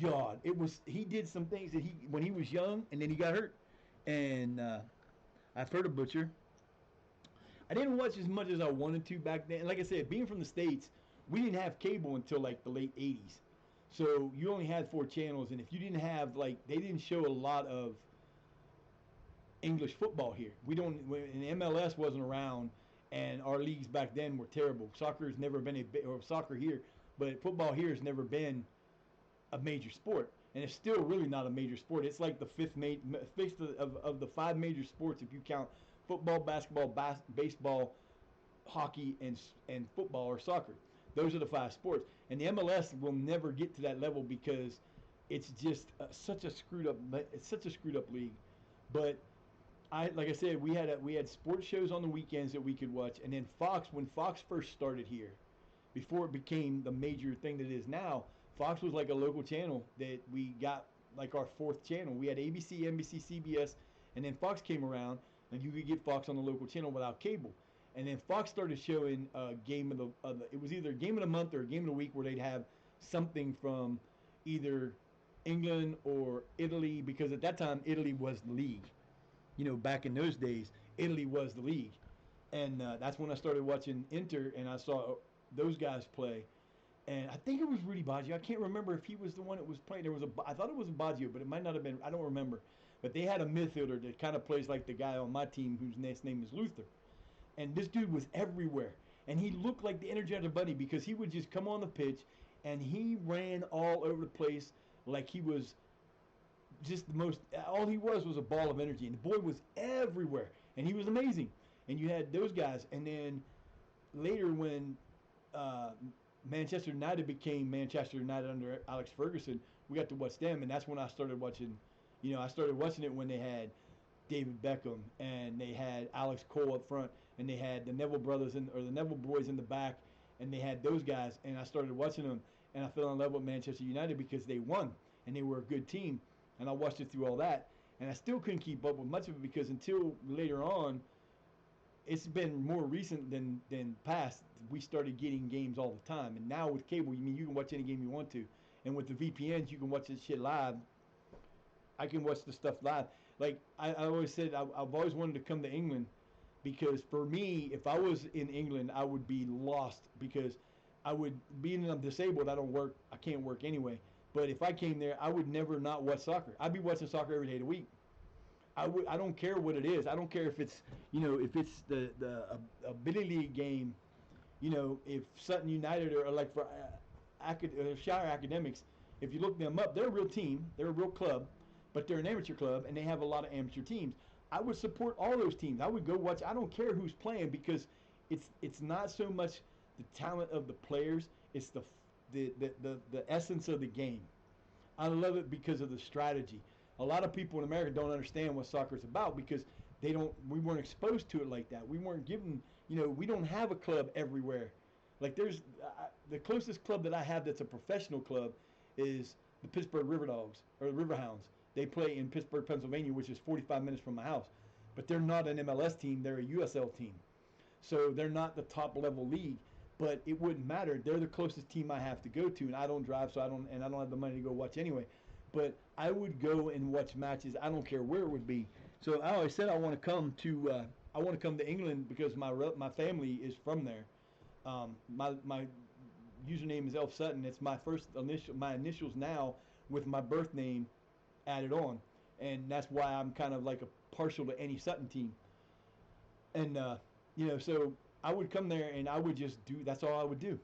God. He did some things that when he was young, and then he got hurt. And I've heard of Butcher. I didn't watch as much as I wanted to back then. Like I said, being from the States, we didn't have cable until like the late 80s. So you only had 4 channels, and if you didn't have, like, they didn't show a lot of English football here. And MLS wasn't around, and our leagues back then were terrible. Soccer has never been soccer here, but football here has never been a major sport, and it's still really not a major sport. It's like the fifth of the 5 major sports if you count football, basketball, baseball, hockey, and football or soccer. Those are the 5 sports, and the MLS will never get to that level because it's just such a screwed up league. But like I said, we had sports shows on the weekends that we could watch, and then Fox, when Fox first started here, before it became the major thing that it is now, Fox was like a local channel that we got, like our 4th channel. We had ABC, NBC, CBS, and then Fox came around, and you could get Fox on the local channel without cable. And then Fox started showing a game of it was either a game of the month or a game of the week, where they'd have something from either England or Italy, because at that time Italy was the league. You know, back in those days, Italy was the league. And that's when I started watching Inter, and I saw those guys play. And I think it was Rudy Baggio. I can't remember if he was the one that was playing. I thought it was Baggio, but it might not have been. I don't remember. But they had a midfielder that kind of plays like the guy on my team, whose name is Luther. And this dude was everywhere. And he looked like the Energizer Bunny, because he would just come on the pitch, and he ran all over the place like he was just all he was a ball of energy. And the boy was everywhere. And he was amazing. And you had those guys. And then later when Manchester United became Manchester United under Alex Ferguson, we got to watch them, and that's when I started watching. I started watching it when they had David Beckham and they had Alex Cole up front, and they had the Neville brothers or the Neville boys in the back, and they had those guys, and I started watching them, and I fell in love with Manchester United because they won and they were a good team, and I watched it through all that, and I still couldn't keep up with much of it because until later on, it's been more recent than past. We started getting games all the time, and now with cable, you can watch any game you want to, and with the VPNs, you can watch this shit live. I can watch the stuff live. Like I always said, I've always wanted to come to England because for me, if I was in England, I would be lost because I would being I'm disabled. I don't work. I can't work anyway. But if I came there, I would never not watch soccer. I'd be watching soccer every day of the week. I don't care what it is. I don't care if it's if it's the ability league game. If Sutton United or like for Shire Academics, if you look them up, they're a real team. They're a real club, but they're an amateur club and they have a lot of amateur teams. I would support all those teams. I would go watch. I don't care who's playing because it's not so much the talent of the players. It's the essence of the game. I love it because of the strategy. A lot of people in America don't understand what soccer is about because we weren't exposed to it like that. We weren't given, we don't have a club everywhere. Like there's the closest club that I have that's a professional club is the Pittsburgh River Dogs or the Riverhounds. They play in Pittsburgh, Pennsylvania, which is 45 minutes from my house. But they're not an MLS team, they're a USL team. So they're not the top level league, but it wouldn't matter. They're the closest team I have to go to, and I don't drive, so I don't have the money to go watch anyway. But I would go and watch matches. I don't care where it would be. So I always said I want to come to England because my family is from there. My username is Elf Sutton. It's my my initials now with my birth name added on, and that's why I'm kind of like a partial to any Sutton team. And so I would come there and I would just do. That's all I would do.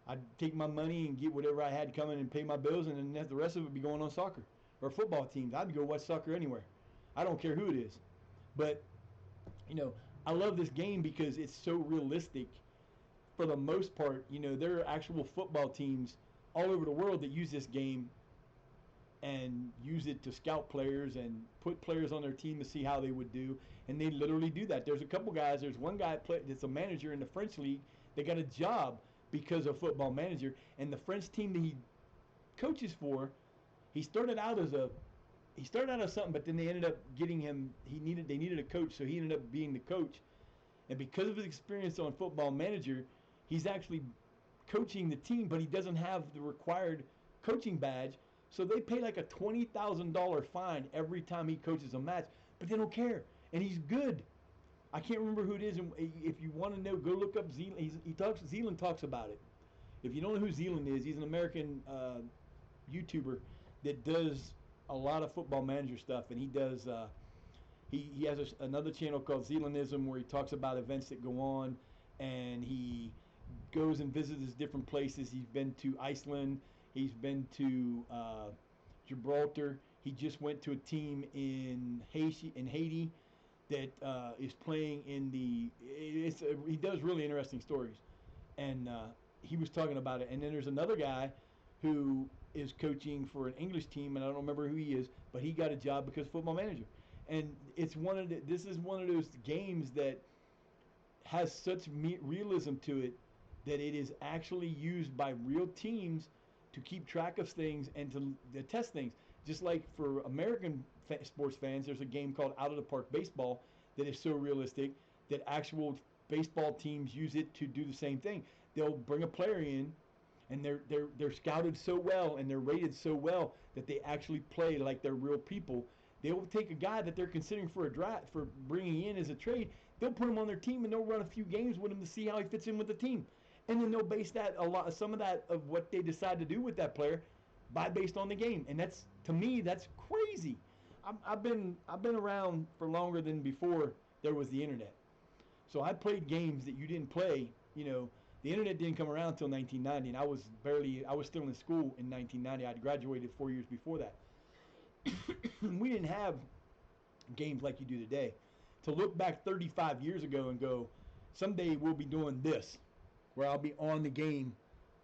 I'd take my money and get whatever I had coming and pay my bills, and then the rest of it would be going on soccer or football teams. I'd go watch soccer anywhere. I don't care who it is. But, I love this game because it's so realistic for the most part. There are actual football teams all over the world that use this game and use it to scout players and put players on their team to see how they would do. And they literally do that. There's a couple guys. There's one guy that's a manager in the French league. They got a job because of Football Manager, and the French team that he coaches for, he started out as something, but then they ended up getting him. They needed a coach, so he ended up being the coach. And because of his experience on Football Manager, he's actually coaching the team, but he doesn't have the required coaching badge. So they pay like a $20,000 fine every time he coaches a match, but they don't care, and he's good. I can't remember who it is, and if you want to know, go look up Zealand. Zealand talks about it. If you don't know who Zealand is, he's an American YouTuber that does a lot of Football Manager stuff, and he does. He has another channel called Zealandism where he talks about events that go on, and he goes and visits different places. He's been to Iceland. He's been to Gibraltar. He just went to a team in Haiti that is playing in the. He does really interesting stories, and he was talking about it. And then there's another guy who is coaching for an English team, and I don't remember who he is, but he got a job because of Football Manager. And this is one of those games that has such realism to it that it is actually used by real teams to keep track of things and to test things. Just like for American sports fans, there's a game called Out of the Park Baseball that is so realistic that actual baseball teams use it to do the same thing. They'll bring a player in, and they're scouted so well and they're rated so well that they actually play like they're real people. They will take a guy that they're considering for a draft for bringing in as a trade. They'll put him on their team and they'll run a few games with him to see how he fits in with the team, and then they'll base some of that of what they decide to do with that player based on the game. And that's, to me, that's crazy. I've been around for longer than before there was the internet. So I played games that you didn't play. The internet didn't come around until 1990, and I was still in school in 1990. I'd graduated 4 years before that. We didn't have games like you do today. To look back 35 years ago and go, someday we'll be doing this, where I'll be on the game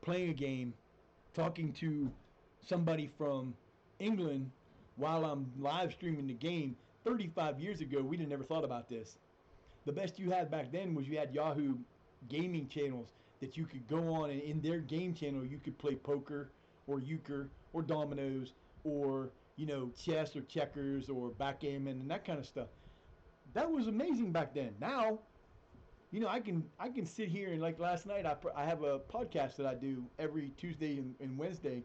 playing a game, talking to somebody from England while I'm live streaming the game. 35 years ago, we'd have never thought about this. The best you had back then was you had Yahoo gaming channels that you could go on, and in their game channel you could play poker or euchre or dominoes or chess or checkers or backgammon and that kind of stuff. That was amazing back then. Now, I can sit here and, like last night, I have a podcast that I do every Tuesday and Wednesday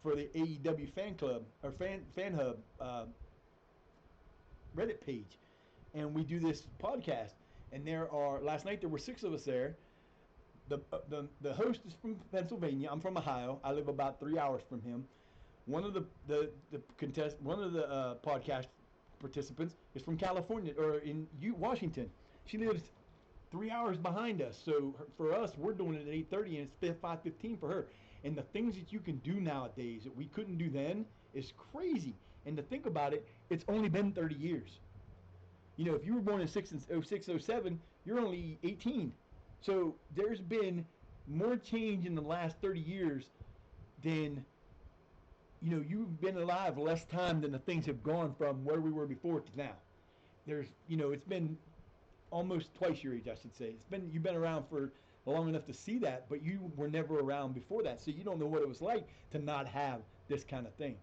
for the AEW fan club or fan hub Reddit page, and we do this podcast. And last night there were 6 of us there. The host is from Pennsylvania. I'm from Ohio. I live about 3 hours from him. One of the podcast participants is from California or in Washington. She lives 3 hours behind us. So for us, we're doing it at 8:30 and it's 5:15 for her. And the things that you can do nowadays that we couldn't do then is crazy. And to think about it, it's only been 30 years. If you were born in 06, 07, you're only 18. So there's been more change in the last 30 years than, you've been alive less time than the things have gone from where we were before to now. It's been almost twice your age, I should say. You've been around for long enough to see that, but you were never around before that, so you don't know what it was like to not have this kind of thing.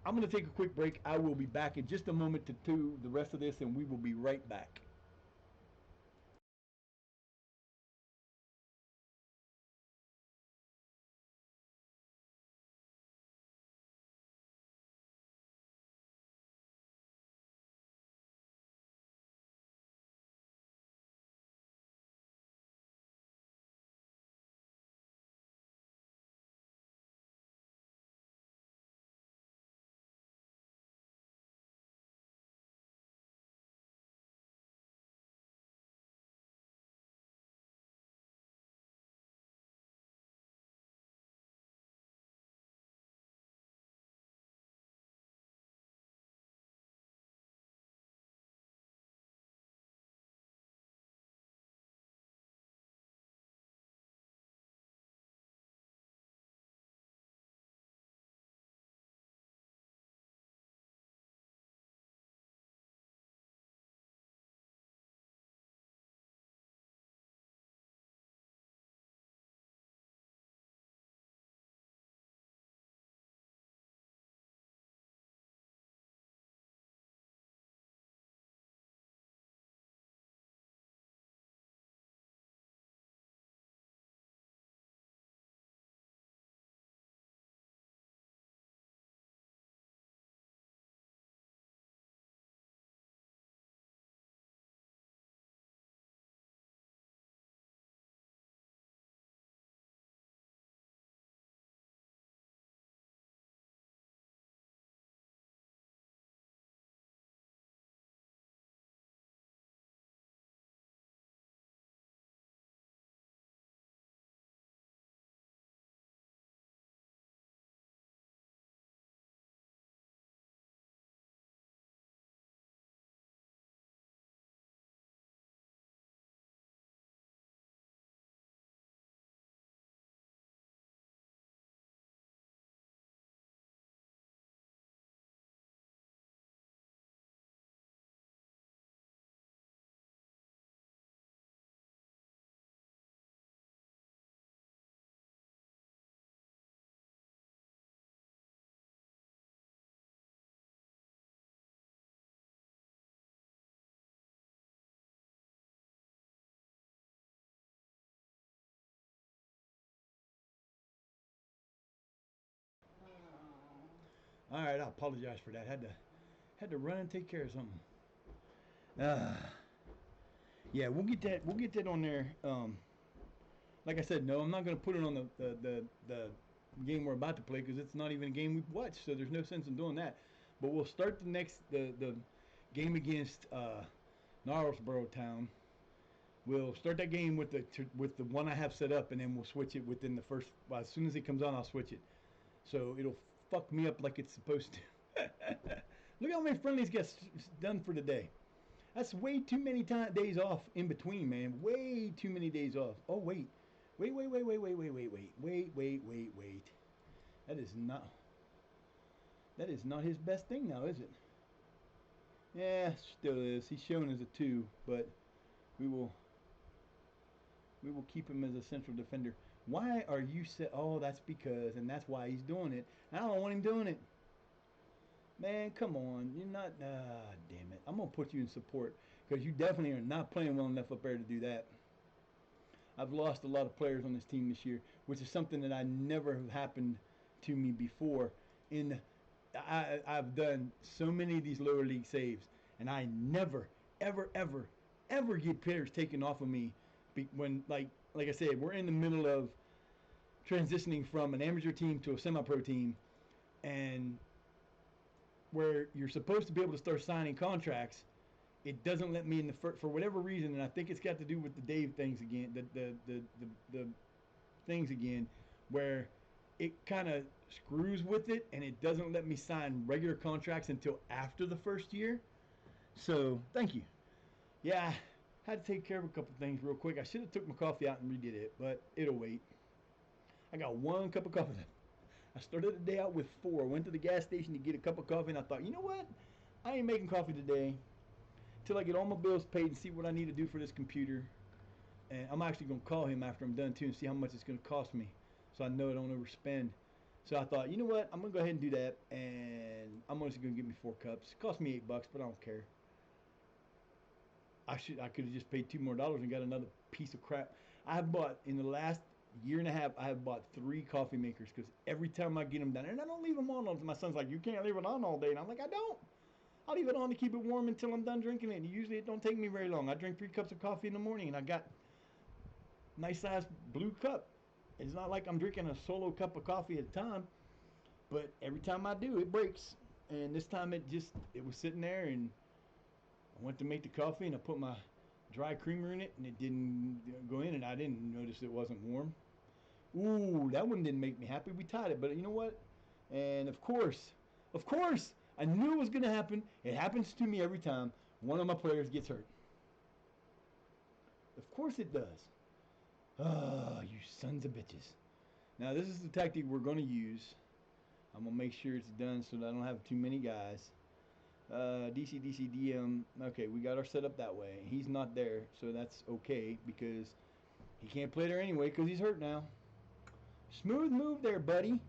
I'm going to take a quick break. I will be back in just a moment to do the rest of this, and we will be right back. All right, I apologize for that. Had to run and take care of something. Uh, yeah, we'll get that. We'll get that on there. Like I said, no, I'm not going to put it on the game we're about to play because it's not even a game we've watched. So there's no sense in doing that. But we'll start the game against Gnarlsboro Town. We'll start that game with the one I have set up, and then we'll switch it within the first. Well, as soon as it comes on, I'll switch it. So it'll fuck me up like it's supposed to. Look how many friendlies gets done for the day. That's way too many days off in between, man. Way too many days off. Oh wait, Wait, wait, wait, wait, wait, wait, wait, wait, wait, wait, wait, wait. That is not. That is not his best thing now, is it? Yeah, still is. He's shown as a 2, but we will we will keep him as a central defender. Why are you set? Oh, that's because, and that's why he's doing it. I don't want him doing it. Man, come on. You're not. Damn it. I'm gonna put you in support because you definitely are not playing well enough up there to do that. I've lost a lot of players on this team this year, which is something that I never have happened to me before. In I've done so many of these lower league saves, and I never, ever, ever, ever get players taken off of me. When like I said, we're in the middle of transitioning from an amateur team to a semi-pro team, and where you're supposed to be able to start signing contracts, it doesn't let me in the for whatever reason, and I think it's got to do with the Dave things again, the things again, where it kind of screws with it, and it doesn't let me sign regular contracts until after the first year. So thank you. Yeah, I had to take care of a couple things real quick. I should have took my coffee out and redid it, but it'll wait. I got 1 cup of coffee. I started the day out with 4. Went to the gas station to get a cup of coffee, and I thought, you know what? I ain't making coffee today till I get all my bills paid and see what I need to do for this computer. And I'm actually going to call him after I'm done, too, and see how much it's going to cost me so I know I don't overspend. So I thought, you know what? I'm going to go ahead and do that, and I'm just going to give me 4 cups. It cost me $8, but I don't care. I could have just paid $2 more and got another piece of crap. I have bought, in the last year and a half, I have bought 3 coffee makers because every time I get them done, and I don't leave them on. My son's like, you can't leave it on all day. And I'm like, I don't. I'll leave it on to keep it warm until I'm done drinking it. And usually it don't take me very long. I drink 3 cups of coffee in the morning, and I got nice size blue cup. It's not like I'm drinking a solo cup of coffee at a time, but every time I do, it breaks. And this time it was sitting there, and I went to make the coffee, and I put my dry creamer in it, and it didn't go in, and I didn't notice it wasn't warm. Ooh, that one didn't make me happy. We tied it, but you know what? And of course, I knew it was going to happen. It happens to me every time one of my players gets hurt. Of course it does. Oh, you sons of bitches. Now, this is the tactic we're going to use. I'm going to make sure it's done so that I don't have too many guys. DC, DC, DM. Okay, we got our setup that way. He's not there, so that's okay because he can't play there anyway because he's hurt now. Smooth move there, buddy.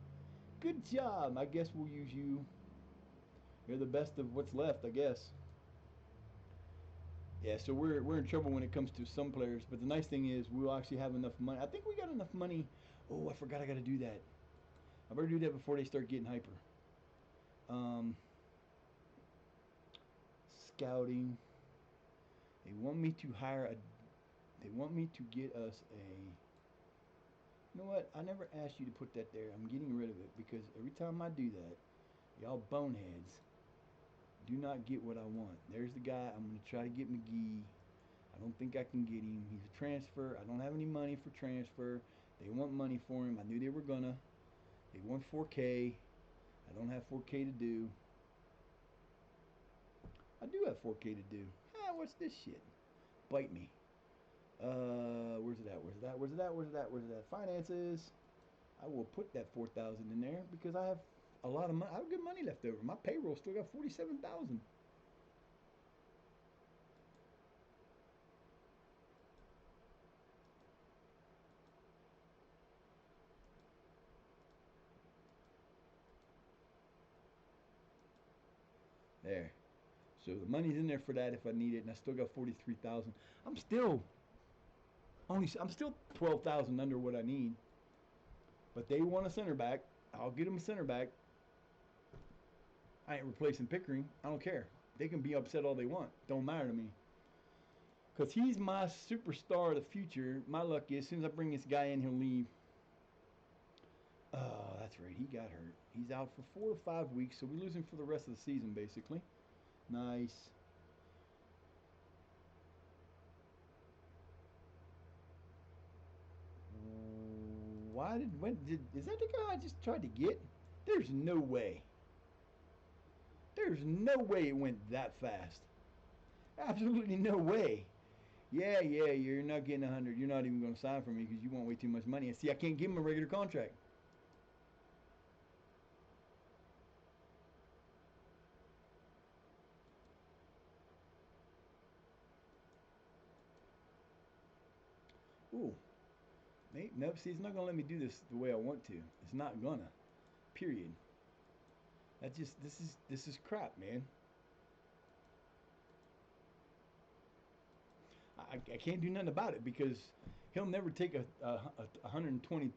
Good job. I guess we'll use you. You're the best of what's left, I guess. Yeah, so we're in trouble when it comes to some players, but the nice thing is we'll actually have enough money. I think we got enough money. Oh, I forgot I got to do that. I better do that before they start getting hyper. Scouting. They want me to hire a. They want me to get us a. You know what? I never asked you to put that there. I'm getting rid of it because every time I do that, y'all boneheads do not get what I want. There's the guy. I'm going to try to get McGee. I don't think I can get him. He's a transfer. I don't have any money for transfer. They want money for him. I knew they were going to. They want 4K. I don't have 4K to do. I do have 4K to do. What's this shit? Bite me. Where's it at? Where's it at? Where's it at? Where's it at? Where's it at? Finances. I will put that 4,000 in there because I have a lot of money. I have good money left over. My payroll still got 47,000. There. So the money's in there for that if I need it, and I still got 43,000. I'm still 12,000 under what I need. But they want a center back. I'll get them a center back. I ain't replacing Pickering. I don't care. They can be upset all they want. Don't matter to me. Because he's my superstar of the future. My luck is, as soon as I bring this guy in, he'll leave. Oh, that's right. He got hurt. He's out for 4 to 5 weeks, so we lose him for the rest of the season, basically. Nice. Is that the guy I just tried to get? There's no way. There's no way it went that fast. Absolutely no way. Yeah, you're not getting 100. You're not even going to sign for me because you want way too much money. And see, I can't give him a regular contract. Ooh, nope. See, it's not gonna let me do this the way I want to. It's not gonna. Period. This is crap, man. I can't do nothing about it because he'll never take a 120%,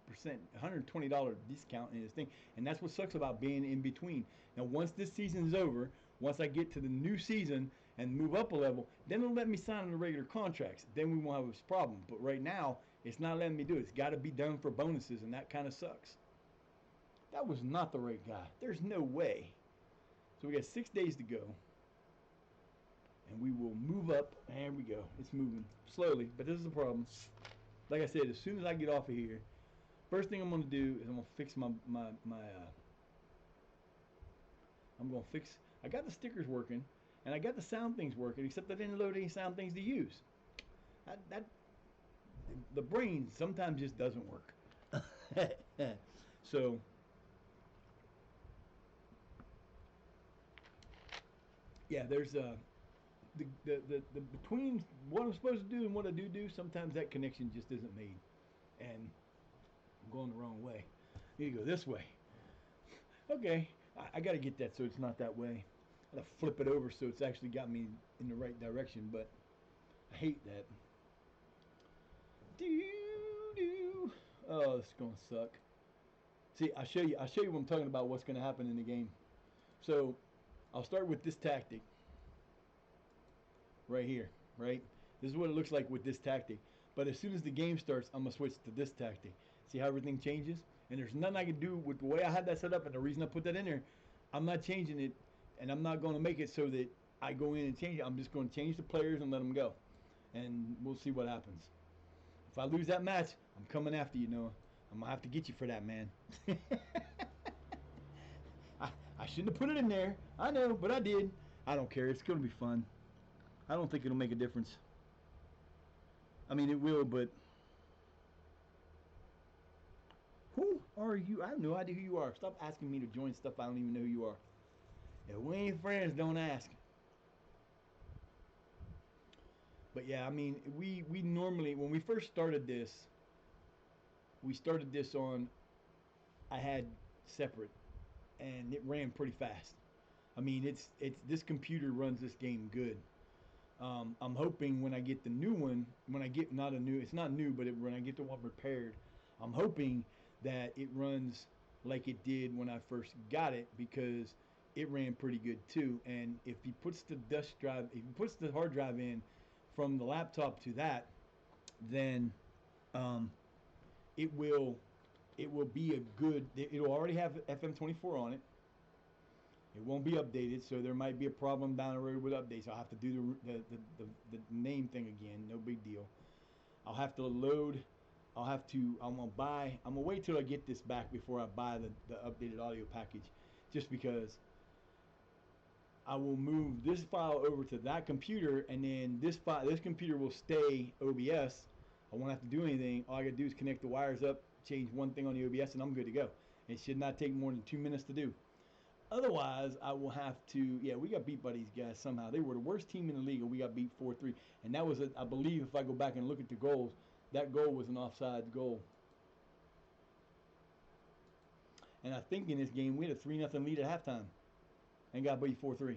$120 discount in his thing, and that's what sucks about being in between. Now, once this season is over, once I get to the new season and move up a level, then it'll let me sign on the regular contracts. Then we won't have this problem. But right now, it's not letting me do it. It's got to be done for bonuses, and that kind of sucks. That was not the right guy. There's no way. So we got 6 days to go. And we will move up. There we go. It's moving slowly, but this is the problem. Like I said, as soon as I get off of here, first thing I'm going to do is I'm going to fix I'm going to fix, I got the stickers working, and I got the sound things working, except I didn't load any sound things to use. The brain sometimes just doesn't work. So, yeah, there's the between what I'm supposed to do and what I do, sometimes that connection just isn't made. And I'm going the wrong way. You go this way. Okay, I got to get that so it's not that way. I got to flip it over so it's actually got me in the right direction, but I hate that. Oh, this is going to suck. See, I'll show you what I'm talking about, what's going to happen in the game. So, I'll start with this tactic. Right here, right? This is what it looks like with this tactic. But as soon as the game starts, I'm going to switch to this tactic. See how everything changes? And there's nothing I can do with the way I had that set up and the reason I put that in there. I'm not changing it, and I'm not going to make it so that I go in and change it. I'm just going to change the players and let them go. And we'll see what happens. If I lose that match, I'm coming after you, Noah. I'm going to have to get you for that, man. I shouldn't have put it in there. I know, but I did. I don't care. It's going to be fun. I don't think it'll make a difference. I mean, it will, but who are you? I have no idea who you are. Stop asking me to join stuff I don't even know who you are. If we ain't friends, don't ask. But yeah, I mean, we normally, when we first started this, we started this on, I had separate, and it ran pretty fast. I mean, it's this computer runs this game good. I'm hoping when I get the new one, when I get not a new, it's not new, but when I get the one repaired, I'm hoping that it runs like it did when I first got it because it ran pretty good too. And if he puts the if he puts the hard drive in from the laptop to that, then um, it will be a good. It'll already have FM24 on it. It won't be updated, so there might be a problem down the road with updates. I'll have to do the name thing again. No big deal. I'll have to load. I'm gonna wait till I get this back before I buy the updated audio package, just because I will move this file over to that computer, and then this computer will stay OBS. I won't have to do anything. All I gotta do is connect the wires up, change one thing on the OBS, and I'm good to go. It should not take more than 2 minutes to do. Otherwise, I will have to. Yeah, we got beat by these guys somehow. They were the worst team in the league, and we got beat 4-3. And that was, I believe, if I go back and look at the goals, that goal was an offside goal. And I think in this game we had a 3-0 lead at halftime, and got beat 4-3.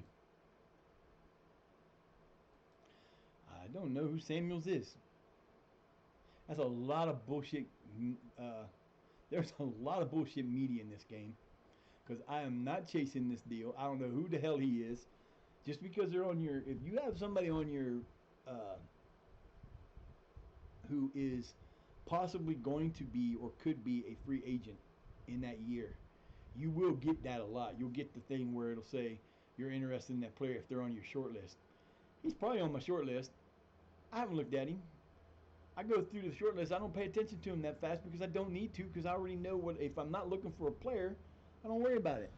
I don't know who Samuels is. That's a lot of bullshit. There's a lot of bullshit media in this game. Because I am not chasing this deal. I don't know who the hell he is. Just because they're on your, if you have somebody on your, who is possibly going to be or could be a free agent in that year, you will get that a lot. You'll get the thing where it'll say you're interested in that player if they're on your short list. He's probably on my short list. I haven't looked at him. I go through the short list. I don't pay attention to him that fast because I don't need to, because I already know what, if I'm not looking for a player, I don't worry about it.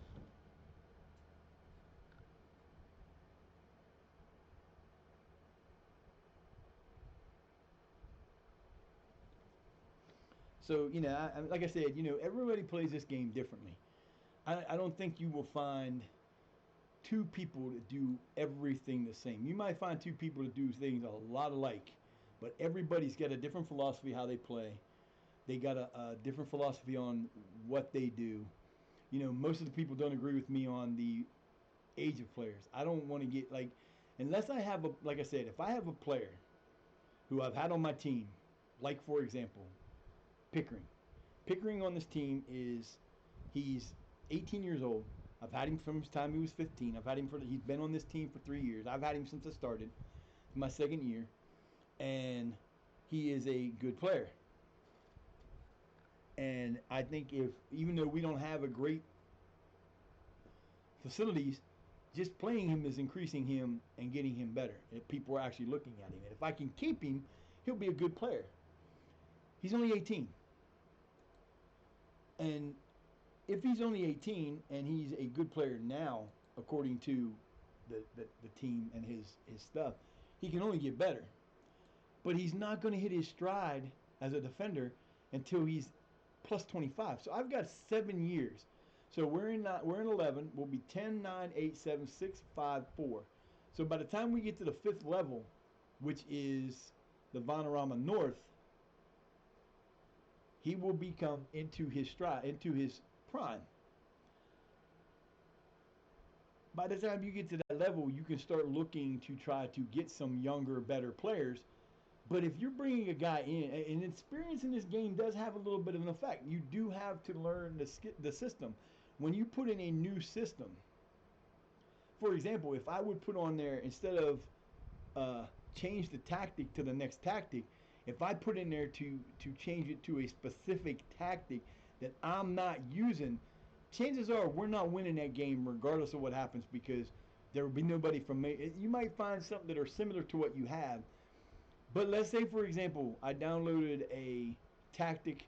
So like I said, everybody plays this game differently. I don't think you will find two people that do everything the same. You might find two people that do things a lot alike, but everybody's got a different philosophy how they play. They got a different philosophy on what they do. Most of the people don't agree with me on the age of players. I don't want to get like, unless I have like I said, if I have a player who I've had on my team, like for example, Pickering. Pickering on this team he's 18 years old. I've had him from his time he was 15. He's been on this team for 3 years. I've had him since I started, my second year, and he is a good player. And I think even though we don't have a great facilities, just playing him is increasing him and getting him better. If people are actually looking at him, and if I can keep him, he'll be a good player. He's only 18, and if he's only 18 and he's a good player now, according to the team and his stuff, he can only get better. But he's not going to hit his stride as a defender until he's plus 25. So I've got 7 years. So we're in 11. We'll be 10, 9, 8, 7, 6, 5, 4. So by the time we get to the 5th level, which is the Vanarama North, he will become into his stride, into his prime. By the time you get to that level, you can start looking to try to get some younger, better players. But if you're bringing a guy in, and experience in this game does have a little bit of an effect. You do have to learn the system. When you put in a new system, for example, if I would put on there, instead of change the tactic to the next tactic, if I put in there to change it to a specific tactic that I'm not using, chances are we're not winning that game regardless of what happens, because there will be nobody from me. You might find something that are similar to what you have, but let's say, for example, I downloaded a tactic.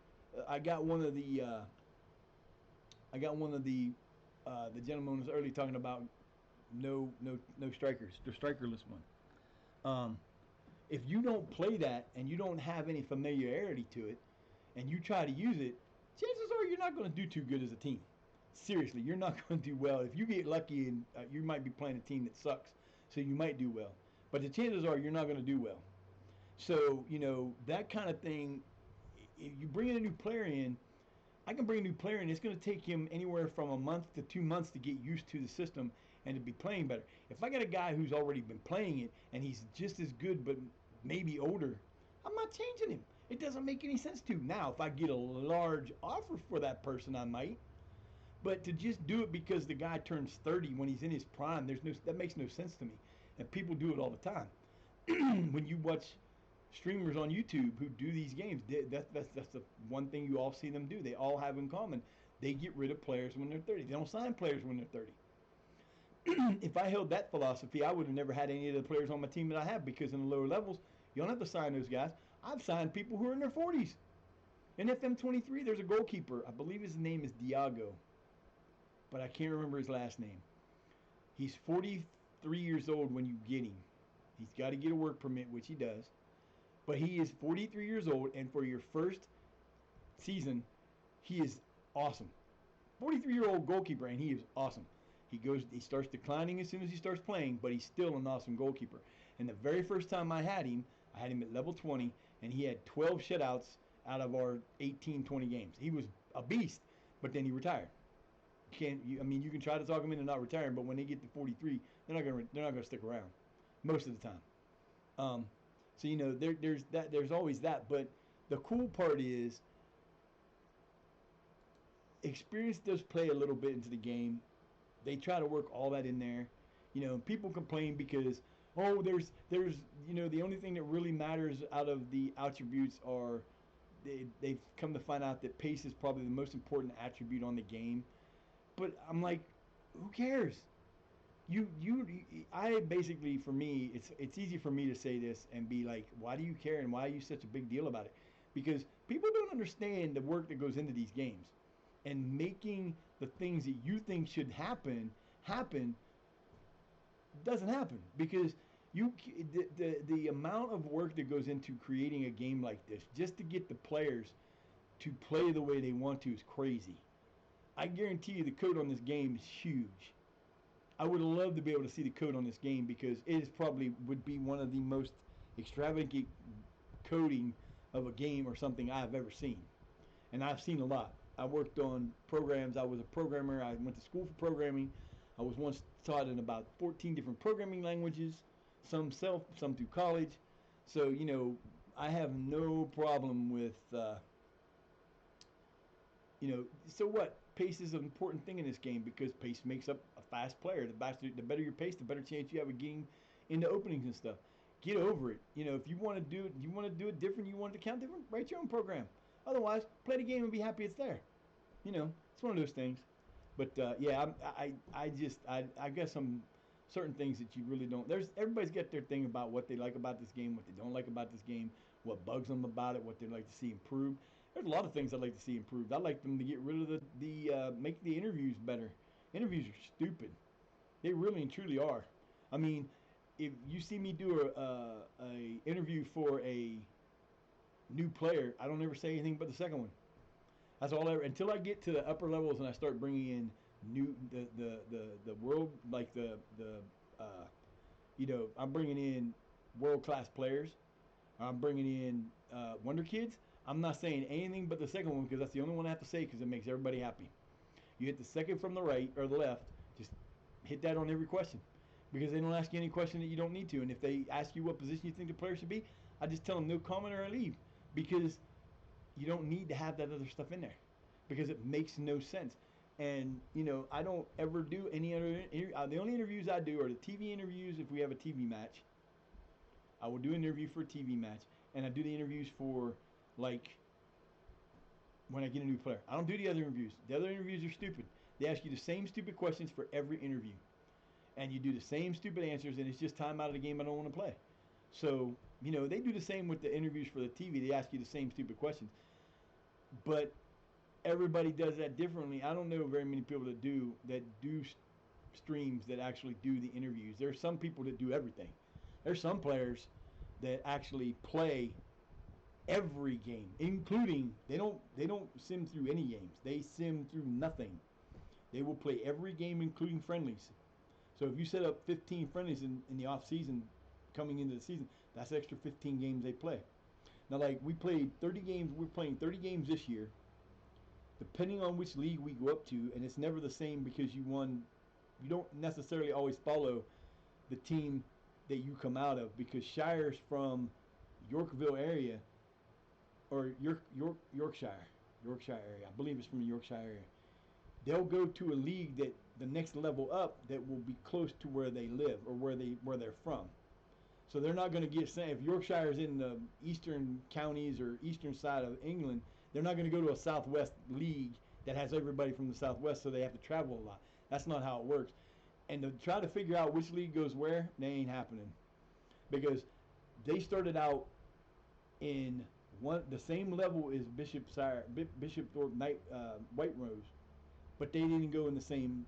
I got one of the the gentleman was early talking about no strikers, the strikerless one. If you don't play that and you don't have any familiarity to it, and you try to use it, chances are you're not going to do too good as a team. Seriously, you're not going to do well. If you get lucky, and you might be playing a team that sucks, so you might do well. But the chances are you're not going to do well. So, that kind of thing, if you bring in a new player in, I can bring a new player in. It's going to take him anywhere from a month to 2 months to get used to the system and to be playing better. If I got a guy who's already been playing it and he's just as good but maybe older, I'm not changing him. It doesn't make any sense to. Now, if I get a large offer for that person, I might. But to just do it because the guy turns 30 when he's in his prime, that makes no sense to me. And people do it all the time. When you watch streamers on YouTube who do these games, that's the one thing you all see them do. They all have in common. They get rid of players when they're 30. They don't sign players when they're 30. If I held that philosophy, I would have never had any of the players on my team that I have, because in the lower levels, you don't have to sign those guys. I've signed people who are in their 40s. In FM23, there's a goalkeeper. I believe his name is Diago, but I can't remember his last name. He's 43 years old when you get him. He's got to get a work permit, which he does. But he is 43 years old, and for your first season, he is awesome. 43-year-old goalkeeper, and he is awesome. He starts declining as soon as he starts playing, but he's still an awesome goalkeeper. And the very first time I had him at level 20, and he had 12 shutouts out of our 18, 20 games. He was a beast, but then he retired. You can try to talk him into not retiring, but when they get to 43, they're not going to stick around most of the time. So there's always that. But the cool part is experience does play a little bit into the game. They try to work all that in there. People complain because there's the only thing that really matters out of the attributes are they've come to find out that pace is probably the most important attribute on the game. But I'm like, who cares? I basically, for me, it's easy for me to say this and be like, why do you care and why are you such a big deal about it? Because people don't understand the work that goes into these games, and making the things that you think should happen doesn't happen, because the amount of work that goes into creating a game like this just to get the players to play the way they want to is crazy. I guarantee you the code on this game is huge. I would love to be able to see the code on this game because it is probably would be one of the most extravagant coding of a game or something I've ever seen. And I've seen a lot. I worked on programs. I was a programmer. I went to school for programming. I was once taught in about 14 different programming languages, some self, some through college. So, I have no problem with, so what? Pace is an important thing in this game because pace makes up a fast player. The better your pace, the better chance you have of getting into openings and stuff. Get over it. If you want to do it different, you want it to count different, write your own program. Otherwise, play the game and be happy it's there. It's one of those things. But yeah, I guess some certain things that you really don't. Everybody's got their thing about what they like about this game, what they don't like about this game, what bugs them about it, what they'd like to see improved. There's a lot of things I'd like to see improved. I'd like them to get rid of make the interviews better. Interviews are stupid. They really and truly are. I mean, if you see me do a interview for a new player, I don't ever say anything but the second one. That's all ever until I get to the upper levels and I start bringing in the world like I'm bringing in world class players. I'm bringing in Wonder Kids. I'm not saying anything but the second one because that's the only one I have to say because it makes everybody happy. You hit the second from the right or the left, just hit that on every question because they don't ask you any question that you don't need to. And if they ask you what position you think the player should be, I just tell them no comment or I leave because you don't need to have that other stuff in there because it makes no sense. And, I don't ever do any other the only interviews I do are the TV interviews if we have a TV match. I will do an interview for a TV match, and I do the interviews for, like, when I get a new player. I don't do the other interviews. The other interviews are stupid. They ask you the same stupid questions for every interview. And you do the same stupid answers, and it's just time out of the game I don't want to play. So, they do the same with the interviews for the TV. They ask you the same stupid questions. But everybody does that differently. I don't know very many people that do streams that actually do the interviews. There's some people that do everything. There's some players that actually play every game, including they don't sim through any games. They sim through nothing. They will play every game, including friendlies. So if you set up 15 friendlies in the off season, coming into the season, that's extra 15 games they play. Now, like we played 30 games. We're playing 30 games this year. Depending on which league we go up to, and it's never the same because you don't necessarily always follow the team that you come out of because Shire's from Yorkville area or Yorkshire area. I believe it's from the Yorkshire area. They'll go to a league that the next level up that will be close to where they live or where they're from. So they're not going to get sent if Yorkshire's in the eastern counties or eastern side of England. They're not going to go to a Southwest league that has everybody from the Southwest, so they have to travel a lot. That's not how it works. And to try to figure out which league goes where, they ain't happening. Because they started out in the same level as Bishop Thorpe White Rose, but they didn't go in the same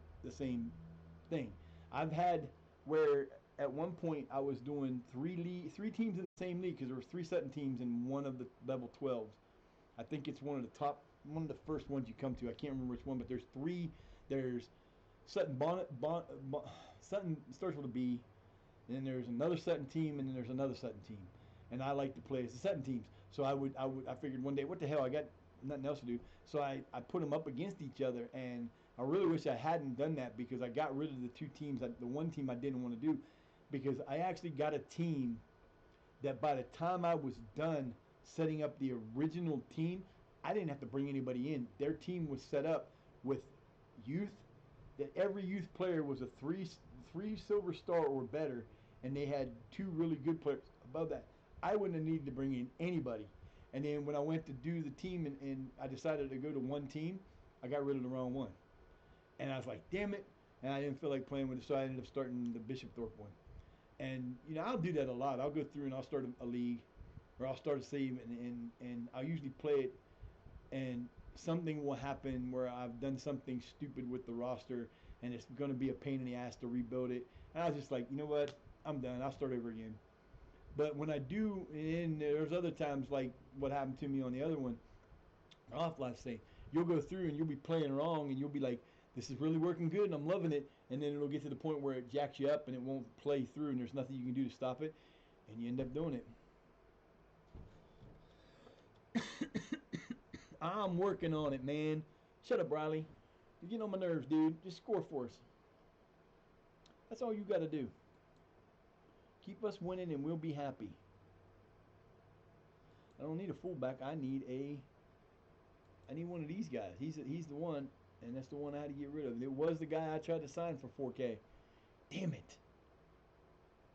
thing. I've had where at one point I was doing three teams in the same league because there were 3 Sutton teams in one of the level 12s. I think it's one of the first ones you come to. I can't remember which one, but there's 3. There's Sutton Sutton starts with a B, and then there's another Sutton team, and then there's another Sutton team. And I like to play as the Sutton teams. So I figured one day, what the hell, I got nothing else to do. So I put them up against each other, and I really wish I hadn't done that because I got rid of the 2 teams. The one team I didn't want to do because I actually got a team that by the time I was done setting up the original team, I didn't have to bring anybody in. Their team was set up with youth, that every youth player was a 3 silver star or better, and they had 2 really good players above that. I wouldn't have needed to bring in anybody. And then when I went to do the team and I decided to go to one team, I got rid of the wrong one. And I was like, damn it. And I didn't feel like playing with it, so I ended up starting the Bishop Thorpe one. And, I'll do that a lot. I'll go through and I'll start a league, or I'll start a save, and I'll usually play it, and something will happen where I've done something stupid with the roster, and it's going to be a pain in the ass to rebuild it. And I was just like, you know what? I'm done. I'll start over again. But when I do, and there's other times like what happened to me on the other one, off life say, you'll go through and you'll be playing wrong and you'll be like, this is really working good and I'm loving it, and then it'll get to the point where it jacks you up and it won't play through and there's nothing you can do to stop it, and you end up doing it. I'm working on it, man. Shut up, Riley. You're getting on my nerves, dude. Just score for us. That's all you got to do. Keep us winning and we'll be happy. I don't need a fullback. I need one of these guys. He's the one, and that's the one I had to get rid of. It was the guy I tried to sign for 4K. Damn it.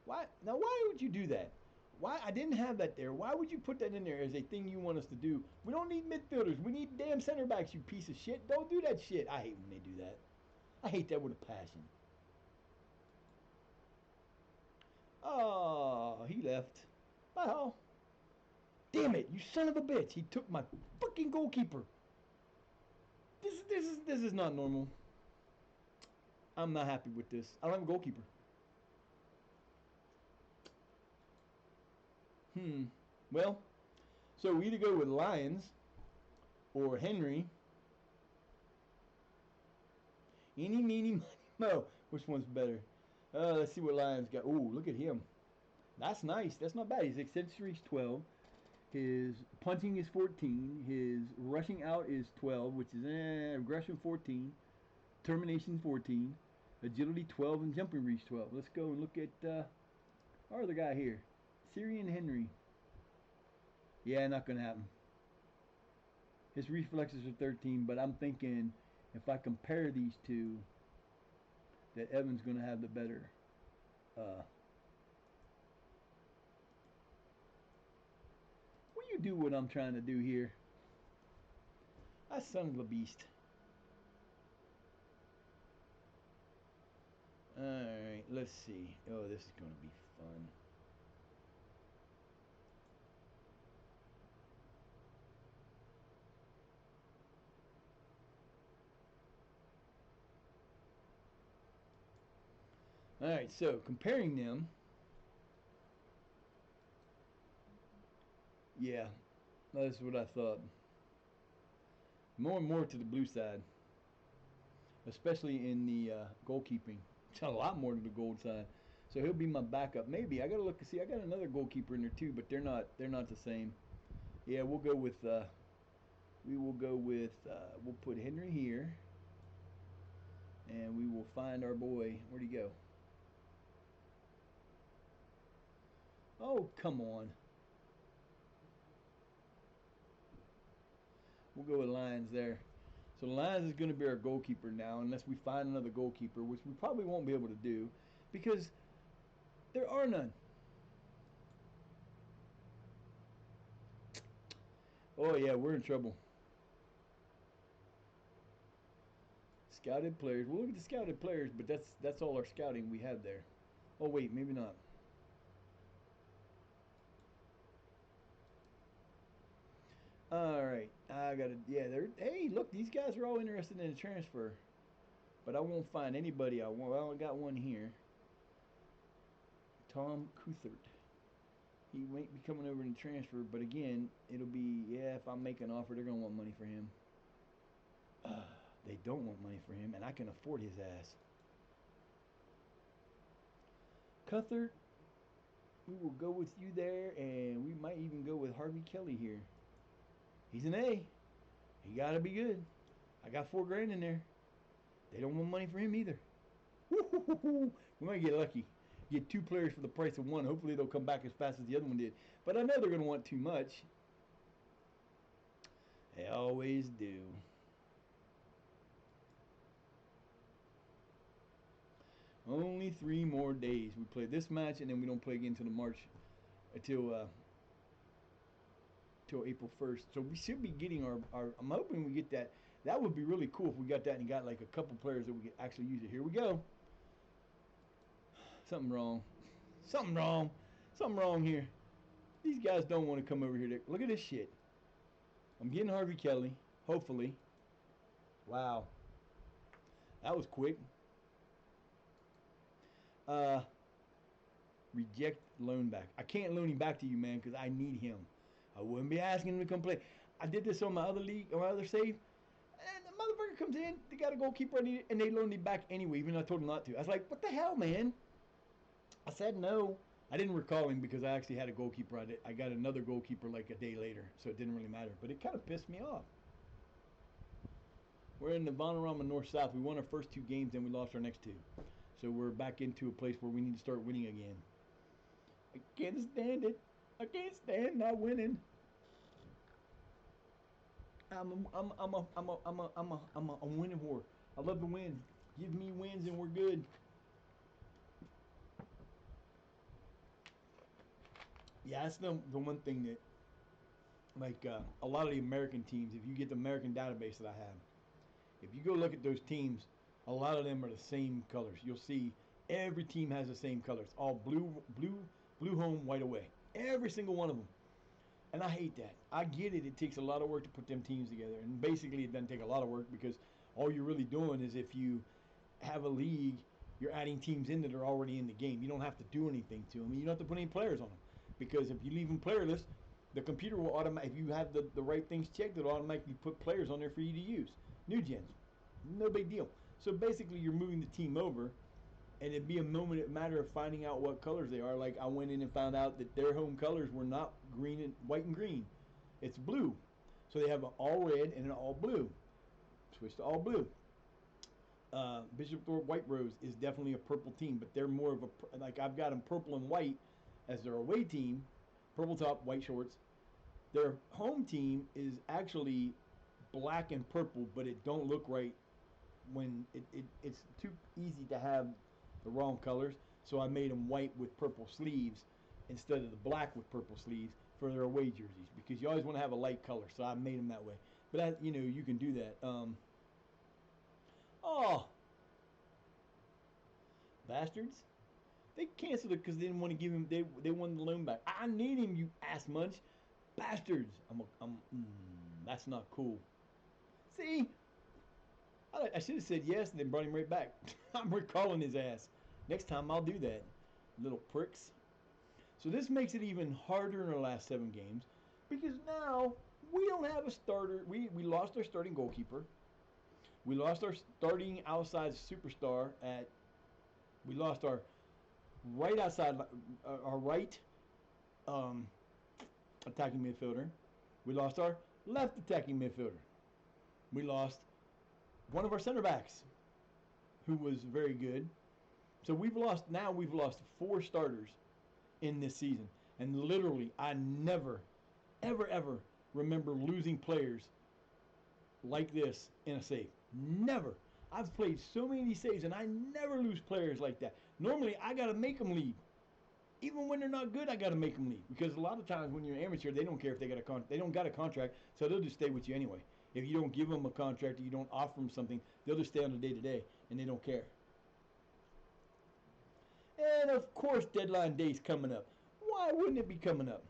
Why? Now, why would you do that? Why? I didn't have that there. Why would you put that in there as a thing you want us to do? We don't need midfielders. We need damn center backs, you piece of shit. Don't do that shit. I hate when they do that. I hate that with a passion. Oh, he left. Bye, Hall. Damn it, you son of a bitch. He took my fucking goalkeeper. This is not normal. I'm not happy with this. I don't have a goalkeeper. Well, so we either go with Lions or Henry. Eeny, meeny, miny, mo. Which one's better? Let's see what Lions got. Ooh, look at him. That's nice. That's not bad. His accessory's 12. His punching is 14. His rushing out is 12, which is aggression 14. Termination 14. Agility 12 and jumping reach 12. Let's go and look at our other guy here. Syrian Henry. Yeah, not going to happen. His reflexes are 13, but I'm thinking if I compare these two, that Evan's going to have the better. Will you do what I'm trying to do here? That son of a beast. Alright, let's see. Oh, this is going to be fun. Alright, so comparing them. Yeah, that's what I thought. More and more to the blue side. Especially in the goalkeeping. It's a lot more to the gold side. So he'll be my backup. Maybe I gotta look and see. I got another goalkeeper in there too, but they're not the same. Yeah, we'll go with we'll put Henry here, and we will find our boy. Where'd he go? Oh, come on. We'll go with Lions there. So Lions is going to be our goalkeeper now, unless we find another goalkeeper, which we probably won't be able to do, because there are none. Oh yeah, we're in trouble. Scouted players. We'll look at the scouted players, but that's all our scouting we have there. Oh wait, maybe not. All right, I gotta. Yeah, they're. Hey, look, these guys are all interested in a transfer, but I won't find anybody I want. Well, I got one here. Tom Cuthert. He might be coming over to transfer, but again, it'll be if I make an offer, they're gonna want money for him. They don't want money for him, and I can afford his ass. Cuthert, we will go with you there, and we might even go with Harvey Kelly here. He's an A. He gotta be good. I got $4,000 in there. They don't want money for him either. Woo-hoo-hoo-hoo. We might get lucky. Get two players for the price of one. Hopefully they'll come back as fast as the other one did. But I know they're gonna want too much. They always do. Only 3 more days. We play this match and then we don't play again until till April 1st. So we should be getting our I'm hoping we get that. That would be really cool if we got that and got like a couple players that we could actually use it. Here we go. Something wrong. Something wrong. Something wrong here. These guys don't want to come over here. Look at this shit. I'm getting Harvey Kelly. Hopefully. Wow. That was quick. Reject loan back. I can't loan him back to you, man, because I need him. I wouldn't be asking him to come play. I did this on my other league, on my other save, and the motherfucker comes in, they got a goalkeeper, and they loaned me back anyway, even though I told him not to. I was like, what the hell, man? I said no. I didn't recall him because I actually had a goalkeeper. I got another goalkeeper like a day later, so it didn't really matter. But it kind of pissed me off. We're in the Vanarama North-South. We won our first 2 games, then we lost our next 2. So we're back into a place where we need to start winning again. I can't stand it. I can't stand not winning. I'm a winning whore. I love to win. Give me wins and we're good. Yeah, that's the one thing that, like, a lot of the American teams, if you get the American database that I have, if you go look at those teams, a lot of them are the same colors. You'll see every team has the same colors. All blue home, white away. Every single one of them. And I hate that. I get it. It takes a lot of work to put them teams together. And basically, it doesn't take a lot of work because all you're really doing is if you have a league, you're adding teams in that are already in the game. You don't have to do anything to them. You don't have to put any players on them. Because if you leave them playerless, the computer will automatically, if you have the right things checked, it'll automatically put players on there for you to use. New gens. No big deal. So basically, you're moving the team over, and it'd be a matter of finding out what colors they are. Like I went in and found out that their home colors were not white and green. It's blue. So they have an all red and an all blue. Switch to all blue. Bishop Thorpe White Rose is definitely a purple team, but they're more of a, like I've got them purple and white as their away team. Purple top, white shorts. Their home team is actually black and purple, but it don't look right when it's too easy to have the wrong colors. So I made them white with purple sleeves instead of the black with purple sleeves for their away jerseys because you always want to have a light color. So I made them that way. But you can do that. Oh, bastards! They canceled it because they didn't want to give him. They wanted the loan back. I need him, you ass munch, bastards! That's not cool. See, I should have said yes and then brought him right back. I'm recalling his ass. Next time I'll do that, little pricks. So this makes it even harder in our last 7 games because now we don't have a starter. We lost our starting goalkeeper. We lost our starting outside superstar we lost our right outside, our right attacking midfielder. We lost our left attacking midfielder. We lost one of our center backs, who was very good. So we've lost 4 starters in this season. And literally, I never, ever, ever remember losing players like this in a save. Never. I've played so many of these saves, and I never lose players like that. Normally, I got to make them leave. Even when they're not good, I got to make them leave. Because a lot of times when you're an amateur, they don't care if they don't got a contract, so they'll just stay with you anyway. If you don't give them a contract or you don't offer them something, they'll just stay on the day-to-day, and they don't care. And, of course, deadline day's coming up. Why wouldn't it be coming up?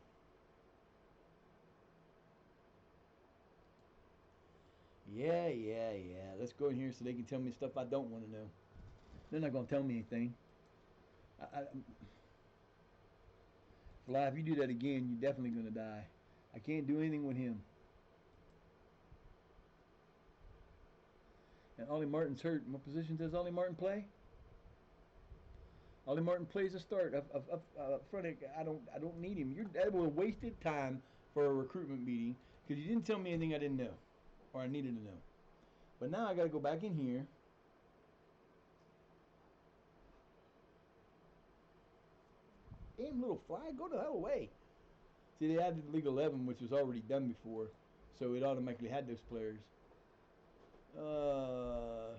Yeah. Let's go in here so they can tell me stuff I don't want to know. They're not going to tell me anything. Fly, if you do that again, you're definitely going to die. I can't do anything with him. And Ollie Martin's hurt. What position does Ollie Martin play? Ollie Martin plays a start up front. I don't need him. That was a wasted time for a recruitment meeting because you didn't tell me anything I didn't know or I needed to know. But now I got to go back in here. Damn little fly, go the hell away. See, they added League 11, which was already done before, so it automatically had those players.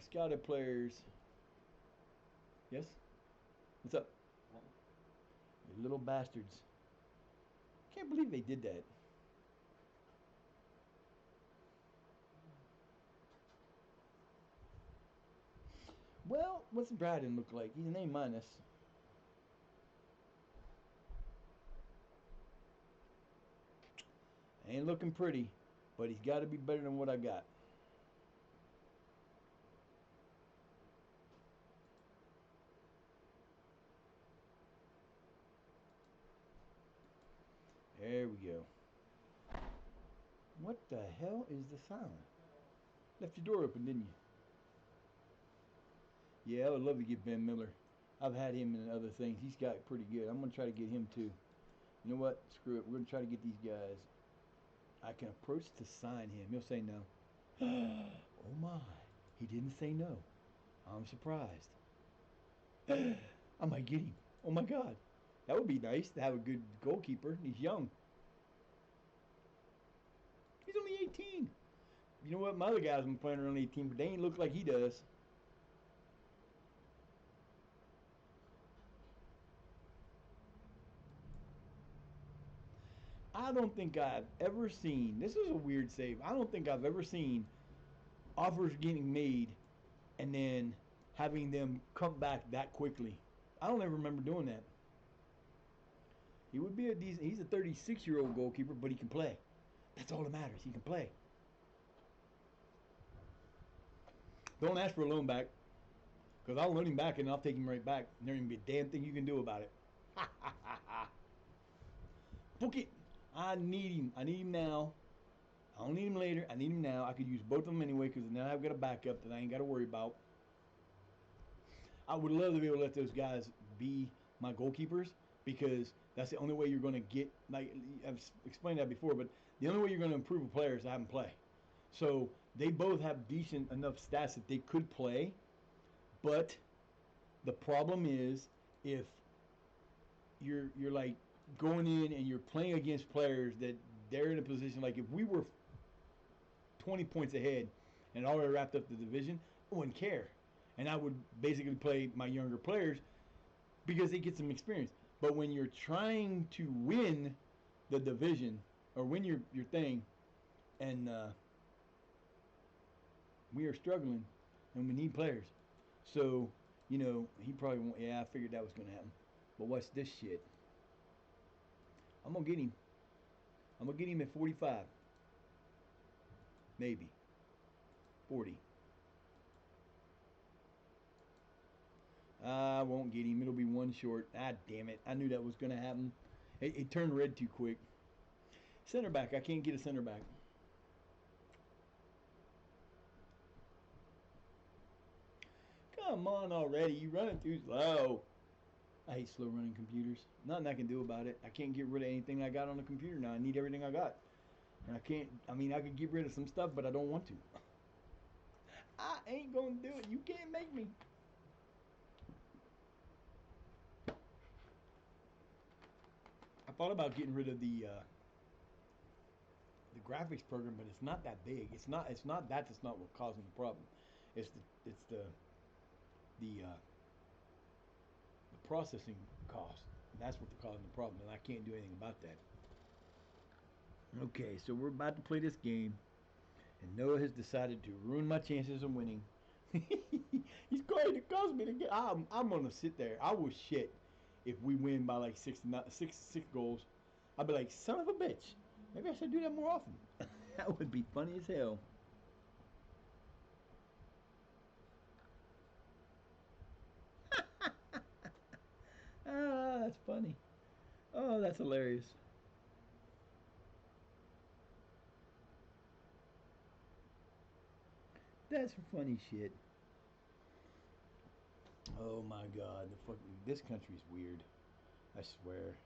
Scouted players. Yes? What's up? You little bastards. Can't believe they did that. Well, what's Braden look like? He's an A minus. Ain't looking pretty, but he's got to be better than what I got. There we go. What the hell is the sound? Left your door open, didn't you? Yeah, I would love to get Van Miller. I've had him in other things. He's got pretty good. I'm gonna try to get him too. You know what? Screw it. We're gonna try to get these guys. I can approach to sign him. He'll say no. Oh my. He didn't say no. I'm surprised. I might get him. Oh my god. That would be nice to have a good goalkeeper. He's young. He's only 18. You know what? My other guys have been playing around 18, but they ain't look like he does. I don't think I've ever seen. This is a weird save. I don't think I've ever seen offers getting made and then having them come back that quickly. I don't ever remember doing that. He would be a decent. He's a 36-year-old goalkeeper, but he can play. That's all that matters. He can play. Don't ask for a loan back, because I'll loan him back and I'll take him right back. And there ain't be a damn thing you can do about it. Book it. I need him. I need him now. I don't need him later. I need him now. I could use both of them anyway, because now I've got a backup that I ain't got to worry about. I would love to be able to let those guys be my goalkeepers, because that's the only way you're going to get, like I've explained that before, but the only way you're going to improve a player is to have them play. So they both have decent enough stats that they could play, but the problem is if you're like going in and you're playing against players that they're in a position, like if we were 20 points ahead and already wrapped up the division, I wouldn't care. And I would basically play my younger players because they get some experience. But when you're trying to win the division or win your thing, and we are struggling and we need players. So, you know, he probably won't. Yeah, I figured that was going to happen. But what's this shit? I'm going to get him. I'm going to get him at 45. Maybe. 40. I won't get him. It'll be one short. Ah, damn it. I knew that was going to happen. It turned red too quick. Center back. I can't get a center back. Come on already. You running too slow. I hate slow running computers. Nothing I can do about it. I can't get rid of anything I got on the computer now. I need everything I got. And I can't, I mean, I could get rid of some stuff, but I don't want to. I ain't going to do it. You can't make me. I thought about getting rid of the graphics program, but it's not that big. It's not that that's not what causing the problem. It's the processing cost. And that's what's causing the problem, and I can't do anything about that. Okay, so we're about to play this game, and Noah has decided to ruin my chances of winning. He's going to cause me to get. I'm gonna sit there. I will shit if we win by like six goals. I'll be like, son of a bitch. Maybe I should do that more often. That would be funny as hell. Ah, that's funny. Oh, that's hilarious. That's funny shit. Oh my god, the fucking this country's weird. I swear.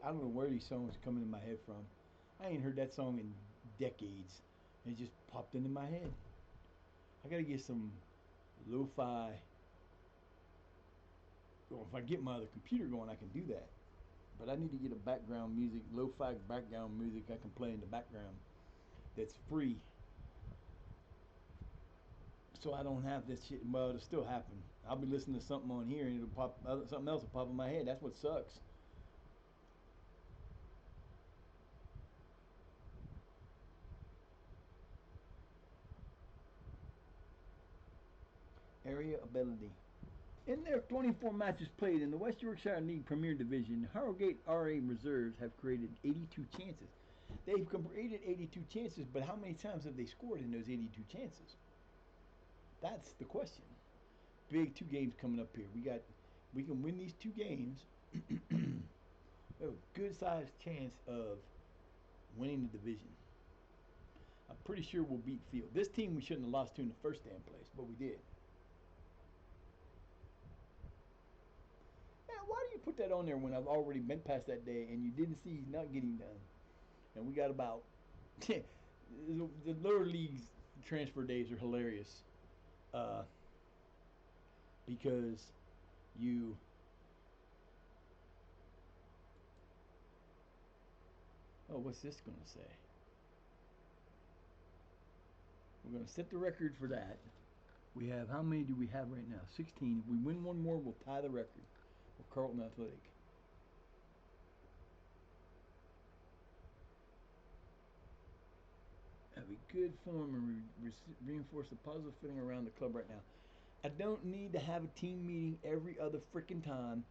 I don't know where these songs are coming in my head from. I ain't heard that song in decades. It just popped into my head. I gotta get some lo-fi. Well, if I get my other computer going, I can do that. But I need to get a background music, lo-fi background music I can play in the background that's free. So I don't have this shit. Well, it'll still happen. I'll be listening to something on here and it'll pop. Something else will pop in my head. That's what sucks. Area ability. In their 24 matches played in the West Yorkshire League Premier Division, Harrogate RA Reserves have created 82 chances. They've created 82 chances, but how many times have they scored in those 82 chances? That's the question. Big 2 games coming up here. We can win these 2 games. We have a good sized chance of winning the division. I'm pretty sure we'll beat Field. This team we shouldn't have lost to in the first damn place, but we did. Man, why do you put that on there when I've already been past that day and you didn't see he's not getting done? And we got about the lower leagues transfer days are hilarious because you what's this going to say? We're going to set the record for that. We have, how many do we have right now? 16. If we win one more, we'll tie the record for Carlton Athletic. Have a good form and reinforce the positive feeling around the club right now. I don't need to have a team meeting every other freaking time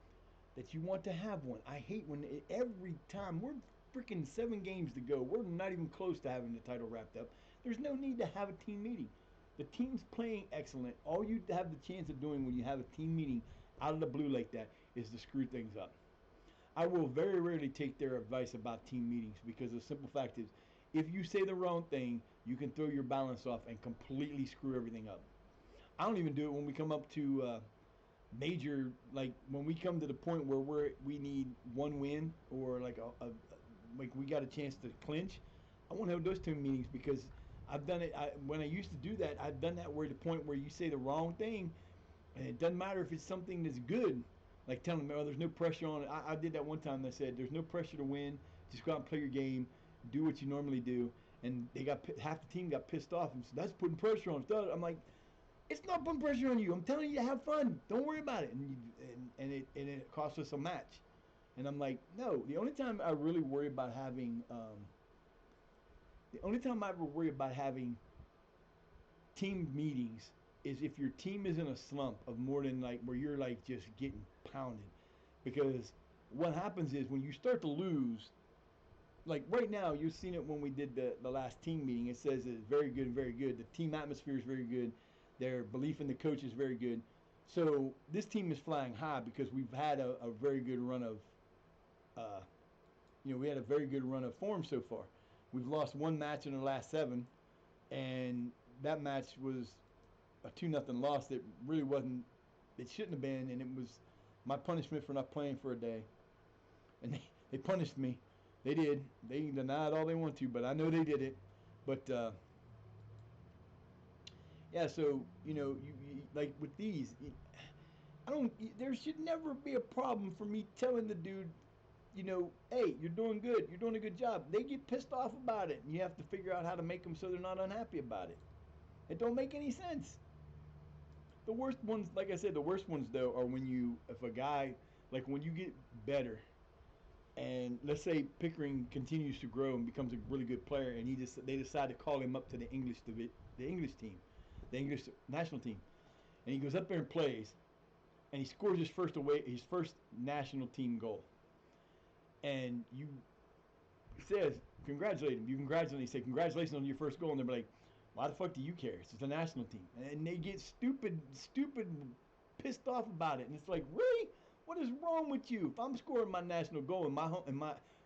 that you want to have one. I hate when every time we're freaking 7 games to go, we're not even close to having the title wrapped up. There's no need to have a team meeting. The team's playing excellent. All you have the chance of doing when you have a team meeting out of the blue like that is to screw things up. I will very rarely take their advice about team meetings because the simple fact is, if you say the wrong thing, you can throw your balance off and completely screw everything up. I don't even do it when we come up to major, like when we come to the point where we need one win or like like we got a chance to clinch. I won't have those team meetings because I've done it. When I used to do that, I've done that where the point where you say the wrong thing, and it doesn't matter if it's something that's good. Like telling them, oh, there's no pressure on it. I did that one time. I said, there's no pressure to win. Just go out and play your game. Do what you normally do. And they got half the team got pissed off and said, that's putting pressure on us. I'm like, it's not putting pressure on you. I'm telling you to have fun. Don't worry about it. And it cost us a match. And I'm like, no. The only time I really worry about having team meetings is if your team is in a slump of more than like where you're like just getting pounded. Because what happens is when you start to lose, like right now, you've seen it when we did the last team meeting. It says it's very good, very good. The team atmosphere is very good. Their belief in the coach is very good. So this team is flying high because we've had a very good run of, we had a very good run of form so far. We've lost one match in the last 7, and that match was a 2-0 loss that really wasn't, it shouldn't have been, and it was my punishment for not playing for a day. And they punished me. They did. They can deny it all they want to, but I know they did it. But yeah, so you like with these, there should never be a problem for me telling the dude, hey, you're doing good. You're doing a good job. They get pissed off about it, and you have to figure out how to make them so they're not unhappy about it. It don't make any sense. The worst ones, like I said, the worst ones though are if a guy, like when you get better, and let's say Pickering continues to grow and becomes a really good player, and they decide to call him up to the English team, the English national team, and he goes up there and plays, and he scores his first national team goal, and you says congratulate him. You congratulate him. You say congratulations on your first goal, and they're like, why the fuck do you care? It's the national team, and they get stupid, pissed off about it, and it's like, really? What is wrong with you? If I'm scoring my national goal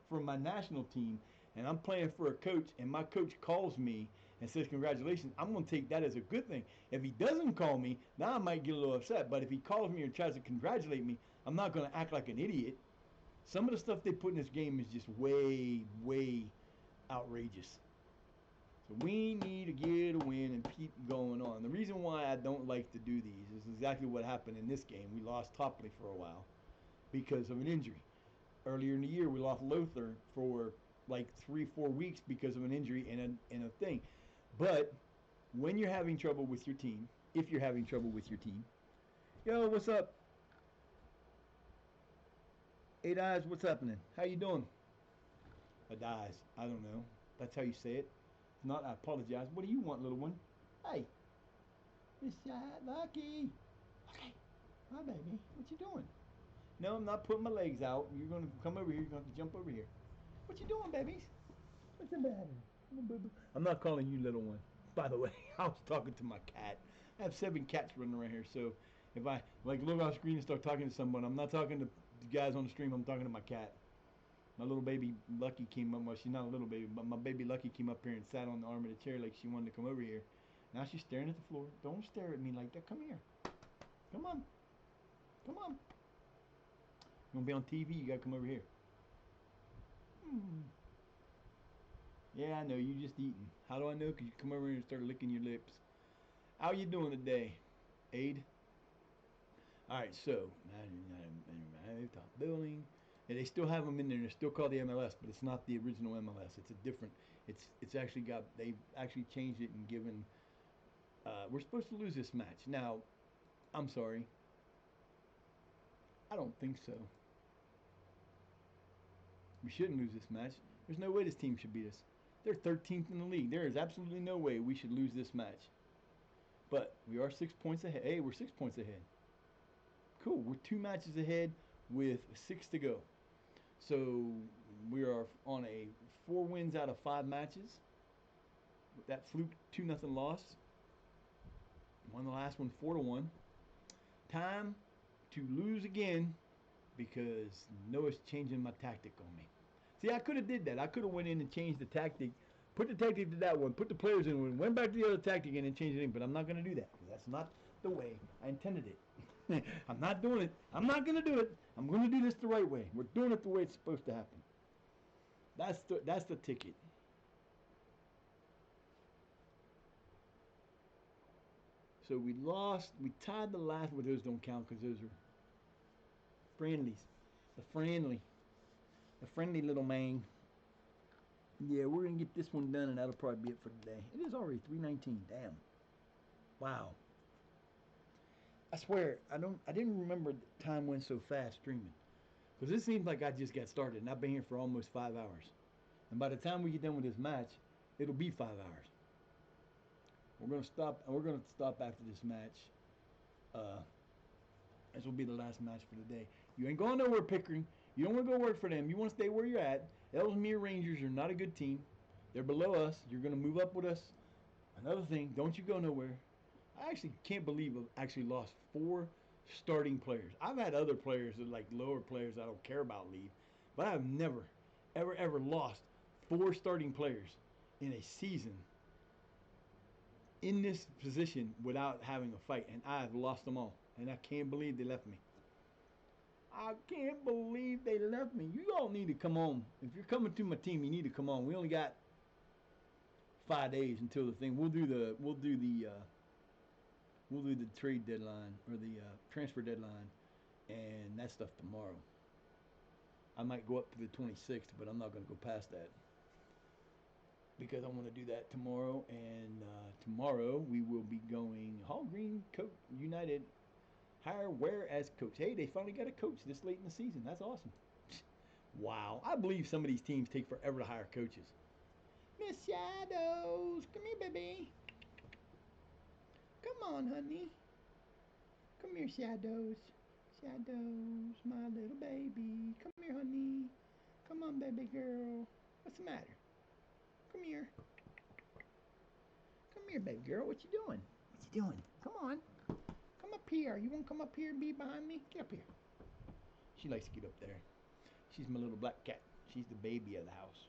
for my national team, and I'm playing for a coach, and my coach calls me and says congratulations, I'm gonna take that as a good thing. If he doesn't call me, now I might get a little upset. But if he calls me and tries to congratulate me, I'm not gonna act like an idiot. Some of the stuff they put in this game is just way, way outrageous. So we need to get a win and keep going on. The reason why I don't like to do these is exactly what happened in this game. We lost Topley for a while because of an injury. Earlier in the year, we lost Lothar for like 3-4 weeks because of an injury and a thing. But when you're having trouble with your team, if you're having trouble with your team, yo, what's up? 8 Eyes, what's happening? How you doing? Eyes, I don't know. That's how you say it. If not, I apologize. What do you want, little one? Hey, Miss Lucky. Okay, my baby, what you doing? No, I'm not putting my legs out. You're gonna come over here. You're gonna have to jump over here. What you doing, babies? What's the matter? I'm not calling you little one. By the way, I was talking to my cat. I have 7 cats running around here, so if I like look off screen and start talking to someone, I'm not talking to the guys on the stream. I'm talking to my cat. My little baby Lucky came up. Well, she's not a little baby, but my baby Lucky came up here and sat on the arm of the chair like she wanted to come over here. Now she's staring at the floor. Don't stare at me like that. Come here. Come on. Come on. You want to be on TV? You got to come over here. Hmm. Yeah, I know. You just eating. How do I know? Because you come over here and start licking your lips. How you doing today, Aid? All right, so top billing. And they still have them in there. They're still called the MLS, but it's not the original MLS. It's a different. It's actually got. They've actually changed it and given. We're supposed to lose this match. Now, I'm sorry. I don't think so. We shouldn't lose this match. There's no way this team should beat us. They're 13th in the league. There is absolutely no way we should lose this match. But we are 6 points ahead. Hey, we're 6 points ahead. Cool. We're 2 matches ahead with 6 to go. So we are on a 4 wins out of 5 matches. That fluke 2-0 loss. Won the last one 4-1. Time to lose again because Noah's changing my tactic on me. See, I could have did that. I could have went in and changed the tactic, put the tactic to that one, put the players in one, went back to the other tactic and then changed it in. But I'm not going to do that. That's not the way I intended it. I'm not doing it. I'm not going to do it. I'm going to do this the right way. We're doing it the way it's supposed to happen. That's the ticket. So we lost. We tied the last. Well, those don't count because those are friendlies. The friendly little man. Yeah, we're gonna get this one done, and that'll probably be it for today. It is already 3:19. Damn. Wow. I swear, I didn't remember the time went so fast streaming, because it seems like I just got started, and I've been here for almost 5 hours. And by the time we get done with this match, it'll be 5 hours. We're gonna stop. We're gonna stop after this match. This will be the last match for the day. You ain't going nowhere, Pickering. You don't want to go work for them. You want to stay where you're at. Ellesmere Rangers are not a good team. They're below us. You're going to move up with us. Another thing, don't you go nowhere. I actually can't believe I've actually lost 4 starting players. I've had other players that like lower players I don't care about leave, but I've never, ever lost 4 starting players in a season in this position without having a fight, and I've lost them all. And I can't believe they left me. I can't believe they left me. You all need to come on. If you're coming to my team, you need to come on. We only got 5 days until the thing. We'll do the trade deadline or the transfer deadline, and that stuff tomorrow. I might go up to the 26th, but I'm not going to go past that because I want to do that tomorrow. And tomorrow we will be going Hall Green Coach United. Hire Ware as coach. Hey, they finally got a coach this late in the season. That's awesome. Wow. I believe some of these teams take forever to hire coaches. Miss Shadows. Come here, baby. Come on, honey. Come here, Shadows. Shadows, my little baby. Come here, honey. Come on, baby girl. What's the matter? Come here. Come here, baby girl. What you doing? What you doing? Come on. Come up here. You want to come up here and be behind me? Get up here. She likes to get up there. She's my little black cat. She's the baby of the house.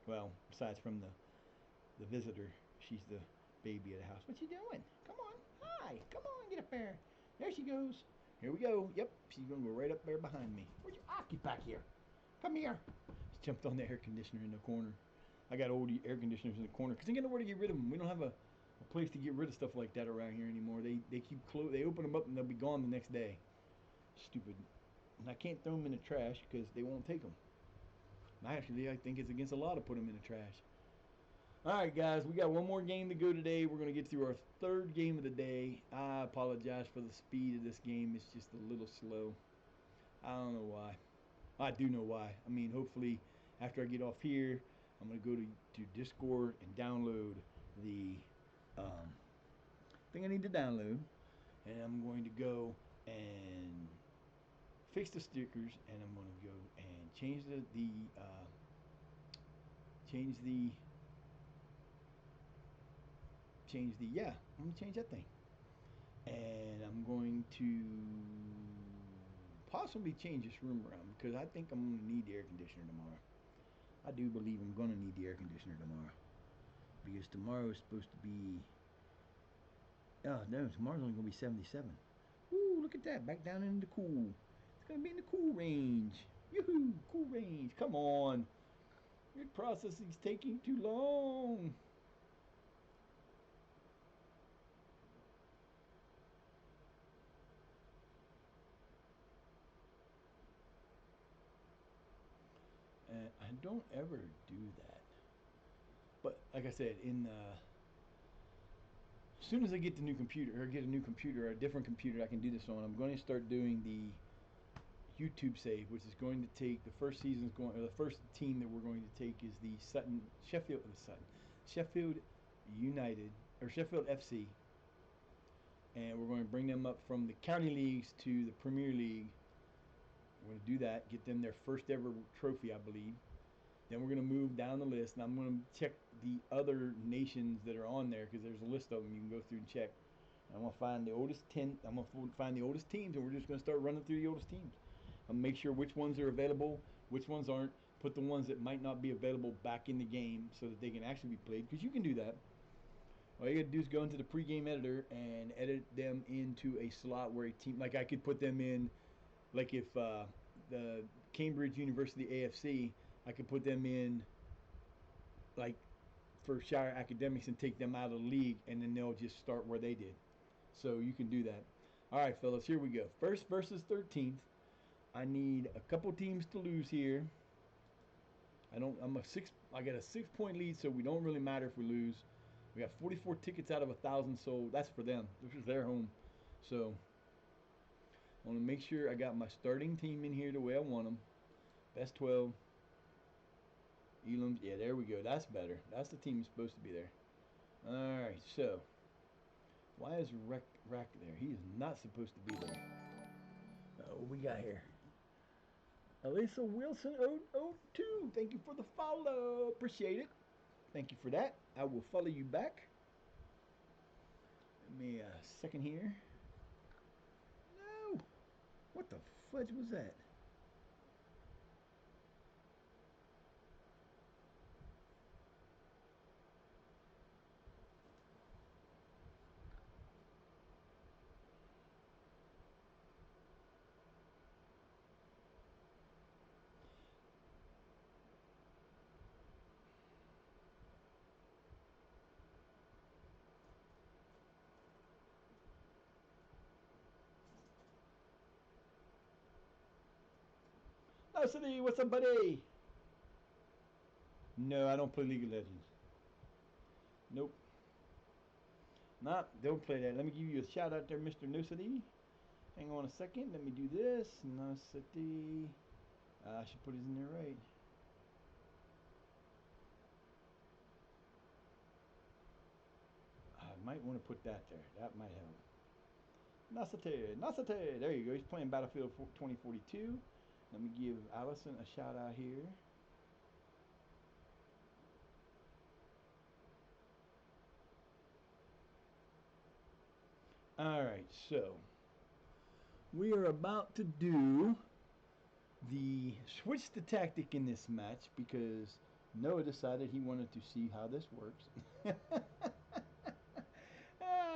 Well, besides from the visitor, she's the baby of the house. What you doing? Come on. Hi. Come on. Get up there. There she goes. Here we go. Yep. She's going to go right up there behind me. Where'd you... Ah, get back here. Come here. She jumped on the air conditioner in the corner. I got old air conditioners in the corner because I got nowhere to get rid of them. We don't have a place to get rid of stuff like that around here anymore. They keep they open them up and they'll be gone the next day. Stupid. And I can't throw them in the trash because they won't take them. Actually, I think it's against the law to put them in the trash. All right, guys, we got one more game to go today. We're going to get through our 3rd game of the day. I apologize for the speed of this game. It's just a little slow. I don't know why. I do know why. I mean, hopefully, after I get off here, I'm going to go to Discord and download the thing I need to download. And I'm going to go and fix the stickers, and I'm going to go and change change the yeah, I'm gonna change that thing. And I'm going to possibly change this room around because I think I'm gonna need the air conditioner tomorrow. I do believe I'm gonna need the air conditioner tomorrow. Because tomorrow is supposed to be oh no, tomorrow's only gonna be 77. Woo, look at that. Back down in the cool. It's gonna be in the cool range. Yoo-hoo, cool range. Come on. Your processing's taking too long. And I don't ever do that. But like I said, as soon as I get the new computer or get a new computer or a different computer I can do this on, I'm going to start doing the YouTube save, which is going to take the first season's going or the first team that we're going to take is the Sheffield United or Sheffield FC, and we're going to bring them up from the county leagues to the Premier League. We're going to do that, get them their first ever trophy, I believe. Then we're going to move down the list, and I'm going to check the other nations that are on there because there's a list of them you can go through and check. I'm going to find the oldest 10. I'm going to find the oldest teams, and we're just going to start running through the oldest teams. I'll make sure which ones are available, which ones aren't. Put the ones that might not be available back in the game so that they can actually be played. Because you can do that. All you got to do is go into the pregame editor and edit them into a slot where a team, like I could put them in, like if the Cambridge University AFC, I could put them in, like for Shire Academics and take them out of the league, and then they'll just start where they did. So you can do that. All right, fellas, here we go. First versus 13th. I need a couple teams to lose here. I got a 6-point lead, so we don't really matter if we lose. We got 44 tickets out of 1,000 sold. That's for them. This is their home. So I want to make sure I got my starting team in here the way I want them. Best 12. Elam's, yeah, there we go. That's better. That's the team that's supposed to be there. All right, so why is Rack there? He is not supposed to be there. What we got here? Elisa Wilson 002. Thank you for the follow. Appreciate it. Thank you for that. I will follow you back. Give me a second here. No. What the fudge was that? Oh, City, what's up, buddy? No, I don't play League of Legends. Nope. Nah, don't play that. Let me give you a shout out there, Mr. Nosity. Hang on a second. Let me do this. Nosity. I should put his in there right. I might want to put that there. That might help. Nasate. There you go. He's playing Battlefield 2042. Let me give Allison a shout out here. Alright, so we are about to do switch the tactic in this match because Noah decided he wanted to see how this works.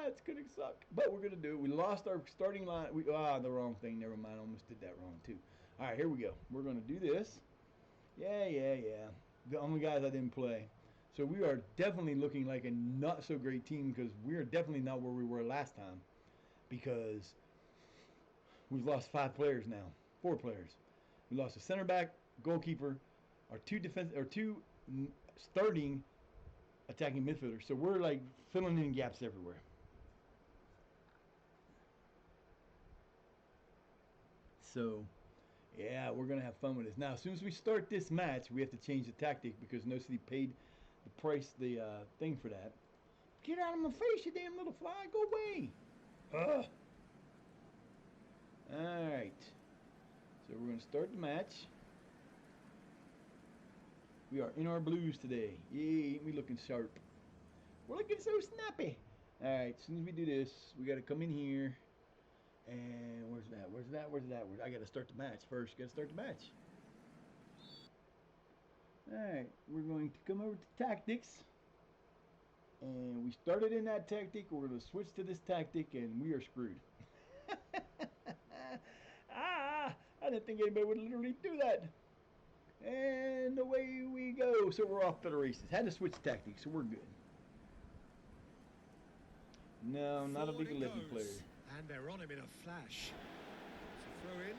It's gonna suck, but we're gonna do it. We lost our starting line. The wrong thing. Never mind. I almost did that wrong too. All right, here we go. We're gonna do this. Yeah. The only guys I didn't play. So we are definitely looking like a not so great team because we are definitely not where we were last time because we've lost 5 players now, 4 players. We lost a center back, goalkeeper, our 2 starting attacking midfielders. So we're like filling in gaps everywhere. So, yeah, we're going to have fun with this. Now, as soon as we start this match, we have to change the tactic because no city paid the price, the thing for that. Get out of my face, you damn little fly. Go away. Ugh. All right. So we're going to start the match. We are in our blues today. Yay, ain't we looking sharp? We're looking so snappy. Alright, as soon as we do this, we gotta come in here. And where's that? Where's that? Where's that? I gotta start the match first. Gotta start the match. Alright, we're going to come over to tactics. And we started in that tactic. We're going to switch to this tactic, and we are screwed. I didn't think anybody would literally do that. And away we go. So we're off to the races. Had to switch tactics, so we're good. No, not a big lefty player. And they're on him in a flash. It's a throw in.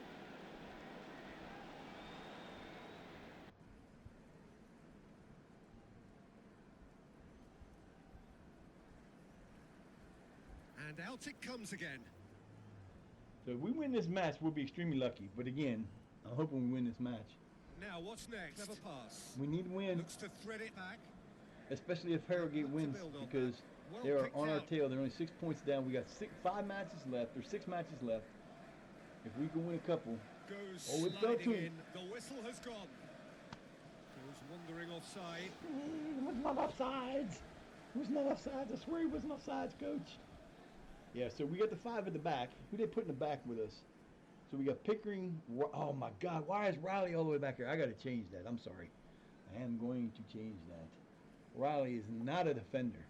And out it comes again. So if we win this match, we'll be extremely lucky. But again, I'm hoping we win this match. Now what's next? Clever pass. We need to win. Looks to thread it back. Especially if Harrogate wins, because they are on our tail. They're only 6 points down. We got 5 matches left. There's 6 matches left. If we can win a couple. Goes Oh, it fell sliding to in. The whistle has gone. Goes wandering offside. It was not offsides. It was not offsides. I swear it wasn't offsides, coach. Yeah, so we got the 5 at the back. Who they put in the back with us? So we got Pickering. Oh my God, why is Riley all the way back here? I got to change that. I'm sorry. I am going to change that. Riley is not a defender.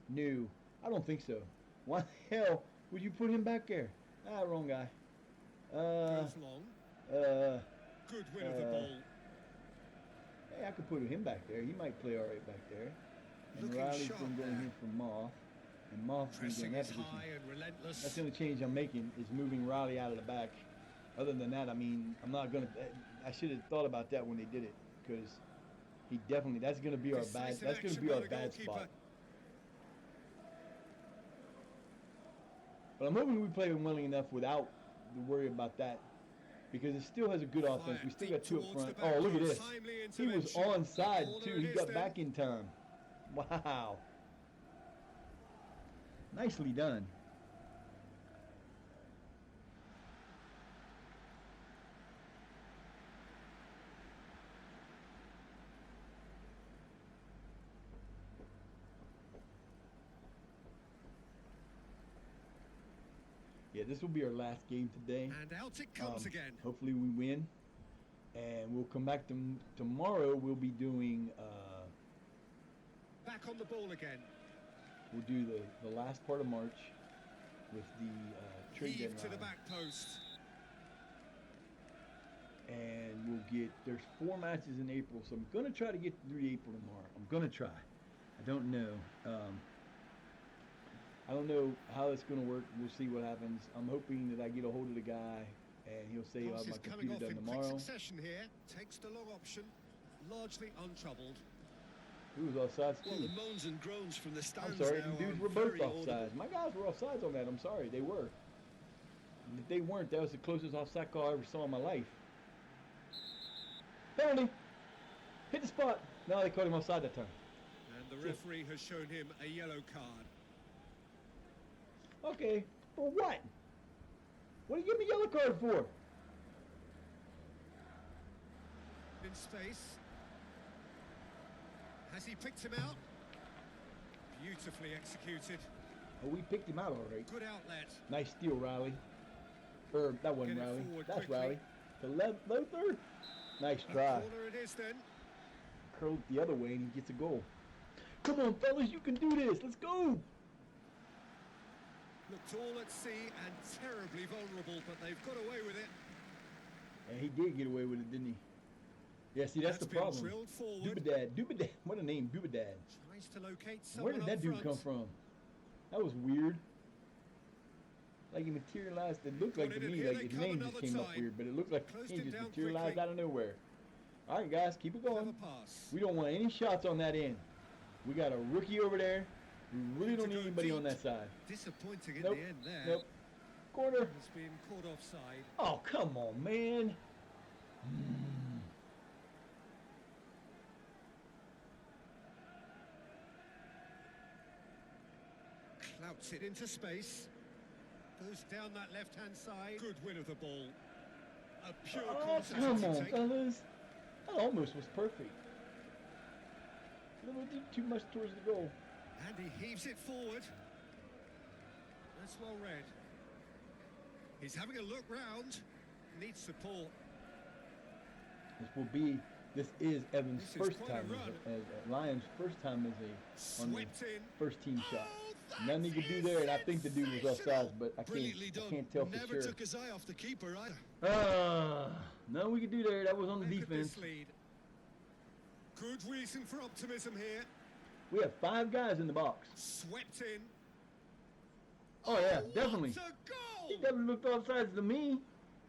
No, I don't think so. Why the hell would you put him back there? Ah, wrong guy. Goes long. Good win of the ball. Hey, I could put him back there. He might play all right back there. And Looking Riley's sharp going to go in there. here for Moth. And Moth's going to go in Pressing that is position. high and relentless. That's the only change I'm making, is moving Riley out of the back. Other than that, I mean, I'm not going to... I should have thought about that when they did it. Because he definitely... That's going to be our bad... Decisive That's going to action be by our the bad goalkeeper. spot. But I'm hoping we play willing enough without the worry about that. Because it still has a good offense. We still got 2 up front. Oh, look at this. He was onside, too. He got back in time. Wow. Nicely done. Yeah, this will be our last game today. And out it comes again. Hopefully we win. And we'll come back tomorrow. We'll be doing... Back on the ball again. We'll do the last part of March with the trade Heave to deadline. the back post. And we'll get... There's 4 matches in April, so I'm going to try to get through April tomorrow. I'm going to try. I don't know. I don't know how it's going to work. We'll see what happens. I'm hoping that I get a hold of the guy and he'll say I'll have my Passes coming computer off done in quick tomorrow. succession here. Takes the long option. Largely untroubled. He was offsides Well, too. the moans and groans from the stands I'm sorry, now the dudes are were both very audible. offsides. My guys were offsides on that. I'm sorry, they were. And if they weren't, that was the closest offside call I ever saw in my life. Penalty! Hit the spot! No, they caught him offside that time. And the referee has shown him a yellow card. Okay, for what? What do you give me a yellow card for? In space. Has he picked him out? Beautifully executed. Oh, we picked him out all right. Good outlet. Nice steal, Riley. That wasn't Get it Riley. forward That's quickly. Riley. To Lothar. Nice A try. corner it is then. Curled the other way and he gets a goal. Come on, fellas, you can do this. Let's go. Looked all at sea and terribly vulnerable, but they've got away with it. And he did get away with it, didn't he? Yeah, see, that's the been problem. drilled forward. Doobadad. What a name, Doobadad. Tries to locate someone Where did up that dude front. come from? That was weird. Like he materialized. It looked like to Got it, and me here like they his come name just another came up time. weird, but it looked like Closed he it just down materialized quickly. out of nowhere. All right, guys, keep it going. Clever pass. We don't want any shots on that end. We got a rookie over there. We really don't To need go anybody deep. on that side. Disappointing in Nope. the end there. Nope. Corner. He's been caught offside. Oh, come on, man. Clouts it into space. Goes down that left-hand side. Good win of the ball. A pure Oh, quantity come to on, take. fellas. That almost was perfect. little too much towards the goal. And he heaves it forward. That's well read. He's having a look round. Needs support. This is Evan's This is first quite a time run. as Lions' first time as on the Swept in. first team shot. Oh, Nothing he could do there, and I think the dude was offsides, but I Brilliantly can't, done. I can't tell for Never sure. took his eye off the keeper either. Nothing we could do there. That was on the Look at defense. this lead. Good reason for optimism here. We have 5 guys in the box. Swept in. Oh yeah, definitely. What a He goal! definitely looked offsides to me.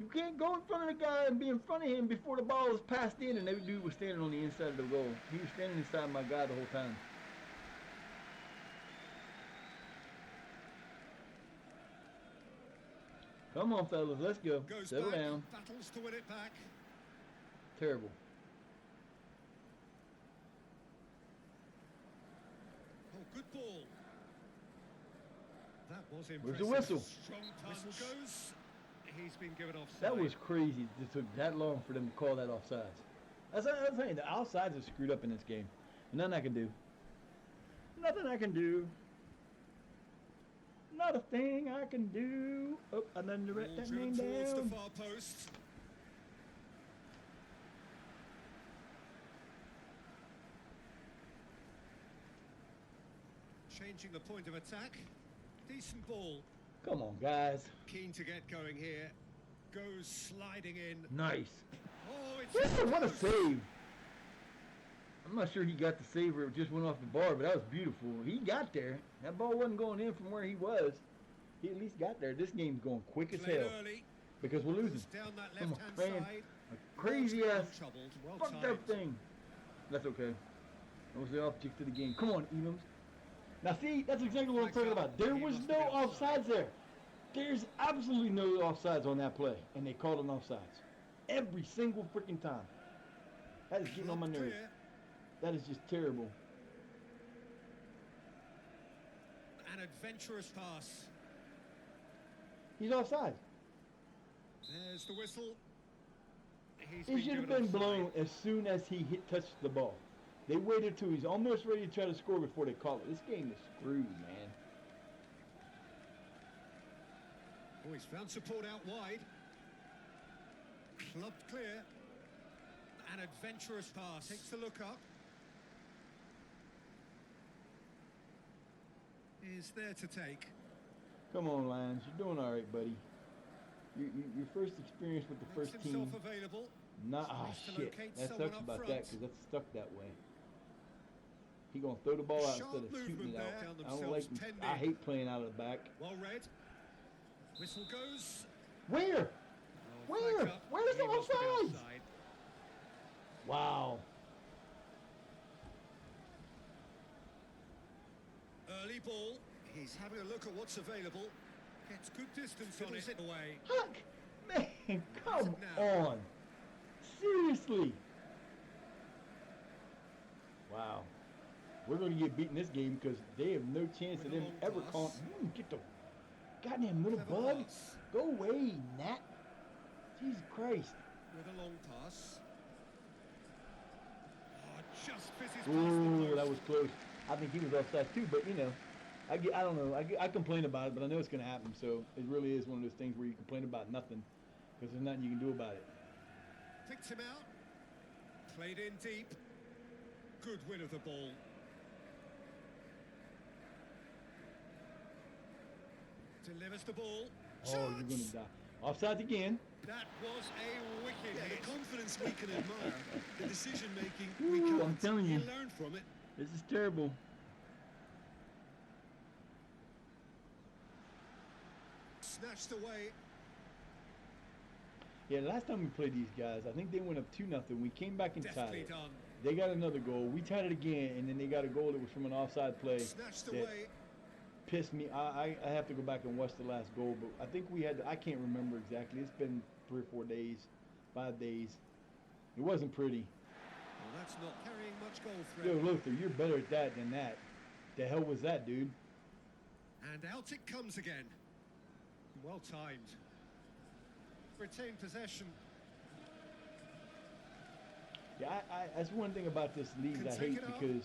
You can't go in front of the guy and be in front of him before the ball is passed in, and that dude was standing on the inside of the goal. He was standing inside my guy the whole time. Come on, fellas, let's go. Goes Settle back, down. battles to win it back. Terrible. Oh, good ball. That was impressive. Where's the whistle? Strong whistle goes. He's been given offside. That was crazy. It took that long for them to call that offsides. That's what I'm saying. The offsides are screwed up in this game. Nothing I can do. Nothing I can do. Not a thing I can do. Oh, I done to write Ball that driven name towards down. the far post. Changing the point of attack. Decent ball. Come on, guys. Keen to get going here. Goes sliding in. Nice. Oh, it's Woo, what a close. save. I'm not sure he got the save or it just went off the bar, but that was beautiful. He got there. That ball wasn't going in from where he was. He at least got there. This game's going quick as Played hell early. because we're losing. Goes down that Come on, left-hand man. side. A crazy ass Untroubled, well fucked timed. up thing. That's okay. That was the object of the game. Come on, Edams. Now see, that's exactly what I'm talking about. There was no offsides there. There's absolutely no offsides on that play, and they called an offsides every single freaking time. That is getting on my Not nerves. clear. That is just terrible. An adventurous pass. He's offside. There's the whistle. He's It should have been given blown offside. as soon as he touched the ball. They waited till he's almost ready to try to score before they call it. This game is screwed, man. Oh, he's found support out wide. Clubbed clear. An adventurous pass. Takes a look up. Is there to take. Come on, Lions. You're doing all right, buddy. Your first experience with the Makes first himself team. available. Nah, Needs to shit. locate That someone sucks up about front. that because that's stuck that way. He gonna throw the ball out Sharp instead of shooting movement it there. out. Found I don't like. themselves penned I in. hate playing out of the back. Well read. Whistle goes. Where? Oh, Where? flagged up. Where's the He must have been offsides? offside. Wow. Early ball. He's having a look at what's available. Gets good distance on it. Away. Huck, man, come Now. on. Seriously. Wow. We're going to get beaten this game because they have no chance of With a them long ever pass. calling. Get the goddamn little Clever bug. pass. Go away, Nat. Jesus Christ. With a long pass. Oh, just fizzes past the Ooh, post. that was close. I think he was offside too, but you know, I don't know. I complain about it, but I know it's going to happen. So it really is one of those things where you complain about nothing because there's nothing you can do about it. Picked him out. Played in deep. Good win of the ball. Delivers the ball. Oh, you're going Chance! to die. Offsides again. That was a wicked Yeah, hit. the confidence we can admire, the decision making we Ooh, can't. I'm telling you. learn from it. This is terrible. Snatched away. Yeah, last time we played these guys, I think they went up 2-0. We came back and tied Deftly it. done. They got another goal. We tied it again, and then they got a goal that was from an offside play. Snatched that away. Pissed me. I have to go back and watch the last goal, but I think we had. I can't remember exactly. It's been 3 or 4 days, 5 days. It wasn't pretty. Well, that's not carrying much goal Yo, threat. Luther, you're better at that than that. The hell was that, dude? And out it comes again. Well timed. Retain possession. Yeah, that's one thing about this league Can I take hate it up. because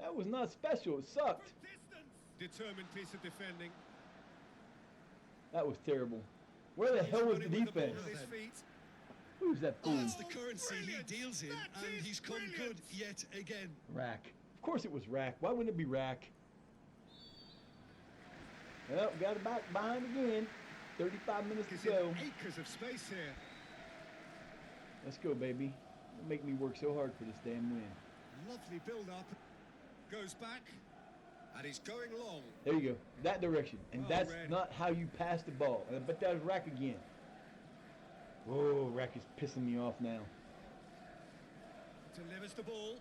That was not special. It sucked. From distance. Determined piece of defending. That was terrible. Where the hell was the Running with the ball defense? at his feet. Who's that fool? That's the currency Brilliant. he deals in, That and is he's come brilliant. good yet again. Rack. Of course it was Rack. Why wouldn't it be Rack? Well, got it back behind again. 35 minutes Gives to him go. acres of space here. Let's go, baby. Don't make me work so hard for this damn win. Lovely build-up. Goes back. And he's going long. There you go. That direction. And Well that's read. not how you pass the ball. But that was Rack again. Whoa, Rack is pissing me off now. Delivers the ball.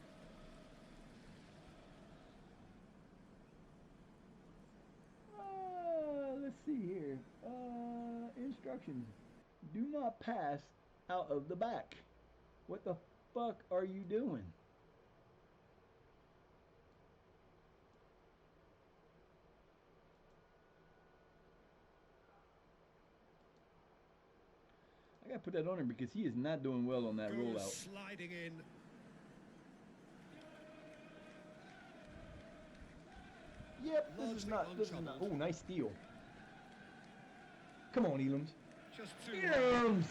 Let's see here. Instructions. Do not pass out of the back. What the fuck are you doing? I gotta put that on him because he is not doing well on that Goes rollout. sliding in. Yep, this is not. Oh, nice steal. Come on, Elams. Just too Elams.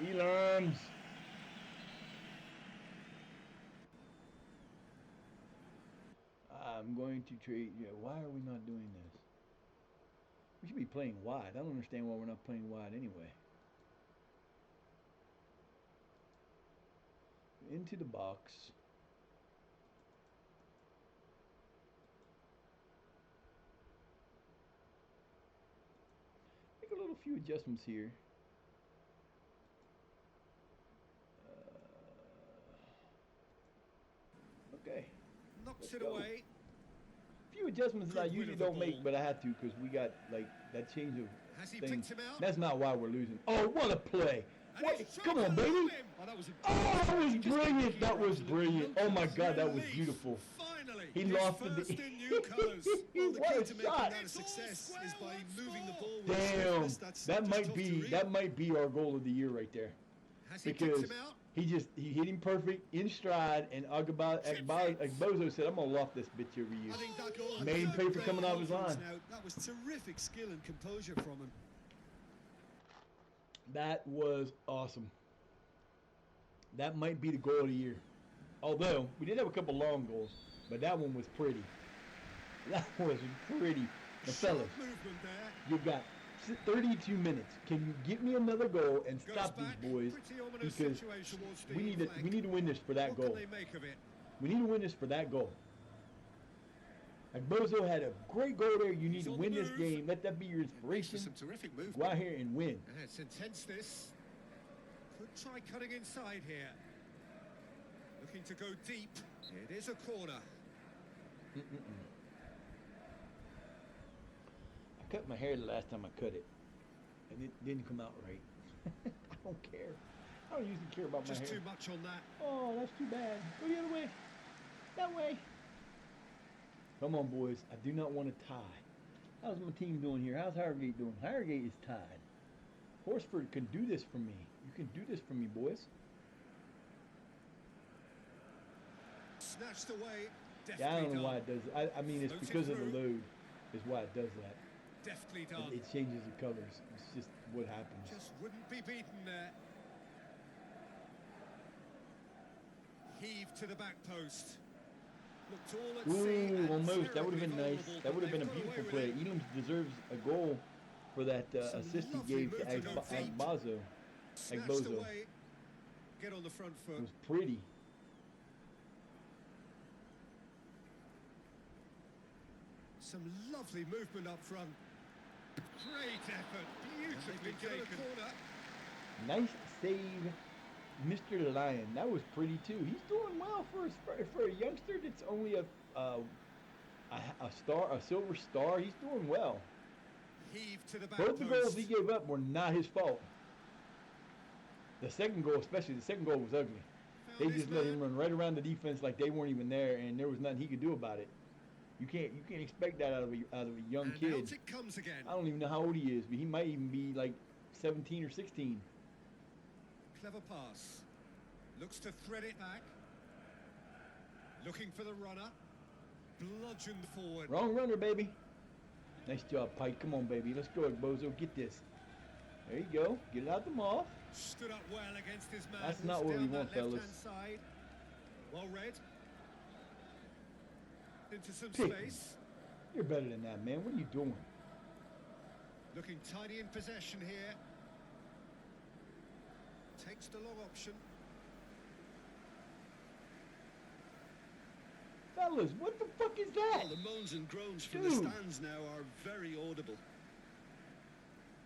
Elams. I'm going to trade. Yeah, why are we not doing this? We should be playing wide. I don't understand why we're not playing wide anyway. Into the box. Make a little few adjustments here. Okay. knocks Let's it go. away. Few adjustments that I Good win usually of the don't make, ball. but I had to because we got like that change of Has he thing. picked him out? That's not why we're losing. Oh, what a play! And What? he's tried Come to on, lob baby! him. Oh, that was a Oh, that was He just gave the brilliant! keeper That was absolutely brilliant! no Oh my chance. God, that was Relief. beautiful. Finally, He his lost first the. in new colours. Well, the What key a to making shot! that a It's all success square is by once moving the more. ball with Damn, swiftness. That's that just might tough to be read. our goal of the year right there. Has he Because picked him out? he hit him perfect in stride, and Agbozo said, "I'm gonna loft this bitch over you." I think that goal Made him pay for great coming off his confidence line. now. That was terrific skill and composure from him. That was awesome. That might be the goal of the year. Although we did have a couple long goals, but that one was pretty. That was pretty. Now, Sharp fellas, movement there. you've got 32 minutes. Can you get me another goal and Goes stop back. these boys? Pretty ominous Because situation towards the we flank. need to win this for that What goal. can they make of it? We need to win this for that goal. Like Bozo had a great goal there. You need He's to on win the this move. game. Let that be your inspiration. Some terrific movement. Go out here and win. It's intense, this. Could try cutting inside here. Looking to go deep. It is a corner. I cut my hair the last time I cut it, and it didn't come out right. I don't care. I don't usually care about Just my hair. too much on that. Oh, that's too bad. Go the other way. That way. Come on, boys. I do not want to tie. How's my team doing here? How's Hiregate doing? Hiregate is tied. Horsford can do this for me. You can do this for me, boys. Snatched away. Yeah, I Deftly don't know done. why it does it. I mean, it's Floats it because of the through. load is why it does that. Deftly done. It changes the colors. It's just what happens. Just wouldn't be beaten there. Heave to the back post. Looked all at sea Ooh, and almost. That would have been terribly nice. vulnerable, That would have but been a they've got beautiful away play. with it. Elam deserves a goal for that Some assist he lovely gave to move to go deep. Agbozo. Snatched Agbozo. away. Get on the front It foot. was pretty. Some lovely movement up front. Great effort. Beautifully taken. Corner. Nice save, Mr. Lion. That was pretty too. He's doing well for a youngster that's only a star, a silver star. He's doing well. Heave to the back Both the goals post. he gave up were not his fault. The second goal, especially the second goal, was ugly. Found They his just let man. him run right around the defense like they weren't even there, and there was nothing he could do about it. You can't expect that out of a young And kid. out it comes again. I don't even know how old he is, but he might even be like 17 or 16. Clever pass. Looks to thread it back. Looking for the runner. bludgeoned forward. Wrong runner, baby. Nice job, Pike. Come on, baby. Let's go, Bozo. Get this. There you go. Get it out the mouth. Stood up well against his man. That's not what we want, fellas. Side. Well read. Into some Pick. space. You're better than that, man. What are you doing? Looking tidy in possession here. Takes the long option. Fellas, what the fuck is that? Well, the moans and groans from Dude. the stands now are very audible.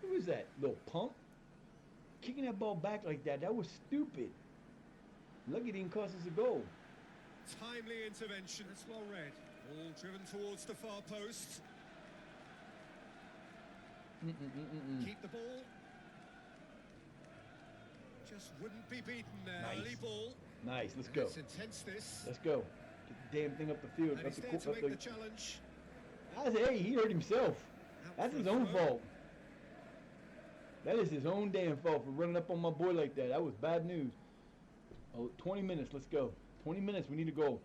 Who was that? Little pump? Kicking that ball back like that. That was stupid. Lucky it didn't cost us a goal. Timely intervention. That's well read. All driven towards the far post. Keep the ball. Just wouldn't be beaten there. Nice. Early ball. Nice. Let's go. It's intense this. Let's go. Get the damn thing up the field. And Up he's the, there to up make the, the challenge. hey, he hurt himself. Out That's for his a own throw. fault. That is his own damn fault for running up on my boy like that. That was bad news. Oh, 20 minutes. Let's go. 20 minutes. We need to go.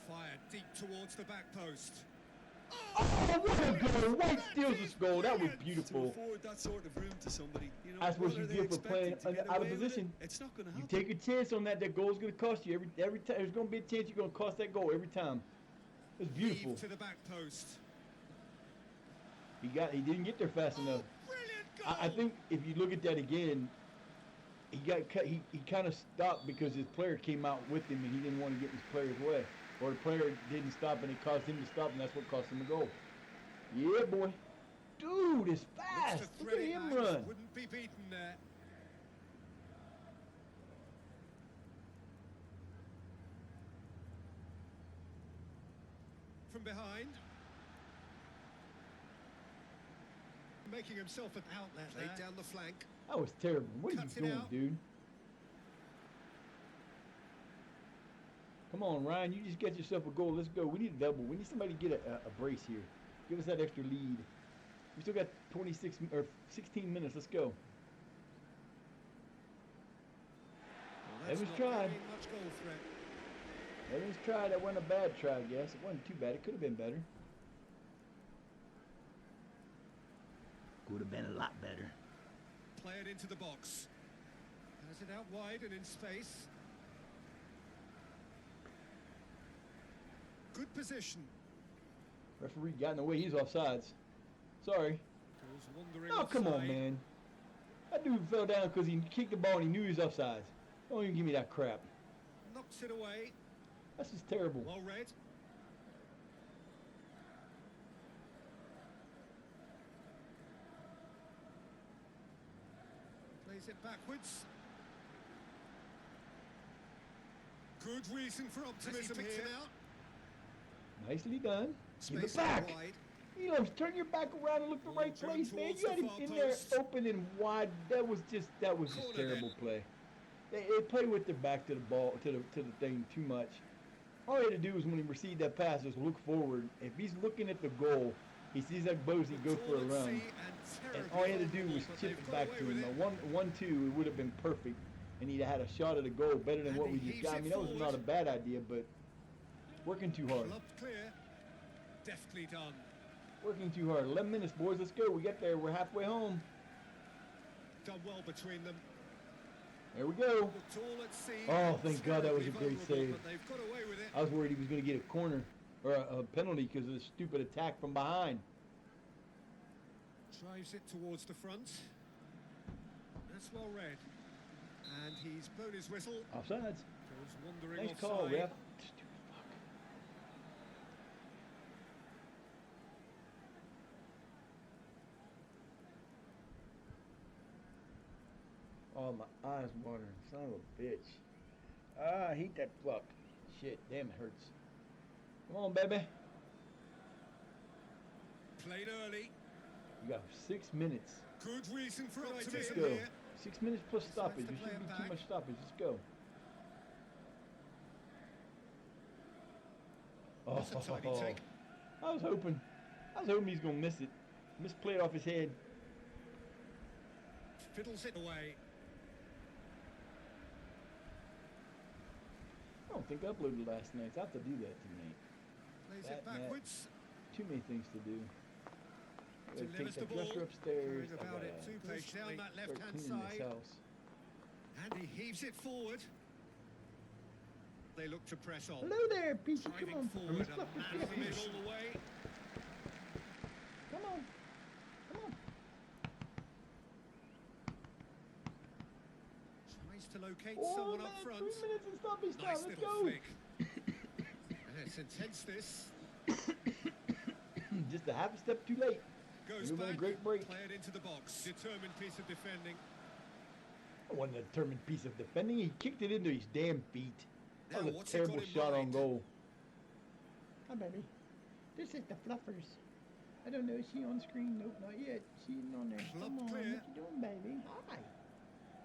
Fired deep towards the back post. Oh, what a goal. White steals this goal. That was To beautiful. afford that sort of room to somebody, you know, That's what are you they get for playing expecting to get out of away with position. it? It's not going to You happen. take a chance on that. That goal's going to cost you. Every time. There's going to be a chance you're going to cost that goal every time. It's beautiful. Leave to the back post. He didn't get there fast enough. Brilliant goal. I think if you look at that again, he got cut. He kind of stopped because his player came out with him and he didn't want to get his player's way. Or the player didn't stop and it caused him to stop and that's what cost him a goal. Yeah, boy. Dude, it's fast. Looks to Look at thread it him back. run. Wouldn't be beaten there. From behind. Making himself an outlet there. Laid down the flank. That was terrible. What are Cuts you it doing, out. dude? Come on, Ryan. You just get yourself a goal. Let's go. We need a double. We need somebody to get a brace here. Give us that extra lead. We still got 26 or 16 minutes. Let's go. Well, that's Evans not tried. giving much goal threat. Evans tried. That wasn't a bad try, I guess. It wasn't too bad. It could have been better. Could have been a lot better. Play it into the box. Has it out wide and in space. Good position. Referee got in the way. He's offsides. Sorry. Goes wandering Oh, come on, offside. man. That dude fell down because he kicked the ball and he knew he was offsides. Don't even give me that crap. Knocks it away. That's just terrible. Well read. Plays it backwards. Good reason for optimism here. Nicely done. Give Space it back. out wide. You know, turn your back around and look the right Driven place, man. towards You had the him far in there post. open and wide. That was just Corner terrible then. play. They play with their back to the ball, to the thing too much. All he had to do was when he received that pass was look forward. If he's looking at the goal, he sees that Bozy go for a Tall at run. sea and And terribly all he had to do vulnerable, was but chip they've it got back away to with him. it. A 1-2, it would have been perfect. And he'd have had a shot at a goal better than And what he we just heaves got. I it mean, that was not a forward. bad idea, but working too hard. Clubbed clear. Deftly done. Working too hard. 11 minutes, boys. Let's go. We got there. We're halfway home. Done well between them. There we go. Looked all at sea. Oh, and thank God that was a terribly great vulnerable, save. But they've got away with it. I was worried he was going to get a corner or a penalty because of the stupid attack from behind. Drives it towards the front. That's well read. And he's blown his whistle. Offsides. Goes wandering Nice call, offside. ref. Stupid fuck. Oh, my eyes watering. Son of a bitch. Ah, I hate that fuck. Shit, damn, it hurts. Come on, baby. Played early. We got 6 minutes. Good reason for Let's optimism go. here. 6 minutes plus stoppage. to There play shouldn't it be too back. much stoppage. Let's go. That's a tidy take. I was hoping he's gonna miss it. Misplay it off his head. Fiddles it away. don't think I uploaded last night. I have to do that tonight. Plays That it and that. backwards. Too many things to do. I gotta take Delivers the that ball. dresser upstairs. Going I about gotta it too start patiently. Down that left-hand cleaning this side. house. And he heaves it forward. They look to press on. Hello there, Peachy. Come Driving on. forward, I'm a a man of it all the way. Come on. Come on. Tries to locate Oh, someone man, up front. 3 minutes and stoppage time. Nice Let's little go. flick. And it's intense, this. Just a half a step too late. Goes You're doing a back, great break. play it into the box. Determined piece of defending. That wasn't a determined piece of defending. He kicked it into his damn feet. That Now, was a what's he terrible got in shot on mind? goal. Hi, baby. This is the Fluffers. I don't know. Is she on screen? Nope, not yet. She's on there. Club Come on. clear. What you doing, baby? Hi.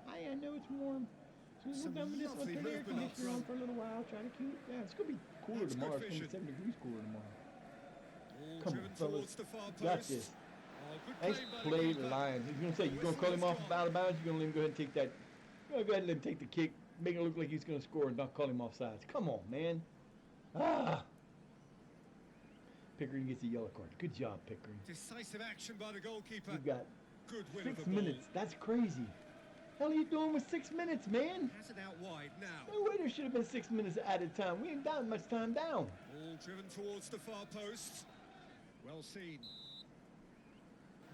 Hi, I know it's warm. As soon as Some we're done with this, I'll lovely turn the air movement up conditioner on front. for a little while. Try to keep it down. It's going to be cooler That's good tomorrow. It's vision. 27 degrees cooler tomorrow. All Come driven on, fellas. towards the far post. Got this. Oh, good Nice by the play, keeper. Lions. He's going to say, you're going to call him Whistle off has out of bounds. You're going to let him go ahead and take that. You're going to go ahead and let him take the kick. Make it look like he's going to score and not call him offsides. Come on, man. Ah. Pickering gets a yellow card. Good job, Pickering. Decisive action by the goalkeeper. You've got Good win 6 of the ball. minutes. That's crazy. Hell are you doing with 6 minutes, man? Has it out wide now. No way there should have been 6 minutes added time. We ain't down much time down. All driven towards the far post. Well seen.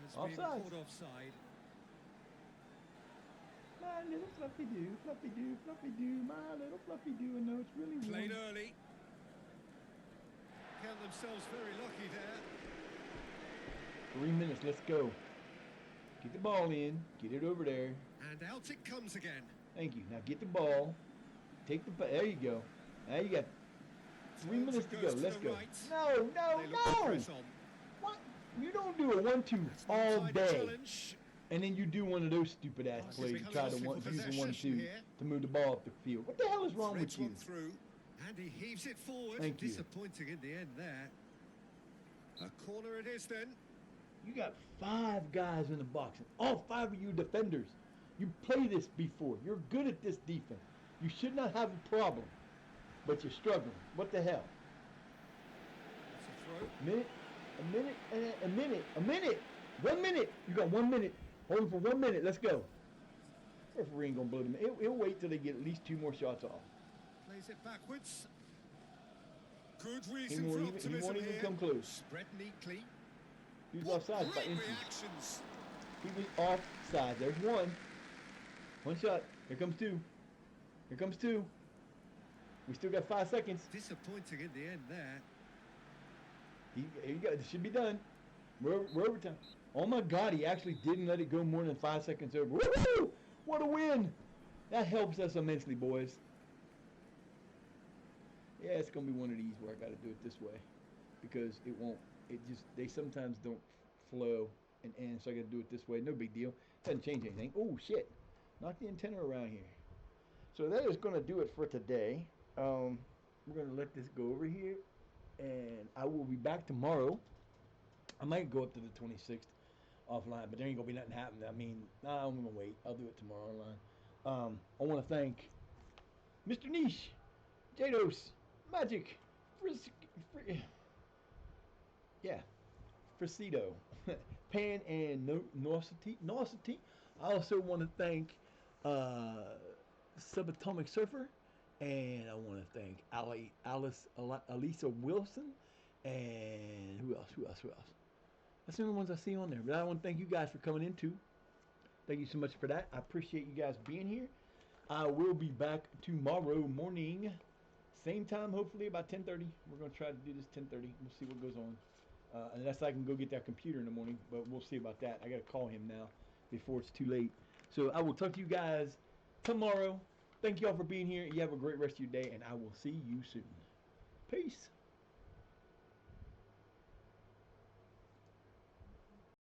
Has been Offside. caught offside. My little fluffy do, fluffy do, fluffy do, my little fluffy do. I know it's really Played warm. early. Count themselves very lucky there. 3 minutes. Let's go. Get the ball in. Get it over there. And out it comes again. Thank you. Now get the ball. Take the ball. There you go. Now you got 3 Turns minutes and to goes go. to Let's the go. right. No, no, They look to no. press on. What? You don't do a 1-2 all Onside day. challenge. And then you do one of those stupid ass This is plays. You try to becoming use the possession 1-2 here. to move the ball up the field. What the hell is wrong Threads with you? one through. And he heaves it forward. Thank you. Disappointing in the end there. A corner it is then. You got 5 guys in the box, and all 5 of you defenders. You play this before. You're good at this defense. You should not have a problem, but you're struggling. What the hell? It's a throw. A minute. 1 minute. You got 1 minute. Hold him for 1 minute. Let's go. Referee ain't gonna blow them. He'll wait till they get at least 2 more shots off. Plays it backwards. Good He reason won't for even, optimism come here. close. Spread neatly. He was What offside by great inches. reactions. He was offside. There's one. One shot. Here comes 2. Here comes 2. We still got 5 seconds. Disappointing in the end there. He got. It should be done. We're overtime. Oh my God! He actually didn't let it go more than 5 seconds over. Woohoo! What a win! That helps us immensely, boys. Yeah, it's gonna be one of these where I got to do it this way because it won't. It just they sometimes don't flow and end, so I got to do it this way. No big deal. Doesn't change anything. Oh shit! Knock the antenna around here. So that is gonna do it for today. We're gonna let this go over here, and I will be back tomorrow. I might go up to the 26th offline, but there ain't gonna be nothing happening. I mean, nah, I'm gonna wait. I'll do it tomorrow online. I want to thank Mr. Niche, Jados, Magic, Frisido, Pan and Nosity. I also want to thank Subatomic Surfer, and I want to thank Alisa Wilson, and who else? That's the only ones I see on there. But I want to thank you guys for coming in too. Thank you so much for that. I appreciate you guys being here. I will be back tomorrow morning, same time, hopefully about 10:30. We're gonna try to do this 10:30. We'll see what goes on. Unless I can go get that computer in the morning, but we'll see about that. I gotta call him now before it's too late. So I will talk to you guys tomorrow. Thank y'all for being here. You have a great rest of your day, and I will see you soon. Peace.